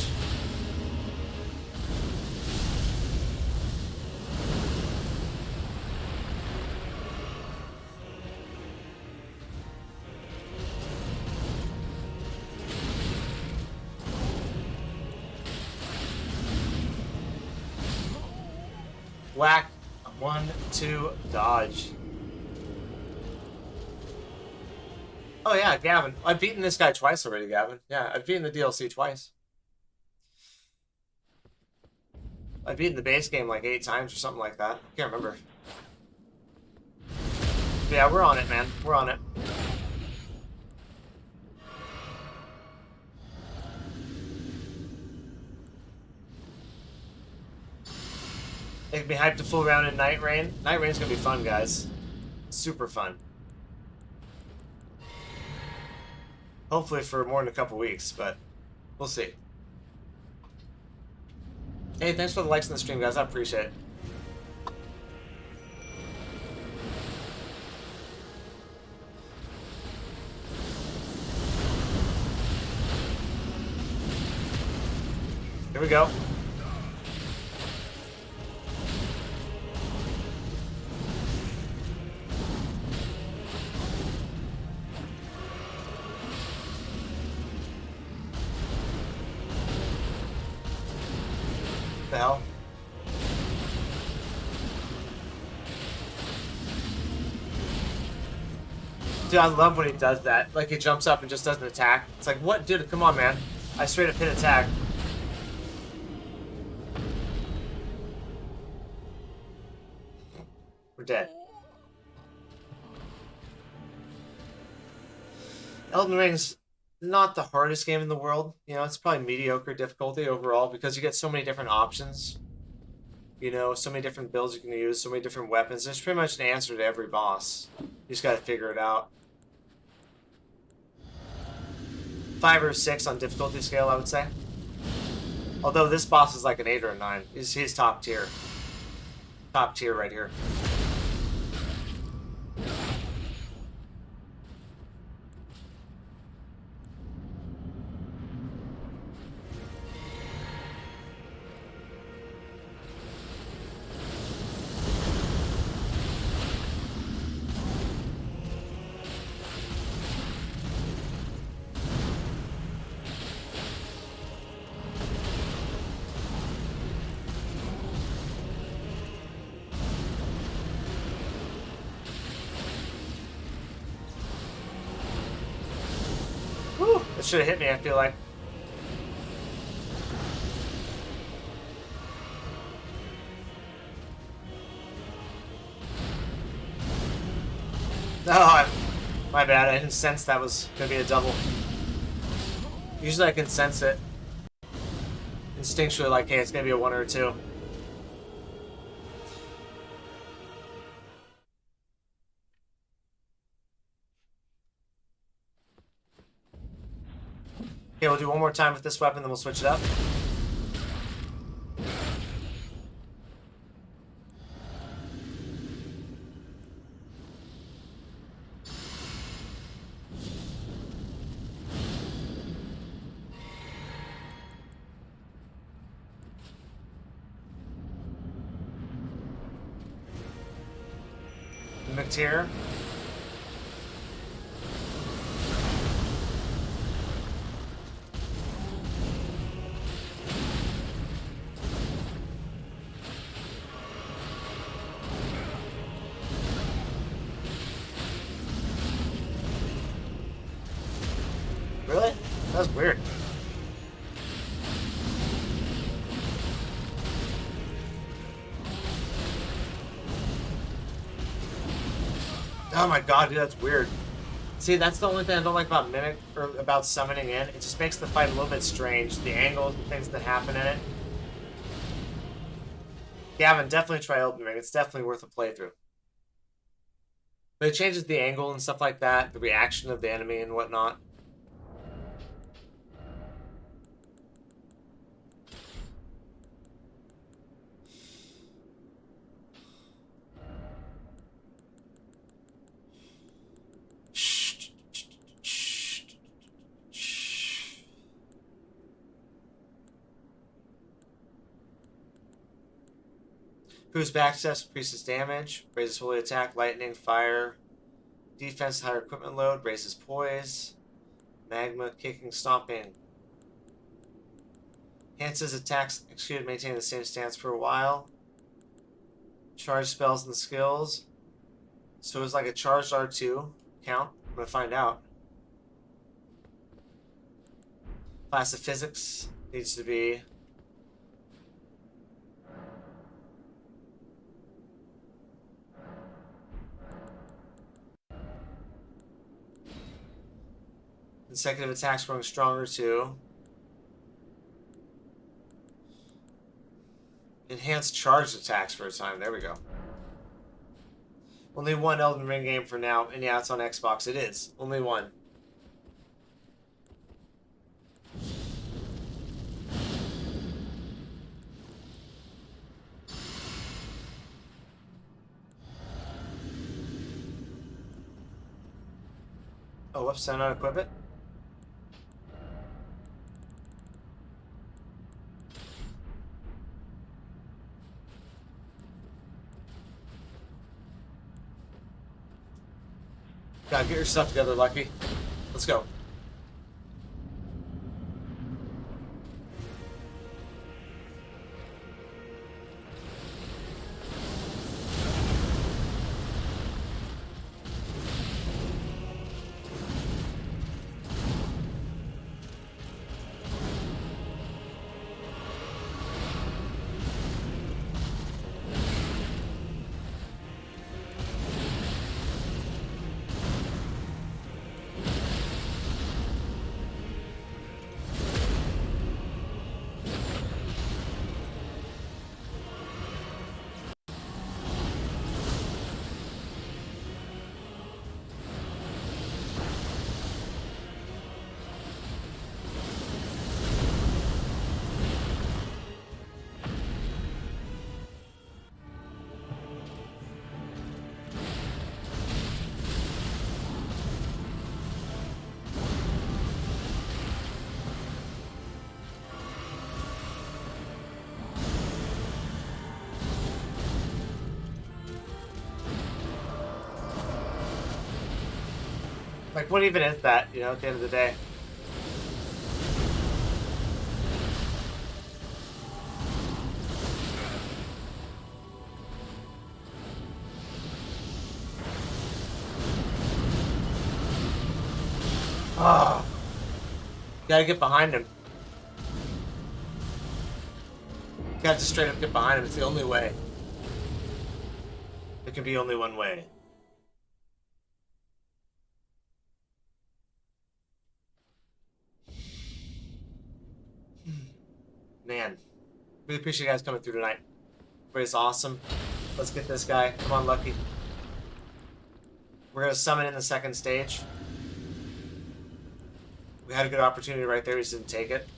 Speaker 1: Whack. 1, 2, dodge. Oh yeah, Gavin. I've beaten this guy twice already, Gavin. Yeah, I've beaten the DLC twice. I've beaten the base game like 8 times or something like that. I can't remember. But yeah, we're on it, man. We're on it. It can be hyped to full round in Night Rain. Night Rain's gonna be fun, guys. Super fun. Hopefully for more than a couple weeks, but we'll see. Hey, thanks for the likes on the stream, guys. I appreciate it. Here we go. What the hell? Dude, I love when he does that. Like, he jumps up and just doesn't attack. It's like, what? Dude, come on, man. I straight up hit attack. dead. Elden Ring's not the hardest game in the world. You know, it's probably mediocre difficulty overall because you get so many different options. You know, so many different builds you can use, so many different weapons. There's pretty much an answer to every boss. You just gotta figure it out. 5 or 6 on difficulty scale, I would say. Although this boss is like an 8 or a 9. He's top tier. Top tier right here. It should have hit me, I feel like. Oh, my bad. I didn't sense that was going to be a double. Usually I can sense it. Instinctually, like, hey, it's going to be a 1 or a 2. Okay, we'll do one more time with this weapon, then we'll switch it up. Mcteer. Really? That was weird. Oh my god, dude, that's weird. See, that's the only thing I don't like about Mimic, or about summoning in. It just makes the fight a little bit strange. The angles and things that happen in it. Gavin, definitely try Elden Ring. It's definitely worth a playthrough. But it changes the angle and stuff like that, the reaction of the enemy and whatnot. Whose backsteps increases damage, raises holy attack, lightning, fire, defense, higher equipment load, raises poise, magma, kicking, stomping. Enhances attacks executed, maintaining the same stance for a while. Charge spells and skills. So it's like a charged R2 count. I'm gonna find out. Class of physics needs to be consecutive attacks growing stronger too. Enhanced charged attacks for a time. There we go. Only one Elden Ring game for now, and yeah, it's on Xbox. It is. Only one. Oh, whoops, I not equip it? God, get your stuff together, Lucky. Let's go. Like, what even is that, you know, at the end of the day? Oh. Gotta get behind him. Gotta just straight up get behind him. It's the only way. There can be only one way. Man. Really appreciate you guys coming through tonight. Everybody's awesome. Let's get this guy. Come on, Lucky. We're gonna summon in the second stage. We had a good opportunity right there, we just didn't take it.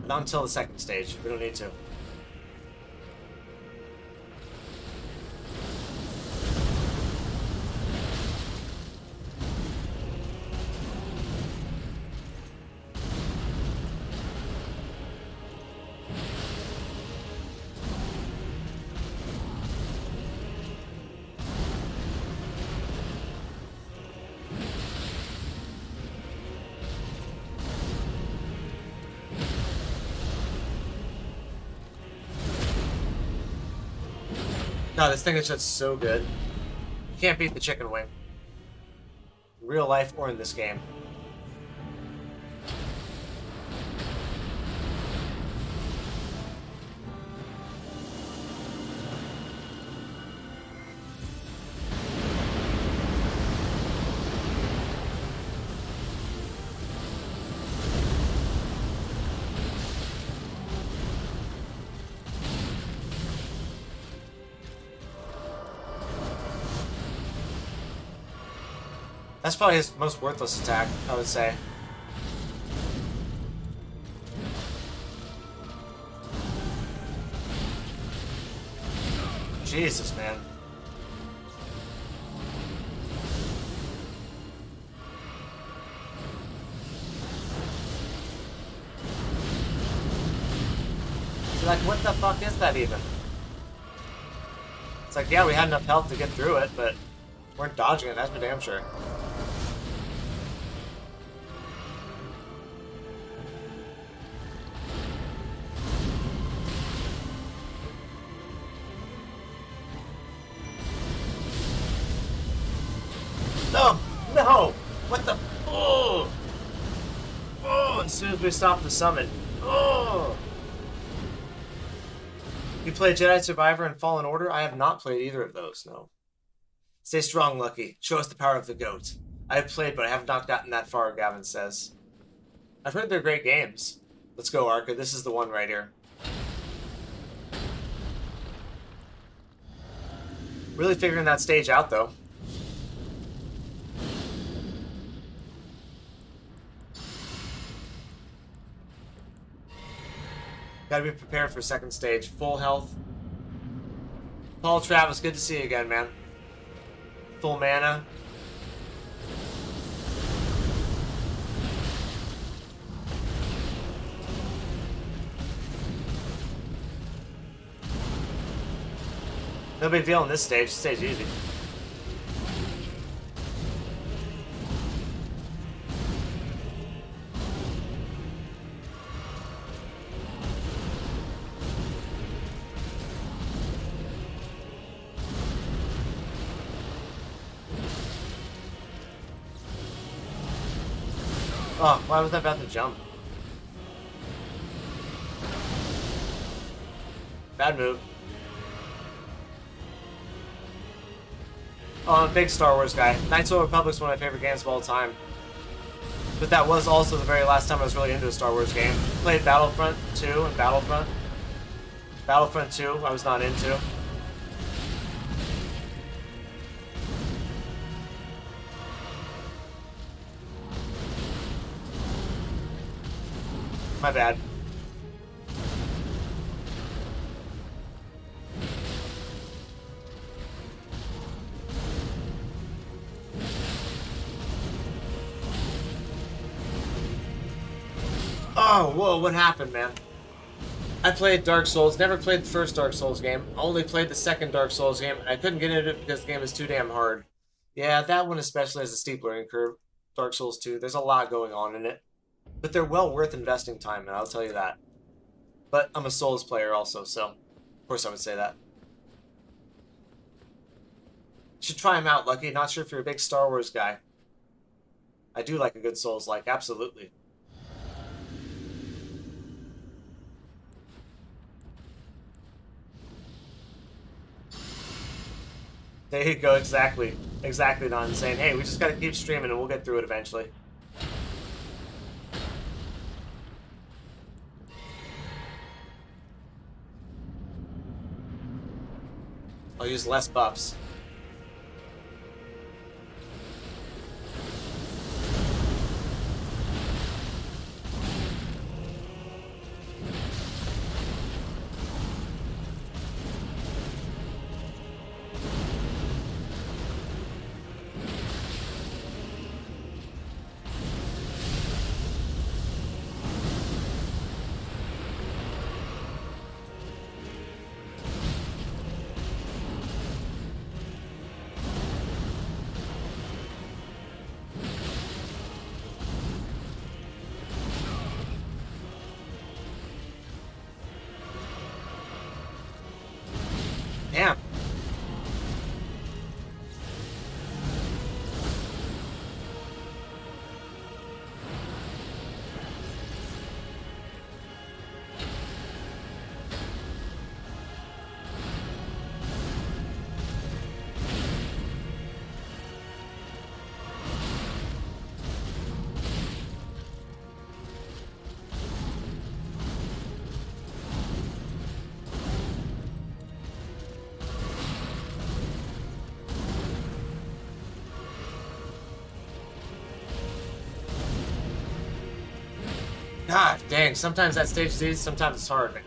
Speaker 1: Not until the second stage. We don't need to. God, this thing is just so good. You can't beat the chicken wing. In real life or in this game. That's probably his most worthless attack, I would say. Jesus, man. So, like, what the fuck is that even? It's like, yeah, we had enough health to get through it, but weren't dodging it, that's for damn sure. No! No! What the? Oh! Oh! As soon as we stop the summon. Oh! You play Jedi Survivor and Fallen Order? I have not played either of those, no. Stay strong, Lucky. Show us the power of the goat. I have played, but I have not gotten that far, Gavin says. I've heard they're great games. Let's go, Arca. This is the one right here. Really figuring that stage out, though. Gotta be prepared for second stage. Full health. Paul Travis, good to see you again, man. Full mana. No big deal in this stage. This stage easy. Oh, why was I about to jump? Bad move. Oh, I'm a big Star Wars guy. Knights of the Republic's one of my favorite games of all time. But that was also the very last time I was really into a Star Wars game. Played Battlefront 2 and Battlefront. Battlefront 2 I was not into. My bad. Oh, whoa, what happened, man? I played Dark Souls, never played the first Dark Souls game, only played the second Dark Souls game, and I couldn't get into it because the game is too damn hard. Yeah, that one especially has a steep learning curve. Dark Souls 2, there's a lot going on in it. But they're well worth investing time in, I'll tell you that. But I'm a Souls player also, so of course I would say that. Should try them out, Lucky. Not sure if you're a big Star Wars guy. I do like a good Souls-like, absolutely. There you go, exactly. Exactly, not insane. Hey, we just gotta keep streaming and we'll get through it eventually. I'll use less buffs. Damn. God dang, sometimes that stage is easy, sometimes it's hard, man.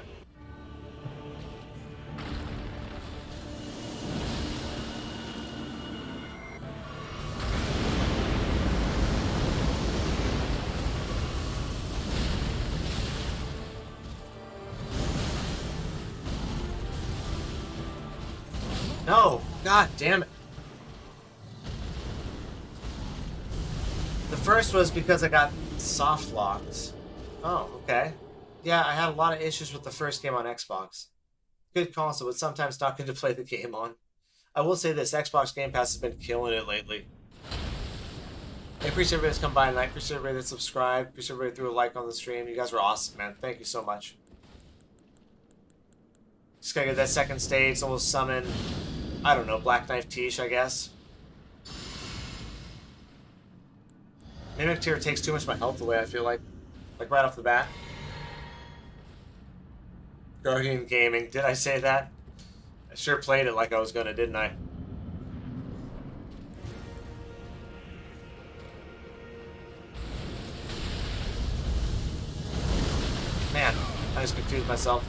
Speaker 1: No! God damn it. The first was because I got soft locked. Oh, okay. Yeah, I had a lot of issues with the first game on Xbox. Good console, but sometimes not good to play the game on. I will say this, Xbox Game Pass has been killing it lately. I appreciate everybody that's come by tonight. I appreciate everybody that subscribed. Appreciate everybody that threw a like on the stream. You guys were awesome, man. Thank you so much. Just gotta get that second stage, so we'll summon, I don't know, Black Knife Tish, I guess. Mimic Tier takes too much of my health away, I feel like. Like right off the bat. Guardian Gaming, did I say that? I sure played it like I was gonna, didn't I? Man, I just confused myself.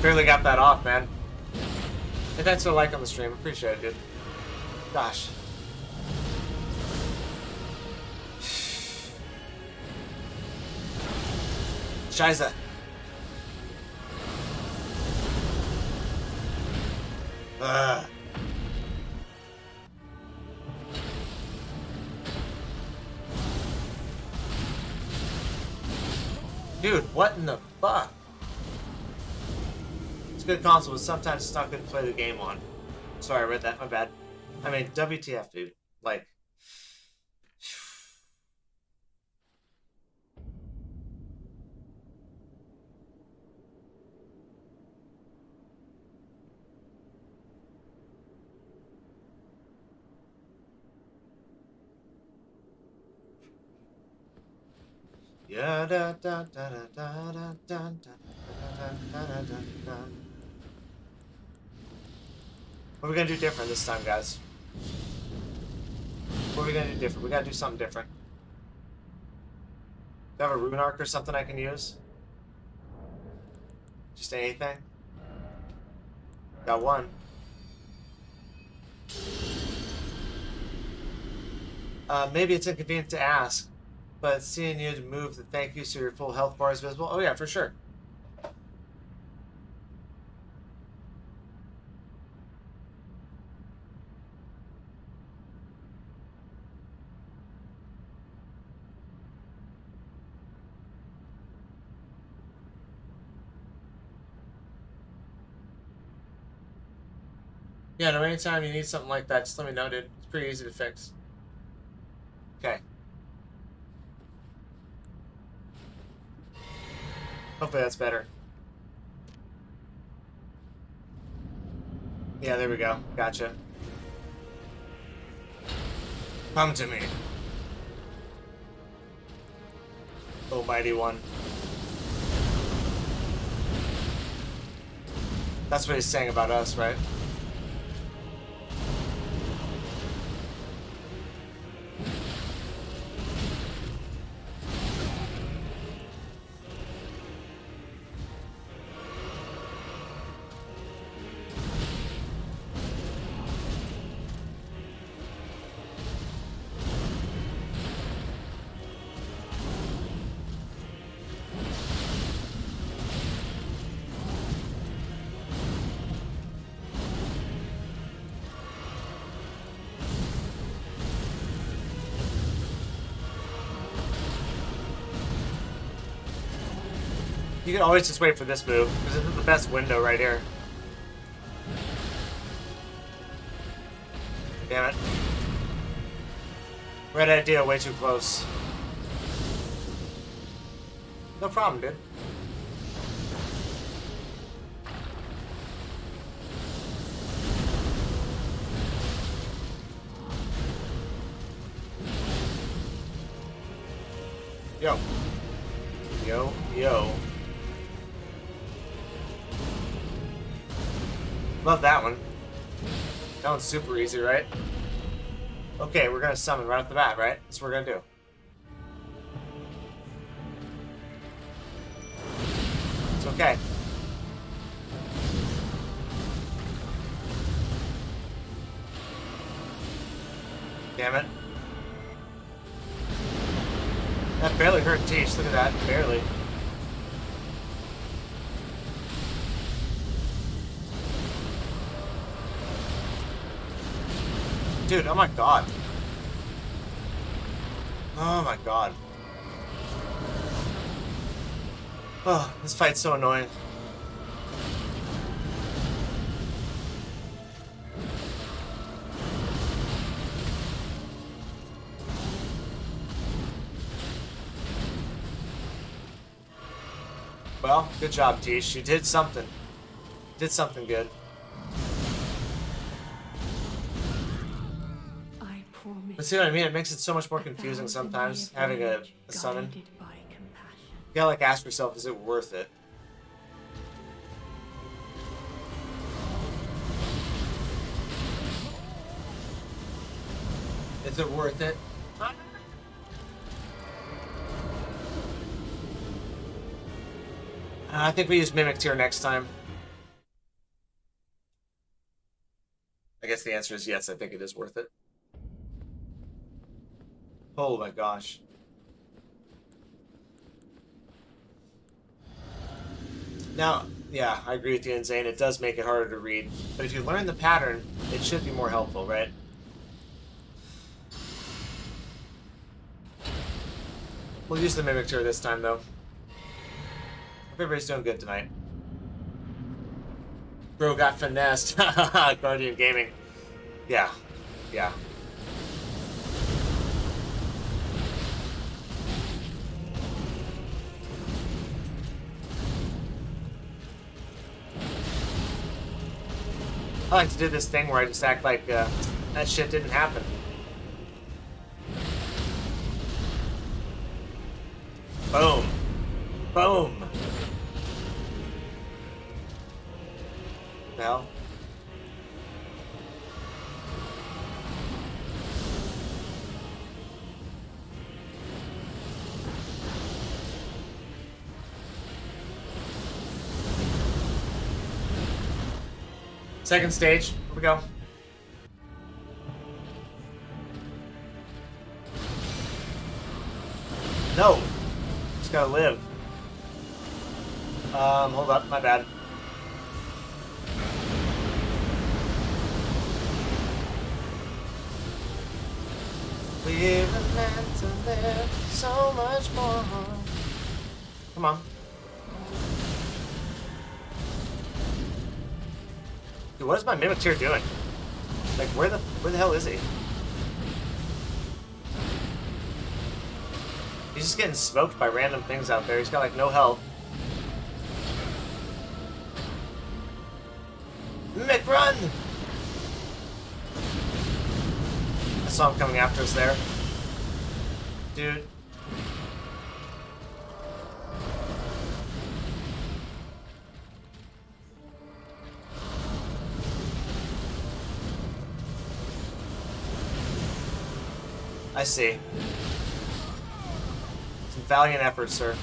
Speaker 1: Barely got that off, man. Hey, thanks for the like on the stream. Appreciate it, dude. Gosh. Scheiße. Ugh. Dude, what in the fuck? It's a good console, but sometimes it's not good to play the game on. Sorry, I read that. My bad. I mean, WTF, dude. Like... Yeah, da, da, da, da, da, da, da, da, da, da, da. What are we gonna do different this time, guys? What are we gonna do different? We gotta do something different. Do I have a rune arc or something I can use? Just anything? Got one. Maybe it's inconvenient to ask, but seeing you to move the thank you so your full health bar is visible. Oh yeah, for sure. Yeah, no, anytime you need something like that, just let me know, dude. It's pretty easy to fix. Okay. Hopefully that's better. Yeah, there we go. Gotcha. Come to me. Almighty One. That's what he's saying about us, right? You can always just wait for this move, because this is the best window right here. Damn it. Red idea, way too close. No problem, dude. Yo. Yo, yo. Love that one. That one's super easy, right? Okay, we're gonna summon right off the bat, right? That's what we're gonna do. It's okay. Damn it. That barely hurt Teach. Look at that. Barely. Dude, oh my god. Oh my god. Oh, this fight's so annoying. Well, good job, Tish. You did something. Did something good. But see what I mean? It makes it so much more confusing sometimes, having a summon. You gotta like ask yourself, is it worth it? Is it worth it? I think we use Mimic Tier next time. I guess the answer is yes, I think it is worth it. Oh my gosh. Now, yeah, I agree with you, Zane. It does make it harder to read. But if you learn the pattern, it should be more helpful, right? We'll use the Mimic Tier this time, though. Hope everybody's doing good tonight. Bro got finessed. Guardian Gaming. Yeah. Yeah. I like to do this thing where I just act like that shit didn't happen. Boom. Boom. Now. Second stage. Here we go. No. Just gotta live. Hold up. My bad. We were meant to live so much more. Come on. Dude, what is my Mimicteer doing? Like, where the hell is he? He's just getting smoked by random things out there. He's got, like, no health. Mimic, run! I saw him coming after us there. Dude. I see. Some valiant effort, sir.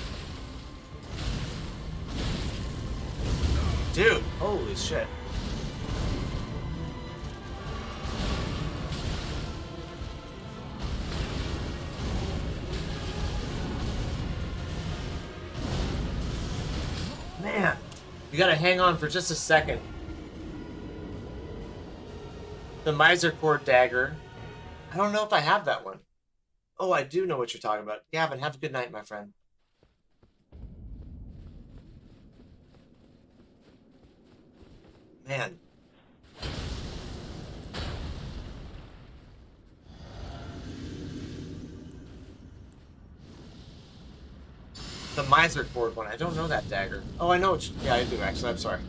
Speaker 1: Dude, holy shit. Man, you gotta hang on for just a second. The Miser Core Dagger. I don't know if I have that one. Oh, I do know what you're talking about. Gavin, have a good night, my friend. Man. The Miser Cord one. I don't know that dagger. Oh, I know it. Yeah, I do, actually. I'm sorry.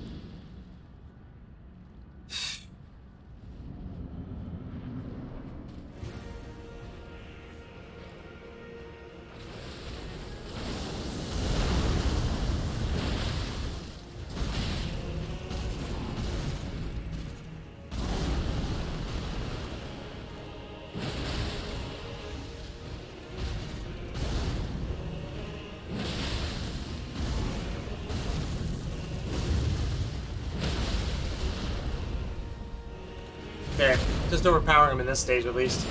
Speaker 1: Okay, just overpowering him in this stage at least.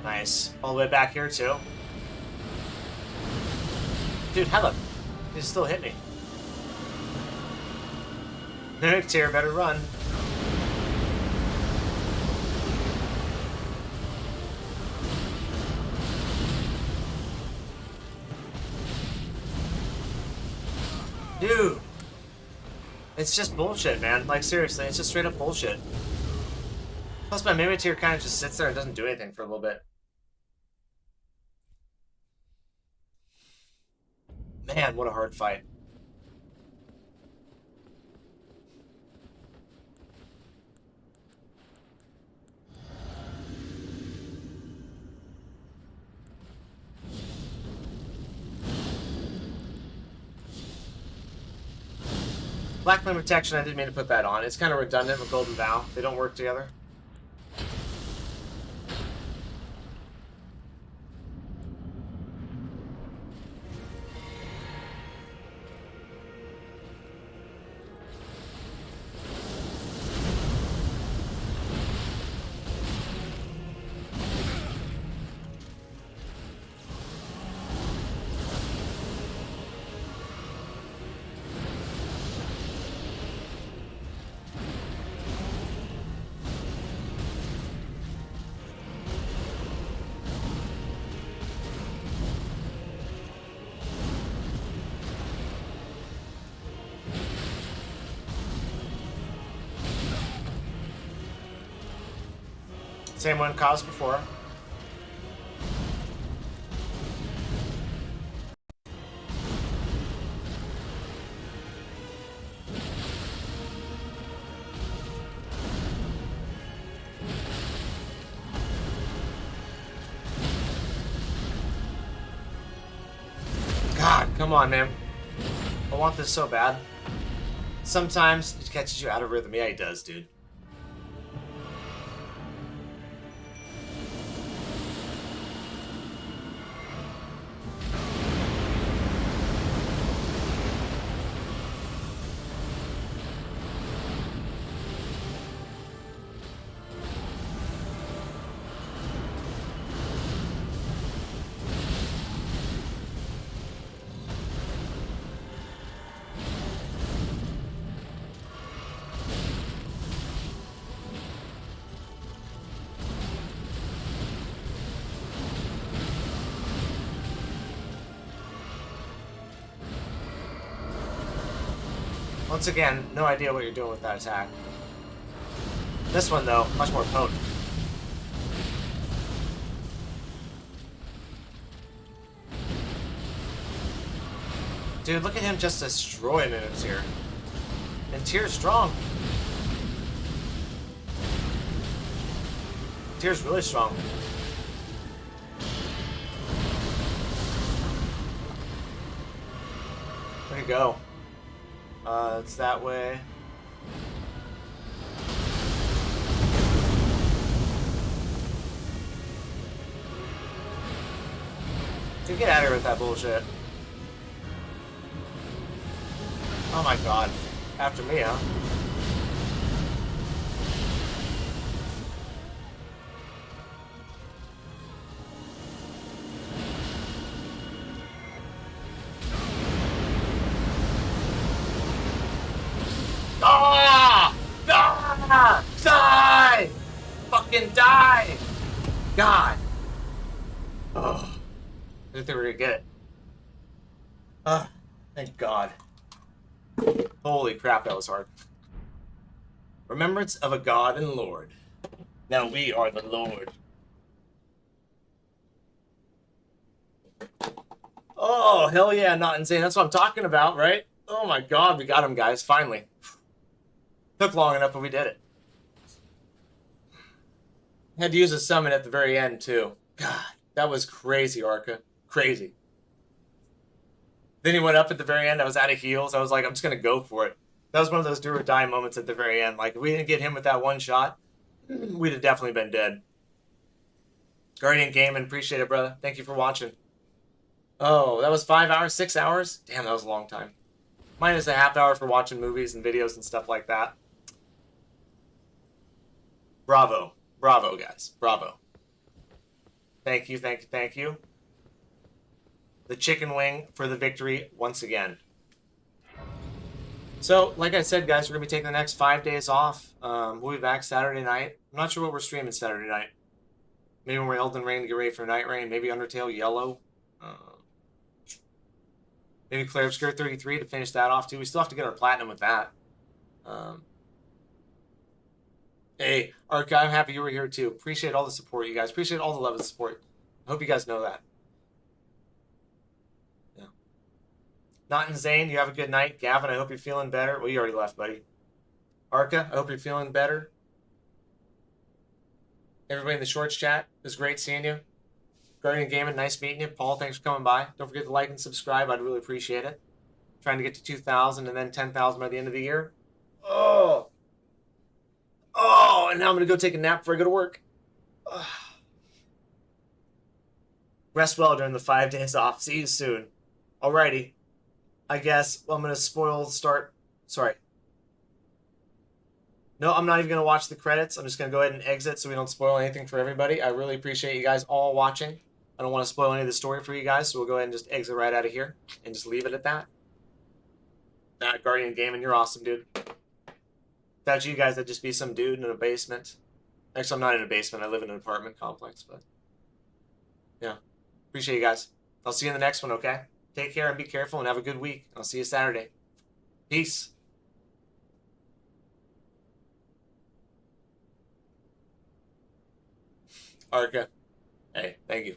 Speaker 1: Nice. All the way back here too. Dude, how the... He still hit me. Mimicteer, better run. Dude! It's just bullshit, man. Like, seriously, it's just straight up bullshit. Plus, my Mimicteer kind of just sits there and doesn't do anything for a little bit. Man, what a hard fight. Black Flame Protection, I didn't mean to put that on. It's kind of redundant with Golden Vow. They don't work together. Same one caused before. Come on, man. I want this so bad. Sometimes it catches you out of rhythm. Yeah, he does, dude. Once again, no idea what you're doing with that attack. This one, though, much more potent. Dude, look at him just destroy moves here. And Tyr's strong. Tyr's really strong. Where'd he go? It's that way. Dude, get out of here with that bullshit. Oh my god. After me, huh? Ah! Ah! Die! Fucking die! God. Oh. I didn't think we were gonna get it. Ah, thank God. Holy crap, that was hard. Remembrance of a God and Lord. Now we are the Lord. Oh, hell yeah, not insane. That's what I'm talking about, right? Oh my God, we got him, guys, finally. Took long enough, but we did it. Had to use a summon at the very end, too. God, that was crazy, Arca. Crazy. Then he went up at the very end. I was out of heals. I was like, I'm just going to go for it. That was one of those do or die moments at the very end. Like, if we didn't get him with that one shot, we'd have definitely been dead. Guardian Gaming, appreciate it, brother. Thank you for watching. Oh, that was 5 hours, 6 hours? Damn, that was a long time. Minus a half hour for watching movies and videos and stuff like that. Bravo. Bravo, guys. Bravo. Thank you, thank you, thank you. The chicken wing for the victory once again. So, like I said, guys, we're going to be taking the next 5 days off. We'll be back Saturday night. I'm not sure what we're streaming Saturday night. Maybe we're Elden Ring to get ready for Night Rain. Maybe Undertale Yellow. Maybe Claire Obscure 33 to finish that off, too. We still have to get our platinum with that. Hey, Arca, I'm happy you were here, too. Appreciate all the support, you guys. Appreciate all the love and support. I hope you guys know that. Yeah. Not insane. You have a good night. Gavin, I hope you're feeling better. Well, you already left, buddy. Arca, I hope you're feeling better. Everybody in the shorts chat, it was great seeing you. Guardian Gaming, nice meeting you. Paul, thanks for coming by. Don't forget to like and subscribe. I'd really appreciate it. Trying to get to 2,000 and then 10,000 by the end of the year. Oh. Oh, and now I'm going to go take a nap before I go to work. Oh. Rest well during the 5 days off. See you soon. Alrighty. I guess I'm going to spoil the start. Sorry. No, I'm not even going to watch the credits. I'm just going to go ahead and exit so we don't spoil anything for everybody. I really appreciate you guys all watching. I don't want to spoil any of the story for you guys, so we'll go ahead and just exit right out of here and just leave it at that. Guardian Gaming, you're awesome, dude. Without you guys, I'd just be some dude in a basement. Actually, I'm not in a basement. I live in an apartment complex, but yeah. Appreciate you guys. I'll see you in the next one, okay? Take care and be careful and have a good week. I'll see you Saturday. Peace. Arca. Hey, thank you.